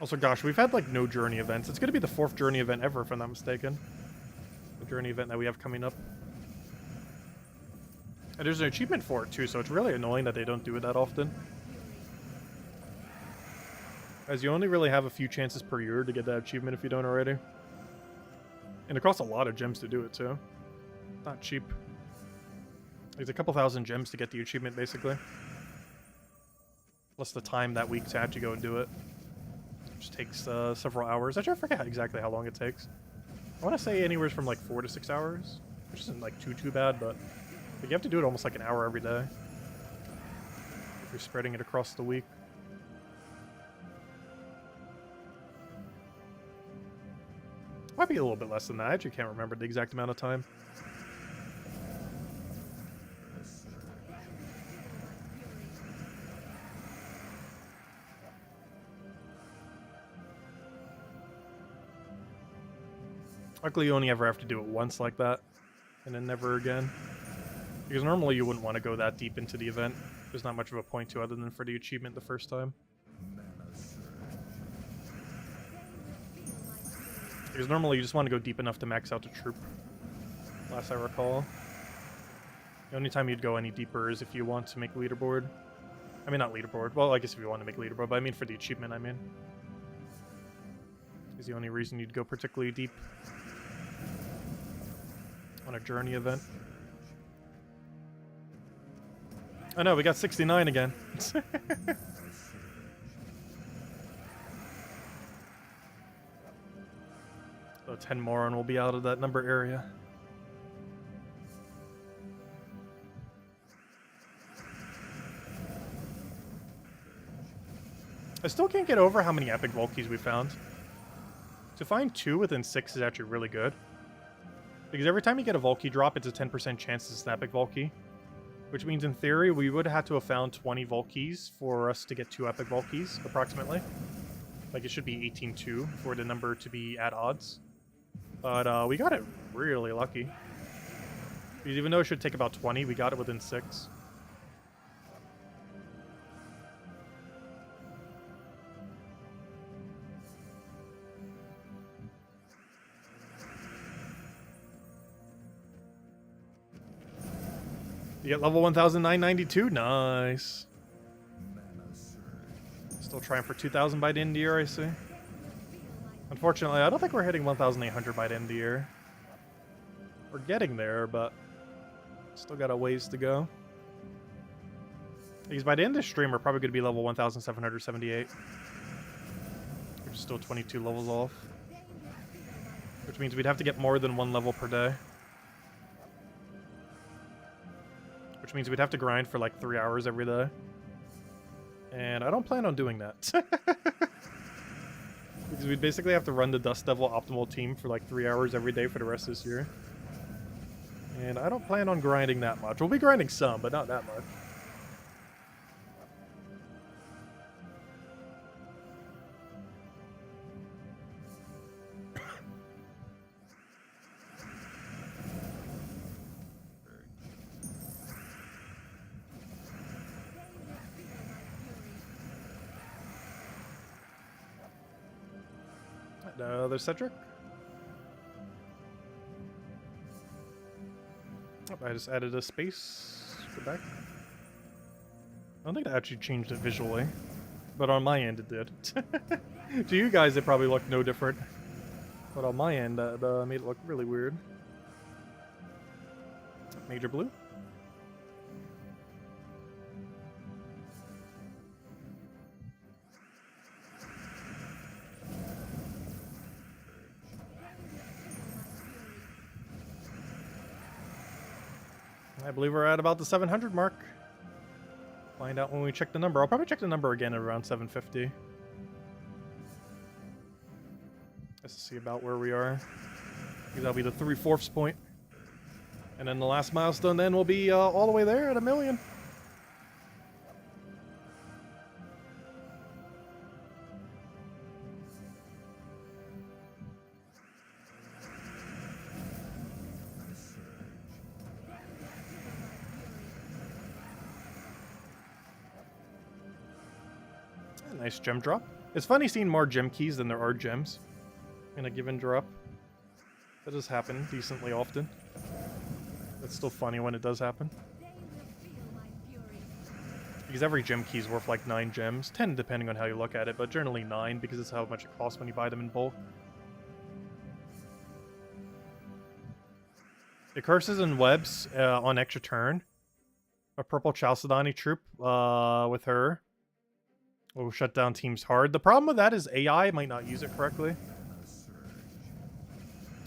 Also, gosh, we've had like no journey events. It's going to be the 4th journey event ever, if I'm not mistaken. The journey event that we have coming up. And there's an achievement for it too, so it's really annoying that they don't do it that often. As you only really have a few chances per year to get that achievement if you don't already. And it costs a lot of gems to do it too. Not cheap. It's a couple thousand gems to get the achievement basically. Plus the time that week to actually go and do it. Which takes several hours. Actually, I forget exactly how long it takes. I want to say anywhere from like 4 to 6 hours. Which isn't like too bad, but you have to do it almost like an hour every day. If you're spreading it across the week. Might be a little bit less than that. I actually can't remember the exact amount of time. Luckily, you only ever have to do it once like that, and then never again. Because normally you wouldn't want to go that deep into the event. There's not much of a point to other than for the achievement the first time. Because normally you just want to go deep enough to max out the troop. Last I recall. The only time you'd go any deeper is if you want to make leaderboard. I mean, not leaderboard. Well, I guess if you want to make leaderboard, but I mean for the achievement, I mean. Is the only reason you'd go particularly deep on a journey event. Oh no, we got 69 again. So 10 more and we'll be out of that number area. I still can't get over how many epic vault keys we found. To find 2 within 6 is actually really good. Because every time you get a vault key drop, it's a 10% chance it's an epic vault key. Which means, in theory, we would have to have found 20 vault keys for us to get 2 epic vault keys, approximately. Like, it should be 18-2 for the number to be at odds. But we got it really lucky. Because even though it should take about 20, we got it within 6. You get level 1992. Nice. Still trying for 2,000 by the end of the year, I see. Unfortunately, I don't think we're hitting 1,800 by the end of the year. We're getting there, but still got a ways to go. Because by the end of the stream, we're probably going to be level 1,778. Which is still 22 levels off. Which means we'd have to get more than 1 level per day. Which means we'd have to grind for like 3 hours every day. And I don't plan on doing that. Because we'd basically have to run the Dust Devil optimal team for like 3 hours every day for the rest of this year. And I don't plan on grinding that much. We'll be grinding some, but not that much. Another Cedric. Oh, I just added a space. Go back. I don't think that actually changed it visually, but on my end it did. To you guys, it probably looked no different, but on my end, that made it look really weird. Major blue. I believe we're at about the 700 mark. Find out when we check the number. I'll probably check the number again at around 750. Just to see about where we are. Because that'll be the 3/4 point. And then the last milestone then will be all the way there at 1 million. Nice gem drop. It's funny seeing more gem keys than there are gems in a given drop. That does happen decently often. It's still funny when it does happen. Because every gem key is worth like 9 gems. 10 depending on how you look at it, but generally 9 because it's how much it costs when you buy them in bulk. The curses and webs on extra turn. A purple Chalcedony troop with her. Will shut down teams hard. The problem with that is AI might not use it correctly.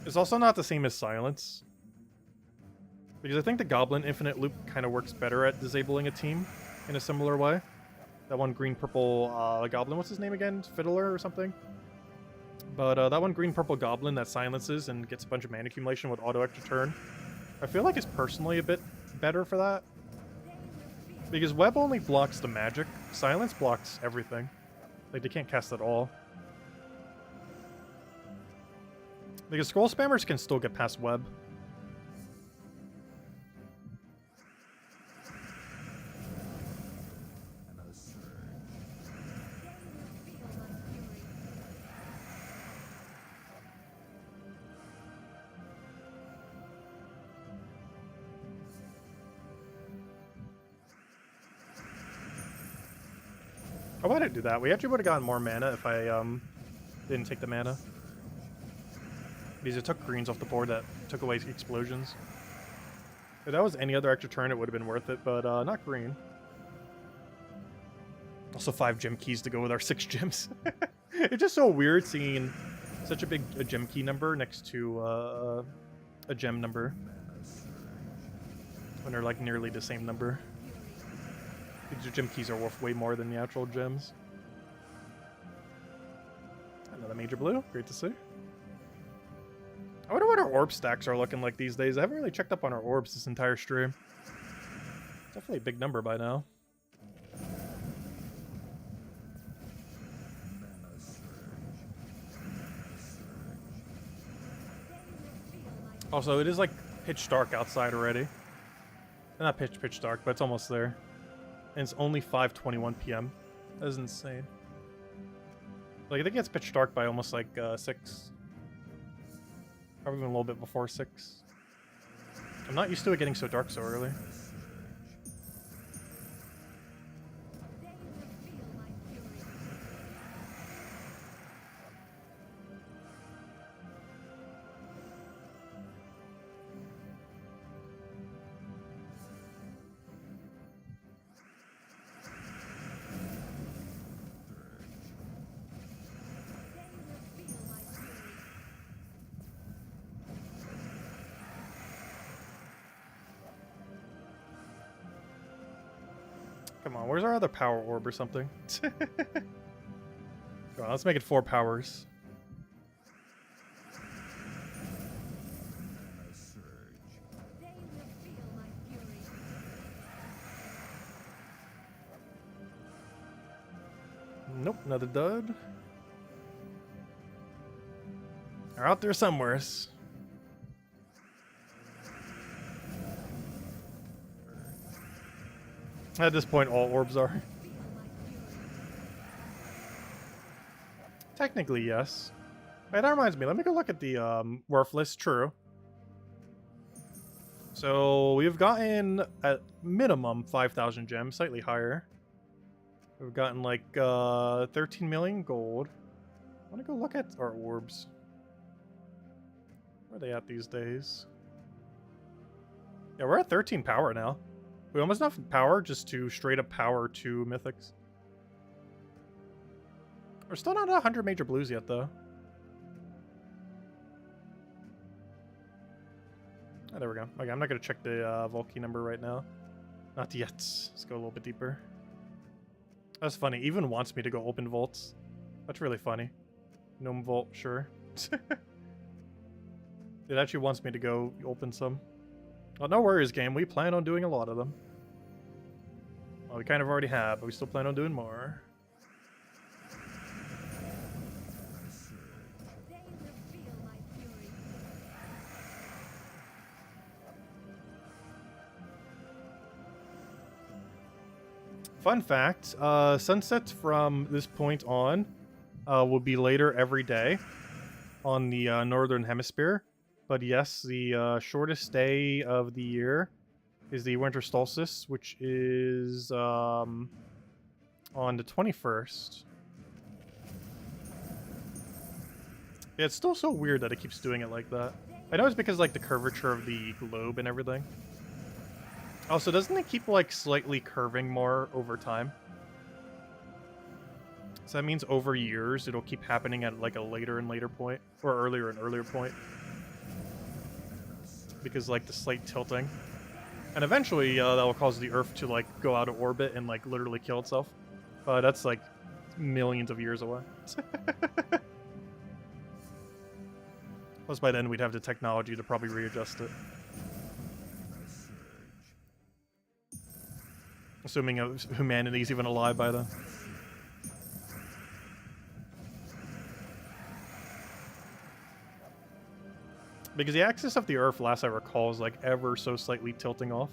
It's also not the same as silence. Because I think the Goblin Infinite Loop kind of works better at disabling a team in a similar way. That one green-purple Goblin, what's his name again? Fiddler or something? But that one green-purple Goblin that silences and gets a bunch of mana accumulation with auto extra turn. I feel like it's personally a bit better for that. Because web only blocks the magic. Silence blocks everything. Like, they can't cast at all. Because scroll spammers can still get past web. Oh, why did I do that? We actually would have gotten more mana if I didn't take the mana. Because it took greens off the board that took away explosions. If that was any other extra turn, it would have been worth it, but not green. Also 5 gem keys to go with our 6 gems. It's just so weird seeing Such a big gem key number next to a gem number. When they're like nearly the same number. These gem keys are worth way more than the actual gems. Another major blue. Great to see. I wonder what our orb stacks are looking like these days. I haven't really checked up on our orbs this entire stream. Definitely a big number by now. Also, it is like pitch dark outside already. Not pitch dark, but it's almost there. And it's only 5:21 p.m. That is insane. Like, I think it's pitch dark by almost like 6. Probably even a little bit before 6. I'm not used to it getting so dark so early. Come on, where's our other power orb or something? Come on, let's make it 4 powers. Nope, another dud. They're out there somewheres. At this point, all orbs are. Technically, yes. Wait, that reminds me. Let me go look at the worthless. True. So we've gotten at minimum 5,000 gems, slightly higher. We've gotten like 13 million gold. I want to go look at our orbs. Where are they at these days? Yeah, we're at 13 power now. We almost enough power just to straight up power 2 mythics. We're still not at 100 major blues yet, though. Oh, there we go. Okay, I'm not going to check the Volkey number right now. Not yet. Let's go a little bit deeper. That's funny. Even wants me to go open vaults. That's really funny. Gnome vault, sure. It actually wants me to go open some. Well, no worries, game. We plan on doing a lot of them. Well, we kind of already have, but we still plan on doing more. Fun fact, sunsets from this point on will be later every day on the northern hemisphere. But yes, the shortest day of the year is the winter solstice, which is on the 21st. Yeah, it's still so weird that it keeps doing it like that. I know it's because like the curvature of the globe and everything. Also, doesn't it keep like slightly curving more over time? So that means over years it'll keep happening at like a later and later point, or earlier and earlier point. Because like the slight tilting, and eventually that will cause the Earth to like go out of orbit and like literally kill itself. But that's like millions of years away. Plus by then we'd have the technology to probably readjust it. Assuming humanity's even alive by then. Because the axis of the Earth, last I recall, is like ever so slightly tilting off.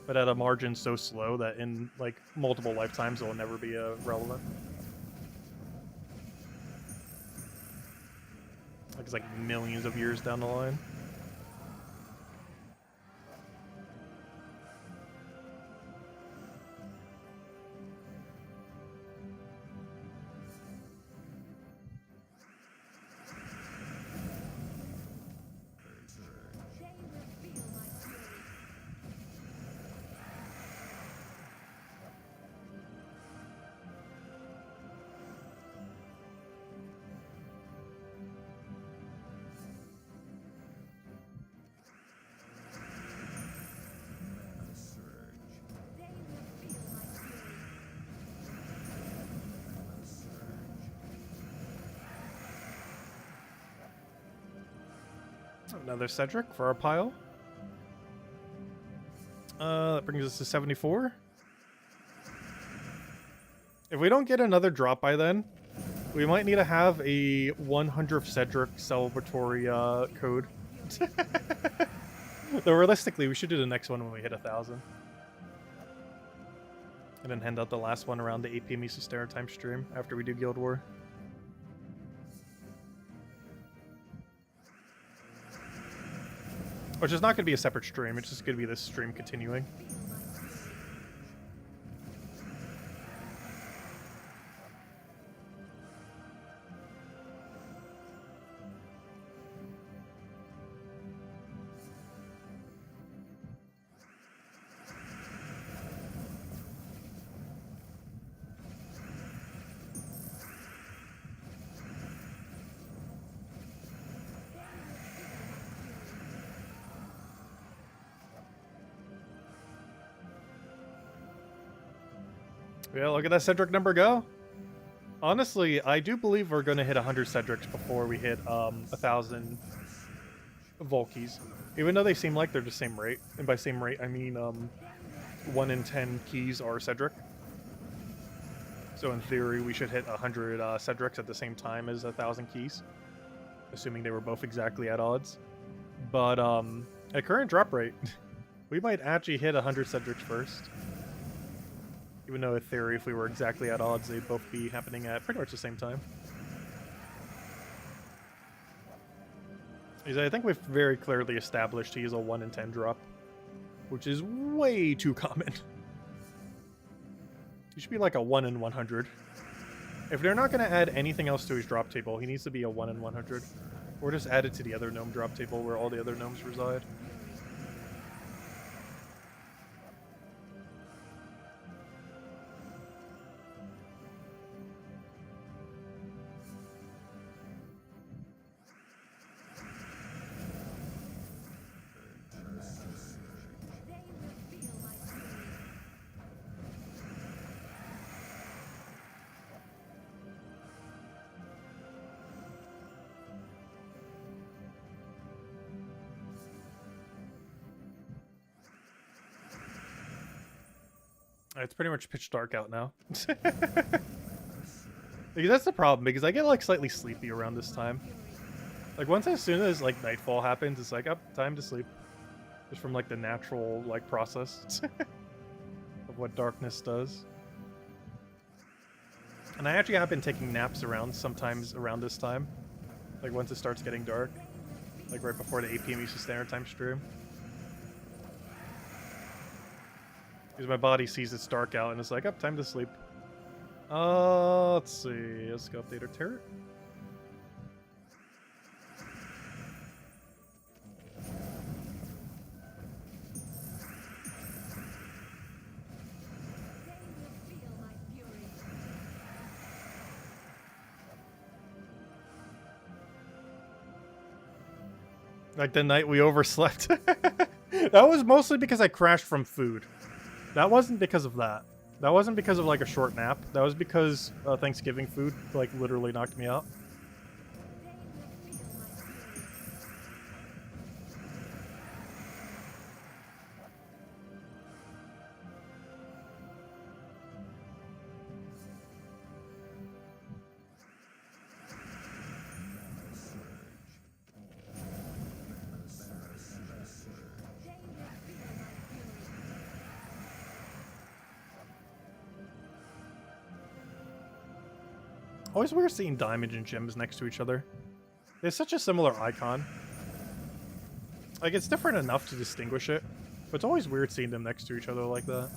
But at a margin so slow that in like multiple lifetimes it will never be relevant. Like it's like millions of years down the line. Another Cedric for our pile. That brings us to 74. If we don't get another drop by then, we might need to have a 100th Cedric celebratory code. Though realistically, we should do the next one when we hit 1,000. And then hand out the last one around the 8 p.m. Eastern Standard Time stream after we do Guild War. Which is not going to be a separate stream, it's just going to be this stream continuing. Yeah, look at that Cedric number go. Honestly, I do believe we're going to hit 100 Cedrics before we hit 1,000 Volkies. Even though they seem like they're the same rate. And by same rate, I mean 1 in 10 keys are Cedric. So in theory, we should hit 100 Cedrics at the same time as 1,000 keys. Assuming they were both exactly at odds. But at current drop rate, we might actually hit 100 Cedrics first. Even though in theory, if we were exactly at odds, they'd both be happening at pretty much the same time. Because I think we've very clearly established he is a 1 in 10 drop. Which is way too common. He should be like a 1 in 100. If they're not going to add anything else to his drop table, he needs to be a 1 in 100. Or just add it to the other gnome drop table where all the other gnomes reside. It's pretty much pitch dark out now. Because that's the problem, because I get like slightly sleepy around this time. Like as soon as like nightfall happens, it's like, up, time to sleep. Just from like the natural like process of what darkness does. And I actually have been taking naps sometimes around this time. Like once it starts getting dark. Like right before the 8 p.m. Eastern Standard Time stream. Because my body sees it's dark out and it's like, up, time to sleep. Let's see. Let's go update our turret. Like the night we overslept. That was mostly because I crashed from food. That wasn't because of that. That wasn't because of like a short nap. That was because Thanksgiving food like literally knocked me out. Always weird seeing diamond and gems next to each other. They have such a similar icon. Like, it's different enough to distinguish it, but it's always weird seeing them next to each other like that.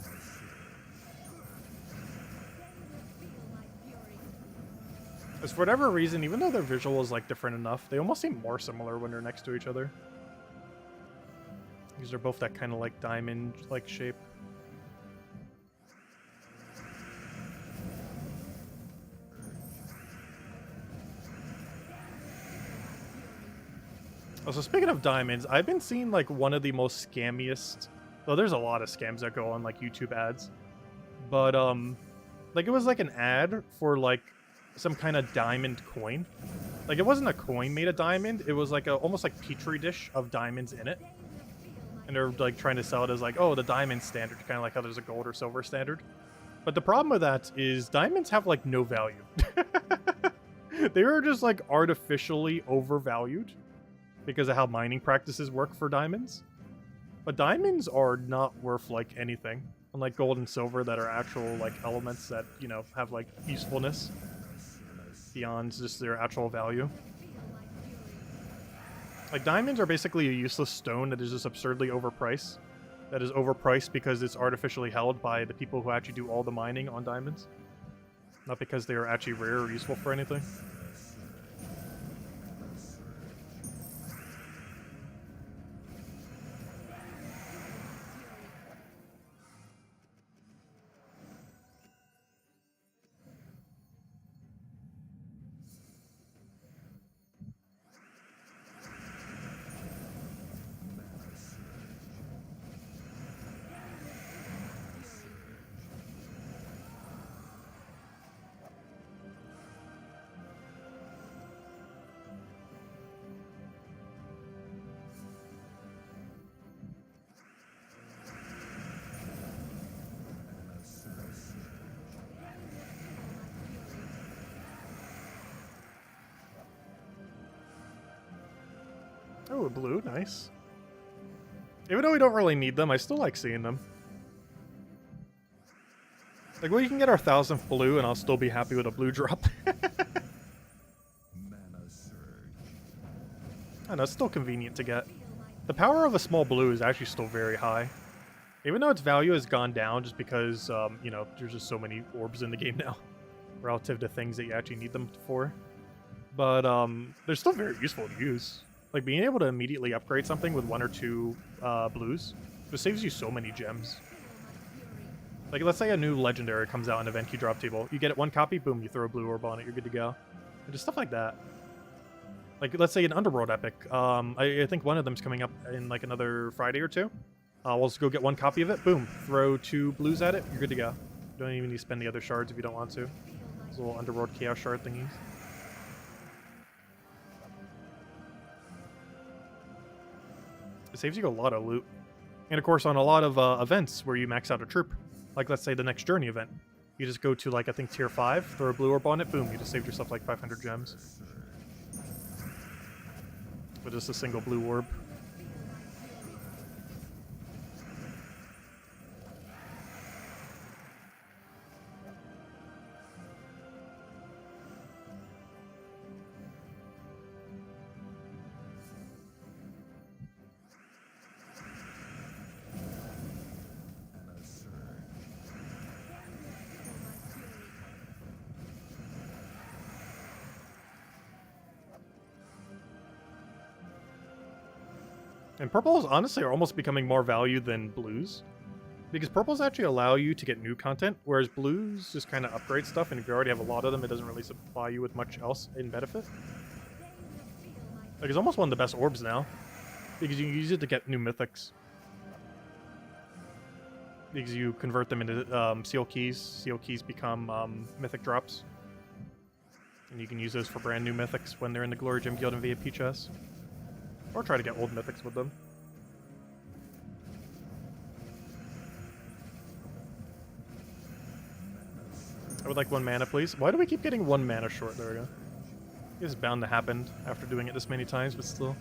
Because for whatever reason, even though their visual is like different enough, they almost seem more similar when they're next to each other. Because they're both that kind of like diamond-like shape. Also, speaking of diamonds, I've been seeing like one of the most scammiest. Well, there's a lot of scams that go on like YouTube ads, but like it was like an ad for like some kind of diamond coin, Like, it wasn't a coin made of diamond. It was like a almost like petri dish of diamonds in it. And they're like trying to sell it as like, oh, the diamond standard, kind of like how there's a gold or silver standard. But the problem with that is diamonds have like no value. They are just like artificially overvalued because of how mining practices work for diamonds. But diamonds are not worth like anything, unlike gold and silver that are actual like elements that, you know, have like usefulness beyond just their actual value. Like, diamonds are basically a useless stone that is just absurdly overpriced. That is overpriced because it's artificially held by the people who actually do all the mining on diamonds. Not because they are actually rare or useful for anything. Oh, blue, nice. Even though we don't really need them, I still like seeing them. Like, we can get our 1000th blue and I'll still be happy with a blue drop. I know, it's still convenient to get. The power of a small blue is actually still very high. Even though its value has gone down just because, you know, there's just so many orbs in the game now. Relative to things that you actually need them for. But, they're still very useful to use. Like, being able to immediately upgrade something with 1 or 2 blues just saves you so many gems. Like, let's say a new legendary comes out in event queue drop table. You get it 1 copy, boom, you throw a blue orb on it, you're good to go. And just stuff like that. Like, let's say an Underworld epic. I think one of them's coming up in, like, another Friday or 2. We'll just go get 1 copy of it, boom, throw 2 blues at it, you're good to go. You don't even need to spend the other shards if you don't want to. Those little Underworld Chaos Shard thingies. It saves you a lot of loot. And of course, on a lot of events where you max out a troop, like let's say the next Journey event, you just go to, like, I think tier 5, throw a blue orb on it, boom, you just saved yourself like 500 gems. With just a single blue orb. And purples, honestly, are almost becoming more valued than blues. Because purples actually allow you to get new content, whereas blues just kind of upgrade stuff, and if you already have a lot of them, it doesn't really supply you with much else in benefit. Like, it's almost one of the best orbs now, because you can use it to get new mythics. Because you convert them into seal keys. Seal keys become mythic drops. And you can use those for brand new mythics when they're in the Glory Gem Guild and VIP chests. Or try to get old mythics with them. I would like 1 mana, please. Why do we keep getting 1 mana short? There we go. It's bound to happen after doing it this many times, but still.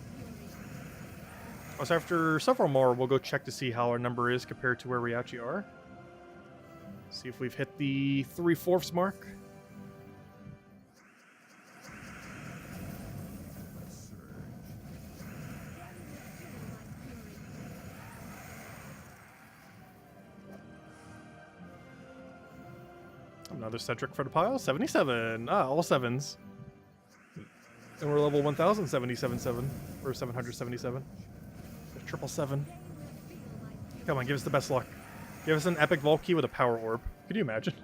So after several more, we'll go check to see how our number is compared to where we actually are. See if we've hit the 3/4 mark. Another Cedric for the pile. 77. Ah, all 7s. And we're level 1077. Or 777. There's 777. Come on, give us the best luck. Give us an epic vault key with a power orb. Could you imagine?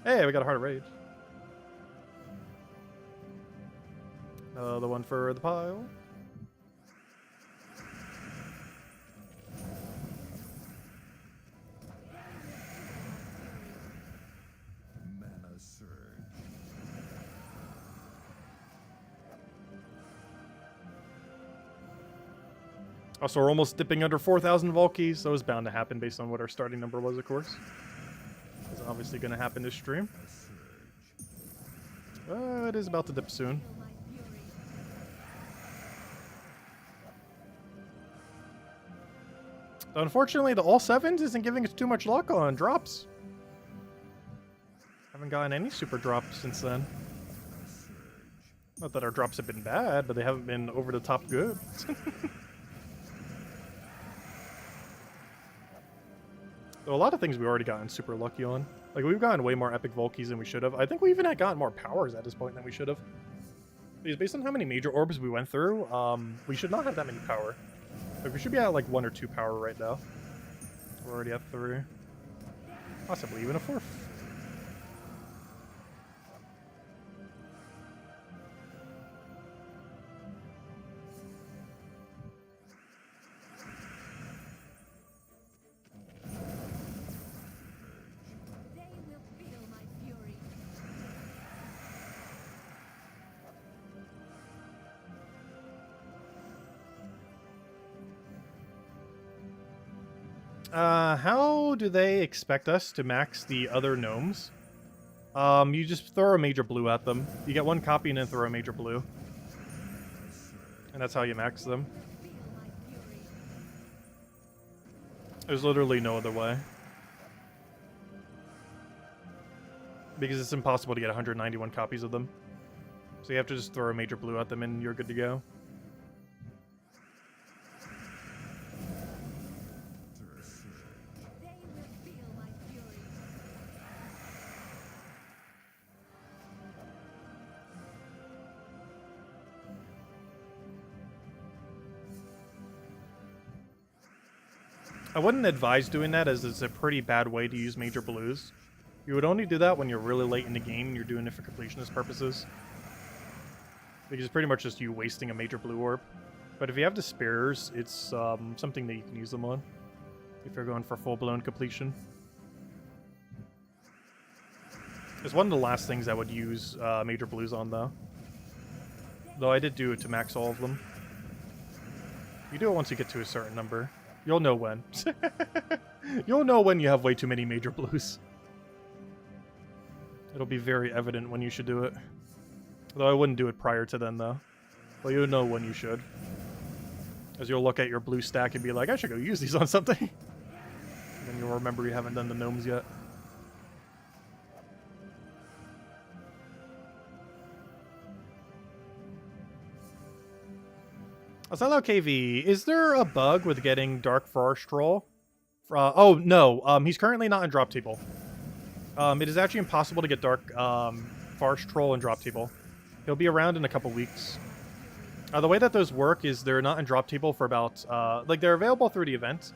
Hey, we got a Heart of Rage. The one for the pile. Also, we're almost dipping under 4,000 Volkies, so it's bound to happen based on what our starting number was, of course. It's obviously going to happen this stream. It is about to dip soon. So unfortunately, the all sevens isn't giving us too much luck on drops. Haven't gotten any super drops since then. Not that our drops have been bad, but they haven't been over the top good. So a lot of things we already gotten super lucky on. Like, we've gotten way more epic Volkies than we should have. I think we even had gotten more powers at this point than we should have. Because based on how many major orbs we went through, we should not have that many power. Like, we should be at like 1 or 2 power right now. We're already at 3. Possibly even a 4th. How do they expect us to max the other gnomes? You just throw a major blue at them. You get 1 copy and then throw a major blue. And that's how you max them. There's literally no other way. Because it's impossible to get 191 copies of them. So you have to just throw a major blue at them and you're good to go. I wouldn't advise doing that, as it's a pretty bad way to use major blues. You would only do that when you're really late in the game and you're doing it for completionist purposes. Because it's pretty much just you wasting a major blue orb. But if you have the spares, it's something that you can use them on. If you're going for full-blown completion. It's one of the last things I would use major blues on, though. Though I did do it to max all of them. You do it once you get to a certain number. You'll know when. You'll know when you have way too many major blues. It'll be very evident when you should do it. Though I wouldn't do it prior to then, though. But you'll know when you should. As you'll look at your blue stack and be like, I should go use these on something. And then you'll remember you haven't done the gnomes yet. Hello, KV. Is there a bug with getting Dark Forest Troll? Oh, no. He's currently not in drop table. It is actually impossible to get Dark Forest Troll in drop table. He'll be around in a couple weeks. The way that those work is they're not in drop table for about... like, they're available through the event.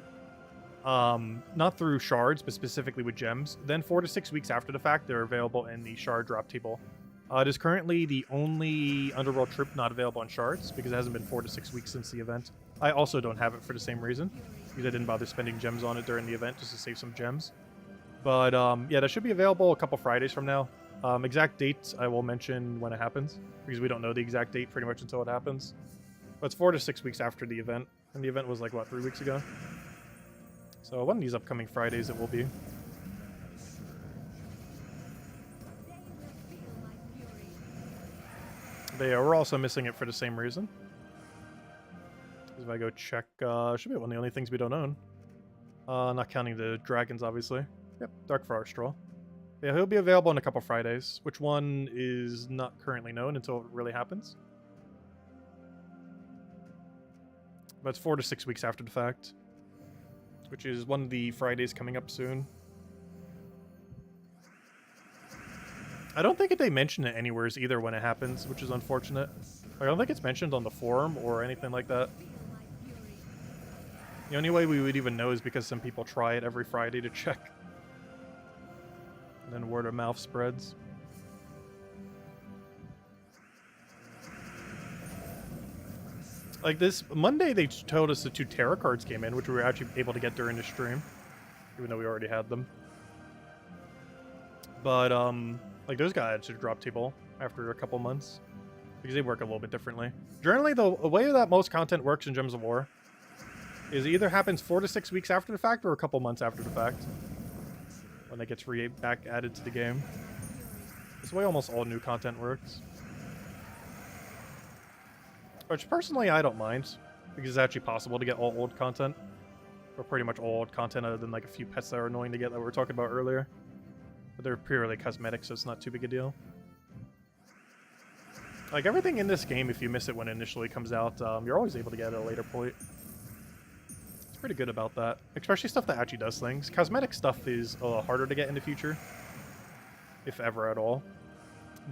Not through shards, but specifically with gems. Then 4 to 6 weeks after the fact, they're available in the shard drop table. It is currently the only Underworld troop not available on shards, because it hasn't been 4 to 6 weeks since the event. I also don't have it for the same reason, because I didn't bother spending gems on it during the event just to save some gems. But yeah, that should be available a couple Fridays from now. Exact dates I will mention when it happens, because we don't know the exact date pretty much until it happens. But it's 4 to 6 weeks after the event, and the event was like, what, 3 weeks ago? So one of these upcoming Fridays it will be. We're also missing it for the same reason. If I go check, should be one of the only things we don't own. Not counting the dragons, obviously. Yep, Dark Forest Troll. Yeah, he'll be available in a couple Fridays. Which one is not currently known until it really happens. But it's 4 to 6 weeks after the fact. Which is one of the Fridays coming up soon. I don't think they mention it anywhere either when it happens, which is unfortunate. I don't think it's mentioned on the forum or anything like that. The only way we would even know is because some people try it every Friday to check. And then word of mouth spreads. Like this Monday, they told us the 2 tarot cards came in, which we were actually able to get during the stream. Even though we already had them. But, like, those got added to the drop table after a couple months. Because they work a little bit differently. Generally, the way that most content works in Gems of War is it either happens 4 to 6 weeks after the fact or a couple months after the fact when it gets back added to the game. This is the way almost all new content works. Which personally I don't mind, because it's actually possible to get all old content. Or pretty much all old content other than like a few pets that are annoying to get that we were talking about earlier. But they're purely cosmetic, so it's not too big a deal. Like everything in this game, if you miss it when it initially comes out, you're always able to get it at a later point. It's pretty good about that. Especially stuff that actually does things. Cosmetic stuff is a little harder to get in the future. If ever at all.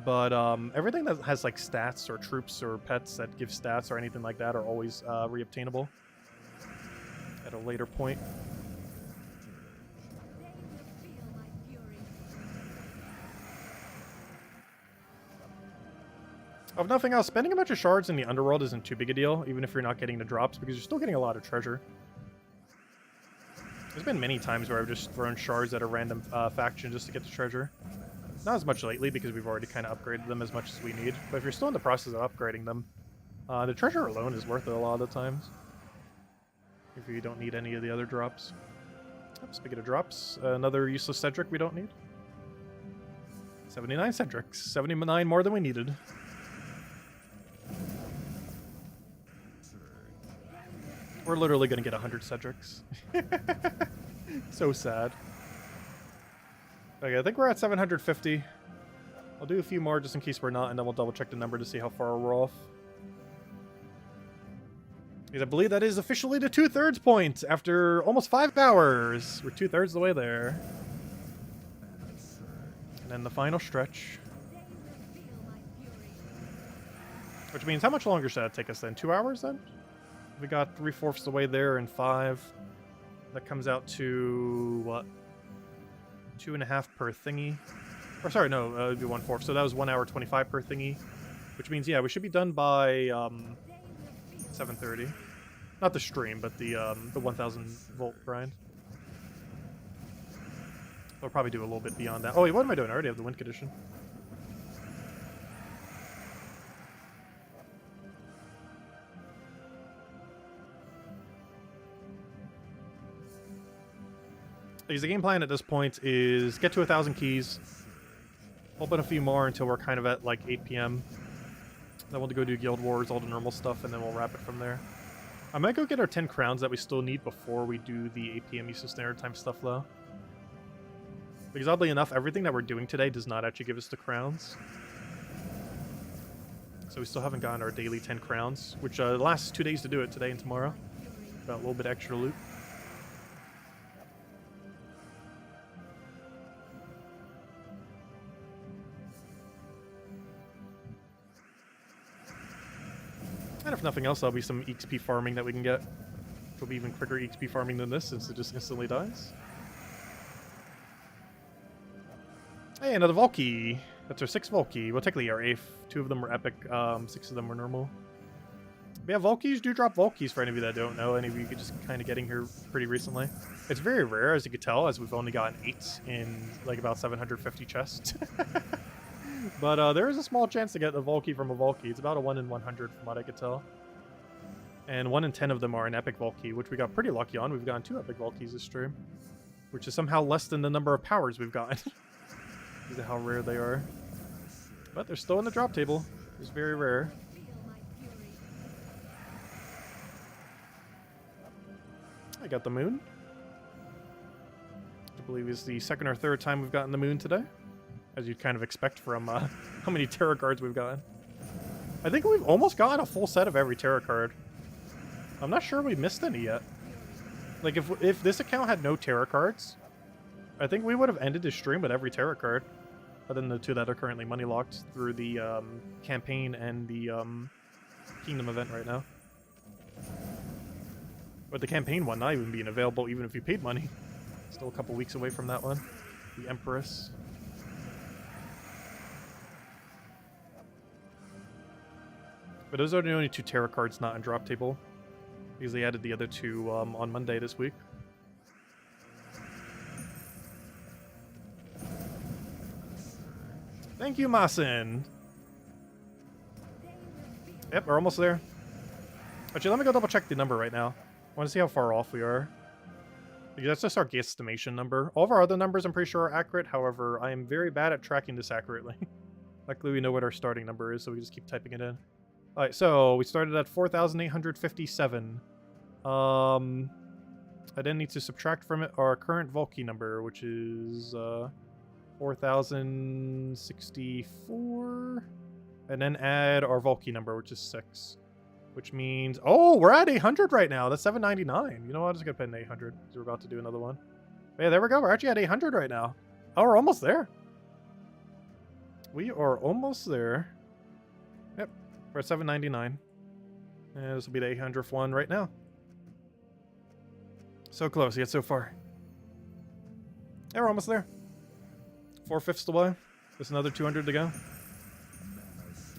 But everything that has like stats or troops or pets that give stats or anything like that are always reobtainable at a later point. Of nothing else, spending a bunch of shards in the underworld isn't too big a deal, even if you're not getting the drops, because you're still getting a lot of treasure. There's been many times where I've just thrown shards at a random faction just to get the treasure. Not as much lately, because we've already kind of upgraded them as much as we need. But if you're still in the process of upgrading them, the treasure alone is worth it a lot of the times. If you don't need any of the other drops. Speaking of drops, another useless Cedric we don't need. 79 Cedrics. 79 more than we needed. We're literally going to get 100 Cedrics. So sad. Okay, I think we're at 750. I'll do a few more just in case we're not, and then we'll double check the number to see how far we're off. Because I believe that is officially the 2/3 point after almost 5 hours. We're 2/3 of the way there. And then the final stretch. Which means, how much longer should that take us then? 2 hours then? We got 3/4 the way there in 5. That comes out to, what? 2.5 per thingy. Or sorry, no, it'd be 1/4. So that was 1 hour 25 per thingy. Which means, yeah, we should be done by 7:30. Not the stream, but the 1,000 volt grind. I'll probably do a little bit beyond that. Oh wait, what am I doing? I already have the wind condition. Because the game plan at this point is get to 1,000 keys, open a few more until we're kind of at like 8 p.m. Then we'll go do Guild Wars, all the normal stuff, and then we'll wrap it from there. I might go get our 10 crowns that we still need before we do the 8 p.m. Eastern Standard Time stuff, though. Because oddly enough, everything that we're doing today does not actually give us the crowns. So we still haven't gotten our daily 10 crowns, which lasts 2 days to do it, today and tomorrow. Got a little bit extra loot. And if nothing else, that'll be some XP farming that we can get. It'll be even quicker XP farming than this, since it just instantly dies. Hey, another Volkey. That's our 6th Volkey. Well, technically our 8th. 2 of them were epic, 6 of them were normal. But yeah, Volkeys do drop Volkeys for any of you that don't know. Any of you just kind of getting here pretty recently. It's very rare, as you could tell, as we've only gotten 8 in like about 750 chests. But there is a small chance to get a Volkey from a Volkey. It's about a 1 in 100 from what I could tell. And 1 in 10 of them are an epic Volkey, which we got pretty lucky on. We've gotten 2 epic Volkeys this stream. Which is somehow less than the number of powers we've gotten. Because of how rare they are. But they're still in the drop table. It's very rare. I got the moon. I believe it's the 2nd or 3rd time we've gotten the moon today. As you'd kind of expect from how many tarot cards we've gotten. I think we've almost gotten a full set of every tarot card. I'm not sure we missed any yet. Like, if this account had no tarot cards, I think we would have ended the stream with every tarot card. Other than the 2 that are currently money locked through the campaign and the Kingdom event right now. But the campaign one not even being available even if you paid money. Still a couple weeks away from that one. The Empress. But those are the only 2 tarot cards not in drop table. Because they added the other 2 on Monday this week. Thank you, Masin. Yep, we're almost there. Actually, let me go double check the number right now. want to see how far off we are. Because that's just our guesstimation number. All of our other numbers I'm pretty sure are accurate. However, I am very bad at tracking this accurately. Luckily, we know what our starting number is, so we just keep typing it in. Alright, so we started at 4,857. I then need to subtract from it our current Volkey number, which is 4,064. And then add our Volkey number, which is 6. Which means... Oh, we're at 800 right now. That's 799. You know what? I'm just going to put in 800 because we're about to do another one. But yeah, there we go. We're actually at 800 right now. Oh, we're almost there. We are almost there. Yep. We're at 799. And this will be the 800th one right now. So close, yet so far. Yeah, we're almost there. 4/5 away. Just another 200 to go.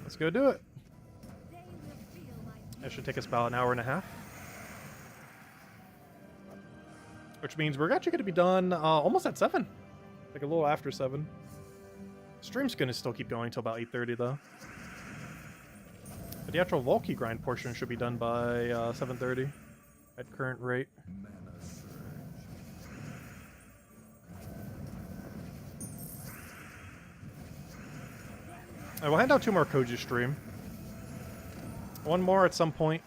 Let's go do it. That should take us about an hour and a half. Which means we're actually going to be done almost at 7. Like a little after 7. Stream's going to still keep going until about 8:30 though. But the actual Volkey grind portion should be done by 7:30 at current rate. I will hand out 2 more codes to stream. One more at some point,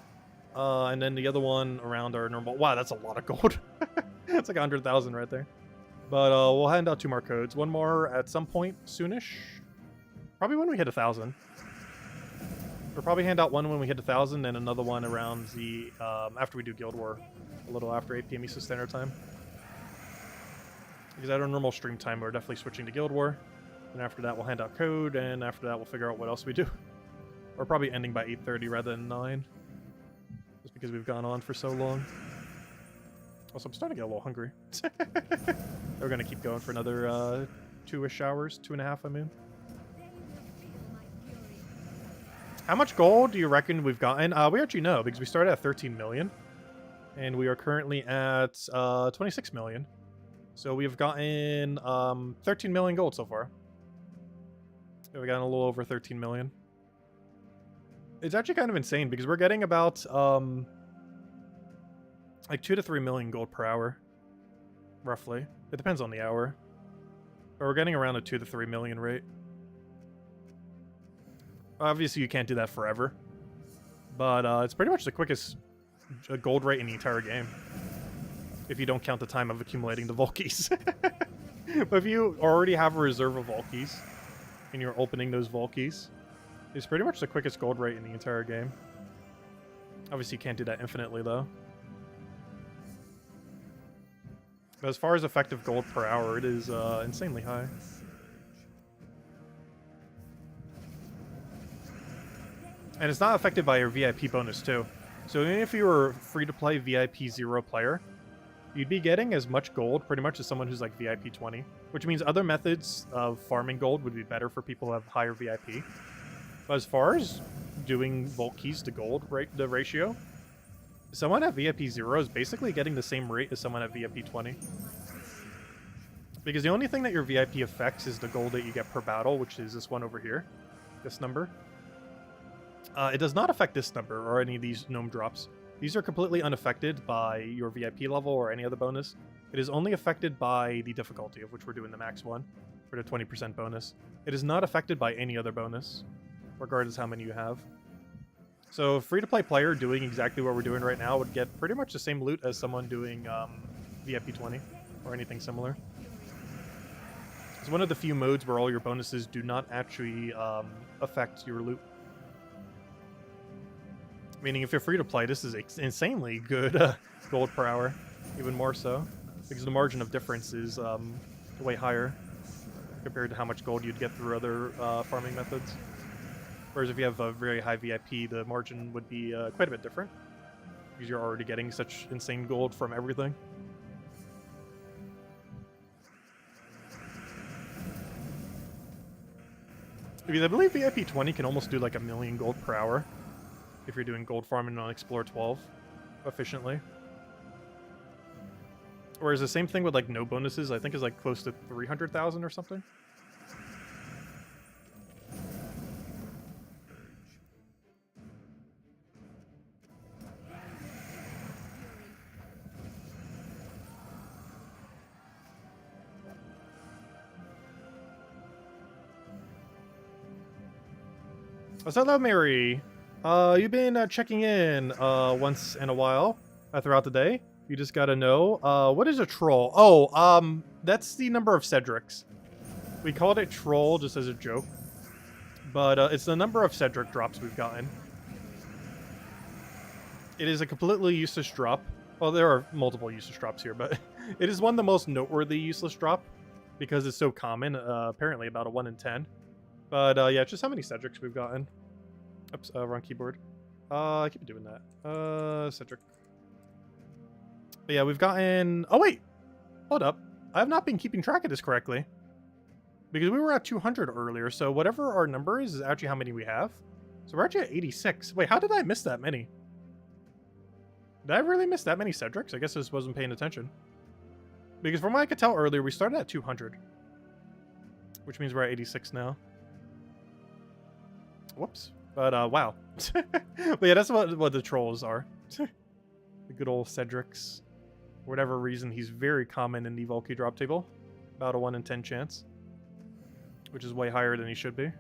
and then the other one around our normal... Wow, that's a lot of gold. It's like 100,000 right there. But we'll hand out 2 more codes. One more at some point soonish. Probably when we hit 1,000. We'll probably hand out one when we hit 1,000, and another one around the... after we do Guild War. A little after 8 PM Eastern Standard Time. Because at our normal stream time, we're definitely switching to Guild War. And after that, we'll hand out code, and after that, we'll figure out what else we do. We're probably ending by 8:30 rather than 9. Just because we've gone on for so long. Also, I'm starting to get a little hungry. We're going to keep going for another 2-ish hours. 2.5, I mean. How much gold do you reckon we've gotten? We actually know, because we started at 13 million. And we are currently at 26 million. So we've gotten 13 million gold so far. So we got a little over 13 million. It's actually kind of insane because we're getting about like 2 to 3 million gold per hour, roughly. It depends on the hour, but we're getting around a 2 to 3 million rate. Obviously, you can't do that forever, but it's pretty much the quickest gold rate in the entire game, if you don't count the time of accumulating the Volkeys. But if you already have a reserve of Volkeys and you're opening those Volkeys, it's pretty much the quickest gold rate in the entire game. Obviously, you can't do that infinitely, though. But as far as effective gold per hour, it is insanely high. And it's not affected by your VIP bonus, too. So even if you were free-to-play VIP 0 player, you'd be getting as much gold pretty much as someone who's like VIP 20. Which means other methods of farming gold would be better for people who have higher VIP. But as far as doing Volkeys to gold the ratio, someone at VIP 0 is basically getting the same rate as someone at VIP 20. Because the only thing that your VIP affects is the gold that you get per battle, which is this one over here. This number. It does not affect this number or any of these gnome drops. These are completely unaffected by your VIP level or any other bonus. It is only affected by the difficulty, of which we're doing the max one, for the 20% bonus. It is not affected by any other bonus, regardless how many you have. So a free-to-play player doing exactly what we're doing right now would get pretty much the same loot as someone doing VIP 20 or anything similar. It's one of the few modes where all your bonuses do not actually affect your loot. Meaning if you're free-to-play, this is insanely good gold per hour, even more so, because the margin of difference is way higher compared to how much gold you'd get through other farming methods. Whereas if you have a very high VIP, the margin would be quite a bit different, because you're already getting such insane gold from everything. Because I believe VIP 20 can almost do like 1 million gold per hour if you're doing gold farming on Explore 12 efficiently. Whereas the same thing with like no bonuses, I think is like close to 300,000 or something. So hello, Mary. You've been checking in once in a while throughout the day. You just gotta know. What is a troll? Oh, that's the number of Cedrics. We called it troll just as a joke, but it's the number of Cedric drops we've gotten. It is a completely useless drop. Well, there are multiple useless drops here, but it is one of the most noteworthy useless drop because it's so common. Apparently about a 1 in 10. But yeah, just how many Cedrics we've gotten. Oops, wrong keyboard. I keep doing that. Cedric. But yeah, we've gotten... Oh, wait! Hold up. I have not been keeping track of this correctly. Because we were at 200 earlier, so whatever our number is actually how many we have. So we're actually at 86. Wait, how did I miss that many? Did I really miss that many Cedrics? I guess I just wasn't paying attention. Because from what I could tell earlier, we started at 200. Which means we're at 86 now. Whoops. But, wow. But yeah, that's what the trolls are. The good old Cedrics. For whatever reason, he's very common in the Volky drop table. About a 1 in 10 chance. Which is way higher than he should be.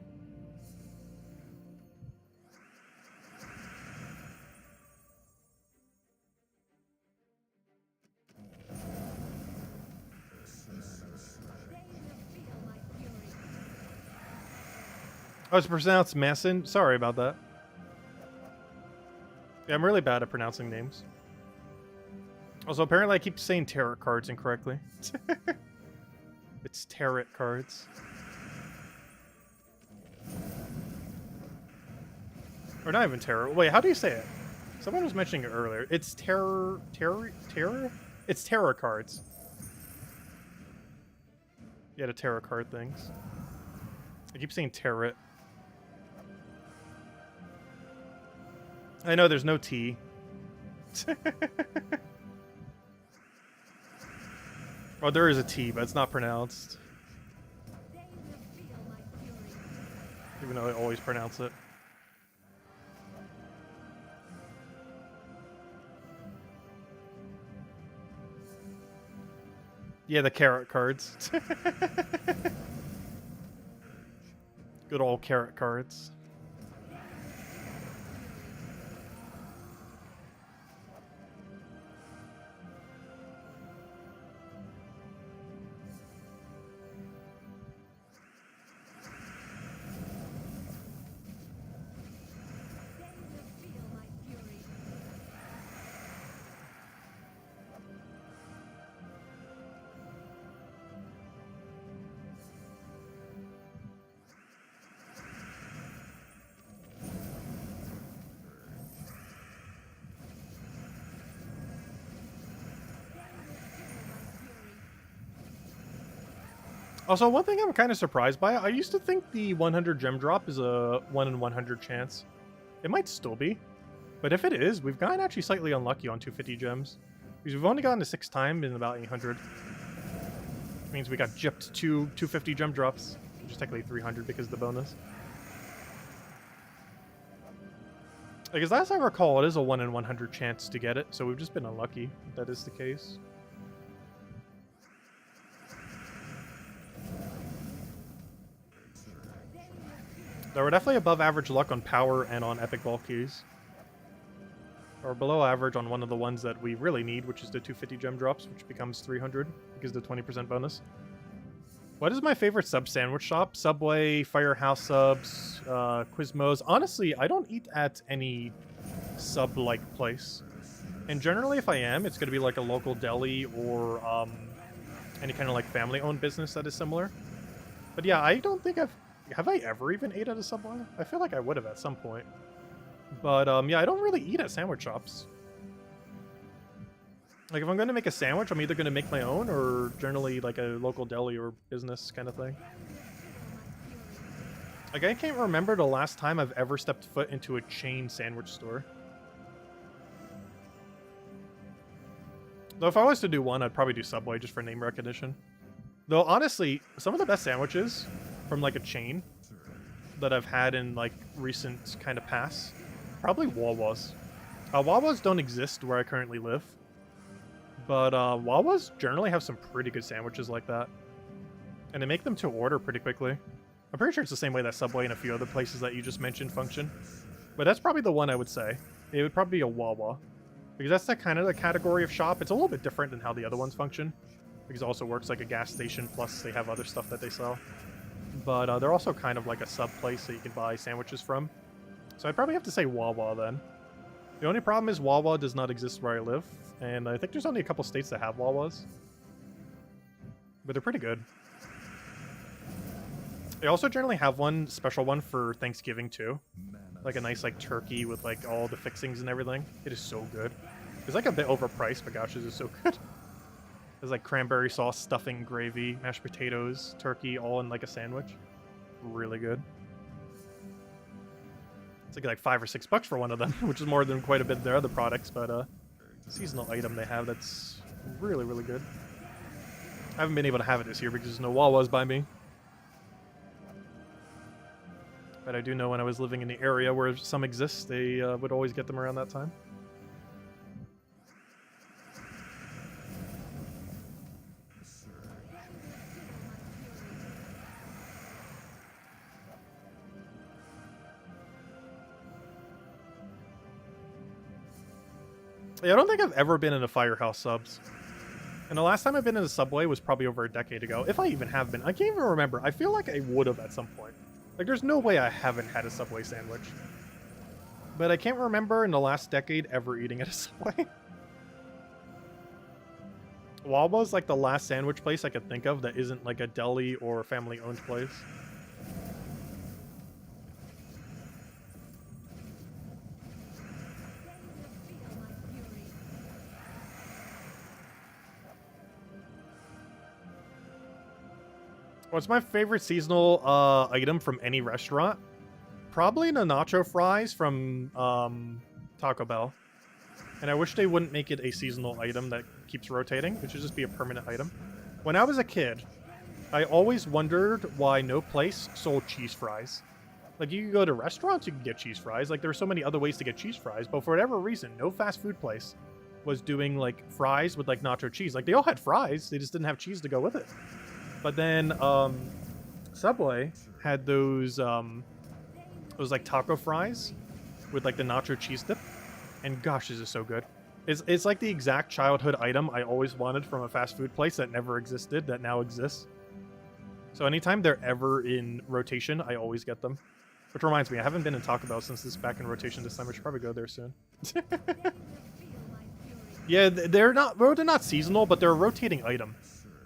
Oh, it's pronounced Masson? Sorry about that. Yeah, I'm really bad at pronouncing names. Also, apparently I keep saying tarot cards incorrectly. It's tarot cards. Or not even tarot. Wait, how do you say it? Someone was mentioning it earlier. It's terror? It's tarot cards. Yeah, the tarot card things. I keep saying tarot. I know there's no T. Oh, there is a T, but it's not pronounced. Even though I always pronounce it. Yeah, the carrot cards. Good old carrot cards. Also, one thing I'm kind of surprised by, I used to think the 100 gem drop is a 1 in 100 chance. It might still be. But if it is, we've gotten actually slightly unlucky on 250 gems. Because we've only gotten to 6 times in about 800. Which means we got gypped 250 gem drops. Which is technically 300 because of the bonus. Like, as last I recall, it is a 1 in 100 chance to get it. So we've just been unlucky if that is the case. Though we're definitely above average luck on power and on epic Valkyries. Or below average on one of the ones that we really need, which is the 250 gem drops, which becomes 300 because of the 20% bonus. What is my favorite sub sandwich shop? Subway, Firehouse Subs, Quizmos. Honestly, I don't eat at any sub-like place. And generally, if I am, it's going to be like a local deli or any kind of like family-owned business that is similar. But yeah, I don't think Have I ever even ate at a Subway? I feel like I would have at some point. But, yeah, I don't really eat at sandwich shops. Like, if I'm going to make a sandwich, I'm either going to make my own or generally, like, a local deli or business kind of thing. Like, I can't remember the last time I've ever stepped foot into a chain sandwich store. Though if I was to do one, I'd probably do Subway just for name recognition. Though, honestly, some of the best sandwiches from, like, a chain that I've had in, like, recent kind of past, probably Wawa's. Wawa's don't exist where I currently live, but Wawa's generally have some pretty good sandwiches like that. And they make them to order pretty quickly. If I'm pretty sure it's the same way that Subway and a few other places that you just mentioned function. But that's probably the one I would say. It would probably be a Wawa. Because that's the kind of the category of shop. It's a little bit different than how the other ones function. Because it also works like a gas station, plus they have other stuff that they sell. But they're also kind of like a sub place that you can buy sandwiches from. So I'd probably have to say Wawa then. The only problem is Wawa does not exist where I live. And I think there's only a couple states that have Wawas. But they're pretty good. They also generally have one special one for Thanksgiving too. Like a nice like turkey with like all the fixings and everything. It is so good. It's like a bit overpriced, but gosh, it is so good. There's like cranberry sauce, stuffing, gravy, mashed potatoes, turkey, all in like a sandwich. Really good. It's like $5 or $6 for one of them, which is more than quite a bit of their other products, but seasonal item they have that's really, really good. I haven't been able to have it this year because there's no Wawas by me. But I do know when I was living in the area where some exist, they would always get them around that time. Yeah, I don't think I've ever been in a Firehouse Subs. And the last time I've been in a Subway was probably over a decade ago. If I even have been. I can't even remember. I feel like I would have at some point. Like, there's no way I haven't had a Subway sandwich. But I can't remember in the last decade ever eating at a Subway. Wawa's like the last sandwich place I could think of that isn't like a deli or family-owned place. What's my favorite seasonal item from any restaurant? Probably the nacho fries from Taco Bell. And I wish they wouldn't make it a seasonal item that keeps rotating. It should just be a permanent item. When I was a kid, I always wondered why no place sold cheese fries. Like, you could go to restaurants, you can get cheese fries. Like, there are so many other ways to get cheese fries. But for whatever reason, no fast food place was doing, like, fries with, like, nacho cheese. Like, they all had fries. They just didn't have cheese to go with it. But then Subway had those like taco fries with like the nacho cheese dip, and gosh, this is so good. It's like the exact childhood item I always wanted from a fast food place that never existed that now exists. So anytime they're ever in rotation, I always get them. Which reminds me, I haven't been in Taco Bell since it's back in rotation this time. I should probably go there soon. Yeah, they're not seasonal, but they're a rotating item.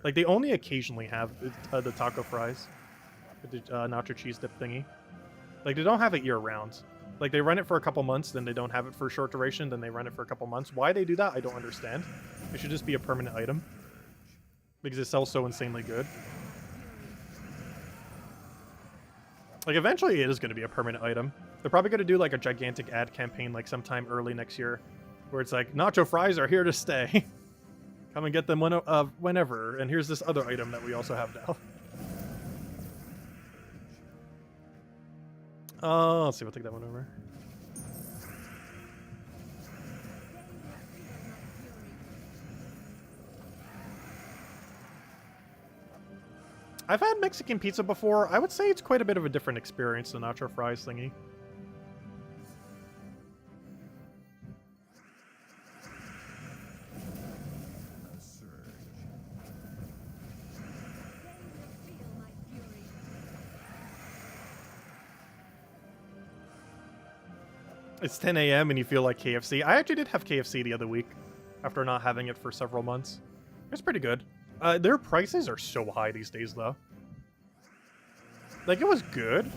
Like, they only occasionally have the taco fries with the nacho cheese dip thingy. Like, they don't have it year-round. Like, they run it for a couple months, then they don't have it for a short duration, then they run it for a couple months. Why they do that, I don't understand. It should just be a permanent item. Because it sells so insanely good. Like, eventually it is going to be a permanent item. They're probably going to do, like, a gigantic ad campaign, like, sometime early next year. Where it's like, nacho fries are here to stay. Come and get them whenever. And here's this other item that we also have now. Let's see. We'll take that one over. I've had Mexican pizza before. I would say it's quite a bit of a different experience than nacho fries thingy. It's 10 a.m. and you feel like KFC. I actually did have KFC the other week after not having it for several months. It's pretty good. Their prices are so high these days, though. Like, it was good,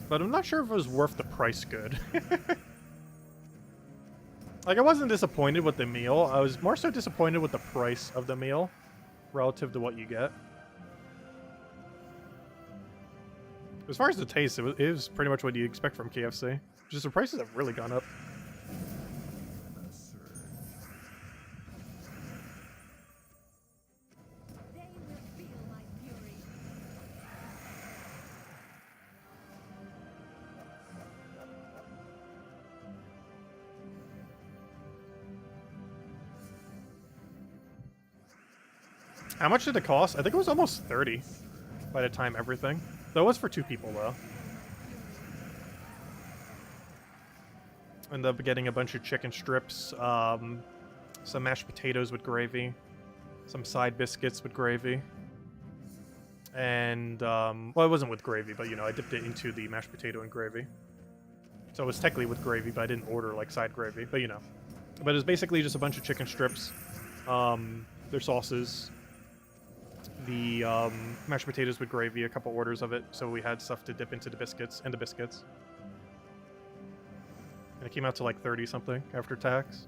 but I'm not sure if it was worth the price good. Like, I wasn't disappointed with the meal. I was more so disappointed with the price of the meal relative to what you get. As far as the taste, it was pretty much what you expect from KFC. Just the prices have really gone up. How much did it cost? I think it was almost 30 by the time everything. That was for 2 people, though. Ended up getting a bunch of chicken strips, some mashed potatoes with gravy, some side biscuits with gravy, and, well, it wasn't with gravy, but, you know, I dipped it into the mashed potato and gravy. So it was technically with gravy, but I didn't order, like, side gravy, but, you know. But it was basically just a bunch of chicken strips, their sauces, the, mashed potatoes with gravy, a couple orders of it, so we had stuff to dip into the biscuits, and the biscuits. And it came out to, like, 30-something after tax.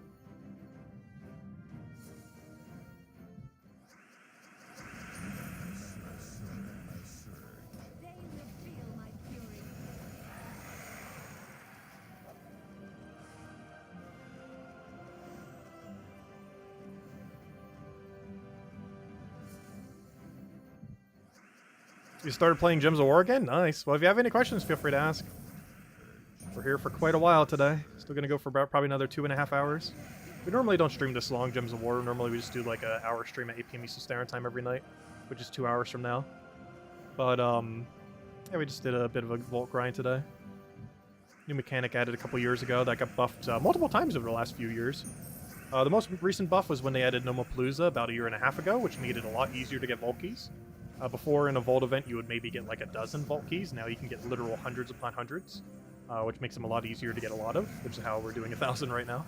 You started playing Gems of War again? Nice. Well, if you have any questions, feel free to ask. We're here for quite a while today. Still gonna go for about probably another 2.5 hours. We normally don't stream this long, Gems of War. Normally we just do like an hour stream at 8 p.m. Eastern Standard Time every night, which is 2 hours from now. But, yeah, we just did a bit of a vault grind today. New mechanic added a couple years ago that got buffed multiple times over the last few years. The most recent buff was when they added Nomapalooza about 1.5 years ago, which made it a lot easier to get vault keys. Before, in a vault event, you would maybe get like a dozen vault keys. Now you can get literal hundreds upon hundreds, which makes them a lot easier to get a lot of, which is how we're doing 1,000 right now.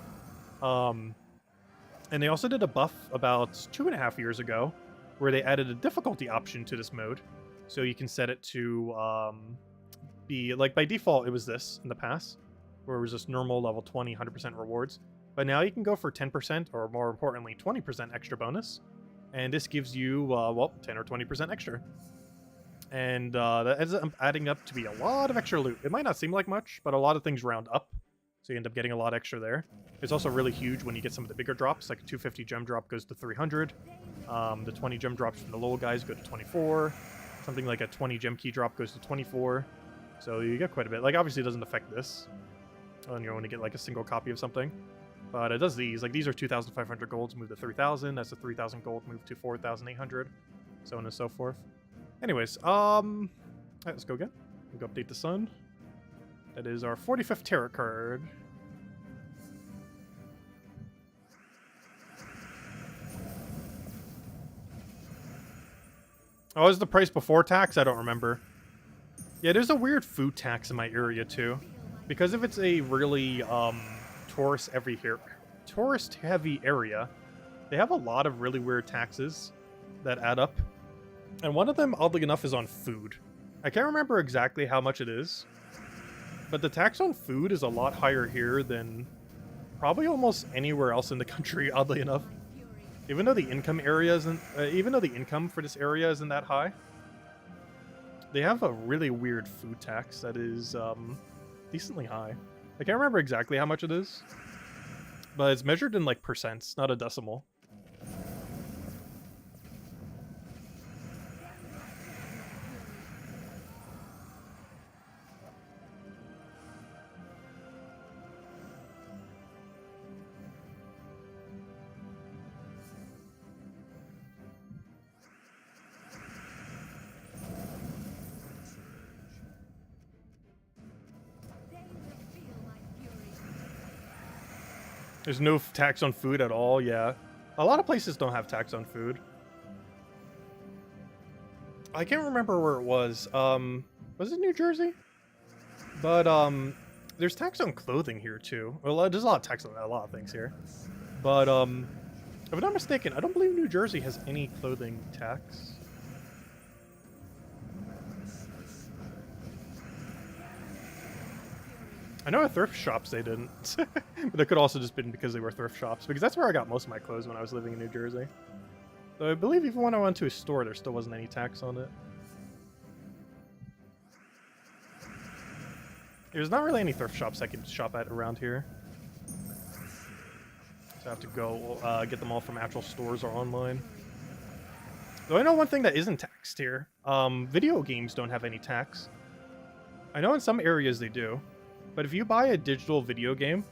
And they also did a buff about 2.5 years ago, where they added a difficulty option to this mode. So you can set it to be, like, by default, it was this in the past, where it was just normal level 20, 100% rewards. But now you can go for 10%, or more importantly, 20% extra bonus. And this gives you, well, 10 or 20% extra. And that ends up adding up to be a lot of extra loot. It might not seem like much, but a lot of things round up. So you end up getting a lot extra there. It's also really huge when you get some of the bigger drops, like a 250 gem drop goes to 300. The 20 gem drops from the little guys go to 24. Something like a 20 gem key drop goes to 24. So you get quite a bit. Like, obviously it doesn't affect this. When you only get like a single copy of something. But it does these. Like, these are 2,500 golds, move to 3,000. That's a 3,000 gold, move to 4,800. So on and so forth. Anyways, alright, let's go again. We'll go update the sun. That is our 45th tarot card. Oh, is the price before tax? I don't remember. Yeah, there's a weird food tax in my area, too. Because if it's a really, tourist-heavy area, they have a lot of really weird taxes that add up. And one of them, oddly enough, is on food. I can't remember exactly how much it is, but the tax on food is a lot higher here than probably almost anywhere else in the country, oddly enough. Even though the income area isn't, even though the income for this area isn't that high, they have a really weird food tax that is decently high. I can't remember exactly how much it is, but it's measured in like percents, not a decimal. There's no tax on food at all, yeah. A lot of places don't have tax on food. I can't remember where it was. Was it New Jersey? But, there's tax on clothing here, too. Well, there's a lot of tax on a lot of things here. But, if I'm not mistaken, I don't believe New Jersey has any clothing tax. I know at thrift shops they didn't, but it could also just been because they were thrift shops, because that's where I got most of my clothes when I was living in New Jersey. So I believe even when I went to a store, there still wasn't any tax on it. There's not really any thrift shops I can shop at around here. So I have to go get them all from actual stores or online. Though I know one thing that isn't taxed here. Video games don't have any tax. I know in some areas they do. But if you buy a digital video game,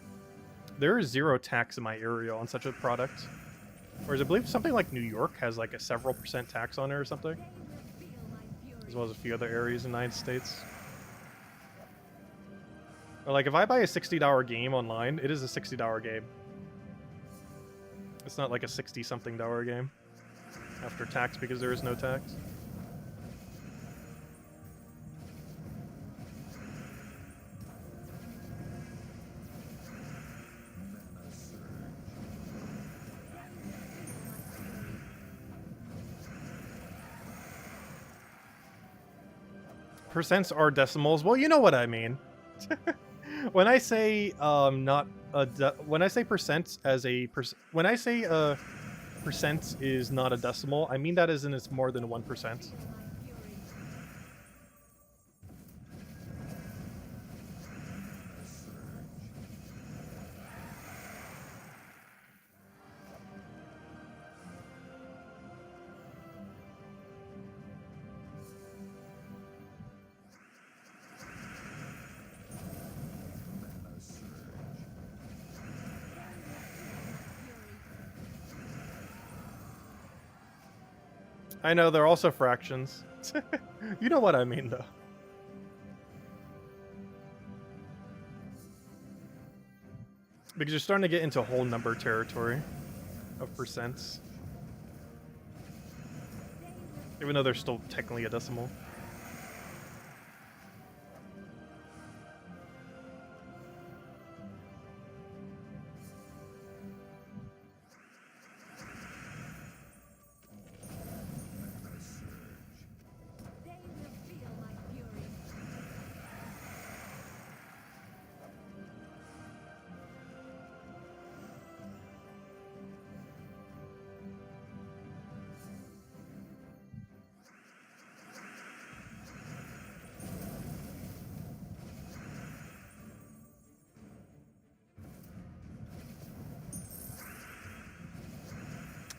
there is 0 tax in my area on such a product. Whereas I believe something like New York has like a several % tax on it or something. as well as a few other areas in the United States. But like, if I buy a $60 game online, it is a $60 game. It's not like a 60-something dollar game after tax, because there is no tax. Percents are decimals. Well, you know what I mean. When I say when I say percent as a when I say percent is not a decimal, I mean that as in it's more than 1%. I know, they're also fractions. You know what I mean, though. Because you're starting to get into whole number territory of percents. Even though they're still technically a decimal.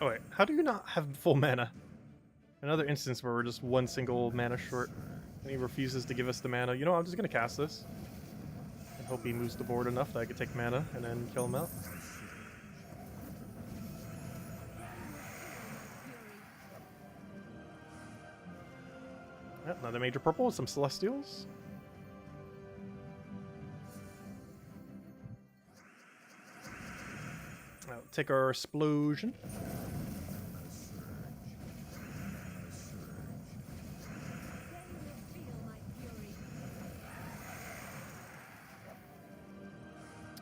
Oh wait, how do you not have full mana? Another instance where we're just one single mana short, and he refuses to give us the mana. You know, I'm just gonna cast this, and hope he moves the board enough that I can take mana and then kill him out. Yep, another major purple with some celestials. I'll take our explosion.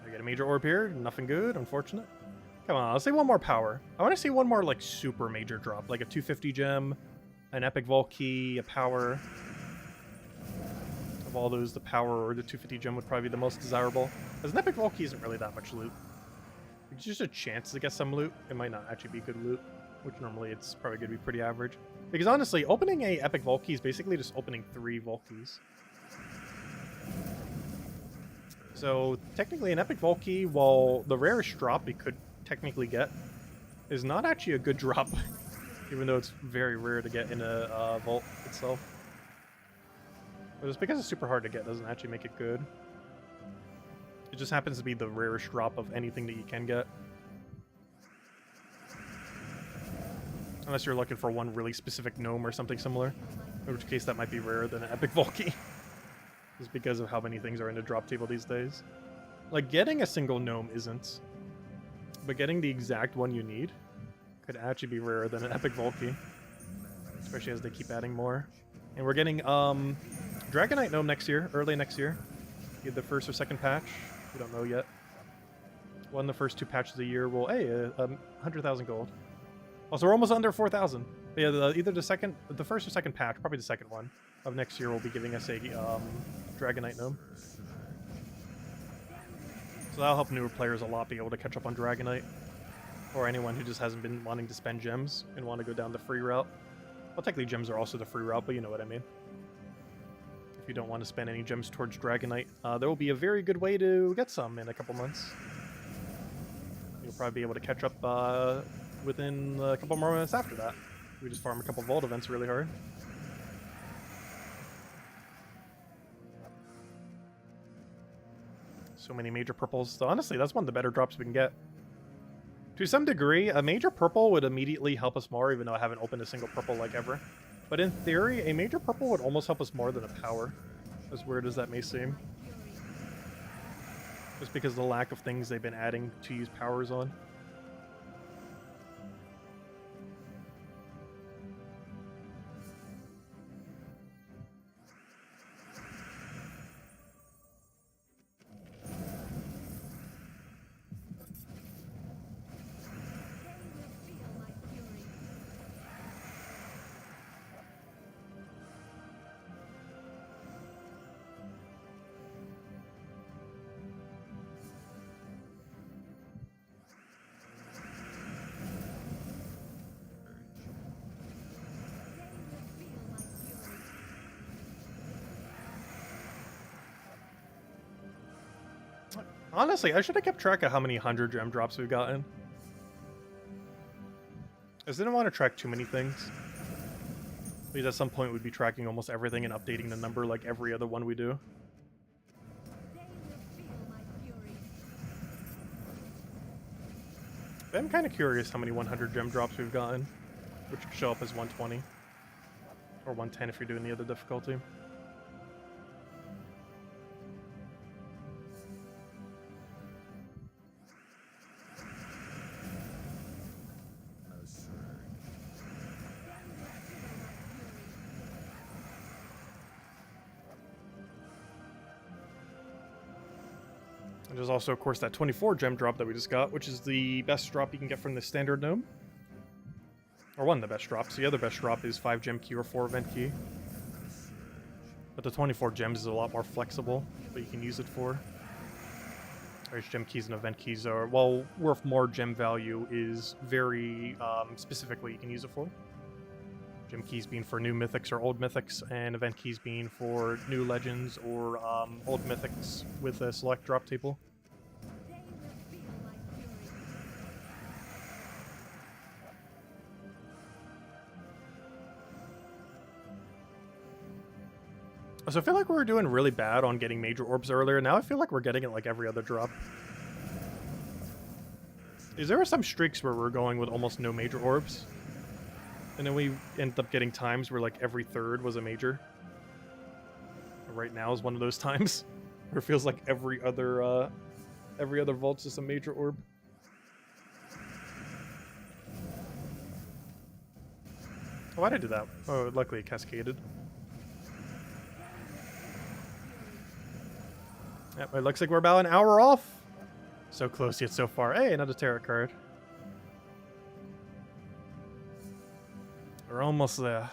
I get a major orb here. Nothing good, unfortunate. Come on, let's see one more power. I want to see one more like super major drop, like a 250 gem, an epic vault key, a power. Of all those, the power or the 250 gem would probably be the most desirable. Because an epic vault key isn't really that much loot. It's just a chance to get some loot. It might not actually be good loot, which normally it's probably going to be pretty average. Because honestly, opening a epic vault key is basically just opening 3 vault keys. So technically an epic vault key, while the rarest drop we could technically get, is not actually a good drop. Even though it's very rare to get in a vault itself. But just because it's super hard to get doesn't actually make it good. It just happens to be the rarest drop of anything that you can get. Unless you're looking for one really specific gnome or something similar. In which case that might be rarer than an epic vault key. Just because of how many things are in the drop table these days. Like, getting a single gnome isn't. But getting the exact one you need could actually be rarer than an epic vault key. Especially as they keep adding more. And we're getting Dragonite Gnome next year, early next year. Either the first or second patch. We don't know yet. One of the first 2 patches of the year will, hey, 100,000 gold. Also, we're almost under 4,000. Yeah, either the first or second patch, probably the second one of next year, will be giving us a Dragonite Gnome. So that'll help newer players a lot be able to catch up on Dragonite. Or anyone who just hasn't been wanting to spend gems and want to go down the free route. Well, technically gems are also the free route, but you know what I mean. If you don't want to spend any gems towards Dragonite, there will be a very good way to get some in a couple months. You'll probably be able to catch up within a couple more minutes after that. We just farm a couple vault events really hard. So many major purples. So honestly, that's one of the better drops we can get. To some degree, a major purple would immediately help us more, even though I haven't opened a single purple like ever. But in theory, a major purple would almost help us more than a power, as weird as that may seem. Just because of the lack of things they've been adding to use powers on. Honestly, I should have kept track of how many 100 gem drops we've gotten. I didn't want to track too many things. Because at some point we'd be tracking almost everything and updating the number like every other one we do. But I'm kind of curious how many 100 gem drops we've gotten, which show up as 120. Or 110 if you're doing the other difficulty. And there's also, of course, that 24 gem drop that we just got, which is the best drop you can get from the standard gnome. Or one of the best drops. The other best drop is 5 gem key or 4 event key. But the 24 gems is a lot more flexible, what you can use it for. Whereas gem keys and event keys are, well, worth more gem value is very specific what you can use it for. Gem keys being for new mythics or old mythics, and event keys being for new legends or old mythics with a select drop table. So I feel like we were doing really bad on getting major orbs earlier. Now I feel like we're getting it like every other drop. There were some streaks where we're going with almost no major orbs. And then we ended up getting times where like every third was a major. Right now is one of those times where it feels like every other vault's just a major orb. Oh, why did I do that? Oh, luckily it cascaded. Yep, it looks like we're about an hour off. So close yet so far. Hey, another tarot card. We're almost there.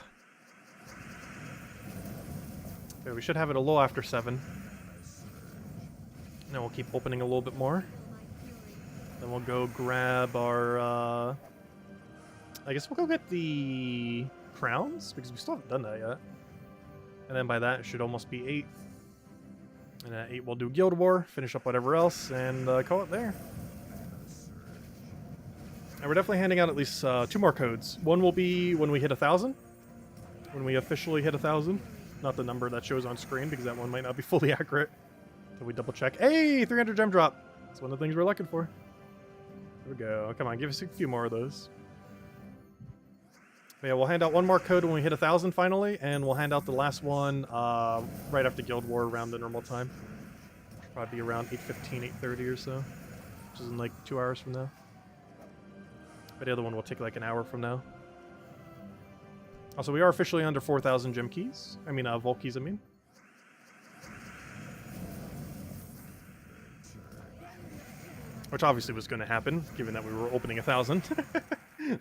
Okay, we should have it a little after 7. Then we'll keep opening a little bit more. Then we'll go grab our... I guess we'll go get the crowns, because we still haven't done that yet. And then by that, it should almost be 8. And at 8, we'll do Guild War, finish up whatever else, and call it there. And we're definitely handing out at least 2 more codes. One will be when we hit 1,000. When we officially hit 1,000. Not the number that shows on screen, because that one might not be fully accurate. So we double check. Hey, 300 gem drop. That's one of the things we're looking for. There we go. Come on, give us a few more of those. But yeah, we'll hand out 1 more code when we hit 1,000 finally, and we'll hand out the last one right after Guild War around the normal time. Should probably be around 8:15, 8:30 or so, which is in like 2 hours from now. But the other one will take like an hour from now. Also, we are officially under 4,000 gem keys. I mean, vault keys, I mean. Which obviously was going to happen, given that we were opening 1,000.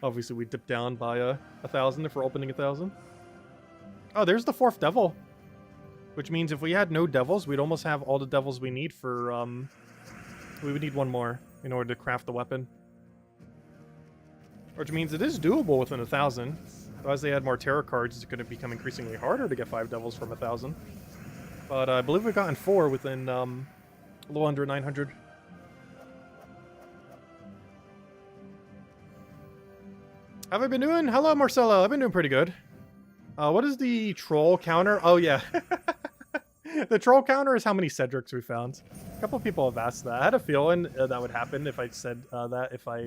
Obviously, we dipped down by 1,000 if we're opening 1,000. Oh, there's the 4th devil. Which means if we had no devils, we'd almost have all the devils we need for... we would need 1 more in order to craft the weapon. Which means it is doable within 1,000. But as they add more tarot cards, it's going to become increasingly harder to get 5 devils from 1,000. But I believe we've gotten 4 within a little under 900. How have I been doing? Hello, Marcelo. I've been doing pretty good. What is the troll counter? Oh, yeah. The troll counter is how many Cedrics we found. A couple of people have asked that. I had a feeling that would happen if I said that, if I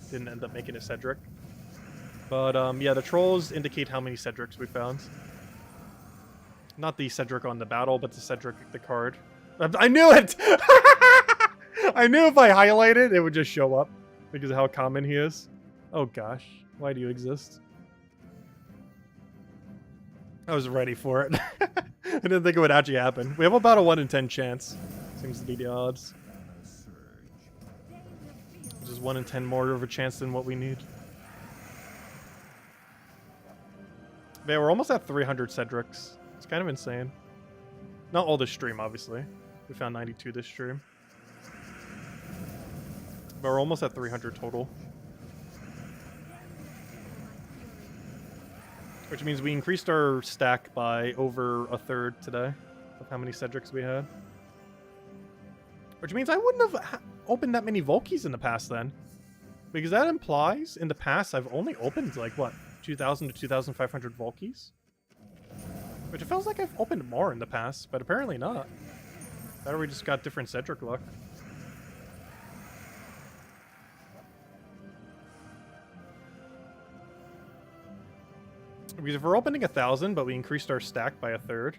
didn't end up making a Cedric. But yeah, the trolls indicate how many Cedrics we found. Not the Cedric on the battle, but the Cedric the card. I knew it! I knew if I highlighted, it would just show up because of how common he is. Oh gosh, why do you exist? I was ready for it. I didn't think it would actually happen. We have about a 1 in 10 chance. Seems to be the odds. Which is 1 in 10 more of a chance than what we need. But yeah, we're almost at 300 Cedrics. It's kind of insane. Not all this stream, obviously. We found 92 this stream. But we're almost at 300 total. Which means we increased our stack by over a third today of how many Cedrics we had. Which means I wouldn't have opened that many Volkies in the past then. Because that implies in the past I've only opened like, what, 2,000 to 2,500 Volkies? Which it feels like I've opened more in the past, but apparently not. Or we just got different Cedric luck. Because if we're opening 1,000, but we increased our stack by a third,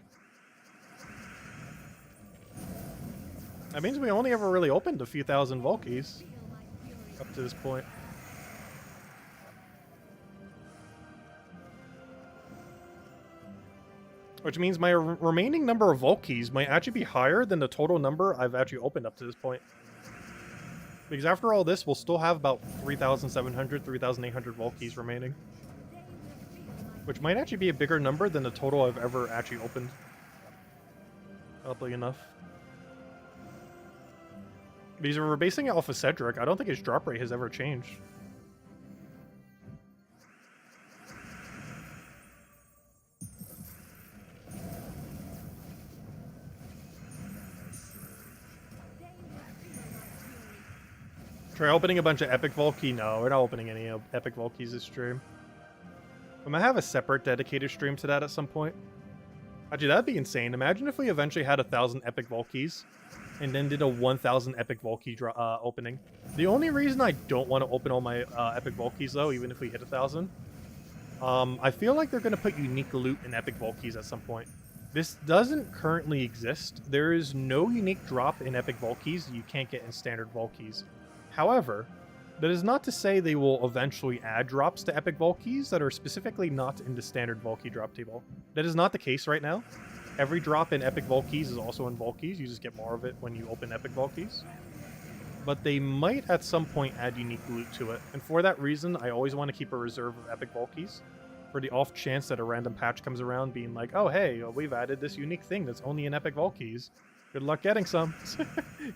that means we only ever really opened a few thousand Volkies up to this point. Which means my remaining number of Volkies might actually be higher than the total number I've actually opened up to this point. Because after all this, we'll still have about 3,700, 3,800 Volkies remaining. Which might actually be a bigger number than the total I've ever actually opened. Oddly enough. Because if we're basing it off of Cedric, I don't think his drop rate has ever changed. Try opening a bunch of Epic Volky? No, we're not opening any Epic Volkies this stream. I'm gonna have a separate dedicated stream to that at some point. Actually, that'd be insane. Imagine if we eventually had 1,000 Epic Volkies and then did a 1,000 Epic Volky opening. The only reason I don't want to open all my Epic Volkies, though, even if we hit 1,000, I feel like they're going to put unique loot in Epic Volkies at some point. This doesn't currently exist. There is no unique drop in Epic Volkies you can't get in standard Volkies. However, that is not to say they will eventually add drops to Epic Volkies that are specifically not in the standard Volky drop table. That is not the case right now. Every drop in Epic Volkies is also in Volkies. You just get more of it when you open Epic Volkies. But they might at some point add unique loot to it. And for that reason, I always want to keep a reserve of Epic Volkies. For the off chance that a random patch comes around being like, oh hey, we've added this unique thing that's only in Epic Volkies. Good luck getting some.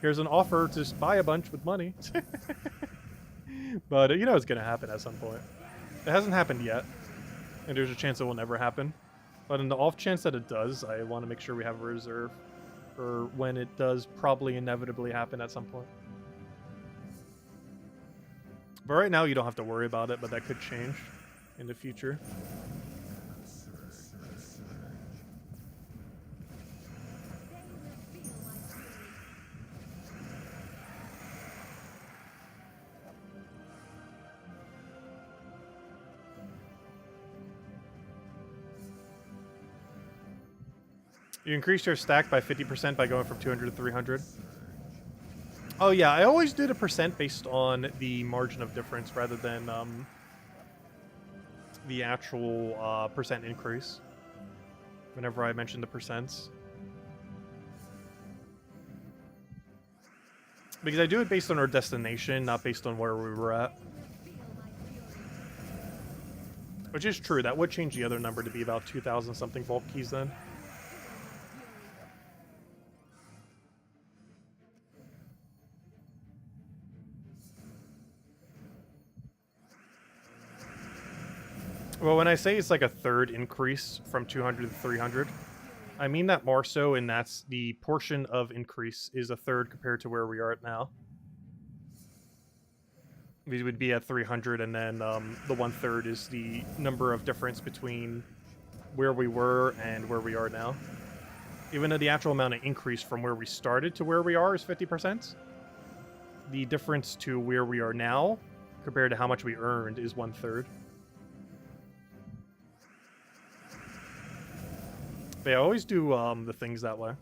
Here's an offer to just buy a bunch with money. But you know it's going to happen at some point. It hasn't happened yet. And there's a chance it will never happen. But in the off chance that it does, I want to make sure we have a reserve for when it does probably inevitably happen at some point. But right now you don't have to worry about it, but that could change in the future. You increased your stack by 50% by going from 200 to 300. Oh yeah, I always did a percent based on the margin of difference rather than the actual percent increase. Whenever I mention the percents. Because I do it based on our destination, not based on where we were at. Which is true, that would change the other number to be about 2,000 something Volkies then. Well, when I say it's like a third increase from 200 to 300, I mean that more so, and that's the portion of increase is a third compared to where we are at now. We would be at 300, and then the 1/3 is the number of difference between where we were and where we are now. Even though the actual amount of increase from where we started to where we are is 50%, the difference to where we are now compared to how much we earned is 1/3. They always do the things that way.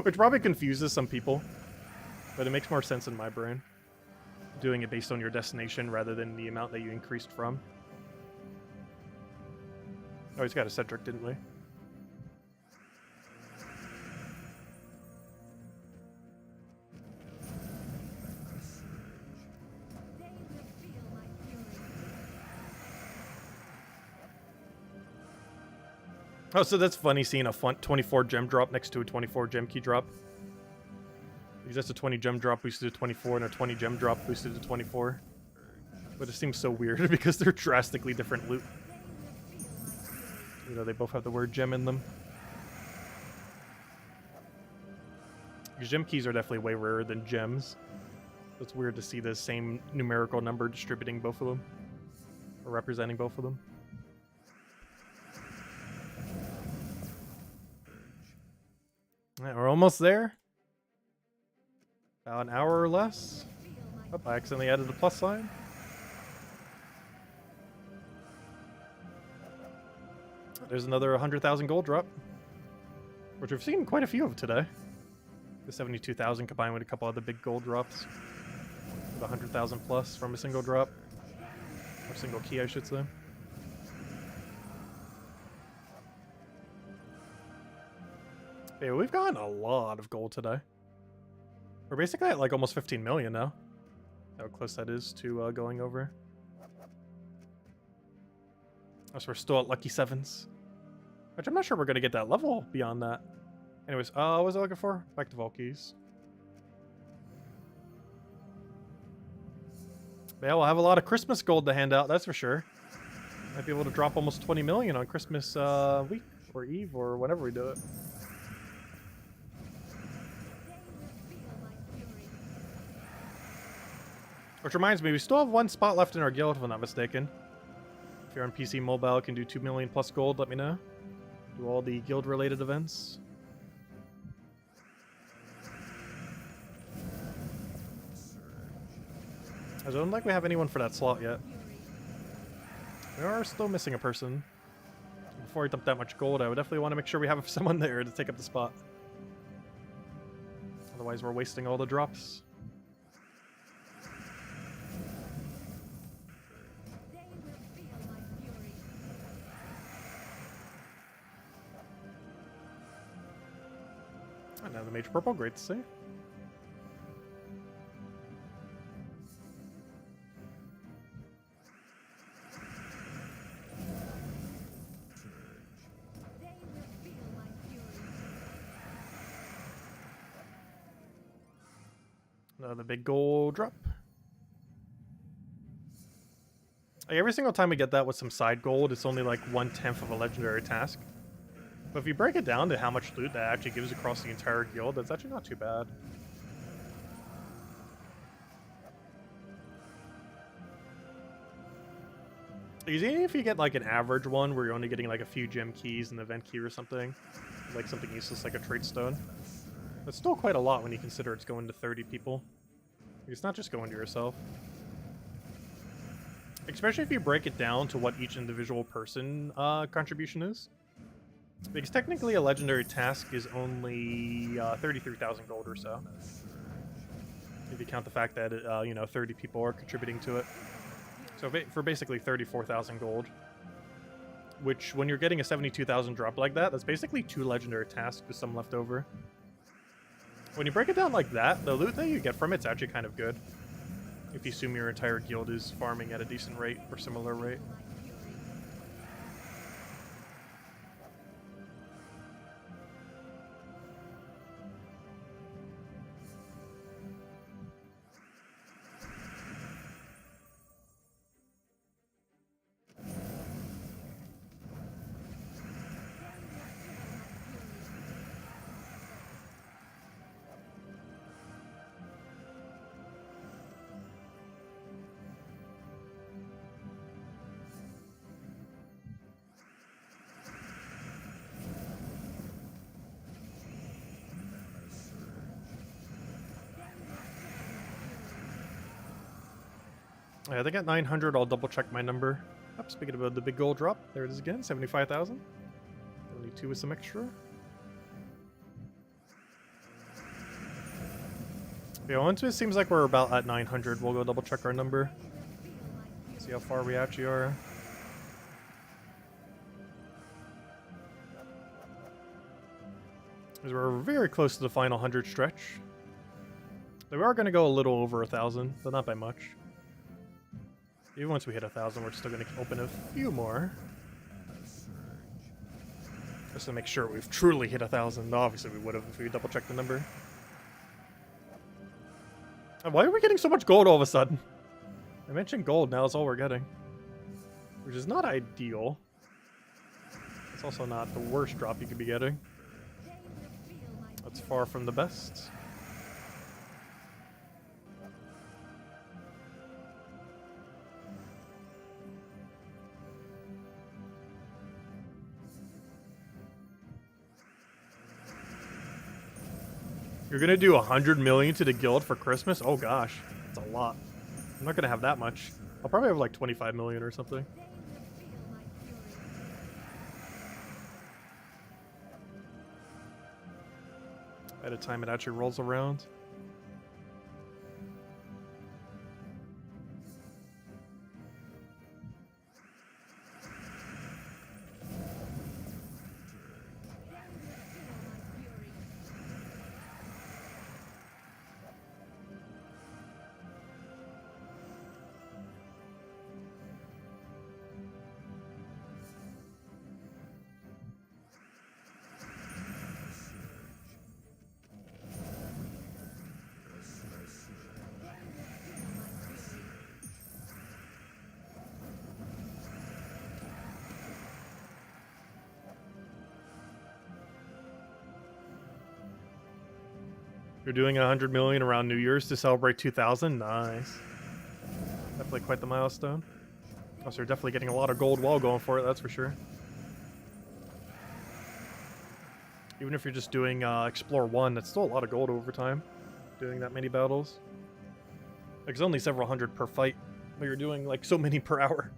Which probably confuses some people. But it makes more sense in my brain. Doing it based on your destination rather than the amount that you increased from. Oh, he's got a Cedric, didn't we? Oh, so that's funny seeing a 24 gem drop next to a 24 gem key drop. Because that's a 20 gem drop boosted to 24 and a 20 gem drop boosted to 24. But it seems so weird because they're drastically different loot. You know, they both have the word gem in them. Because gem keys are definitely way rarer than gems. So it's weird to see the same numerical number distributing both of them. Or representing both of them. Alright, we're almost there. About an hour or less. Oh, I accidentally added the plus sign. There's another 100,000 gold drop. Which we've seen quite a few of today. The 72,000 combined with a couple other big gold drops. With 100,000 plus from a single drop. Or single key, I should say. Yeah, we've gotten a lot of gold today. We're basically at like almost 15 million now. How close that is to going over. So we're still at lucky sevens. Which I'm not sure we're going to get that level beyond that. Anyways, what was I looking for? Back to Volkies. Yeah, we'll have a lot of Christmas gold to hand out, that's for sure. Might be able to drop almost 20 million on Christmas week or Eve or whenever we do it. Which reminds me, we still have one spot left in our guild, if I'm not mistaken. If you're on PC Mobile, can do 2 million plus gold, let me know. Do all the guild-related events. I don't think we have anyone for that slot yet. We are still missing a person. Before we dump that much gold, I would definitely want to make sure we have someone there to take up the spot. Otherwise, we're wasting all the drops. Another major purple, great to see. Another big gold drop. Like every single time we get that with some side gold, it's only like 1/10 of a legendary task. But if you break it down to how much loot that actually gives across the entire guild, that's actually not too bad. Because even if you get like an average one where you're only getting like a few gem keys and an event key or something, like something useless like a trade stone, that's still quite a lot when you consider it's going to 30 people. It's not just going to yourself. Especially if you break it down to what each individual person contribution is. Because technically a legendary task is only 33,000 gold or so. If you count the fact that, you know, 30 people are contributing to it. So for basically 34,000 gold. Which, when you're getting a 72,000 drop like that, that's basically 2 legendary tasks with some left over. When you break it down like that, the loot that you get from it's actually kind of good. If you assume your entire guild is farming at a decent rate or similar rate. Yeah, they got 900. I'll double check my number. Oh, speaking about the big gold drop, there it is again, 75,000. 2 with some extra. Yeah, once it seems like we're about at 900, we'll go double check our number. See how far we actually are. Because we're very close to the final 100 stretch. We are going to go a little over 1,000, but not by much. Even once we hit 1,000, we're still going to open a few more. Just to make sure we've truly hit 1,000. Obviously, we would have if we double checked the number. Why are we getting so much gold all of a sudden? I mentioned gold, now it's all we're getting. Which is not ideal. It's also not the worst drop you could be getting. That's far from the best. You're gonna do 100 million to the guild for Christmas? Oh gosh, that's a lot. I'm not gonna have that much. I'll probably have like 25 million or something. By the time it actually rolls around. You're doing 100 million around New Year's to celebrate 2,000? Nice. Definitely quite the milestone. Also, you're definitely getting a lot of gold while going for it, that's for sure. Even if you're just doing Explore 1, that's still a lot of gold over time. Doing that many battles. Like, it's only several hundred per fight, but you're doing like so many per hour.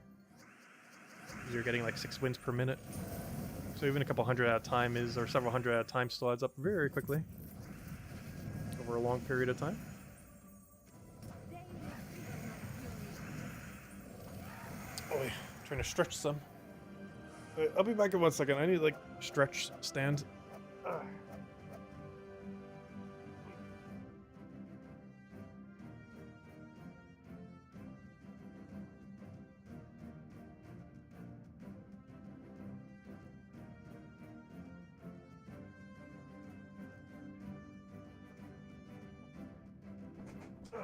You're getting like 6 wins per minute. So even a couple hundred at a time is, or several hundred at a time still adds up very quickly. Over a long period of time. Oh, yeah. Trying to stretch some. Wait, I'll be back in 1 second. I need like stretch stand.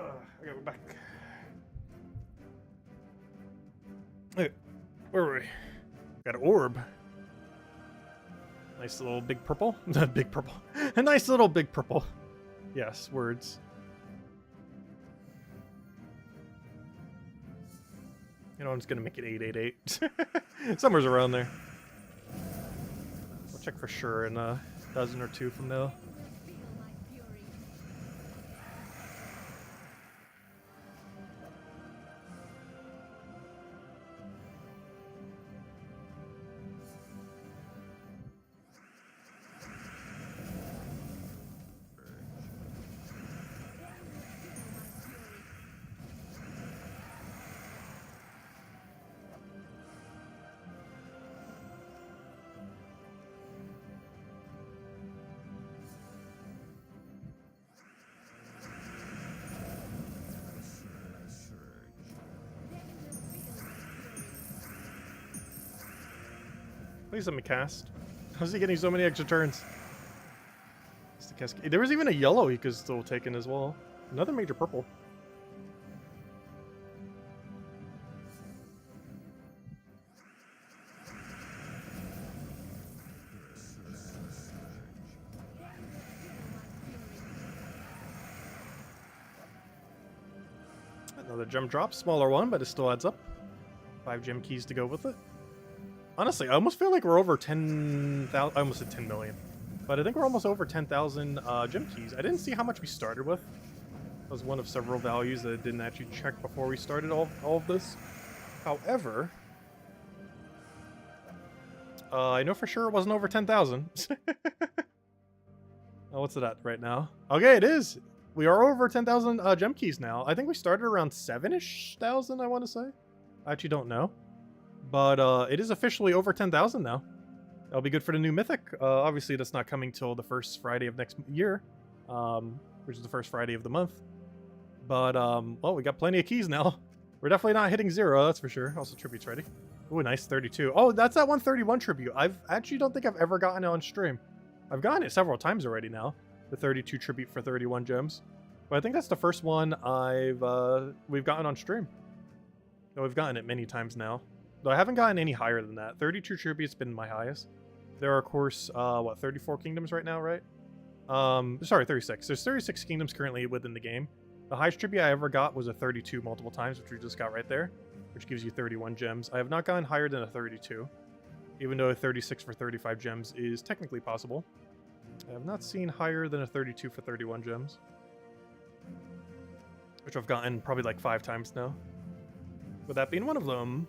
I gotta go back. Hey, where were we? Got an orb. Nice little big purple. Big purple. A nice little big purple. Yes, words. You know, I'm just gonna make it 888. Somewhere's around there. We'll check for sure in a dozen or two from now. Please let me cast. How's he getting so many extra turns? There was even a yellow he could still take in as well. Another major purple. Another gem drop, smaller one, but it still adds up. 5 gem keys to go with it. Honestly, I almost feel like we're over 10,000. I almost said 10 million. But I think we're almost over 10,000 gem keys. I didn't see how much we started with. That was one of several values that I didn't actually check before we started all of this. However, I know for sure it wasn't over 10,000. Oh, what's it at right now? Okay, it is. We are over 10,000 gem keys now. I think we started around 7-ish thousand, I want to say. I actually don't know. But it is officially over 10,000 now. That'll be good for the new mythic. Obviously, that's not coming till the first Friday of next year, which is the first Friday of the month. But, well, we got plenty of keys now. We're definitely not hitting 0, that's for sure. Also, tribute's ready. Ooh, nice, 32. Oh, that's that 131 tribute. I actually don't think I've ever gotten it on stream. I've gotten it several times already now. The 32 tribute for 31 gems. But I think that's the first one we've gotten on stream. Though we've gotten it many times now. Though I haven't gotten any higher than that. 32 tribute's been my highest. There are, of course, 34 kingdoms right now, right? Sorry, 36. There's 36 kingdoms currently within the game. The highest tribute I ever got was a 32 multiple times, which we just got right there, which gives you 31 gems. I have not gotten higher than a 32, even though a 36 for 35 gems is technically possible. I have not seen higher than a 32 for 31 gems, which I've gotten probably like 5 times now, with that being one of them.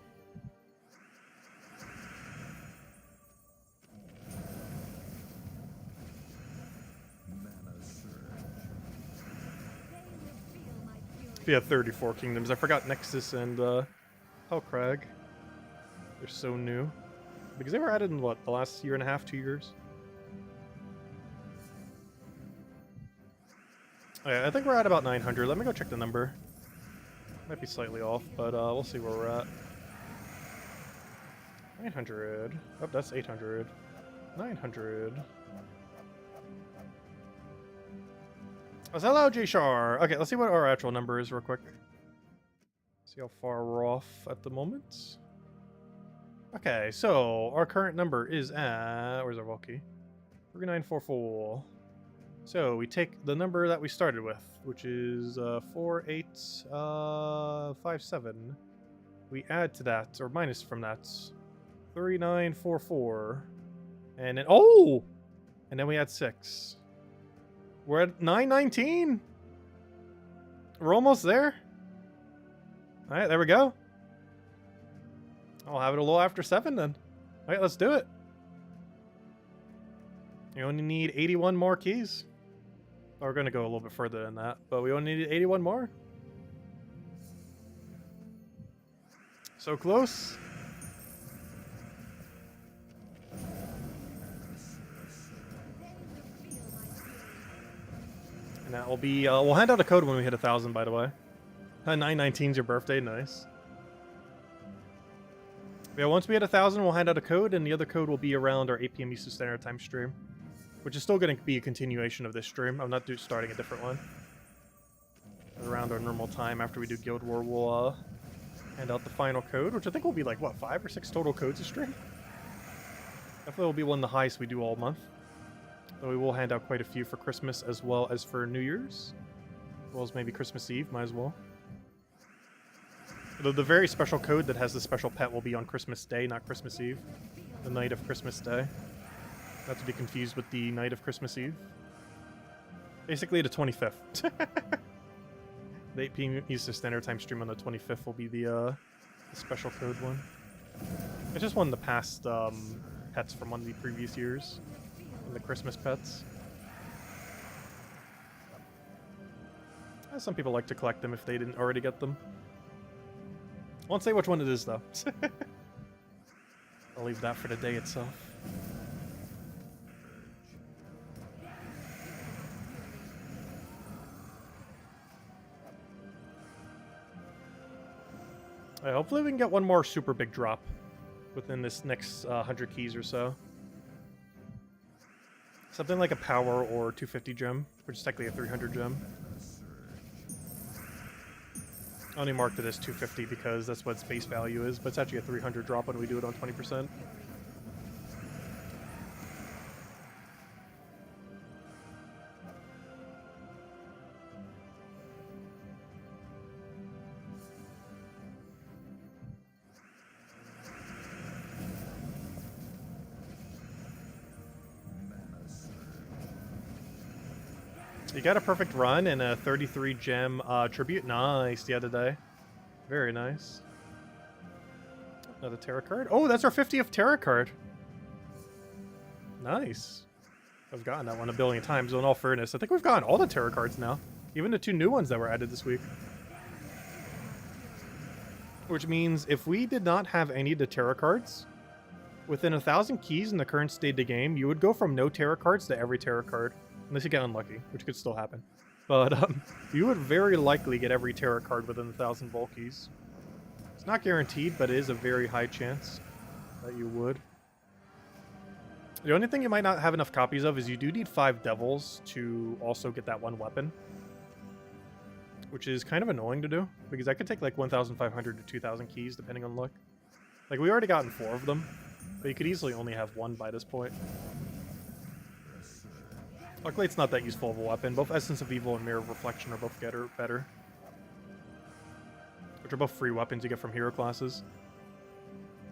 Yeah, 34 kingdoms. I forgot Nexus and Hellcrag. They're so new. Because they were added in, what, the last year and a half, 2 years? Oh, yeah, I think we're at about 900. Let me go check the number. Might be slightly off, but we'll see where we're at. 900. Oh, that's 800. 900. Oh, hello, G-Shar. Okay, let's see what our actual number is real quick. See how far we're off at the moment. Okay, so our current number is at... Where's our Volkey? 3944. So we take the number that we started with, which is 4857. We add to that, or minus from that, 3944. And then... Oh! And then we add 6. We're at 919. We're almost there. All right, there we go. I'll have it a little after 7 then. All right, let's do it. You only need 81 more keys. Oh, we're going to go a little bit further than that, but we only need 81 more. So close. And that will be, we'll hand out a code when we hit 1,000, by the way. 919 is your birthday, nice. Yeah, once we hit 1,000, we'll hand out a code, and the other code will be around our 8 p.m. Eastern Standard Time stream, which is still going to be a continuation of this stream. I'm not starting a different one. Around our normal time after we do Guild War, we'll hand out the final code, which I think will be like, what, 5 or 6 total codes a stream? Definitely will be one of the highest we do all month. So we will hand out quite a few for Christmas as well as for New Year's. As well as maybe Christmas Eve, might as well. The very special code that has the special pet will be on Christmas Day, not Christmas Eve. The night of Christmas Day. Not to be confused with the night of Christmas Eve. Basically the 25th. The 8 p.m. Eastern Standard Time stream on the 25th will be the special code one. It's just one of the past pets from one of the previous years. The Christmas pets. Some people like to collect them if they didn't already get them. I won't say which one it is, though. I'll leave that for the day itself. Hopefully we can get one more super big drop within this next 100 keys or so. Something like a power or 250 gem, which is technically a 300 gem. I only marked it as 250 because that's what its base value is, but it's actually a 300 drop when we do it on 20%. You got a perfect run and a 33 gem tribute. Nice the other day. Very nice. Another tarot card. Oh, that's our 50th tarot card. Nice. I've gotten that one a billion times, so in all fairness, I think we've gotten all the tarot cards now. Even the 2 new ones that were added this week. Which means if we did not have any of the tarot cards, within 1,000 keys in the current state of the game, you would go from no tarot cards to every tarot card. Unless you get unlucky, which could still happen. But you would very likely get every tarot card within 1,000 vault keys. It's not guaranteed, but it is a very high chance that you would. The only thing you might not have enough copies of is you do need 5 devils to also get that one weapon. Which is kind of annoying to do, because that could take like 1,500 to 2,000 keys, depending on luck. Like, we already gotten 4 of them, but you could easily only have 1 by this point. Luckily, it's not that useful of a weapon. Both Essence of Evil and Mirror of Reflection are both better. Which are both free weapons you get from hero classes.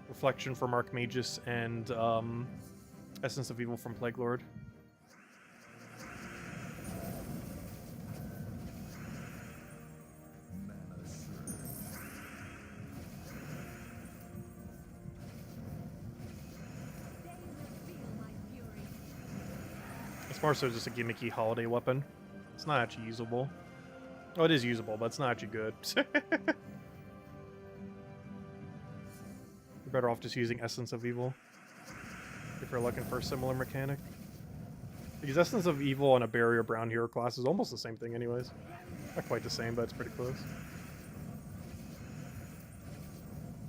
Reflection from Archmagus and Essence of Evil from Plague Lord. It's more so just a gimmicky holiday weapon. It's not actually usable. Oh, it is usable, but it's not actually good. You're better off just using Essence of Evil if you're looking for a similar mechanic. Because Essence of Evil and a Barrier Brown hero class is almost the same thing anyways. Not quite the same, but it's pretty close.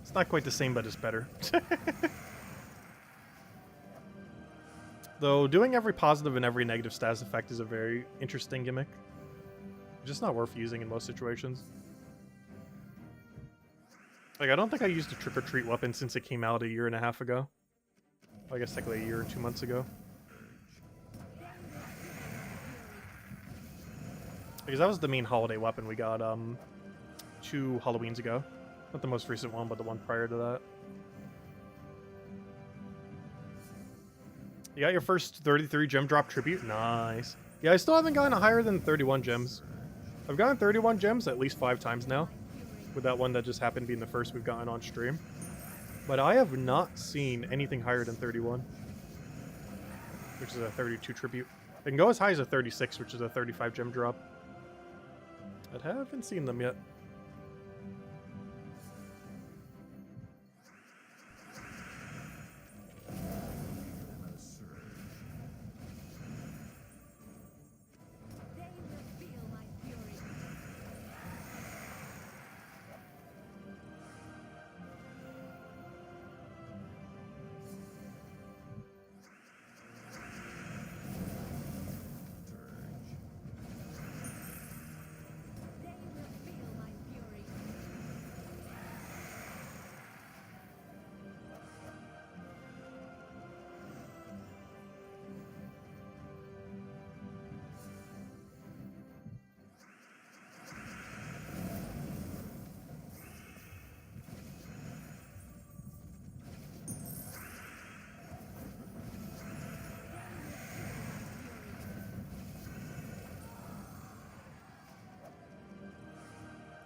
It's not quite the same, but it's better. Though doing every positive and every negative status effect is a very interesting gimmick. Just not worth using in most situations. Like, I don't think I used a trick-or-treat weapon since it came out a year and a half ago. Well, I guess technically a year and 2 months ago. Because that was the main holiday weapon we got 2 Halloweens ago. Not the most recent one, but the one prior to that. You got your first 33 gem drop tribute? Nice. Yeah, I still haven't gotten higher than 31 gems. I've gotten 31 gems at least 5 times now. With that one that just happened being the first we've gotten on stream. But I have not seen anything higher than 31. Which is a 32 tribute. It can go as high as a 36, which is a 35 gem drop. I haven't seen them yet.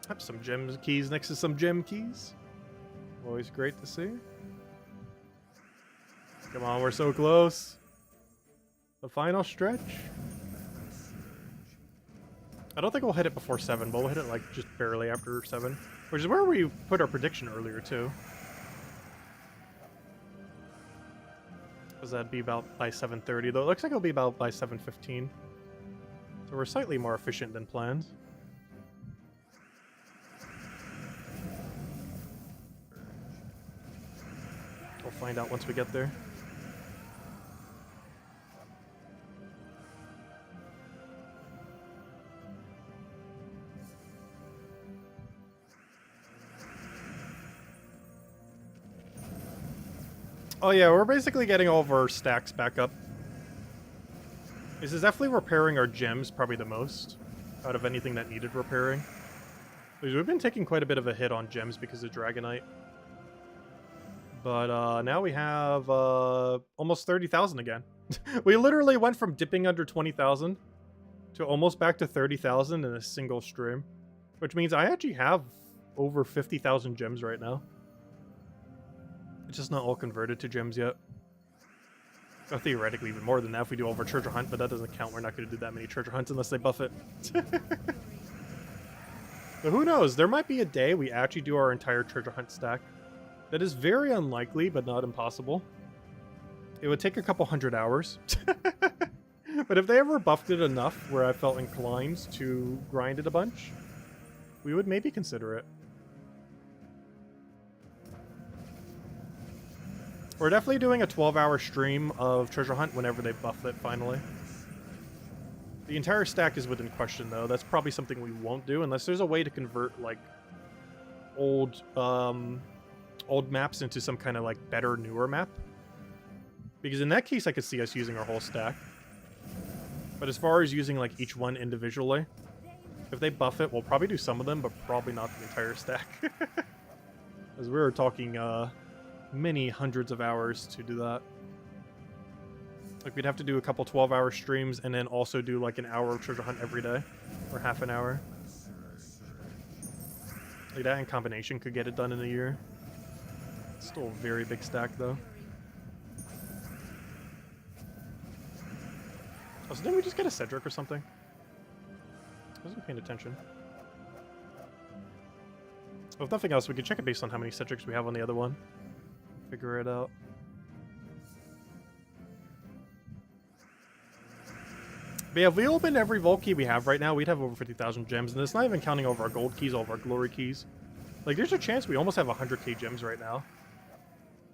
Have some gem keys next to some gem keys. Always great to see. Come on, we're so close. The final stretch. I don't think we'll hit it before 7, but we'll hit it like just barely after 7. Which is where we put our prediction earlier too. Because that'd be about by 7:30, though it looks like it'll be about by 7:15. So we're slightly more efficient than planned. We'll find out once we get there. Oh yeah, we're basically getting all of our stacks back up. This is definitely repairing our gems probably the most out of anything that needed repairing. Because we've been taking quite a bit of a hit on gems because of Dragonite. But now we have almost 30,000 again. We literally went from dipping under 20,000 to almost back to 30,000 in a single stream. Which means I actually have over 50,000 gems right now. It's just not all converted to gems yet. Or theoretically even more than that if we do all of our treasure hunt, but that doesn't count. We're not going to do that many treasure hunts unless they buff it. But who knows? There might be a day we actually do our entire treasure hunt stack. That is very unlikely, but not impossible. It would take a couple 100 hours. But if they ever buffed it enough where I felt inclined to grind it a bunch, we would maybe consider it. We're definitely doing a 12-hour stream of treasure hunt whenever they buff it finally. The entire stack is within question, though. That's probably something we won't do unless there's a way to convert, like, old maps into some kind of, like, better, newer map. Because in that case, I could see us using our whole stack. But as far as using, like, each one individually, if they buff it, we'll probably do some of them, but probably not the entire stack. As we were talking, many hundreds of hours to do that. Like, we'd have to do a couple 12-hour streams and then also do, like, an hour of treasure hunt every day. Or half an hour. Like, that in combination could get it done in a year. It's still a very big stack, though. Oh, so didn't we just get a Cedric or something? I wasn't paying attention. Well, if nothing else, we could check it based on how many Cedrics we have on the other one. Figure it out. But yeah, if we opened every vault key we have right now, we'd have over 50,000 gems, and it's not even counting over our gold keys, all of our glory keys. Like, there's a chance we almost have 100k gems right now.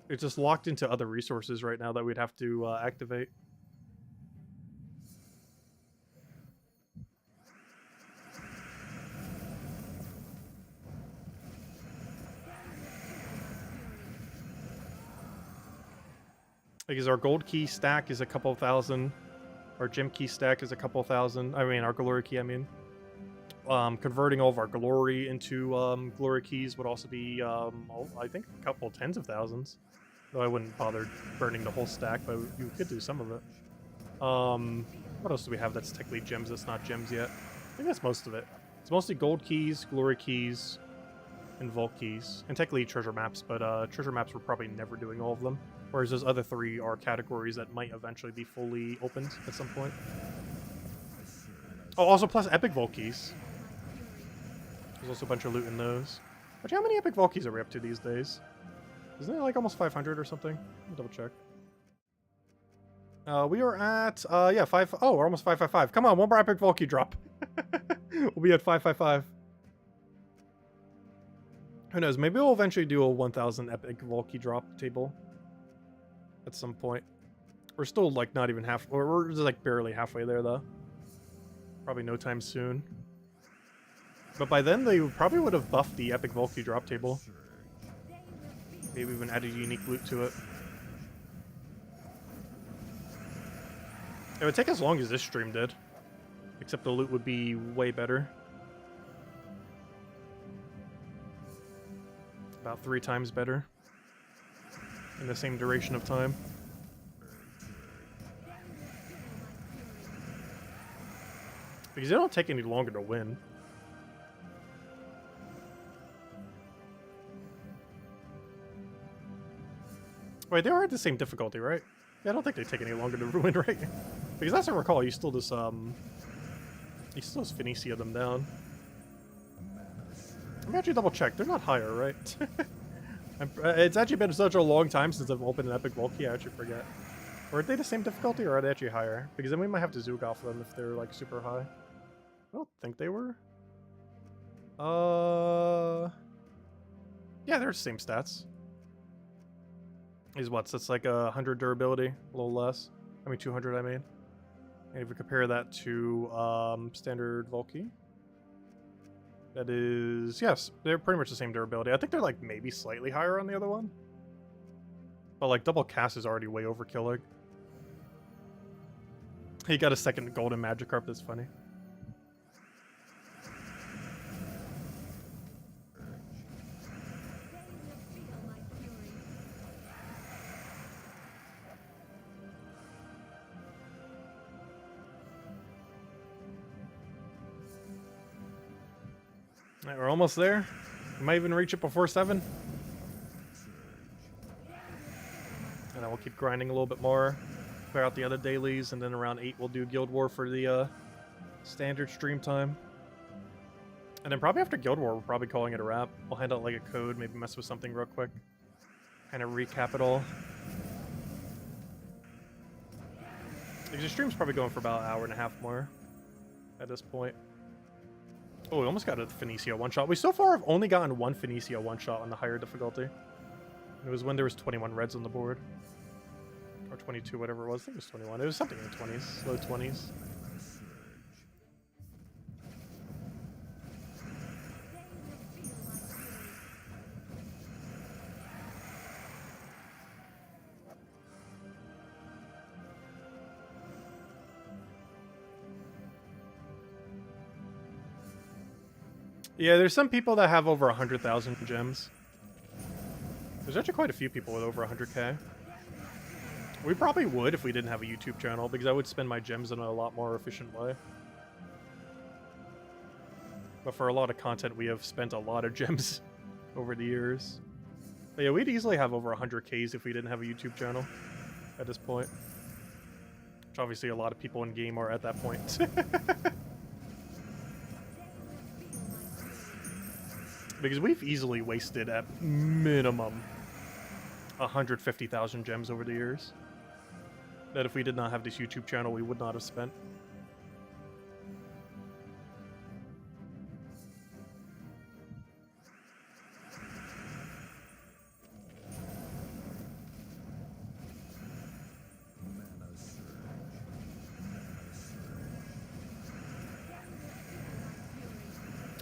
It's just locked into other resources right now that we'd have to activate. Because our gold key stack is a couple thousand. Our gem key stack is a couple thousand. I mean, our glory key, I mean. Converting all of our glory into glory keys would also be, I think, a couple tens of thousands. Though I wouldn't bother burning the whole stack, but you could do some of it. What else do we have that's technically gems that's not gems yet? I think that's most of it. It's mostly gold keys, glory keys, and vault keys. And technically treasure maps, but treasure maps we're probably never doing all of them. Whereas those other three are categories that might eventually be fully opened at some point. Oh, also plus epic vault keys. There's also a bunch of loot in those. Actually, how many epic vault keys are we up to these days? Isn't it like almost 500 or something? Let me double check. We are at, yeah, we're almost 555. Come on, one more epic vault key drop. We'll be at 555. Who knows? Maybe we'll eventually do a 1,000 epic vault key drop table. At some point. We're still, like, not even half... Or we're just, like, barely halfway there, though. Probably no time soon. But by then, they probably would have buffed the epic vault key drop table. Maybe even added unique loot to it. It would take as long as this stream did. Except the loot would be way better. About 3 times better. In the same duration of time. Because they don't take any longer to win. Wait, they are at the same difficulty, right? Yeah, I don't think they take any longer to win, right? Because as I recall, you still just, Phoenicia them down. Let me actually double check. They're not higher, right? It's actually been such a long time since I've opened an epic vault key, I actually forget. Or are they the same difficulty, or are they actually higher? Because then we might have to zook off them if they're, like, super high. I don't think they were. Yeah, they're the same stats. Is what? So it's like 100 durability, a little less. I mean, 200, I mean. And if we compare that to standard vault key. That is, yes, they're pretty much the same durability. I think they're, like, maybe slightly higher on the other one. But, like, double cast is already way overkilling. He got a second golden Magikarp, that's funny. Alright, we're almost there. We might even reach it before 7. And then we'll keep grinding a little bit more. clear out the other dailies, and then around 8 we'll do Guild War for the standard stream time. And then probably after Guild War, we're probably calling it a wrap. We'll hand out like a code, maybe mess with something real quick. Kind of recap it all. Because the stream's probably going for about an hour and a half more at this point. Oh, we almost got a Phoenicia one-shot. We so far have only gotten one Phoenicia one-shot on the higher difficulty. It was when there was 21 reds on the board. Or 22, whatever it was. I think it was 21. It was something in the 20s, low 20s. Yeah, there's some people that have over 100,000 gems. There's actually quite a few people with over 100k. We probably would if we didn't have a YouTube channel, because I would spend my gems in a lot more efficient way. But for a lot of content, we have spent a lot of gems over the years. But yeah, we'd easily have over 100Ks if we didn't have a YouTube channel at this point. Which obviously a lot of people in game are at that point. Because we've easily wasted at minimum 150,000 gems over the years. That if we did not have this YouTube channel, we would not have spent.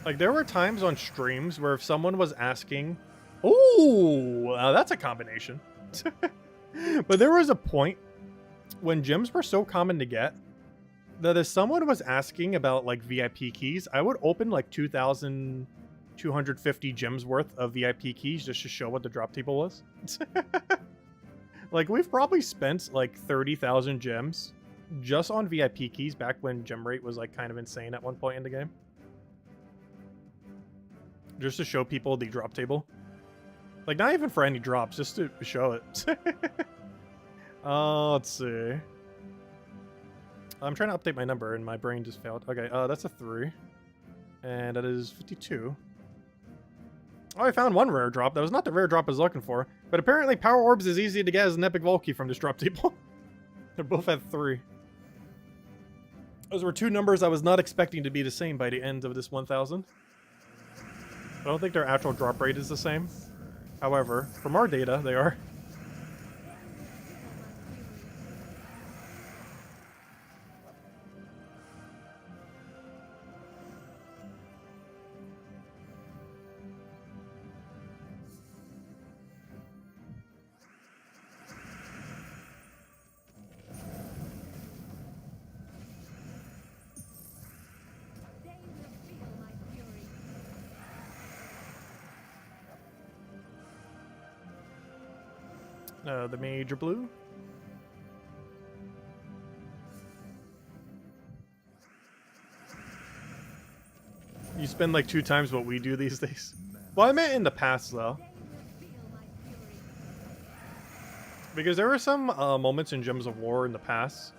Like, there were times on streams where if someone was asking... Ooh, that's a combination. But there was a point when gems were so common to get that if someone was asking about, like, VIP keys, I would open, like, 2,250 gems worth of VIP keys just to show what the drop table was. Like, we've probably spent, like, 30,000 gems just on VIP keys back when gem rate was, like, kind of insane at one point in the game. Just to show people the drop table. Like, not even for any drops, just to show it. Let's see. I'm trying to update my number and my brain just failed. Okay, that's a 3. And that is 52. Oh, I found one rare drop. That was not the rare drop I was looking for. But apparently Power Orbs is easy to get as an Epic Volkey from this drop table. They're both at 3. Those were two numbers I was not expecting to be the same by the end of this 1,000. I don't think their actual drop rate is the same. However, from our data, they are. The major blue. You spend like 2 times what we do these days. Well, I meant in the past, though. Because there were some moments in Gems of War in the past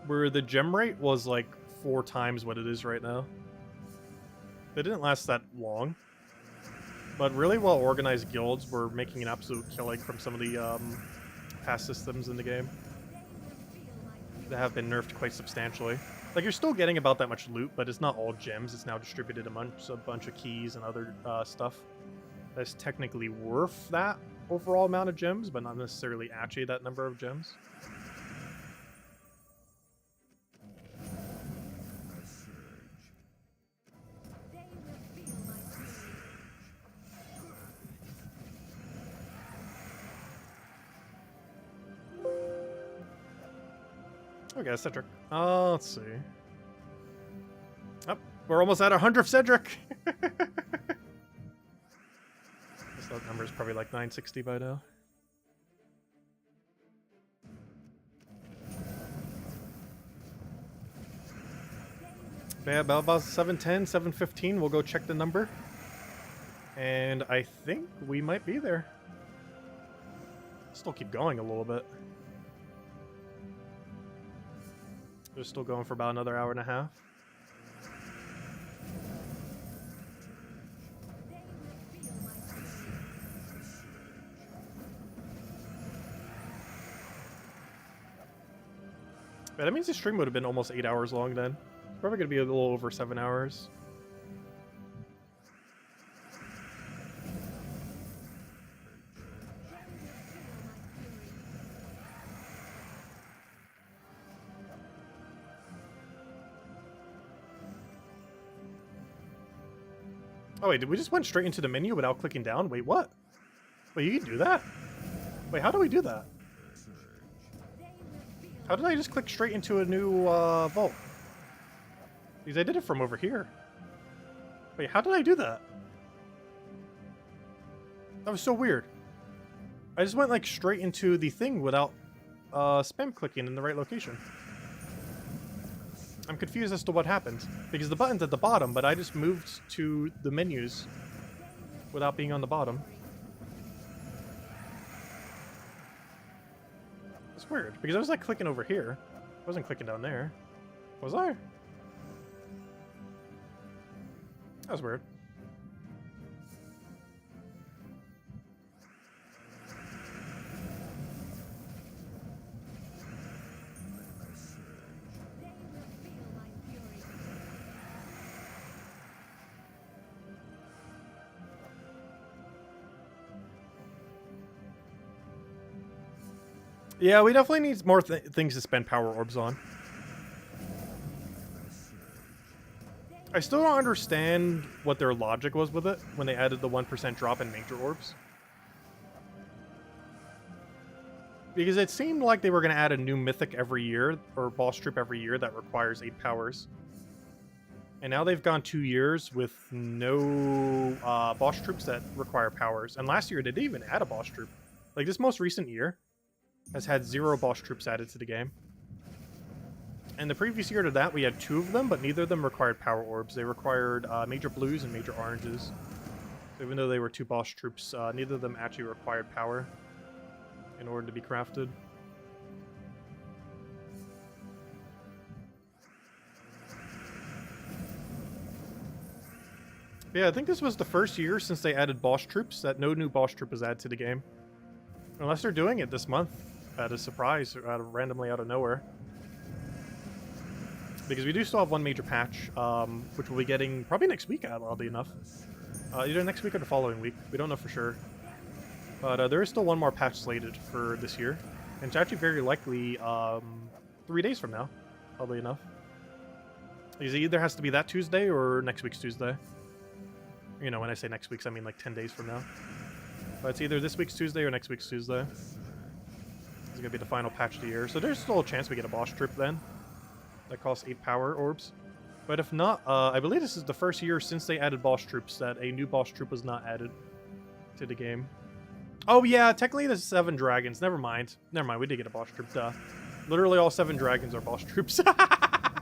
where the gem rate was like 4 times what it is right now. They didn't last that long. But really well-organized guilds were making an absolute killing from some of the past systems in the game. That have been nerfed quite substantially. Like, you're still getting about that much loot, but it's not all gems. It's now distributed amongst a bunch of keys and other stuff that's technically worth that overall amount of gems, but not necessarily actually that number of gems. Okay, Cedric. Let's see. Oh, we're almost at 100th Cedric. This number is probably like 960 by now. Yeah, about 710, 715. We'll go check the number. And I think we might be there. Still keep going a little bit. They're still going for about another hour and a half. Yeah, that means the stream would have been almost 8 hours long then. It's probably going to be a little over 7 hours. Oh wait, did we just went straight into the menu without clicking down? Wait, what? Wait, you can do that? Wait, how do we do that? How did I just click straight into a new vault? Because I did it from over here. Wait, how did I do that? That was so weird. I just went like straight into the thing without spam clicking in the right location. I'm confused as to what happened. Because the button's at the bottom, but I just moved to the menus without being on the bottom. It's weird, because I was like clicking over here. I wasn't clicking down there. Was I? That was weird. Yeah, we definitely need more things to spend power orbs on. I still don't understand what their logic was with it when they added the 1% drop in major orbs. Because it seemed like they were going to add a new mythic every year, or boss troop every year, that requires 8 powers. And now they've gone 2 years with no boss troops that require powers. And last year they didn't even add a boss troop. Like this most recent year has had 0 boss troops added to the game. And the previous year to that, we had 2 of them, but neither of them required power orbs. They required major blues and major oranges. So even though they were 2 boss troops, neither of them actually required power in order to be crafted. Yeah, I think this was the first year since they added boss troops that no new boss troop was added to the game. Unless they're doing it this month at a surprise, or randomly out of nowhere. Because we do still have one major patch, which we'll be getting probably next week, oddly enough. Either next week or the following week. We don't know for sure. But there is still one more patch slated for this year. And it's actually very likely 3 days from now, oddly enough. Because it either has to be that Tuesday or next week's Tuesday. You know, when I say next week's, I mean like 10 days from now. But it's either this week's Tuesday or next week's Tuesday. It's going to be the final patch of the year. So there's still a chance we get a boss trip then. That costs 8 power orbs. But if not, I believe this is the first year since they added boss troops that a new boss troop was not added to the game. Oh yeah, technically there's 7 dragons. Never mind. Never mind, we did get a boss troop, duh. Literally all 7 dragons are boss troops. I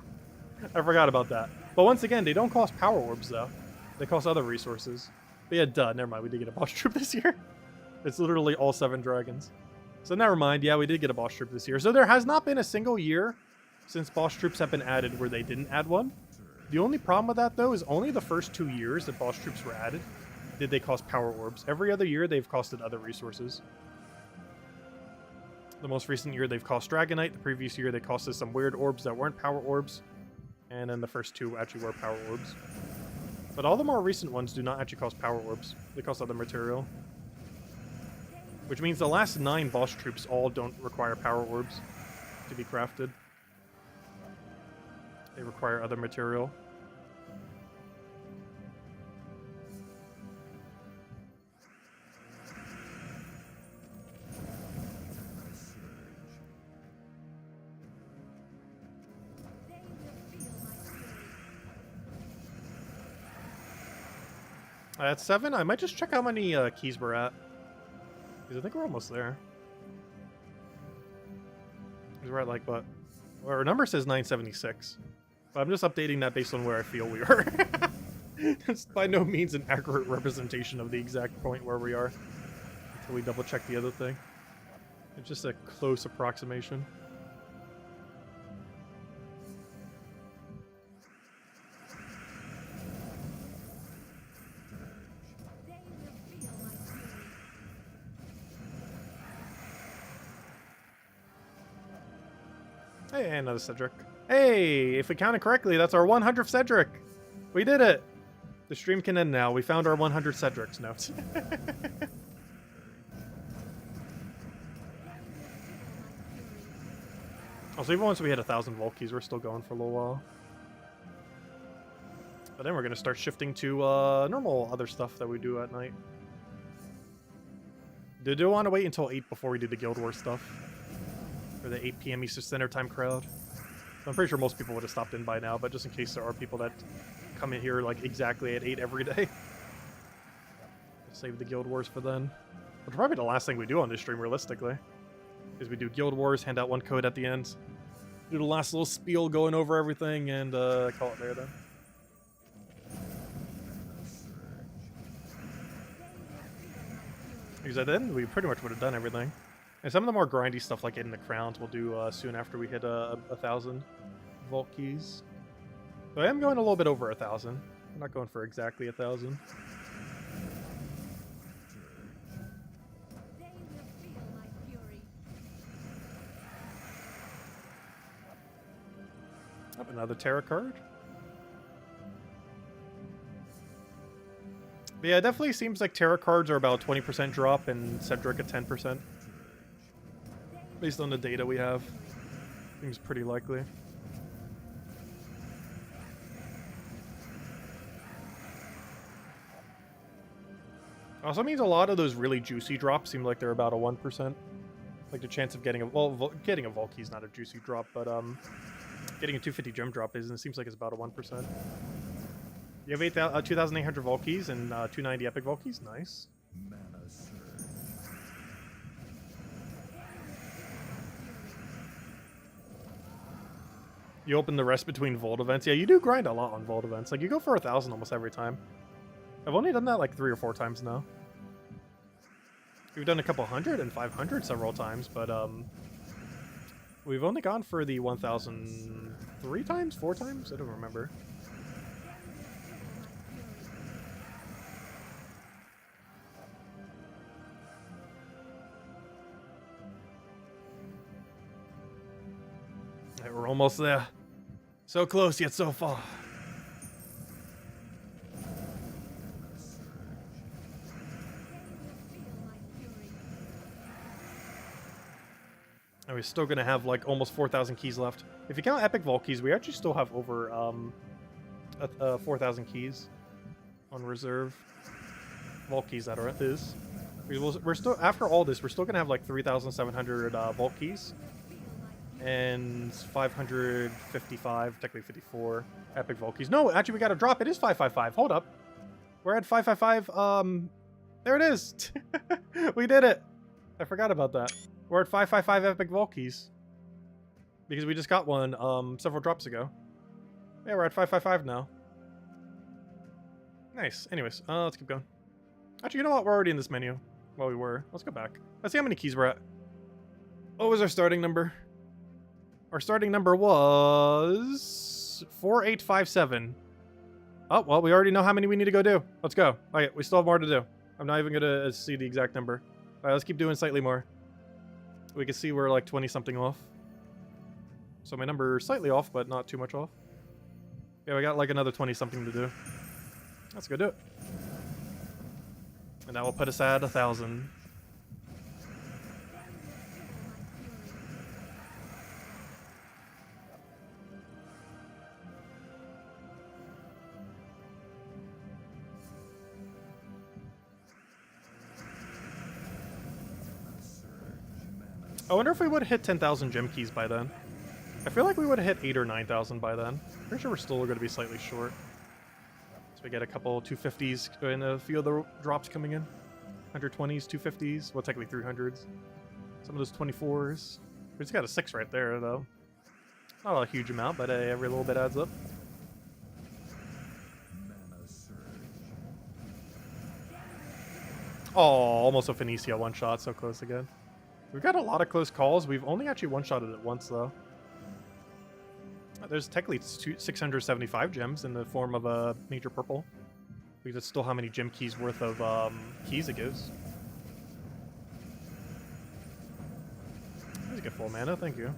forgot about that. But once again, they don't cost power orbs though. They cost other resources. But yeah, duh, never mind, we did get a boss troop this year. It's literally all 7 dragons. So never mind, yeah, we did get a boss troop this year. So there has not been a single year since boss troops have been added where they didn't add one. The only problem with that, though, is only the first 2 years that boss troops were added did they cost power orbs. Every other year, they've costed other resources. The most recent year, they've cost Dragonite. The previous year, they costed some weird orbs that weren't power orbs. And then the first 2 actually were power orbs. But all the more recent ones do not actually cost power orbs. They cost other material. Which means the last 9 boss troops all don't require power orbs to be crafted. They require other material. At 7, I might just check how many keys we're at. Because I think we're almost there. Because we're at like, what? Well, our number says 976. But I'm just updating that based on where I feel we are. It's by no means an accurate representation of the exact point where we are. Until we double check the other thing. It's just a close approximation. Hey, another Cedric. Hey, if we counted correctly, that's our 100th Cedric. We did it. The stream can end now. We found our 100 Cedrics. No. Also, even once we hit 1,000 Volkies, we're still going for a little while. But then we're going to start shifting to normal other stuff that we do at night. Do you want to wait until 8 before we do the Guild Wars stuff? For the 8 p.m. Eastern Standard Time crowd? So I'm pretty sure most people would have stopped in by now, but just in case there are people that come in here like exactly at 8 every day. Save the Guild Wars for then. Which probably the last thing we do on this stream, realistically. Is we do Guild Wars, hand out one code at the end. Do the last little spiel going over everything, and call it there then. Because at the end, we pretty much would have done everything. And some of the more grindy stuff, like getting the crowns, we'll do soon after we hit 1,000 vault keys. So I am going a little bit over 1,000. I'm not going for exactly 1,000. Up another tarot card. But yeah, it definitely seems like tarot cards are about 20% drop and Cedric at 10%. Based on the data we have. Seems pretty likely. Also means a lot of those really juicy drops seem like they're about a 1%. Like the chance of getting a... Well, getting a Volkey is not a juicy drop, but getting a 250 gem drop is, and it seems like it's about a 1%. You have 2,800 Volkeys and 290 Epic Volkeys. Nice. You open the rest between Vault events. Yeah, you do grind a lot on Vault events. Like, you go for 1,000 almost every time. I've only done that like 3 or 4 times now. We've done a couple 100 and 500 several times, but we've only gone for the 1,000 3 times? 4 times? I don't remember. Alright, we're almost there. So close, yet so far. And we're still going to have like almost 4,000 keys left. If you count Epic Vault keys, we actually still have over 4,000 keys on reserve. Vault keys that are at this. We're still, after all this, we're still going to have like 3,700 Vault keys. And 555, technically 54 Epic Vault keys. No, actually we got a drop. It is 555. Hold up. We're at 555. There it is. We did it. I forgot about that. We're at 555 Epic Vault keys. Because we just got one several drops ago. Yeah, we're at 555 now. Nice. Anyways, let's keep going. Actually, you know what? We're already in this menu. Well, we were. Let's go back. Let's see how many keys we're at. What was our starting number? Our starting number was 4857. Oh, well, we already know how many we need to go do. Let's go. Okay, we still have more to do. I'm not even going to see the exact number. All right, let's keep doing slightly more. We can see we're like 20-something off. So my number is slightly off, but not too much off. Yeah, we got like another 20-something to do. Let's go do it. And that will put us at 1,000. I wonder if we would have hit 10,000 gem keys by then. I feel like we would have hit 8 or 9,000 by then. Pretty sure we're still going to be slightly short. So we get a couple 250s and a few of the drops coming in. 120s, 250s, well technically 300s. Some of those 24s. We just got a 6 right there though. Not a huge amount, but every little bit adds up. Oh, almost a Phoenicia one shot, so close again. We've got a lot of close calls. We've only actually one-shotted it once, though. There's technically 675 gems in the form of a major purple. Because it's still how many gem keys worth of keys it gives. Let's get full mana, thank you.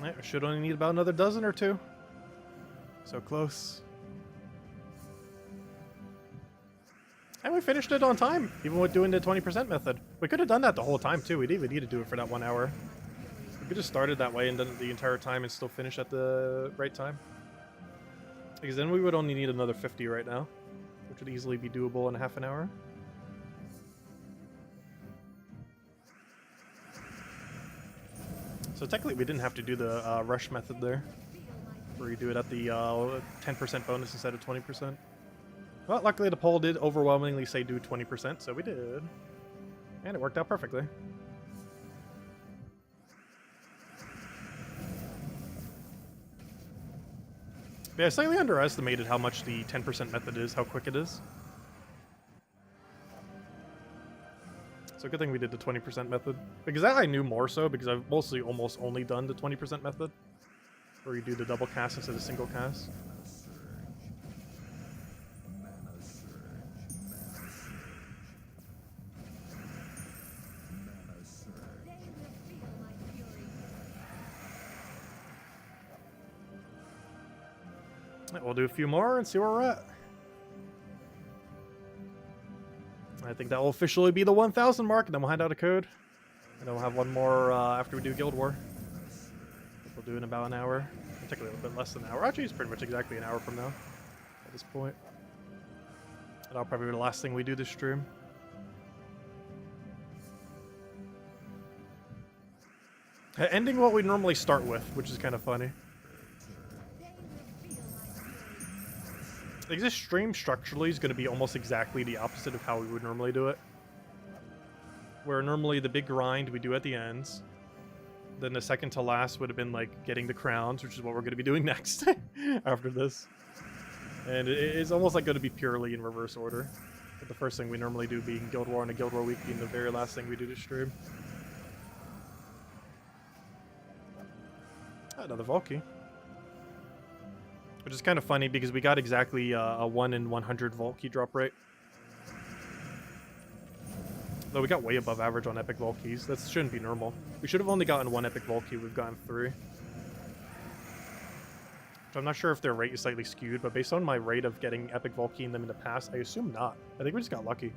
I should only need about another dozen or two. So close. And we finished it on time, even with doing the 20% method. We could have done that the whole time too. We didn't even need to do it for that 1 hour. We could have started that way and done it the entire time and still finish at the right time. Because then we would only need another 50 right now, which would easily be doable in half an hour. So technically we didn't have to do the rush method there, where you do it at the 10% bonus instead of 20%. Well, luckily the poll did overwhelmingly say do 20%, so we did. And it worked out perfectly. Yeah, I slightly underestimated how much the 10% method is, how quick it is. So good thing we did the 20% method. Because that I knew more so, because I've mostly almost only done the 20% method. Where you do the double cast instead of single cast. We'll do a few more and see where we're at. I think that will officially be the 1,000 mark, and then we'll hand out a code. And then we'll have one more after we do Guild War. We'll do it in about an hour. Particularly a little bit less than an hour. Actually, it's pretty much exactly an hour from now at this point. And that'll probably be the last thing we do this stream. Ending what we normally start with, which is kind of funny. Like this stream structurally is going to be almost exactly the opposite of how we would normally do it. Where normally the big grind we do at the ends. Then the second to last would have been like getting the crowns, which is what we're going to be doing next after this. And it's almost like going to be purely in reverse order. With the first thing we normally do being Guild War and a Guild War week being the very last thing we do to stream. Another Valky. Which is kind of funny because we got exactly a 1 in 100 Valky drop rate. Though we got way above average on epic Valkys. That shouldn't be normal. We should have only gotten 1 epic Valky, we've gotten 3. So I'm not sure if their rate is slightly skewed, but based on my rate of getting epic Valky in them in the past, I assume not. I think we just got lucky.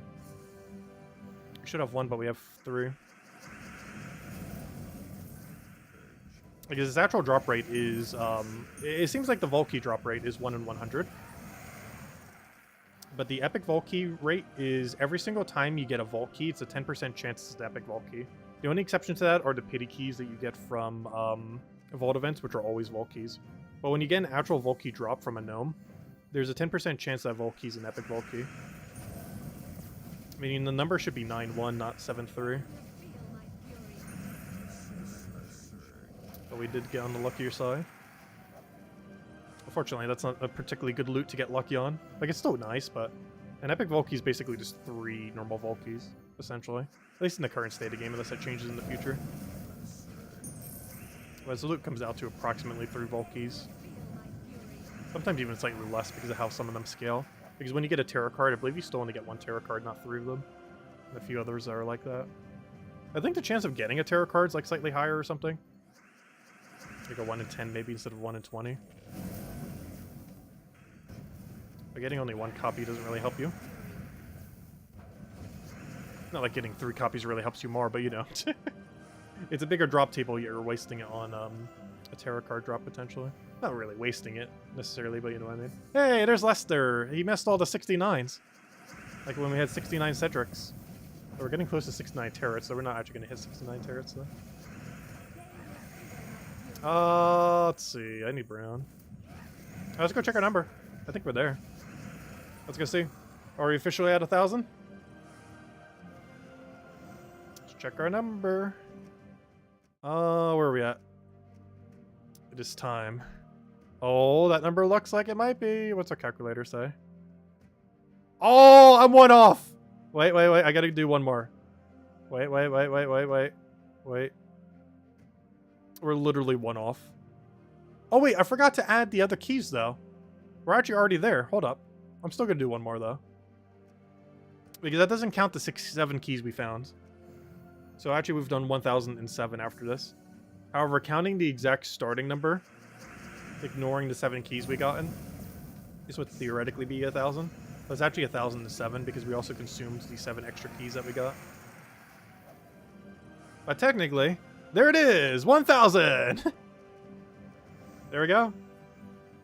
We should have 1, but we have 3. Because his actual drop rate is, it seems like the Valky drop rate is 1 in 100. But the epic Valky rate is every single time you get a Valky, it's a 10% chance it's the epic Valky. The only exception to that are the pity keys that you get from vault events, which are always Valkys. But when you get an actual Valky drop from a gnome, there's a 10% chance that Valky's an epic Valky. Meaning the number should be 9-1, not 7-3. But we did get on the luckier side. Unfortunately, that's not a particularly good loot to get lucky on. Like, it's still nice, but an epic Valky is basically just 3 normal Valkys, essentially. At least in the current state of the game, unless that changes in the future. Whereas the loot comes out to approximately 3 Valkys. Sometimes even slightly less because of how some of them scale. Because when you get a tarot card, I believe you still only get 1 tarot card, not 3 of them. And a few others are like that. I think the chance of getting a tarot card is like slightly higher or something. Like a 1 in 10 maybe instead of 1 in 20. But getting only 1 copy doesn't really help you. Not like getting 3 copies really helps you more, but you know. It's a bigger drop table, yet you're wasting it on a tarot card drop potentially. Not really wasting it necessarily, but you know what I mean. Hey, there's Lester! He missed all the 69s. Like when we had 69 Cedrics. So we're getting close to 69 turrets, so we're not actually going to hit 69 turrets though. Let's see. I need brown. Let's go check our number. I think we're there. Let's go see. Are we officially at 1,000? Let's check our number. Where are we at? It is time. Oh, that number looks like it might be. What's our calculator say? Oh, I'm 1 off. Wait. I gotta do 1 more. Wait. Wait. We're literally 1 off. Oh, wait. I forgot to add the other keys, though. We're actually already there. Hold up. I'm still gonna do 1 more, though. Because that doesn't count the 7 keys we found. So actually, we've done 1,007 after this. However, counting the exact starting number, ignoring the 7 keys we got in, this would theoretically be 1,000. But it's actually 1,007 because we also consumed the 7 extra keys that we got. But technically, there it is! 1,000! There we go.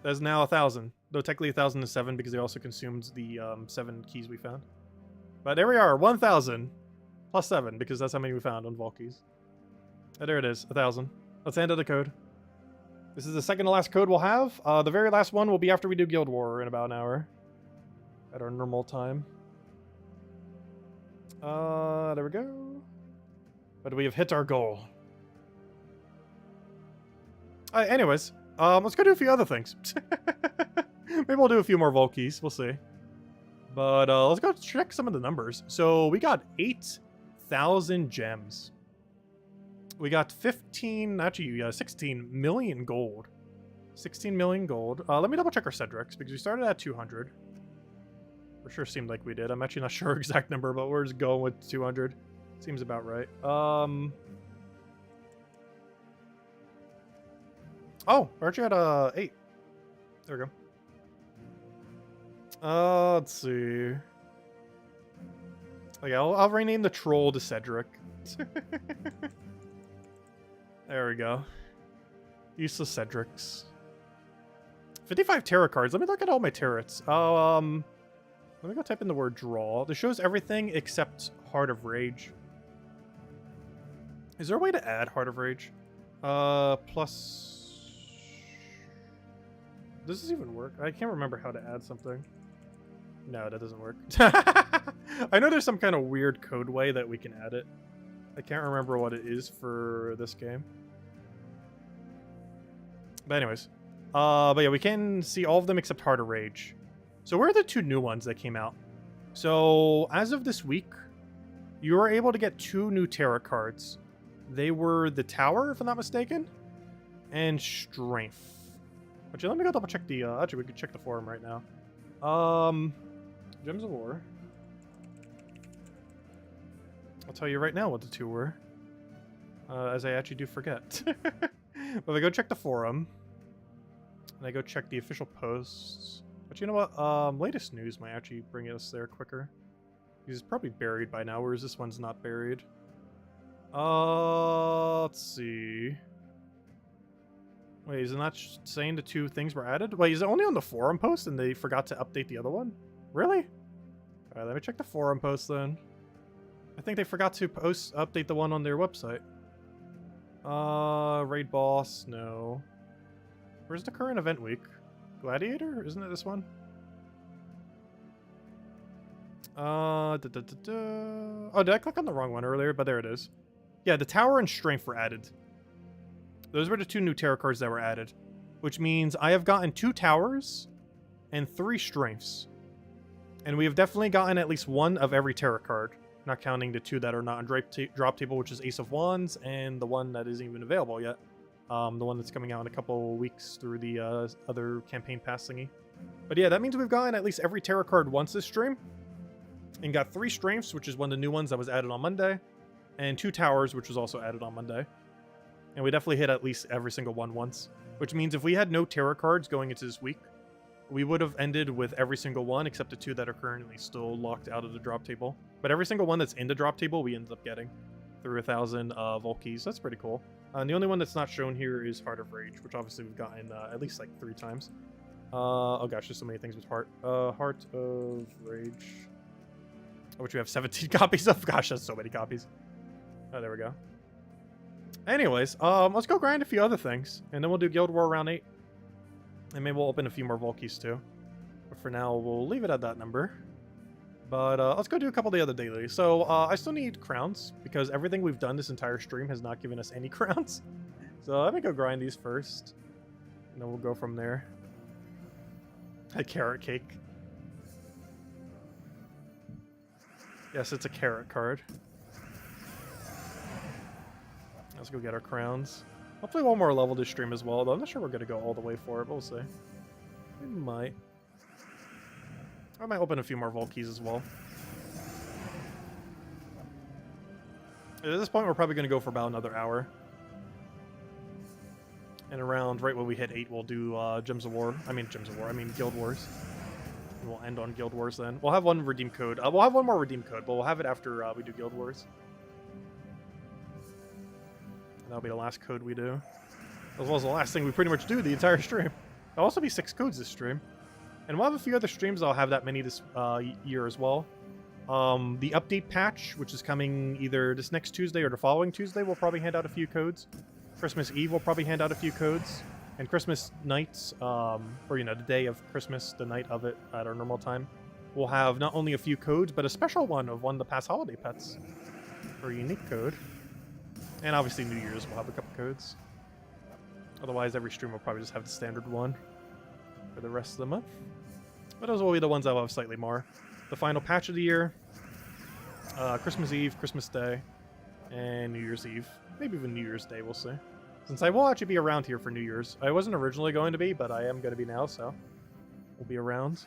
That's now 1,000. Though technically 1,007 because they also consumed the 7 keys we found. But there we are, 1,000 plus 7 because that's how many we found on Vault keys. And there it is, 1,000. Let's enter the code. This is the second to last code we'll have. The very last one will be after we do Guild War in about an hour. At our normal time. There we go. But we have hit our goal. Anyways, let's go do a few other things. Maybe we'll do a few more Vault keys. We'll see. But let's go check some of the numbers. So we got 8,000 gems. We got 16 million gold. 16 million gold. Let me double check our Cedrics because we started at 200. For sure seemed like we did. I'm actually not sure exact number, but we're just going with 200. Seems about right. Oh, we're actually at 8. There we go. Let's see. Okay, I'll rename the troll to Cedric. There we go. Useless Cedrics. 55 tarot cards. Let me look at all my tarots. Let me go type in the word draw. This shows everything except Heart of Rage. Is there a way to add Heart of Rage? Plus... Does this even work? I can't remember how to add something. No, that doesn't work. I know there's some kind of weird code way that we can add it. I can't remember what it is for this game. But anyways. But yeah, we can see all of them except Heart of Rage. So where are the 2 new ones that came out? So as of this week, you were able to get 2 new tarot cards. They were the Tower, if I'm not mistaken, and Strength. Actually, let me go double check the. Actually, we could check the forum right now. Gems of War. I'll tell you right now what the 2 were, as I actually do forget. But I go check the forum, and I go check the official posts. But you know what? Latest news might actually bring us there quicker. He's probably buried by now, whereas this one's not buried. Let's see. Wait, is it not saying the 2 things were added? Wait, is it only on the forum post and they forgot to update the other one? Really? Alright, let me check the forum post then. I think they forgot to update the one on their website. Raid boss, no. Where's the current event week? Gladiator? Isn't it this one? Oh, did I click on the wrong one earlier? But there it is. Yeah, the Tower and Strength were added. Those were the 2 new tarot cards that were added. Which means I have gotten 2 Towers and 3 Strengths. And we have definitely gotten at least 1 of every tarot card. Not counting the 2 that are not on drop table, which is Ace of Wands, and the one that isn't even available yet. The one that's coming out in a couple weeks through the other campaign pass thingy. But yeah, that means we've gotten at least every tarot card once this stream. And got 3 Strengths, which is one of the new ones that was added on Monday. And 2 Towers, which was also added on Monday. And we definitely hit at least every single one once. Which means if we had no tarot cards going into this week, we would have ended with every single one except the 2 that are currently still locked out of the drop table. But every single one that's in the drop table, we ended up getting through 1,000 Vault keys. That's pretty cool. And the only one that's not shown here is Heart of Rage, which obviously we've gotten at least like 3 times. Oh gosh, there's so many things with Heart. Heart of Rage. Which we have 17 copies of. Gosh, that's so many copies. Oh, there we go. Anyways, let's go grind a few other things. And then we'll do Guild War round 8. And maybe we'll open a few more Vault keys too. But for now, we'll leave it at that number. But let's go do a couple of the other dailies. So I still need crowns because everything we've done this entire stream has not given us any crowns. So let me go grind these first. And then we'll go from there. A carrot cake. Yes, it's a carrot card. Let's go get our crowns. Hopefully one more level this stream as well, though I'm not sure we're going to go all the way for it, but we'll see. We might. I might open a few more Vault keys as well. At this point, we're probably going to go for about another hour. And around right when we hit 8, we'll do Gems of War. I mean Guild Wars. And we'll end on Guild Wars then. We'll have one redeem code. We'll have one more redeem code, but we'll have it after we do Guild Wars. And that'll be the last code we do. As well as the last thing we pretty much do the entire stream. There'll also be 6 codes this stream. And we'll have a few other streams I'll have that many this year as well. The update patch, which is coming either this next Tuesday or the following Tuesday, we'll probably hand out a few codes. Christmas Eve, we'll probably hand out a few codes. And Christmas nights, or, you know, the day of Christmas, the night of it at our normal time, we'll have not only a few codes, but a special one of one of the past holiday pets for a unique code. And obviously New Year's, we'll have a couple codes. Otherwise, every stream will probably just have the standard one for the rest of the month. But those will be the ones I'll have slightly more. The final patch of the year, Christmas Eve, Christmas Day, and New Year's Eve. Maybe even New Year's Day, we'll see. Since I will actually be around here for New Year's. I wasn't originally going to be, but I am going to be now, so we'll be around.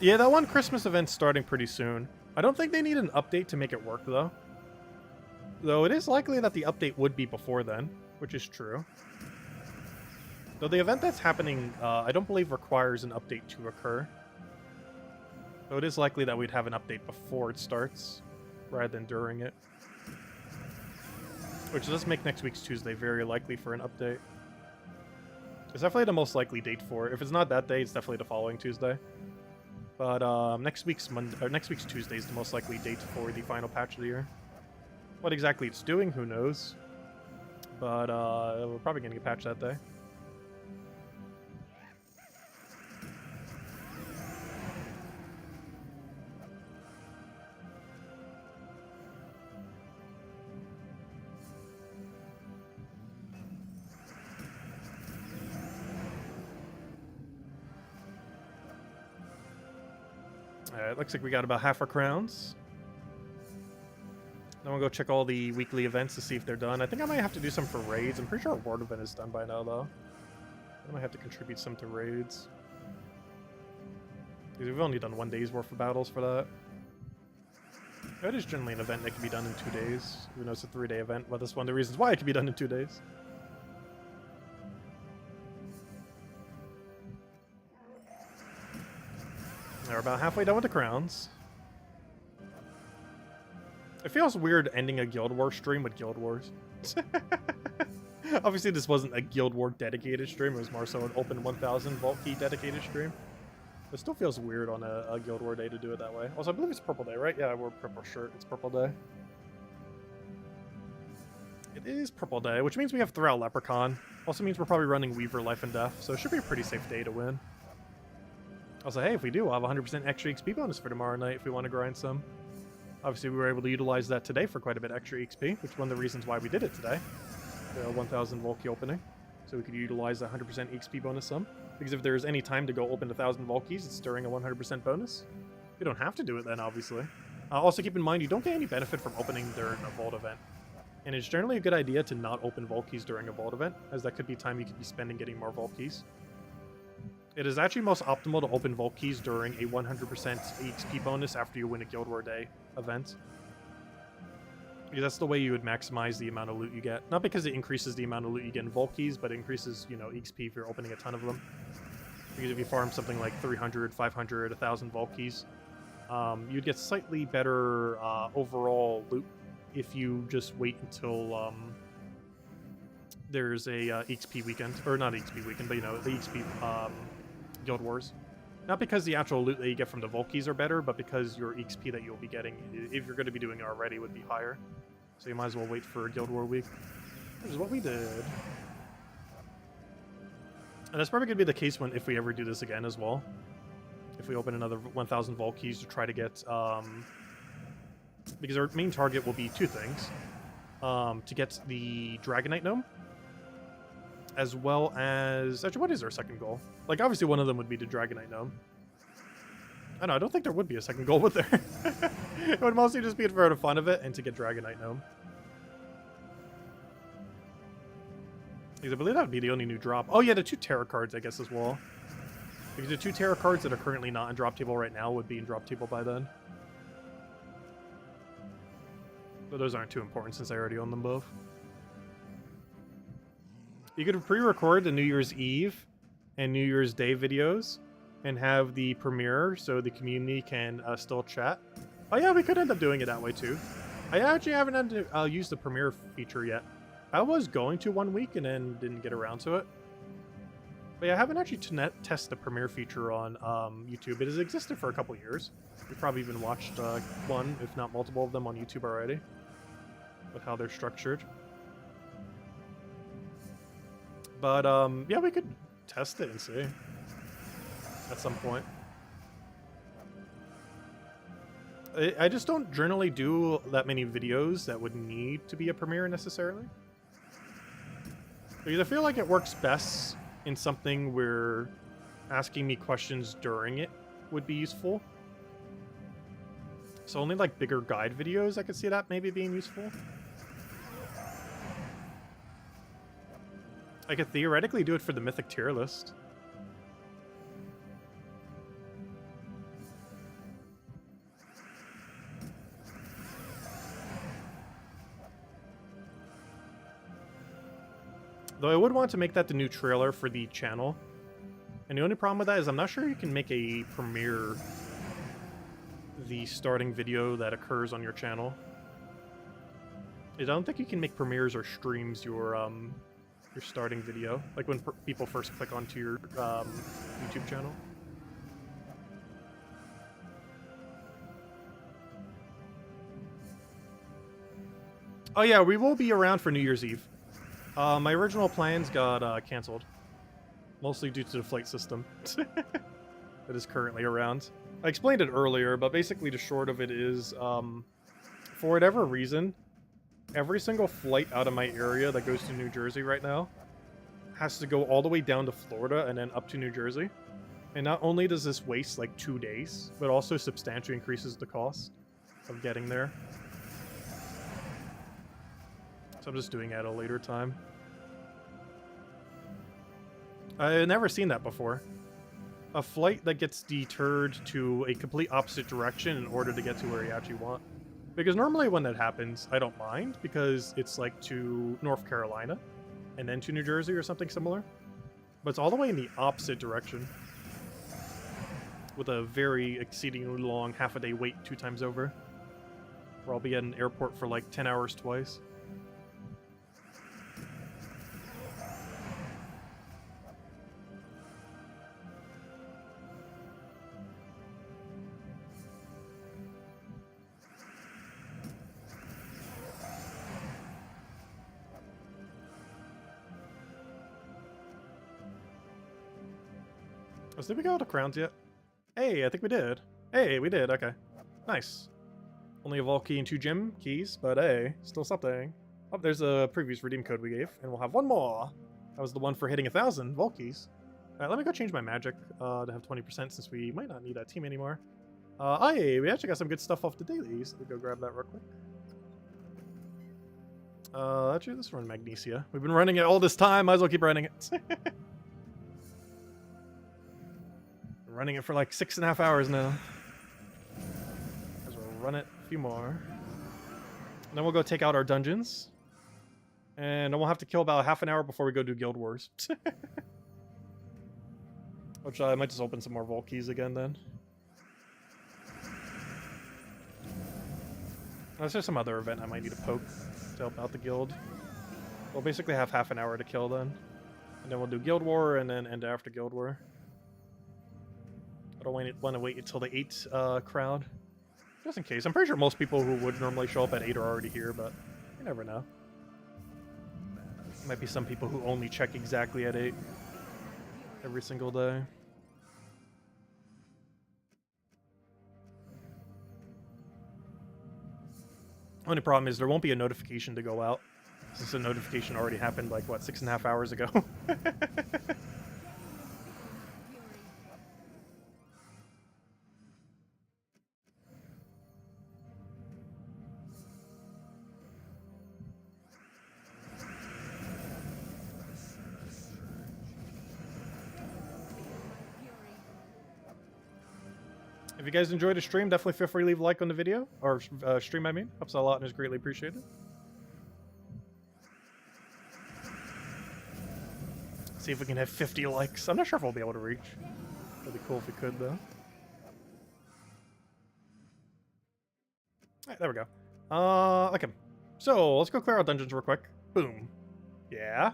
Yeah, that one Christmas event's starting pretty soon. I don't think they need an update to make it work, though. Though it is likely that the update would be before then, which is true. Though the event that's happening, I don't believe requires an update to occur. Though it is likely that we'd have an update before it starts, rather than during it. Which does make next week's Tuesday very likely for an update. It's definitely the most likely date for it. If it's not that day, it's definitely the following Tuesday. But next week's Tuesday is the most likely date for the final patch of the year. What exactly it's doing, who knows? But we're probably gonna get patched that day. Alright, looks like we got about half our crowns. Then we'll go check all the weekly events to see if they're done. I think I might have to do some for raids. I'm pretty sure our ward event is done by now, though. I might have to contribute some to raids. Because we've only done 1 day's worth of battles for that. It is generally an event that can be done in 2 days, even though it's a 3-day event, but that's one of the reasons why it can be done in 2 days. We're about halfway done with the crowns. It feels weird ending a Guild Wars stream with Guild Wars. Obviously, this wasn't a Guild War dedicated stream. It was more so an open 1000 Vault Key dedicated stream. It still feels weird on a Guild War day to do it that way. Also, I believe it's Purple Day, right? Yeah, I wore a purple shirt. It's Purple Day. It is Purple Day, which means we have Thrall Leprechaun. Also means we're probably running Weaver Life and Death, so it should be a pretty safe day to win. Also, hey, if we do, we'll have 100% extra XP bonus for tomorrow night if we want to grind some. Obviously, we were able to utilize that today for quite a bit extra XP, which is one of the reasons why we did it today. The 1000 Vault Key opening. So we could utilize the 100% XP bonus some. Because if there's any time to go open 1000 Vault Keys, it's during a 100% bonus. You don't have to do it then, obviously. Also keep in mind, you don't get any benefit from opening during a Vault event. And it's generally a good idea to not open Vault Keys during a Vault event, as that could be time you could be spending getting more Vault Keys. It is actually most optimal to open Vault Keys during a 100% XP bonus after you win a Guild War Day event. Because that's the way you would maximize the amount of loot you get. Not because it increases the amount of loot you get in Vault Keys, but it increases, you know, XP if you're opening a ton of them. Because if you farm something like 300, 500, 1000 Vault Keys, you'd get slightly better overall loot if you just wait until there's a XP weekend. Or not XP weekend, but, you know, the XP Guild Wars. Not because the actual loot that you get from the Vault Keys are better, but because your XP that you'll be getting, if you're going to be doing it already, would be higher. So you might as well wait for Guild War week. Which is what we did. And that's probably going to be the case if we ever do this again as well. If we open another 1000 Vault Keys to try to get... because our main target will be 2 things. To get the Dragonite Gnome. as well as... Actually, what is our second goal? Like, obviously one of them would be to Dragonite Gnome. I don't think there would be a second goal, would there? It would mostly just be for the fun of it and to get Dragonite Gnome. Because I believe that would be the only new drop. Oh yeah, the 2 Terra cards, I guess, as well. Because the 2 Terra cards that are currently not in drop table right now would be in drop table by then. But those aren't too important since I already own them both. You could pre-record the New Year's Eve and New Year's Day videos and have the premiere so the community can still chat. Oh yeah, we could end up doing it that way too. I actually haven't used the premiere feature yet. I was going to one week and then didn't get around to it. But yeah, I haven't actually tested the premiere feature on YouTube. It has existed for a couple years. We've probably even watched one, if not multiple of them on YouTube already. With how they're structured. But yeah, we could test it and see. At some point. I just don't generally do that many videos that would need to be a premiere necessarily. Because I feel like it works best in something where asking me questions during it would be useful. So only like bigger guide videos I could see that maybe being useful. I could theoretically do it for the Mythic tier list. Though I would want to make that the new trailer for the channel. And the only problem with that is I'm not sure you can make a premiere the starting video that occurs on your channel. I don't think you can make premieres or streams your starting video, like when people first click onto your YouTube channel. Oh yeah, we will be around for New Year's Eve. My original plans got cancelled, mostly due to the flight system that is currently around. I explained it earlier, but basically the short of it is, for whatever reason, every single flight out of my area that goes to New Jersey right now has to go all the way down to Florida and then up to New Jersey. And not only does this waste like 2 days, but also substantially increases the cost of getting there. So I'm just doing it at a later time. I've never seen that before. A flight that gets deterred to a complete opposite direction in order to get to where you actually want. Because normally when that happens, I don't mind, because it's like to North Carolina, and then to New Jersey or something similar. But it's all the way in the opposite direction. With a very exceedingly long half-a-day wait 2 times over. Where I'll be at an airport for like 10 hours twice. Did we go to crowns yet? Hey, I think we did. Hey, we did. Okay. Nice. Only a vault key and 2 gem keys, but hey, still something. Oh, there's a previous redeem code we gave, and we'll have 1 more. That was the one for hitting 1,000 vault keys. Alright, let me go change my magic to have 20% since we might not need that team anymore. Hey, we actually got some good stuff off the dailies. Let me go grab that real quick. Actually, let's run Magnesia. We've been running it all this time. Might as well keep running it. Running it for like 6.5 hours now. As we'll run it a few more. And then we'll go take out our dungeons. And then we'll have to kill about half an hour before we go do Guild Wars. Which I might just open some more vault keys again then. Unless there's some other event I might need to poke to help out the guild. We'll basically have half an hour to kill then. And then we'll do Guild War and then end after Guild War. I don't want to wait until the 8 crowd. Just in case. I'm pretty sure most people who would normally show up at 8 are already here, but you never know. Might be some people who only check exactly at 8 every single day. Only problem is there won't be a notification to go out Since the notification already happened like, what, 6.5 hours ago? If you guys enjoyed the stream, definitely feel free to leave a like on the video. Or stream, I mean. Helps a lot and is greatly appreciated. See if we can have 50 likes. I'm not sure if we'll be able to reach. That'd be cool if we could, though. Alright, there we go. Okay. So, let's go clear out dungeons real quick. Boom. Yeah.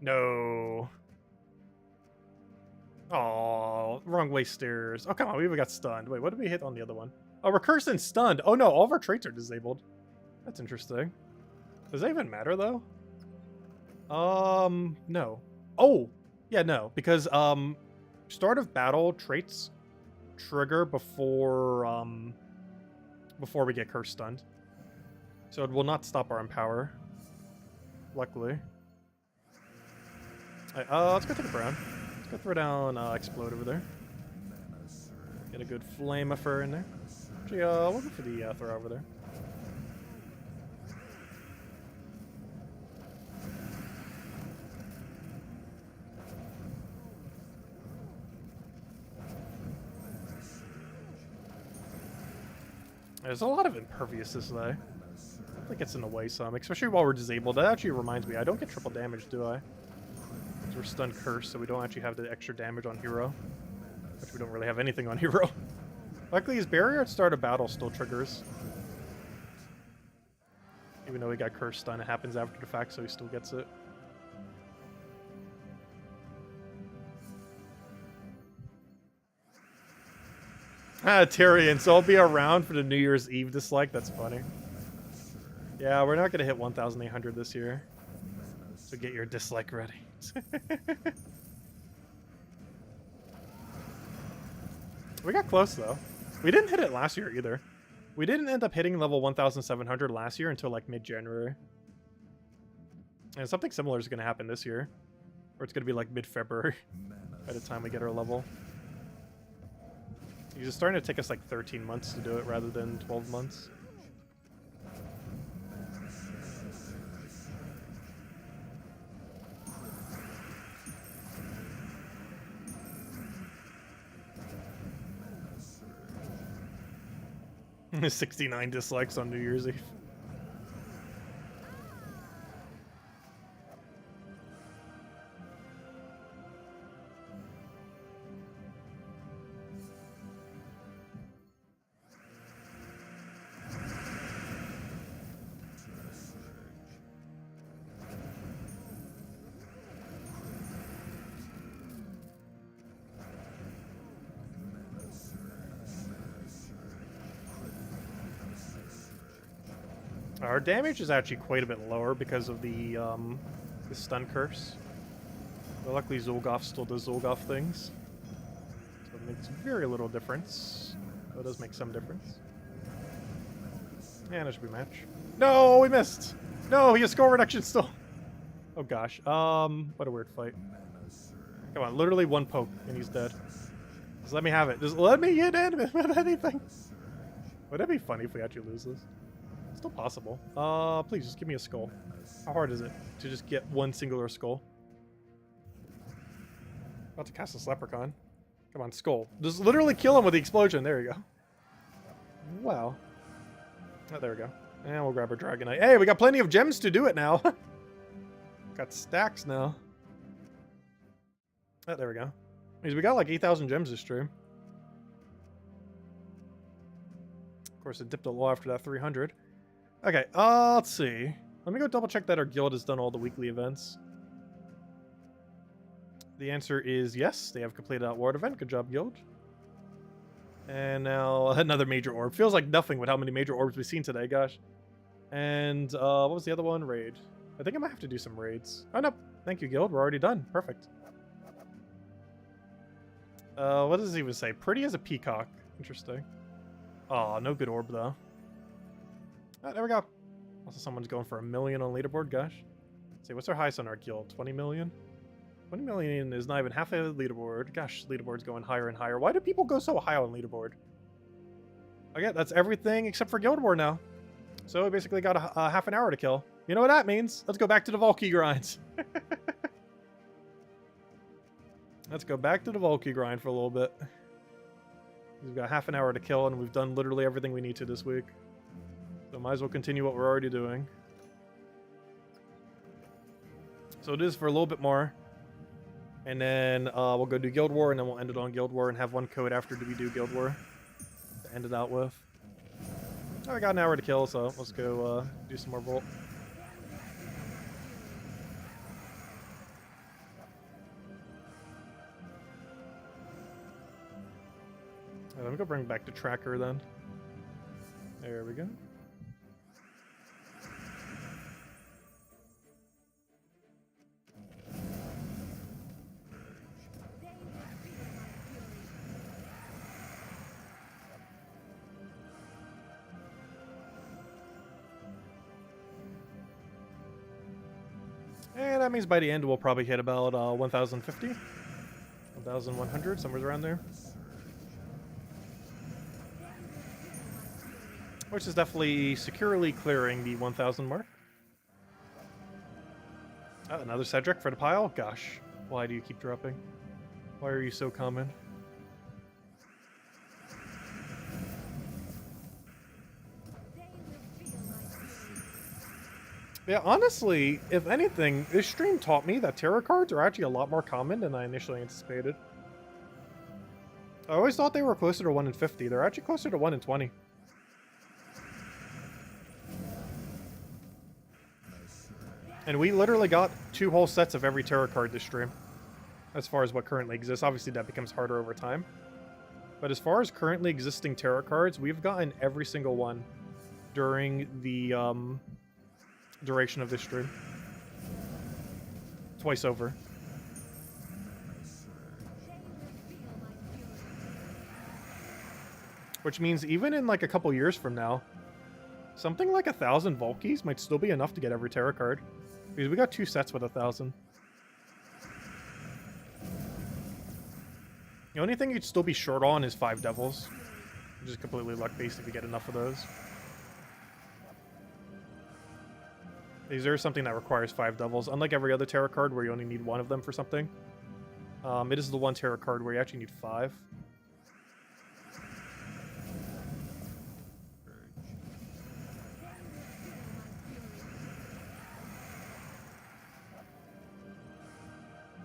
No. Oh, wrong way stairs. Oh, come on, we even got stunned. Wait, what did we hit on the other one? Oh, recurse and stunned. Oh no, all of our traits are disabled. That's interesting. Does that even matter, though? No. Oh, yeah, no. Because, start of battle traits trigger before we get curse stunned. So it will not stop our empower. Luckily. Alright, let's go take a brown. Let's go throw down explode over there. Get a good flameifer in there. Actually, we'll go for the throw over there. There's a lot of imperviousness though. I think it's in the way some, especially while we're disabled. That actually reminds me, I don't get triple damage, do I? Because we're stun cursed, so we don't actually have the extra damage on hero. Which we don't really have anything on hero. Luckily, his barrier at start of battle still triggers. Even though he got curse stun, it happens after the fact, so he still gets it. Ah, Tyrion, so I'll be around for the New Year's Eve dislike. That's funny. Yeah, we're not going to hit 1,800 this year. So get your dislike ready. We got close, though. We didn't hit it last year, either. We didn't end up hitting level 1,700 last year until, like, mid-January. And something similar is going to happen this year. Or it's going to be, like, mid-February by the time we get our level. It's just starting to take us, like, 13 months to do it rather than 12 months. There's 69 dislikes on New Year's Eve. Our damage is actually quite a bit lower because of the stun curse. But luckily Zulgoff still does Zulgoff things. So it makes very little difference. But it does make some difference. Yeah, that should be a match. No, we missed! No, he has score reduction still! Oh gosh. What a weird fight. Come on, literally one poke and he's dead. Just let me have it. Just let me get in with anything. Would that be funny if we actually lose this? Still possible. Please just give me a skull. How hard is it to just get one singular skull? About to cast this leprechaun. Come on, skull. Just literally kill him with the explosion. There you go. Wow. Oh, there we go. And we'll grab our Dragonite. Hey, we got plenty of gems to do it now. Got stacks now. Oh, there we go. Means we got like 8,000 gems this stream. Of course, it dipped a little after that 300. Okay, let's see. Let me go double check that our guild has done all the weekly events. The answer is yes, they have completed that ward event. Good job, guild. And now another major orb. Feels like nothing with how many major orbs we've seen today, gosh. And what was the other one? Raid. I think I might have to do some raids. Oh, no. Thank you, guild. We're already done. Perfect. What does it even say? Pretty as a peacock. Interesting. Oh, no good orb, though. Oh, there we go. Also, someone's going for 1 million on leaderboard. Gosh. Let's see, what's our highest on our guild? 20 million? 20 million is not even half a leaderboard. Gosh, leaderboard's going higher and higher. Why do people go so high on leaderboard? Okay, that's everything except for Guild War now. So we basically got a half an hour to kill. You know what that means? Let's go back to the Volky grinds. Let's go back to the Volky grind for a little bit. We've got half an hour to kill, and we've done literally everything we need to this week. So might as well continue what we're already doing. So it is for a little bit more. And then we'll go do Guild War, and then we'll end it on Guild War and have one code after we do Guild War to end it out with. Oh, I got an hour to kill, so let's go do some more Volt. Let me go bring back the tracker then. There we go. And that means by the end we'll probably hit about 1,050, 1,100, somewhere around there. Which is definitely securely clearing the 1,000 mark. Oh, another Cedric for the pile? Gosh, why do you keep dropping? Why are you so common? Yeah, honestly, if anything, this stream taught me that tarot cards are actually a lot more common than I initially anticipated. I always thought they were closer to 1 in 50. They're actually closer to 1 in 20. And we literally got 2 whole sets of every tarot card this stream. As far as what currently exists. Obviously that becomes harder over time. But as far as currently existing tarot cards, we've gotten every single one during the duration of this stream. Twice over. Which means even in like a couple years from now, something like 1,000 Volkies might still be enough to get every tarot card. Because we got 2 sets with 1,000. The only thing you'd still be short on is 5 Devils. Which is completely luck-based if you get enough of those. These are something that requires 5 Devils. Unlike every other tarot card where you only need 1 of them for something. It is the one tarot card where you actually need 5.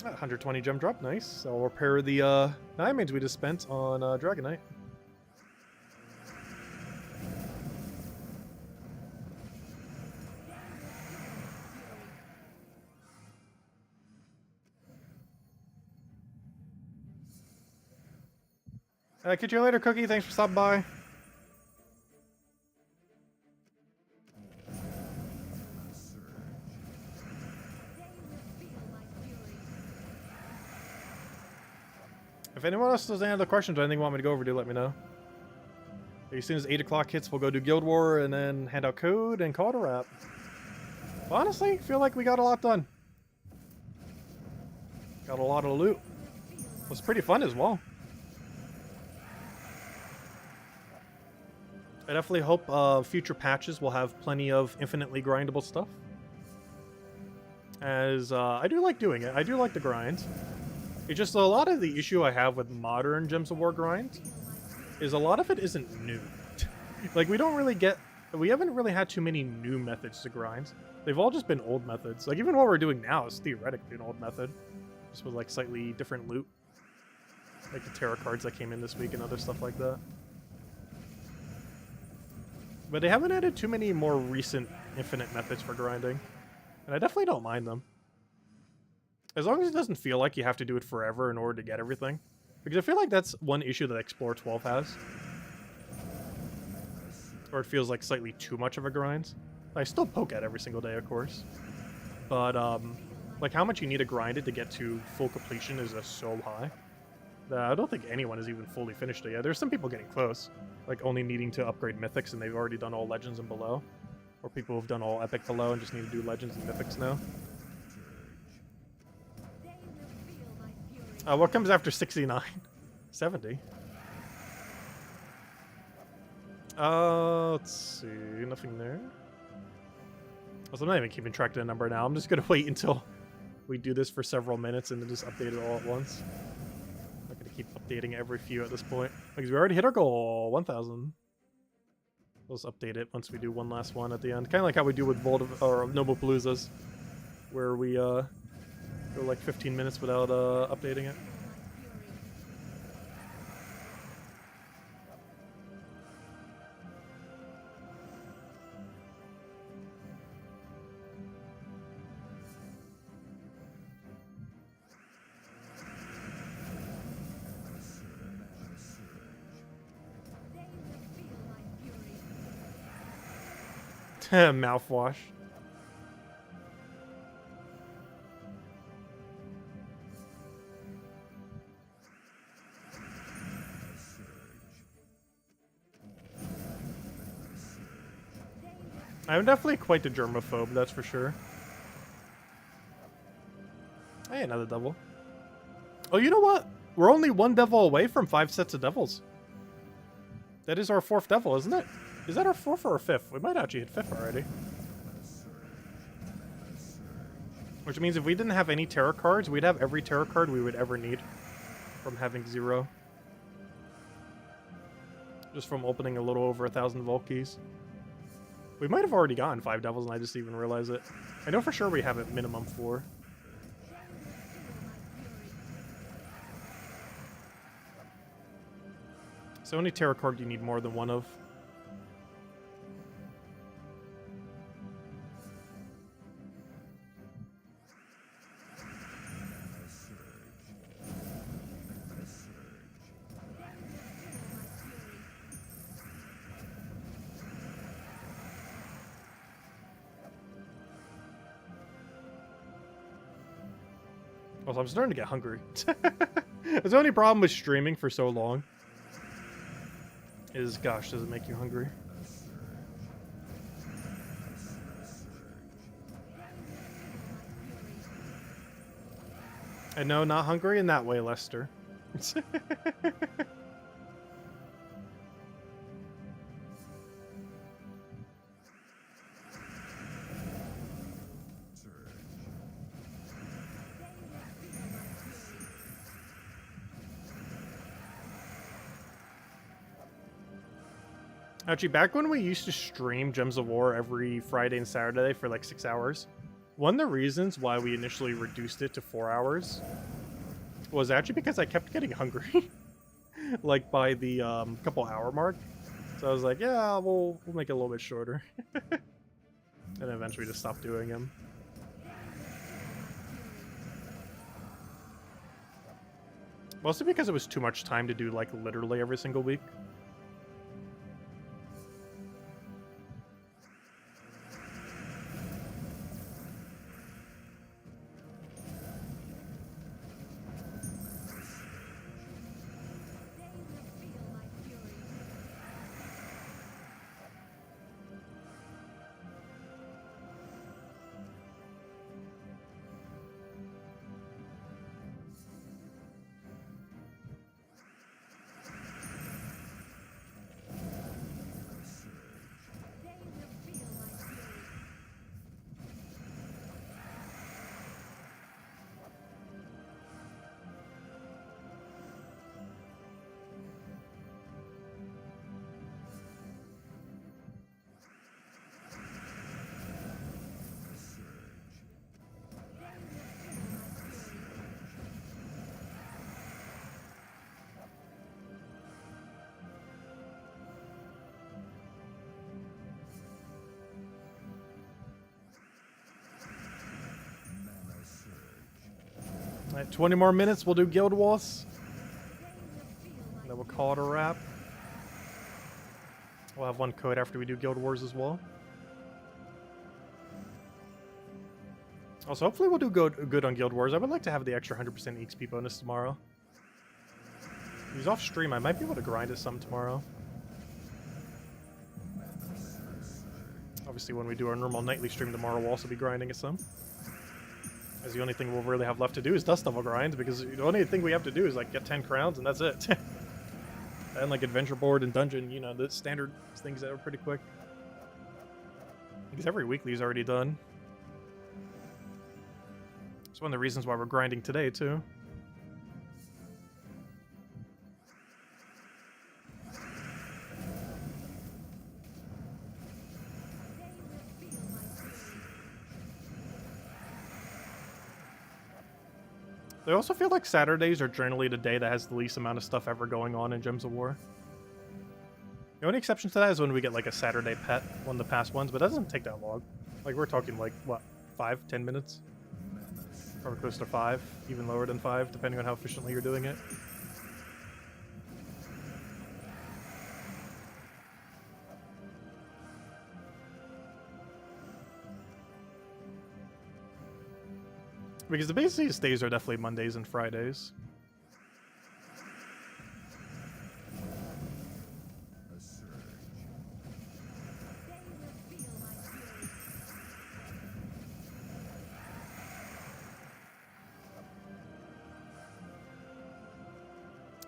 Ah, 120 gem drop, nice. So I'll repair the diamonds we just spent on Dragonite. Catch you later, Cookie. Thanks for stopping by. If anyone else has any other questions or anything you want me to go over, do let me know. As soon as 8 o'clock hits, we'll go do Guild War and then hand out code and call it a wrap. But honestly, I feel like we got a lot done. Got a lot of loot. It was pretty fun as well. I definitely hope future patches will have plenty of infinitely grindable stuff. As I do like doing it. I do like the grinds. It's just a lot of the issue I have with modern Gems of War grinds is a lot of it isn't new. Like, we haven't really had too many new methods to grind. They've all just been old methods. Like, even what we're doing now is theoretically an old method. Just with, like, slightly different loot. Like the tarot cards that came in this week and other stuff like that. But they haven't added too many more recent infinite methods for grinding. And I definitely don't mind them. As long as it doesn't feel like you have to do it forever in order to get everything. Because I feel like that's one issue that Explore 12 has. Or it feels like slightly too much of a grind. I still poke at every single day, of course. But, like how much you need to grind it to get to full completion is just so high. That I don't think anyone has even fully finished it yet. There's some people getting close. Like only needing to upgrade Mythics and they've already done all Legends and below. Or people who've done all epic below and just need to do legends and mythics now. What comes after 69? 70. Let's see. Nothing there. Also, I'm not even keeping track of the number now. I'm just gonna wait until we do this for several minutes and then just update it all at once. I'm not gonna keep updating every few at this point. Because we already hit our goal, 1,000. We'll just update it once we do one last one at the end. Kind of like how we do with Noble Paloozas, where we go like 15 minutes without updating it. Mouthwash. I'm definitely quite a germaphobe, that's for sure. Hey, another devil. Oh, you know what? We're only one devil away from 5 sets of devils. That is our 4th devil, isn't it? Is that our 4th or our 5th? We might actually hit 5th already. Which means if we didn't have any tarot cards, we'd have every tarot card we would ever need from having 0. Just from opening a little over 1,000 Vault Keys. We might have already gotten 5 devils and I just didn't even realize it. I know for sure we have at minimum 4. So any tarot card you need more than one of. Also, I'm starting to get hungry. That's the only problem with streaming for so long. Is, gosh, does it make you hungry? And no, not hungry in that way, Lester. Actually, back when we used to stream Gems of War every Friday and Saturday for like 6 hours, one of the reasons why we initially reduced it to 4 hours was actually because I kept getting hungry, like by the couple hour mark. So I was like, yeah, we'll make it a little bit shorter. And eventually just stopped doing them. Mostly because it was too much time to do like literally every single week. Alright, 20 more minutes, we'll do Guild Wars. And then we'll call it a wrap. We'll have one code after we do Guild Wars as well. Also, hopefully we'll do good on Guild Wars. I would like to have the extra 100% XP bonus tomorrow. He's off stream. I might be able to grind it some tomorrow. I'll obviously when we do our normal nightly stream tomorrow, we'll also be grinding it some. As the only thing we'll really have left to do is dust level grind, because the only thing we have to do is like get 10 crowns and that's it. And like adventure board and dungeon, you know, the standard things that are pretty quick. Because every weekly is already done. It's one of the reasons why we're grinding today too. I also feel like Saturdays are generally the day that has the least amount of stuff ever going on in Gems of War. The only exception to that is when we get like a Saturday pet, one of the past ones, but that doesn't take that long. Like we're talking like, what, 5-10 minutes? Probably close to 5, even lower than 5, depending on how efficiently you're doing it. Because the busiest days are definitely Mondays and Fridays.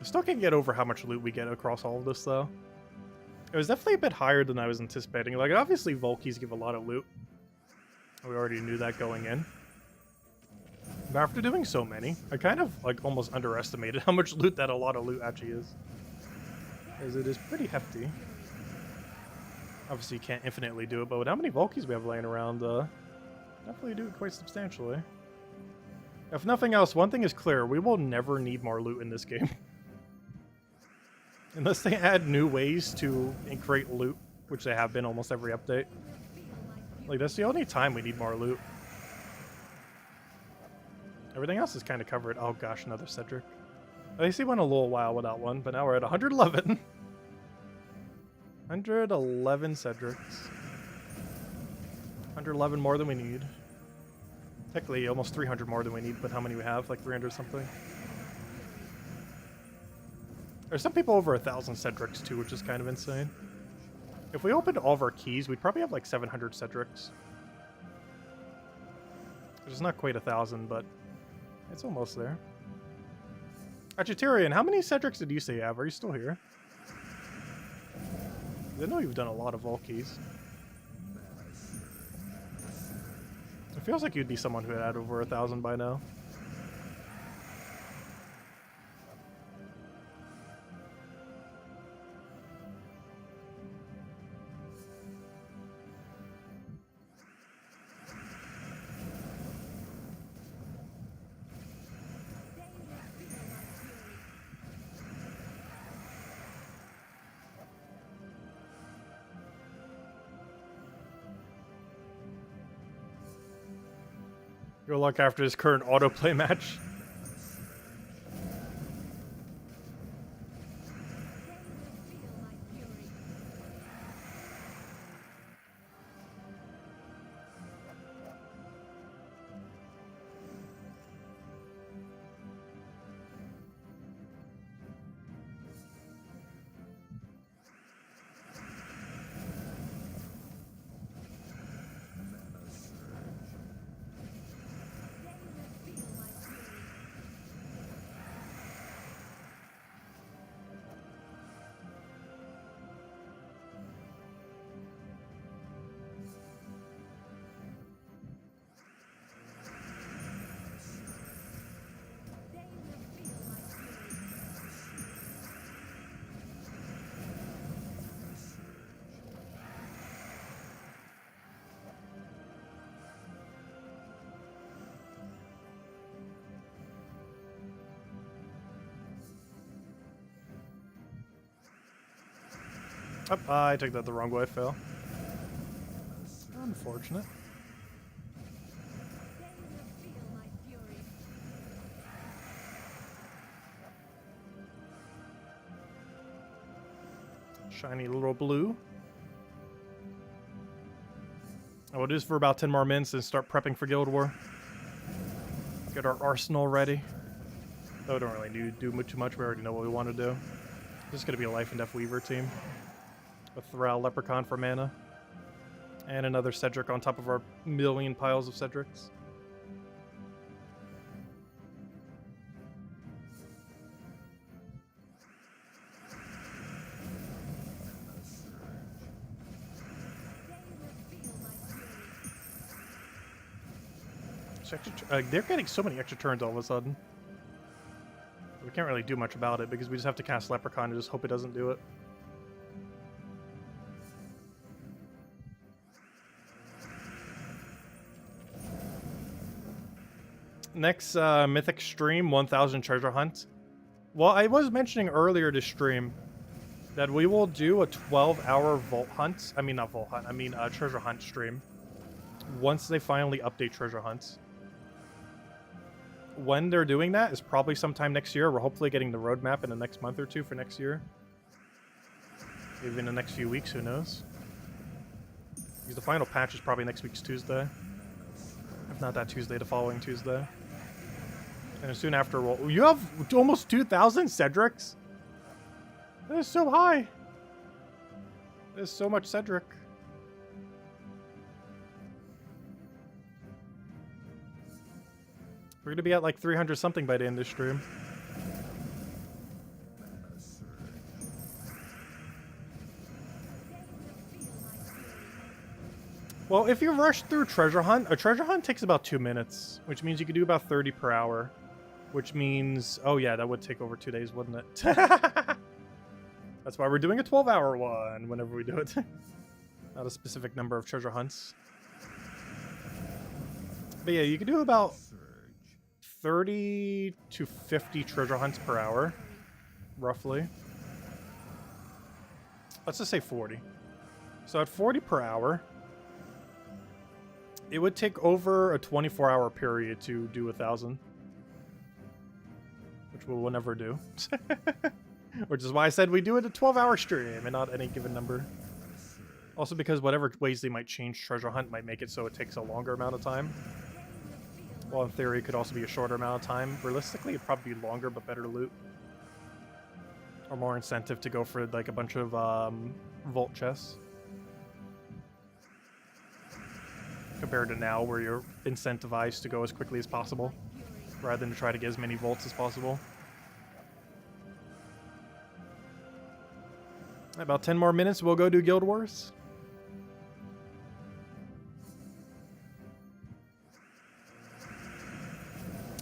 I still can't get over how much loot we get across all of this, though. It was definitely a bit higher than I was anticipating. Like, obviously, Volkies give a lot of loot. We already knew that going in. But after doing so many, I kind of, like, almost underestimated how much loot that a lot of loot actually is. Because it is pretty hefty. Obviously, you can't infinitely do it, but with how many Volkies we have laying around, definitely do it quite substantially. If nothing else, one thing is clear. We will never need more loot in this game. Unless they add new ways to create loot, which they have been almost every update. Like, that's the only time we need more loot. Everything else is kind of covered. Oh gosh, another Cedric. I see went a little while without one, but now we're at 111. 111 Cedrics. 111 more than we need. Technically, almost 300 more than we need, but how many we have? Like 300 something. There's some people over 1,000 Cedrics too, which is kind of insane. If we opened all of our keys, we'd probably have like 700 Cedrics. Which is not quite 1,000, but it's almost there. Architarian, how many Cedrics did you say you have? Are you still here? I know you've done a lot of Volkies. It feels like you'd be someone who had over 1,000 by now. Good luck after this current autoplay match. Oh, I took that the wrong way, Phil. Unfortunate. Shiny little blue. I will do this for about 10 more minutes and start prepping for Guild War. Get our arsenal ready. Though we don't really need to do too much. We already know what we want to do. This is going to be a Life and Death Weaver team. With Thrall Leprechaun for mana. And another Cedric on top of our million piles of Cedrics. They're getting so many extra turns all of a sudden. We can't really do much about it because we just have to cast Leprechaun and just hope it doesn't do it. Next Mythic stream, 1000 treasure hunt. Well, I was mentioning earlier to stream that we will do a 12-hour vault hunt. I mean, not vault hunt. I mean, treasure hunt stream. Once they finally update treasure hunts. When they're doing that is probably sometime next year. We're hopefully getting the roadmap in the next month or two for next year. Maybe in the next few weeks, who knows? Because the final patch is probably next week's Tuesday. If not that Tuesday, the following Tuesday. And soon after, you have almost 2,000 Cedrics? That is so high. There's so much Cedric. We're gonna be at like 300 something by the end of this stream. Well, if you rush through treasure hunt, a treasure hunt takes about 2 minutes, which means you could do about 30 per hour. Which means, oh yeah, that would take over 2 days, wouldn't it? That's why we're doing a 12-hour one whenever we do it. Not a specific number of treasure hunts. But yeah, you can do about 30 to 50 treasure hunts per hour, roughly. Let's just say 40. So at 40 per hour, it would take over a 24-hour period to do 1,000. Which we will never do. Which is why I said we do it a 12-hour stream and not any given number. Also because whatever ways they might change treasure hunt might make it so it takes a longer amount of time. Well, in theory, it could also be a shorter amount of time. Realistically, it'd probably be longer but better loot. Or more incentive to go for like a bunch of vault chests. Compared to now where you're incentivized to go as quickly as possible. Rather than to try to get as many volts as possible. About 10 more minutes, we'll go do Guild Wars.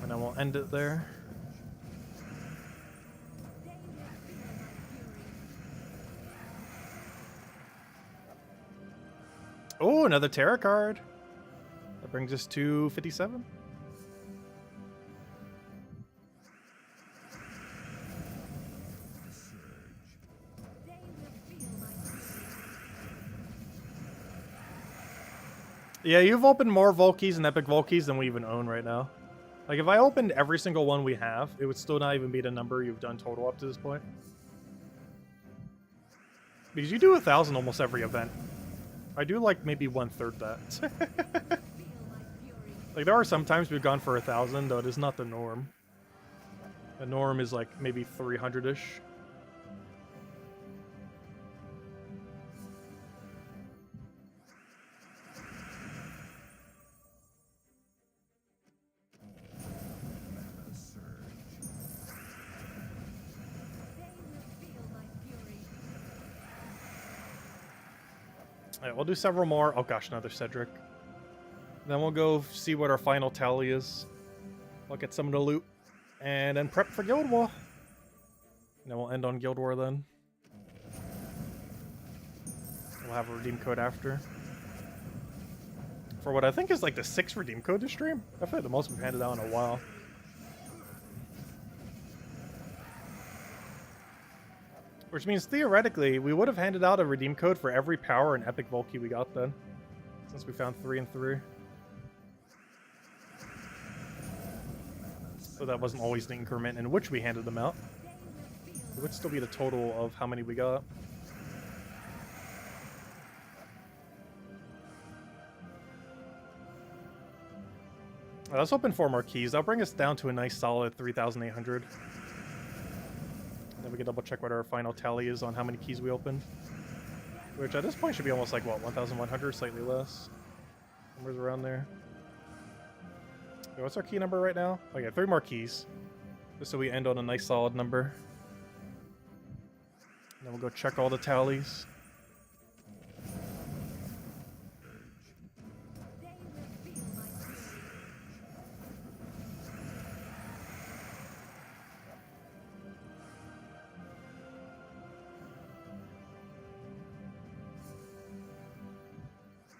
And then we'll end it there. Oh, another tarot card. That brings us to 57. Yeah, you've opened more Vault Keys and Epic Vault Keys than we even own right now. Like, if I opened every single one we have, it would still not even be the number you've done total up to this point. Because you do 1,000 almost every event. I do, like, maybe 1/3 that. Like, there are some times we've gone for 1,000, though it is not the norm. The norm is, like, maybe 300-ish. Alright, we'll do several more. Oh gosh, another Cedric. Then we'll go see what our final tally is. Look at some of the loot. And then prep for Guild War. And then we'll end on Guild War then. We'll have a redeem code after. For what I think is like the 6th redeem code to stream. Definitely the most we've handed out in a while. Which means theoretically, we would have handed out a redeem code for every power and epic Vault Key we got then. Since we found 3 and 3. So that wasn't always the increment in which we handed them out. It would still be the total of how many we got. Let's open 4 more keys. That'll bring us down to a nice solid 3,800. Then we can double check what our final tally is on how many keys we opened. Which at this point should be almost like, what, 1,100, slightly less. Numbers around there. Okay, what's our key number right now? Okay, 3 more keys. Just so we end on a nice solid number. And then we'll go check all the tallies.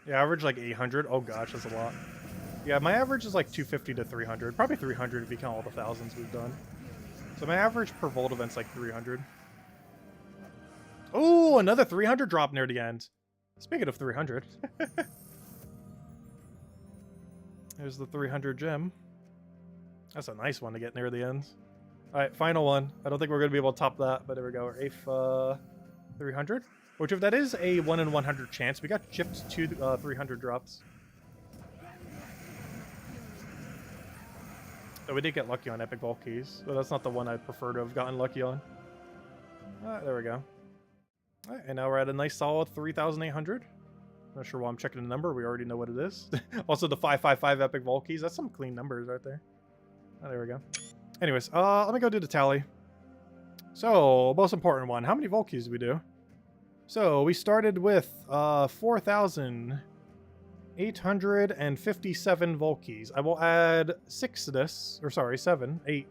Yeah, average like 800. Oh gosh, that's a lot. Yeah, my average is like 250 to 300. Probably 300 if you count all the thousands we've done. So my average per Volt event's like 300. Oh, another 300 drop near the end. Speaking of 300. There's the 300 gem. That's a nice one to get near the end. Alright, final one. I don't think we're going to be able to top that, but there we go. Our 300. Which, if that is a 1 in 100 chance, we got chipped 2 300 drops. So we did get lucky on Epic Vault Keys, but that's not the one I'd prefer to have gotten lucky on. There we go. Alright, and now we're at a nice solid 3,800. Not sure why I'm checking the number. We already know what it is. Also, the 555 Epic Vault Keys. That's some clean numbers right there. There we go. Anyways, let me go do the tally. So, most important one. How many Vault Keys did we do? So, we started with 4,857 Vault Keys. I will add 6 to this. Or sorry, 7. 8.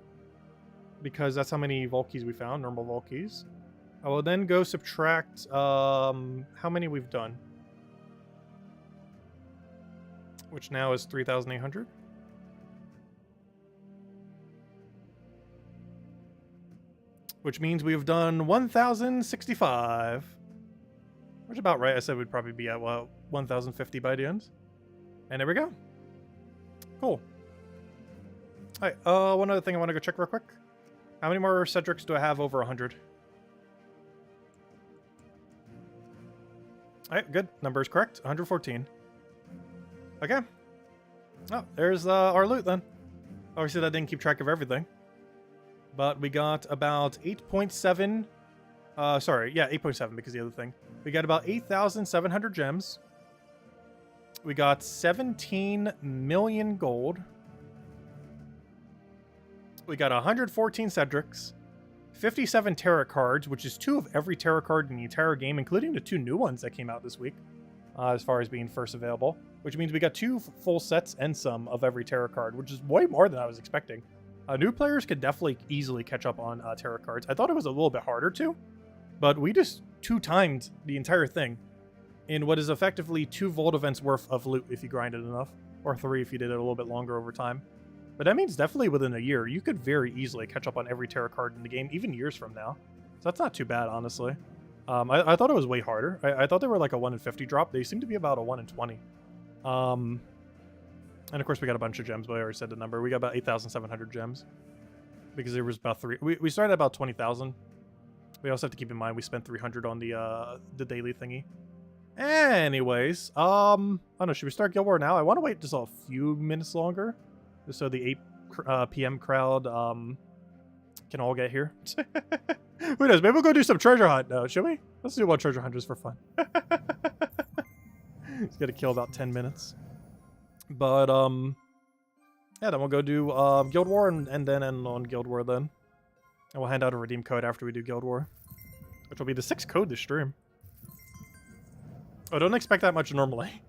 Because that's how many Vault Keys we found. Normal Vault Keys. I will then go subtract how many we've done. Which now is 3,800. Which means we've done 1,065. Which is about right. I said we'd probably be at, well, 1,050 by the end. And there we go. Cool. Alright, one other thing I want to go check real quick. How many more Cedrics do I have over 100? Alright, good. Number is correct. 114. Okay. Oh, there's our loot then. Obviously, that didn't keep track of everything. But we got about 8.7... sorry, yeah, 8.7 because the other thing. We got about 8,700 gems. We got 17 million gold. We got 114 Cedrics. 57 Terra cards, which is 2 of every Terra card in the entire game, including the 2 new ones that came out this week, as far as being first available. Which means we got 2 full sets and some of every Terra card, which is way more than I was expecting. New players could definitely easily catch up on Terra cards. I thought it was a little bit harder to, but we just 2-timed the entire thing in what is effectively 2 Vault events worth of loot if you grinded enough, or 3 if you did it a little bit longer over time. But that means definitely within a year, you could very easily catch up on every Terra card in the game, even years from now. So that's not too bad, honestly. I thought it was way harder. I thought they were like a 1 in 50 drop. They seem to be about a 1 in 20. And of course, we got a bunch of gems, but I already said the number. We got about 8,700 gems. Because there was about 3... We started at about 20,000. We also have to keep in mind we spent 300 on the daily thingy. Anyways, I don't know, should we start Guild War now? I want to wait just a few minutes longer, just so the 8 p.m. crowd can all get here. Who knows? Maybe we'll go do some treasure hunt. No, should we? Let's do one treasure hunt just for fun. It's gonna kill about 10 minutes. But yeah, then we'll go do Guild War and then end on Guild War then. And we'll hand out a redeem code after we do Guild War, which will be the 6th code this stream. Oh, don't expect that much normally.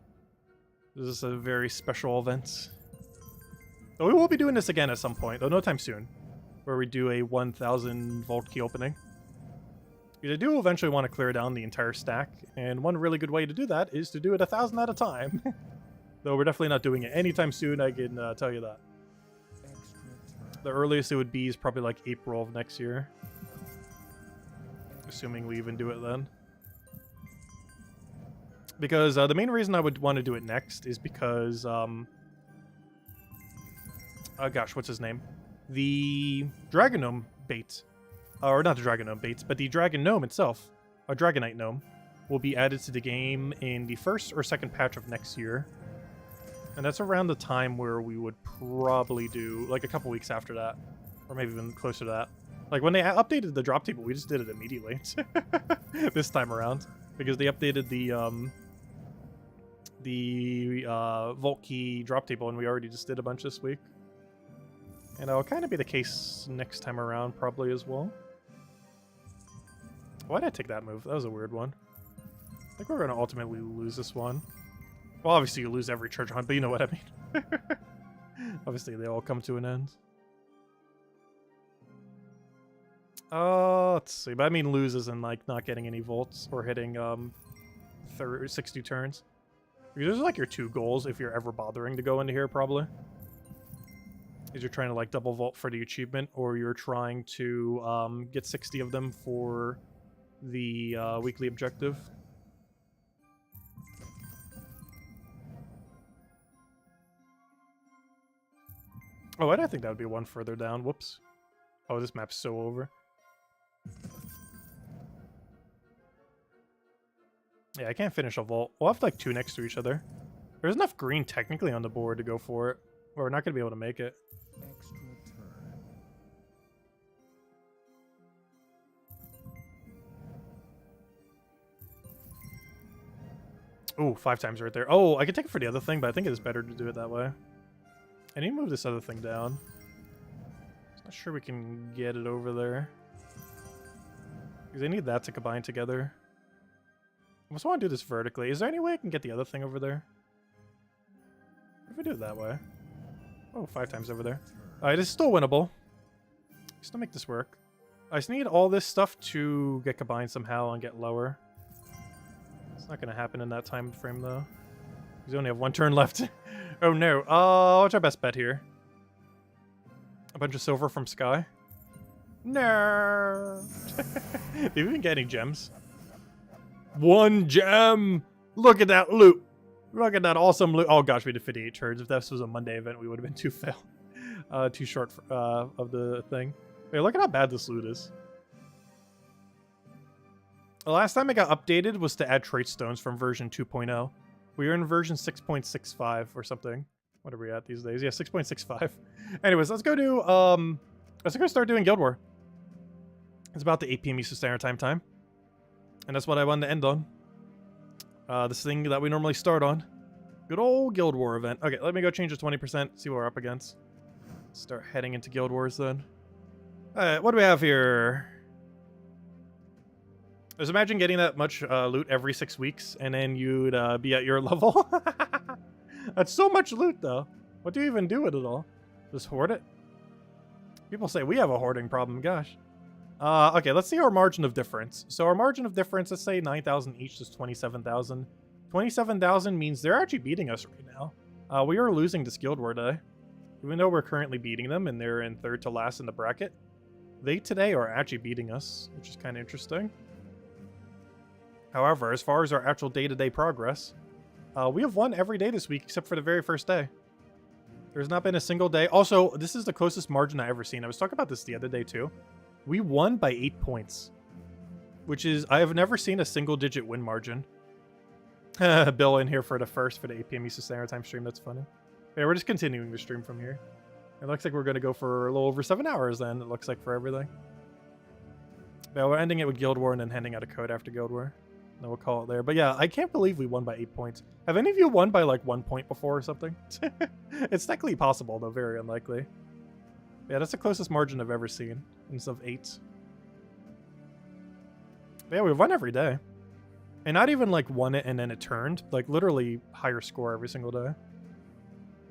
This is a very special event. But we will be doing this again at some point, though no time soon, where we do a 1,000 Vault Key opening. You do eventually want to clear down the entire stack, and one really good way to do that is to do it 1,000 at a time. Though we're definitely not doing it anytime soon, I can tell you that. The earliest it would be is probably like April of next year. Assuming we even do it then. Because the main reason I would want to do it next is because, oh gosh, what's his name? The Dragon Gnome bait, or not the Dragon Gnome baits, but the Dragon Gnome itself, a Dragonite Gnome, will be added to the game in the 1st or 2nd patch of next year. And that's around the time where we would probably do, like a couple weeks after that, or maybe even closer to that. Like when they updated the drop table, we just did it immediately. This time around. because they updated the vault key drop table, and we already just did a bunch this week. And it'll kind of be the case next time around, probably as well. Why did I take that move? That was a weird one. I think we're going to ultimately lose this one. Well, obviously you lose every treasure hunt, but you know what I mean. Obviously they all come to an end. Let's see. But I mean loses and like not getting any volts or hitting 60 turns. Because those are like your two goals if you're ever bothering to go into here, probably. Is you're trying to like double vault for the achievement, or you're trying to get 60 of them for the weekly objective. Oh, I think that would be one further down. Whoops. Oh, this map's so over. Yeah, I can't finish a vault. We'll have like two next to each other. There's enough green technically on the board to go for it. But we're not going to be able to make it. Extra turn. Ooh, 5 times right there. Oh, I could take it for the other thing, but I think it is better to do it that way. I need to move this other thing down. I'm not sure we can get it over there. Because I need that to combine together. I just want to do this vertically. Is there any way I can get the other thing over there? What if we do it that way? Oh, 5 times over there. It is still winnable. Still make this work. I just need all this stuff to get combined somehow and get lower. It's not going to happen in that time frame, though. We only have 1 turn left. Oh, no. What's our best bet here? A bunch of silver from Sky? No. Did we even get any gems? 1 gem! Look at that loot! Look at that awesome loot. Oh gosh, we did 58 turns. If this was a Monday event, we would have been too short for, of the thing. Wait, look at how bad this loot is. The last time it got updated was to add trait stones from version 2.0. We are in version 6.65 or something. What are we at these days? Yeah, 6.65. Anyways, let's go start doing Guild War. It's about the 8 p.m. Eastern Standard Time. And that's what I wanted to end on. This thing that we normally start on. Good old Guild War event. Okay, let me go change to 20%, see what we're up against. Start heading into Guild Wars then. Alright, what do we have here? Just imagine getting that much loot every 6 weeks, and then you'd be at your level. That's so much loot, though. What do you even do with it all? Just hoard it? People say we have a hoarding problem, gosh. Okay, let's see our margin of difference. So our margin of difference, let's say 9,000 each is 27,000. 27,000 means they're actually beating us right now. We are losing this Guild War Day. Even though we're currently beating them and they're in 3rd to last in the bracket, they today are actually beating us, which is kind of interesting. However, as far as our actual day-to-day progress, we have won every day this week except for the very first day. There's not been a single day. Also, this is the closest margin I've ever seen. I was talking about this the other day too. We won by 8 points, which is, I have never seen a single-digit win margin. Bill in here for the 8 p.m. Eastern Standard Time stream. That's funny. Yeah, we're just continuing the stream from here. It looks like we're going to go for a little over 7 hours then, it looks like, for everything. Yeah, we're ending it with Guild War and then handing out a code after Guild War. Then we'll call it there. But yeah, I can't believe we won by 8 points. Have any of you won by like 1 point before or something? It's technically possible, though very unlikely. Yeah, that's the closest margin I've ever seen. Instead of 8. But yeah, we've won every day. And not even like won it and then it turned. Like literally higher score every single day.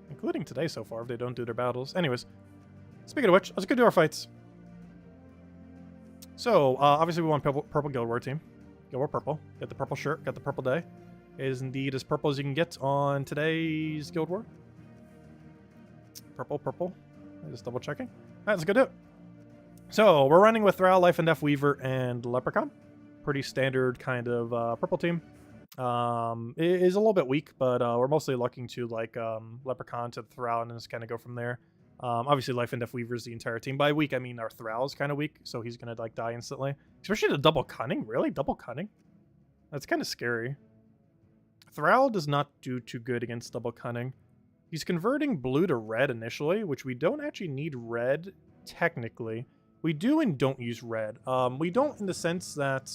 Including today so far if they don't do their battles. Anyways, speaking of which, let's go do our fights. So, obviously we want purple Guild War team. Guild War purple. Got the purple shirt, got the purple day. It is indeed as purple as you can get on today's Guild War. Purple, purple. Just double checking. Alright, let's go do it. So, we're running with Thrall, Life and Death, Weaver, and Leprechaun. Pretty standard kind of purple team. It is a little bit weak, but we're mostly looking to like Leprechaun to Thrall and just kind of go from there. Obviously, Life and Death Weaver is the entire team. By weak, I mean our Thrall is kind of weak, so he's going to like die instantly. Especially the double cunning. Really? Double cunning? That's kind of scary. Thrall does not do too good against double cunning. He's converting blue to red initially, which we don't actually need red, technically. We do and don't use red. We don't in the sense that...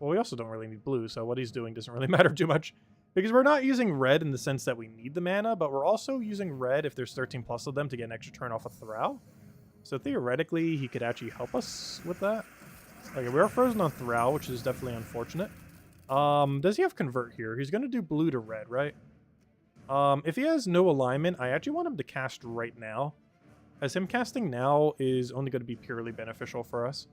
Well, we also don't really need blue, so what he's doing doesn't really matter too much. Because we're not using red in the sense that we need the mana, but we're also using red if there's 13 plus of them to get an extra turn off of Thrall. So theoretically, he could actually help us with that. Okay, we are frozen on Thrall, which is definitely unfortunate. Does he have Convert here? He's going to do blue to red, right? If he has no alignment, I actually want him to cast right now. As him casting now is only going to be purely beneficial for us.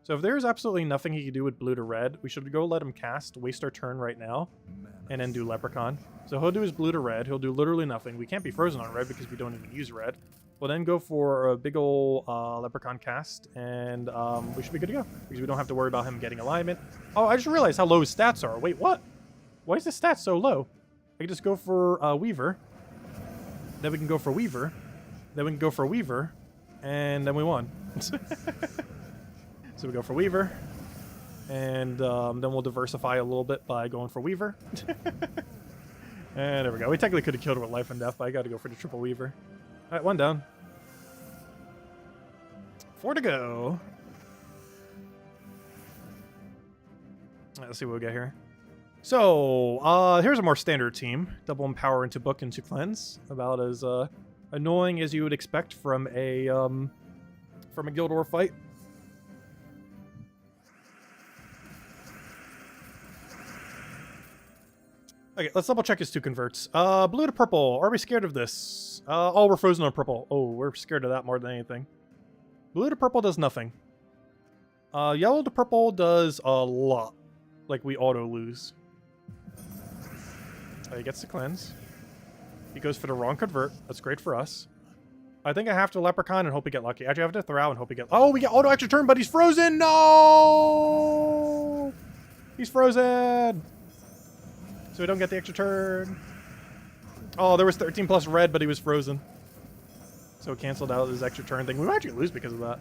So if there's absolutely nothing he can do with blue to red, we should go let him cast, waste our turn right now, and then do Leprechaun. So he'll do his blue to red. He'll do literally nothing. We can't be frozen on red because we don't even use red. We'll then go for a big ol' Leprechaun cast, and we should be good to go. Because we don't have to worry about him getting alignment. Oh, I just realized how low his stats are. Wait, what? Why is his stats so low? I can just go for Weaver. Then we can go for Weaver. Then we can go for Weaver. And then we won. So we go for Weaver, and then we'll diversify a little bit by going for Weaver. And there we go. We technically could have killed her with Life and Death, but I got to go for the triple Weaver. All right, 1 down. 4 to go. All right, let's see what we got here. So, here's a more standard team. Double Empower into Book into Cleanse. About as annoying as you would expect from a Guild War fight. Okay, let's double check his 2 converts. Blue to purple. Are we scared of this? Oh, we're frozen on purple. Oh, we're scared of that more than anything. Blue to purple does nothing. Yellow to purple does a lot. Like, we auto lose. He gets the cleanse. He goes for the wrong convert. That's great for us. I think I have to Leprechaun and hope we get lucky. Actually, I have to Thrall and hope we get... Oh, we get auto extra turn, but he's frozen! No! He's frozen! So we don't get the extra turn. Oh, there was 13 plus red, but he was frozen. So it canceled out his extra turn thing. We might actually lose because of that.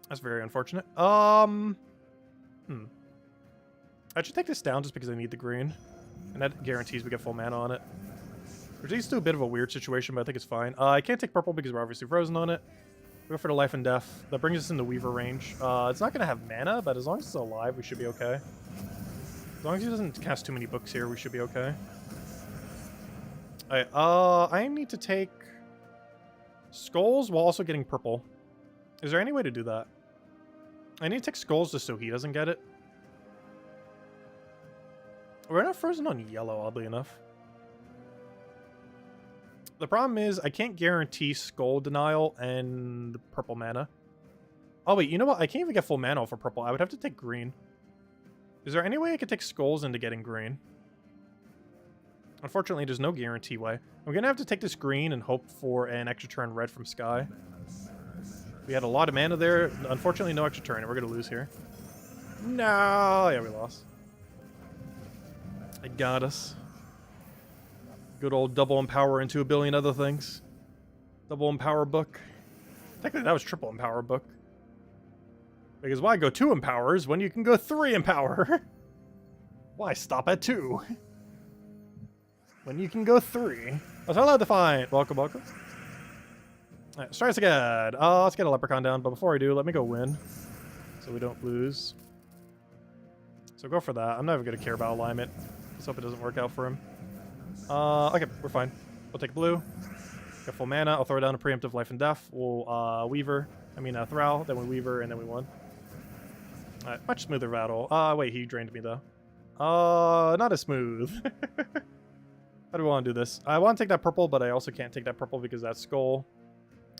That's very unfortunate. I should take this down just because I need the green. And that guarantees we get full mana on it. Which leads to a bit of a weird situation, but I think it's fine. I can't take purple because we're obviously frozen on it. We go for the Life and Death. That brings us into Weaver range. It's not going to have mana, but as long as it's alive, we should be okay. As long as he doesn't cast too many books here, we should be okay. Alright, I need to take Skulls while also getting purple. Is there any way to do that? I need to take Skulls just so he doesn't get it. We're not frozen on yellow, oddly enough. The problem is I can't guarantee Skull denial and the purple mana. Oh wait, you know what? I can't even get full mana for purple. I would have to take green. Is there any way I could take Skulls into getting green? Unfortunately, there's no guarantee way. I'm going to have to take this green and hope for an extra turn red from Sky. We had a lot of mana there. Unfortunately, no extra turn, and we're going to lose here. No! Yeah, we lost. It got us. Good old double Empower into a billion other things. Double Empower book. Technically, that was triple Empower book. Because why go 2 Empowers when you can go 3 Empower? Why stop at 2? When you can go 3. Oh, so hello, Defiant. Welcome, welcome. Alright, let's try this again. Let's get a Leprechaun down, but before I do, let me go win. So we don't lose. So go for that. I'm not even going to care about alignment. Let's hope it doesn't work out for him. Okay, we're fine. We'll take blue. Got full mana. I'll throw down a preemptive Life and Death. We'll Weaver. I mean, Thrall. Then we Weaver, and then we won. Alright, much smoother battle. Wait, he drained me, though. Not as smooth. How do we want to do this? I want to take that purple, but I also can't take that purple because that's Skull.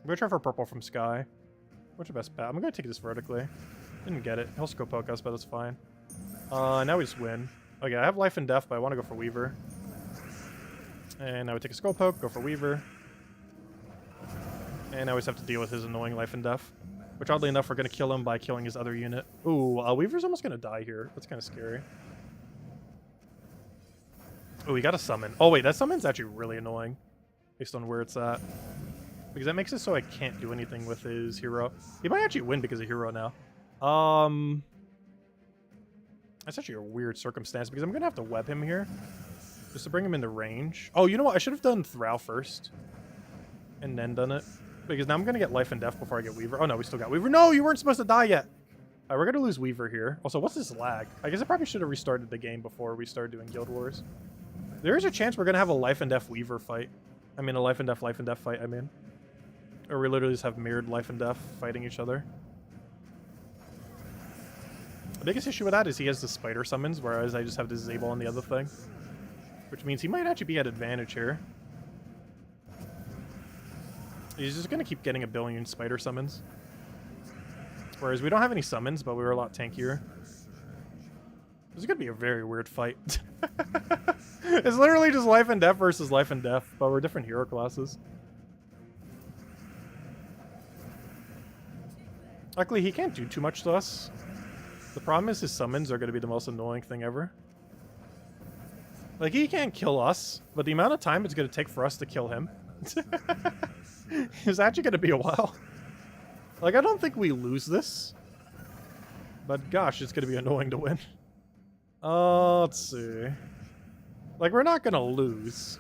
I'm going to try for purple from Sky. What's your best bet? I'm going to take this vertically. Didn't get it. He'll scope poke us, but that's fine. Now we just win. Okay, I have Life and Death, but I want to go for Weaver. And now we take a Skull Poke, go for Weaver. And now we just have to deal with his annoying Life and Death. Which, oddly enough, we're going to kill him by killing his other unit. Ooh, Weaver's almost going to die here. That's kind of scary. Oh, we got a summon. Oh, wait, that summon's actually really annoying. Based on where it's at. Because that makes it so I can't do anything with his hero. He might actually win because of hero now. That's actually a weird circumstance because I'm going to have to web him here. Just to bring him into range. Oh, you know what? I should have done Thrall first. And then done it. Because now I'm going to get Life and Death before I get Weaver. Oh, no, we still got Weaver. No, you weren't supposed to die yet. We're gonna lose Weaver here. Also, what's this lag? I guess I probably should have restarted the game before we started doing Guild Wars. There is a chance we're gonna have a life and death Weaver fight. I mean, a life and death fight, I mean. Or we literally just have mirrored life and death fighting each other. The biggest issue with that is he has the spider summons, whereas I just have disable on the other thing. Which means he might actually be at advantage here. He's just gonna keep getting a billion spider summons. Whereas we don't have any summons, but we were a lot tankier. This is gonna be a very weird fight. It's literally just life and death versus life and death, but we're different hero classes. Luckily, he can't do too much to us. The problem is his summons are gonna be the most annoying thing ever. Like, he can't kill us, but the amount of time it's gonna take for us to kill him is actually gonna be a while. Like, I don't think we lose this. But gosh, it's gonna be annoying to win. Let's see. Like, we're not gonna lose.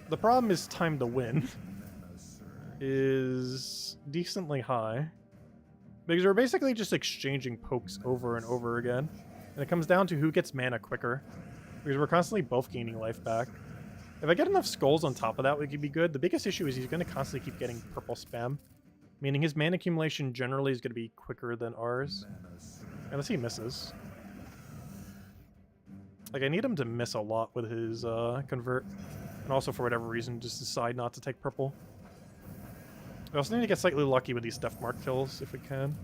The problem is time to win is decently high. Because we're basically just exchanging pokes over and over again. And it comes down to who gets mana quicker. Because we're constantly both gaining life back. If I get enough skulls on top of that, we could be good. The biggest issue is he's going to constantly keep getting purple spam. Meaning his mana accumulation generally is going to be quicker than ours. Unless he misses. Like, I need him to miss a lot with his convert. And also, for whatever reason, just decide not to take purple. We also need to get slightly lucky with these Death Mark kills, if we can.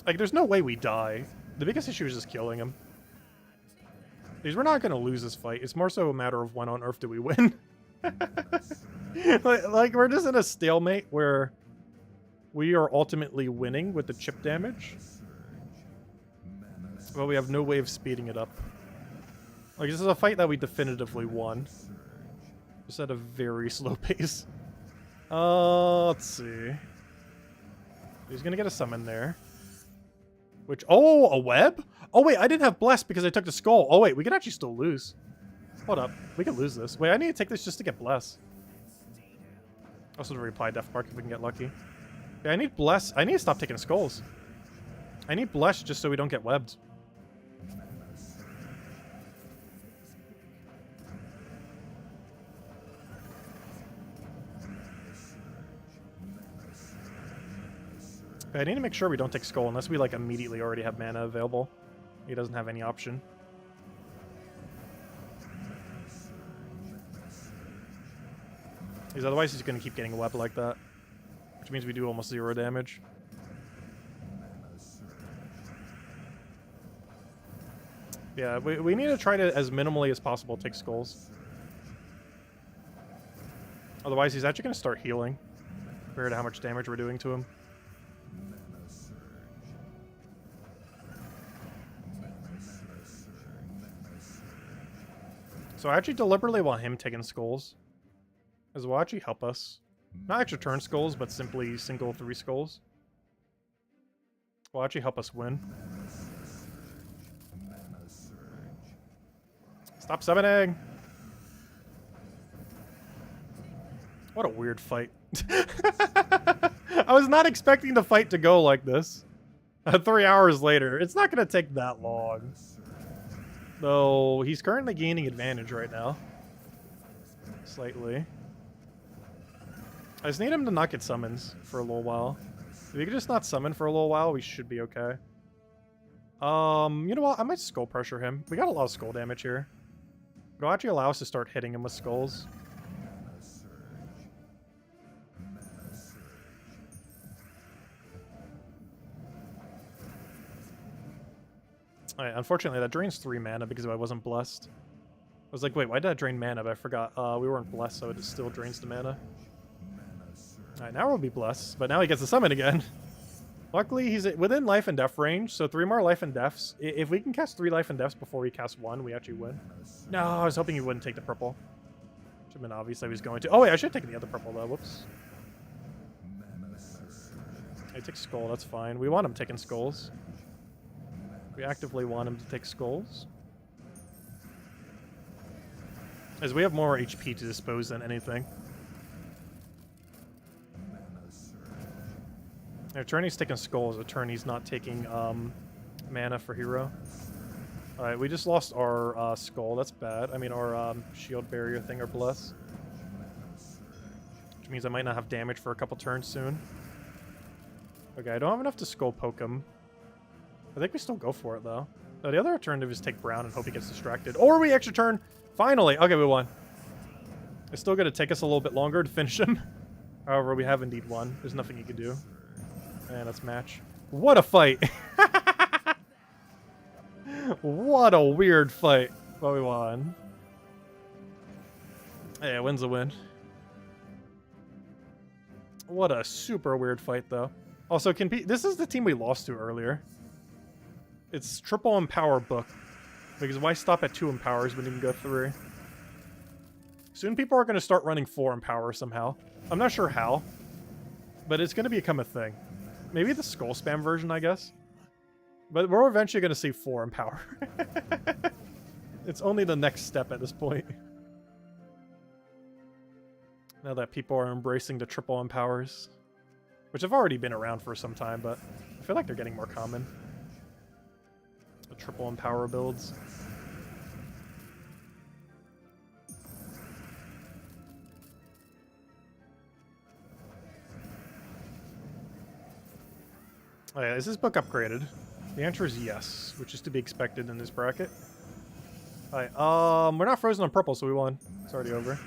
Like, there's no way we die. The biggest issue is just killing him. Because we're not going to lose this fight. It's more so a matter of when on earth do we win. like, we're just in a stalemate where we are ultimately winning with the chip damage. But we have no way of speeding it up. Like, this is a fight that we definitively won. Just at a very slow pace. Let's see. He's going to get a summon there. Which, oh, a web? Oh, wait, I didn't have Bless because I took the skull. Oh, wait, we could actually still lose. Hold up. We could lose this. Wait, I need to take this just to get Bless. Also to reply Death Mark if we can get lucky. Yeah, I need Bless. I need to stop taking skulls. I need Bless just so we don't get webbed. I need to make sure we don't take Skull unless we, like, immediately already have mana available. He doesn't have any option. Because otherwise he's going to keep getting a web like that. Which means we do almost 0 damage. Yeah, we need to try to, as minimally as possible, take Skulls. Otherwise he's actually going to start healing. Compared to how much damage we're doing to him. So I actually deliberately want him taking skulls. As will actually help us. Not extra turn skulls, but simply single 3 skulls. Will actually help us win. Stop summoning! What a weird fight. I was not expecting the fight to go like this. 3 hours later. It's not going to take that long. Though, he's currently gaining advantage right now. Slightly. I just need him to not get summons for a little while. If he could just not summon for a little while, we should be okay. You know what? I might skull pressure him. We got a lot of skull damage here. It'll actually allow us to start hitting him with skulls. Alright, unfortunately, that drains 3 mana because I wasn't blessed. I was like, wait, why did that drain mana? But I forgot. We weren't blessed, so it still drains the mana. Alright, now we'll be blessed. But now he gets to summon again. Luckily, he's within life and death range, so 3 more life and deaths. If we can cast 3 life and deaths before we cast 1, we actually win. No, I was hoping he wouldn't take the purple. Should have been obvious that he was going to. Oh, wait, I should have taken the other purple, though. Whoops. I take skull, that's fine. We want him taking skulls. We actively want him to take skulls. As we have more HP to dispose than anything. Attorney's taking skulls. Attorney's not taking mana for hero. Alright, we just lost our skull. That's bad. I mean, our shield barrier thing, or bless. Which means I might not have damage for a couple turns soon. Okay, I don't have enough to skull poke him. I think we still go for it, though. No, the other alternative is take Brown and hope he gets distracted. Or we extra turn. Finally! Okay, we won. It's still going to take us a little bit longer to finish him. However, we have indeed won. There's nothing you can do. And let's match. What a fight! What a weird fight. But we won. Yeah, win's a win. What a super weird fight, though. Also, this is the team we lost to earlier. It's triple empower book. Because why stop at 2 empowers when you can go 3? Soon people are going to start running 4 empower somehow. I'm not sure how. But it's going to become a thing. Maybe the skull spam version, I guess. But we're eventually going to see 4 empower. It's only the next step at this point. Now that people are embracing the triple empowers. Which have already been around for some time, but I feel like they're getting more common. The triple empower builds. Oh yeah, is this book upgraded? The answer is yes, which is to be expected in this bracket. Alright, we're not frozen on purple, so we won. It's already over.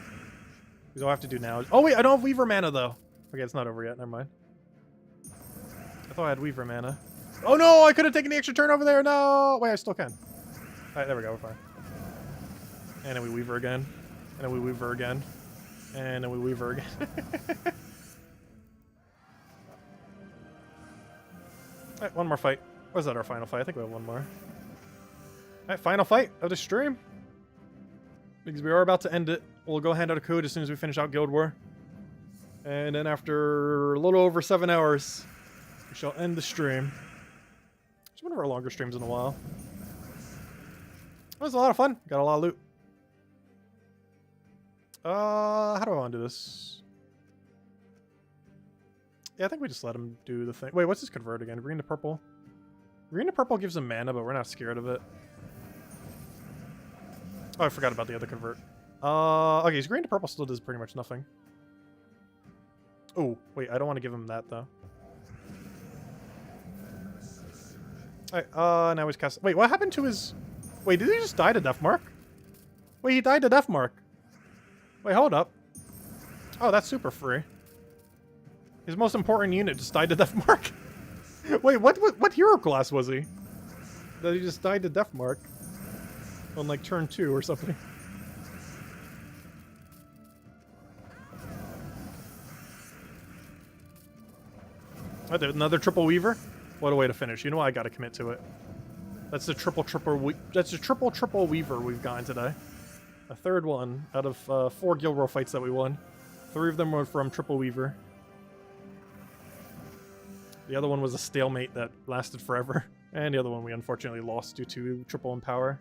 Because all I have to do now is... Oh wait, I don't have Weaver mana, though. Okay, it's not over yet, never mind. I thought I had Weaver mana. Oh no, I could have taken the extra turn over there, no! Wait, I still can. Alright, there we go, we're fine. And then we Weaver again. And then we Weaver again. And then we Weaver again. Alright, one more fight. Was that our final fight? I think we have one more. Alright, final fight of the stream. Because we are about to end it. We'll go hand out a code as soon as we finish out Guild War. And then after a little over 7 hours, we shall end the stream. It's one of our longer streams in a while. It was a lot of fun. Got a lot of loot. How do I want to do this? Yeah, I think we just let him do the thing. Wait, what's his convert again? Green to purple? Green to purple gives him mana, but we're not scared of it. Oh, I forgot about the other convert. Okay, his green to purple still does pretty much nothing. Oh, wait, I don't want to give him that, though. Alright, now he's cast... Wait, what happened to his... Wait, did he just die to Deathmark? Wait, he died to Deathmark. Wait, hold up. Oh, that's super free. His most important unit just died to Deathmark. Wait, what hero class was he? That he just died to Deathmark on like turn 2 or something. Another triple weaver? What a way to finish. You know what? I gotta commit to it. That's the triple weaver we've gotten today. A third one out of 4 Guild War fights that we won. 3 of them were from triple weaver. The other one was a stalemate that lasted forever. And the other one we unfortunately lost due to triple empower.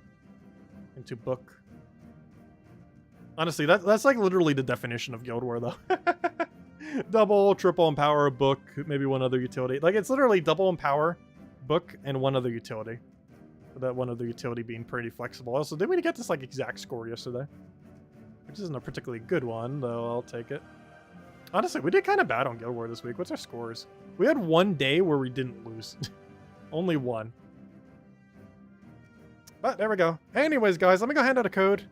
Into book. Honestly, that's like literally the definition of Guild War, though. Double, triple empower, book, maybe one other utility. Like, it's literally double empower, book, and one other utility. That one other utility being pretty flexible. Also, didn't we get this, like, exact score yesterday? Which isn't a particularly good one, though I'll take it. Honestly, we did kind of bad on Guild War this week. What's our scores? We had one day where we didn't lose. Only one. But there we go. Anyways, guys, let me go hand out a code.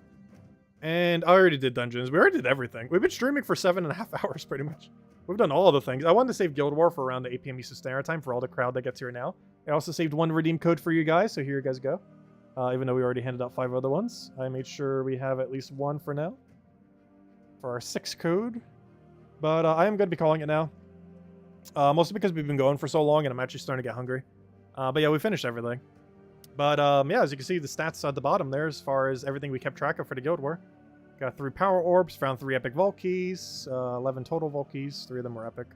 And I already did dungeons. We already did everything. We've been streaming for 7.5 hours, pretty much. We've done all of the things. I wanted to save Guild War for around the 8 p.m. Eastern Standard Time for all the crowd that gets here now. I also saved one redeem code for you guys, so here you guys go. Even though we already handed out 5 other ones. I made sure we have at least one for now. For our 6th code. But I am going to be calling it now. Mostly because we've been going for so long and I'm actually starting to get hungry. But yeah, we finished everything. But yeah, as you can see, the stats at the bottom there as far as everything we kept track of for the Guild War. Got 3 power orbs, found 3 epic vault keys, 11 total vault keys, 3 of them were epic.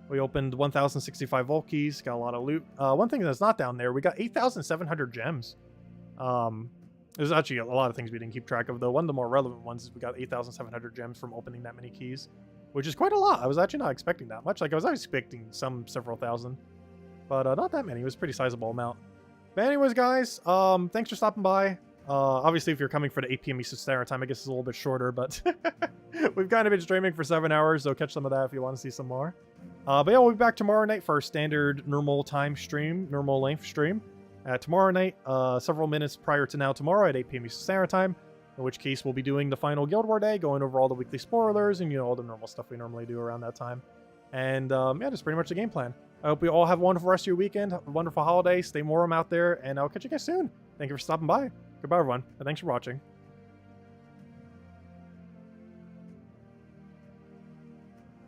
We opened 1,065 vault keys, got a lot of loot. One thing that's not down there, we got 8,700 gems. There's actually a lot of things we didn't keep track of, though. One of the more relevant ones is we got 8,700 gems from opening that many keys. which is quite a lot. I was actually not expecting that much. Like, I was expecting some several thousand, but not that many. It was a pretty sizable amount. But anyways, guys, thanks for stopping by. Obviously, if you're coming for the 8 p.m. Eastern Standard Time, I guess it's a little bit shorter, but we've kind of been streaming for 7 hours, so catch some of that if you want to see some more. But yeah, we'll be back tomorrow night for our standard normal time stream, normal length stream. Tomorrow night, several minutes prior to now tomorrow at 8 p.m. Eastern Standard Time, in which case we'll be doing the final Guild War Day, going over all the weekly spoilers and, you know, all the normal stuff we normally do around that time. And yeah, that's pretty much the game plan. I hope you all have a wonderful rest of your weekend, a wonderful holiday, stay warm out there, and I'll catch you guys soon. Thank you for stopping by. Goodbye, everyone, and thanks for watching.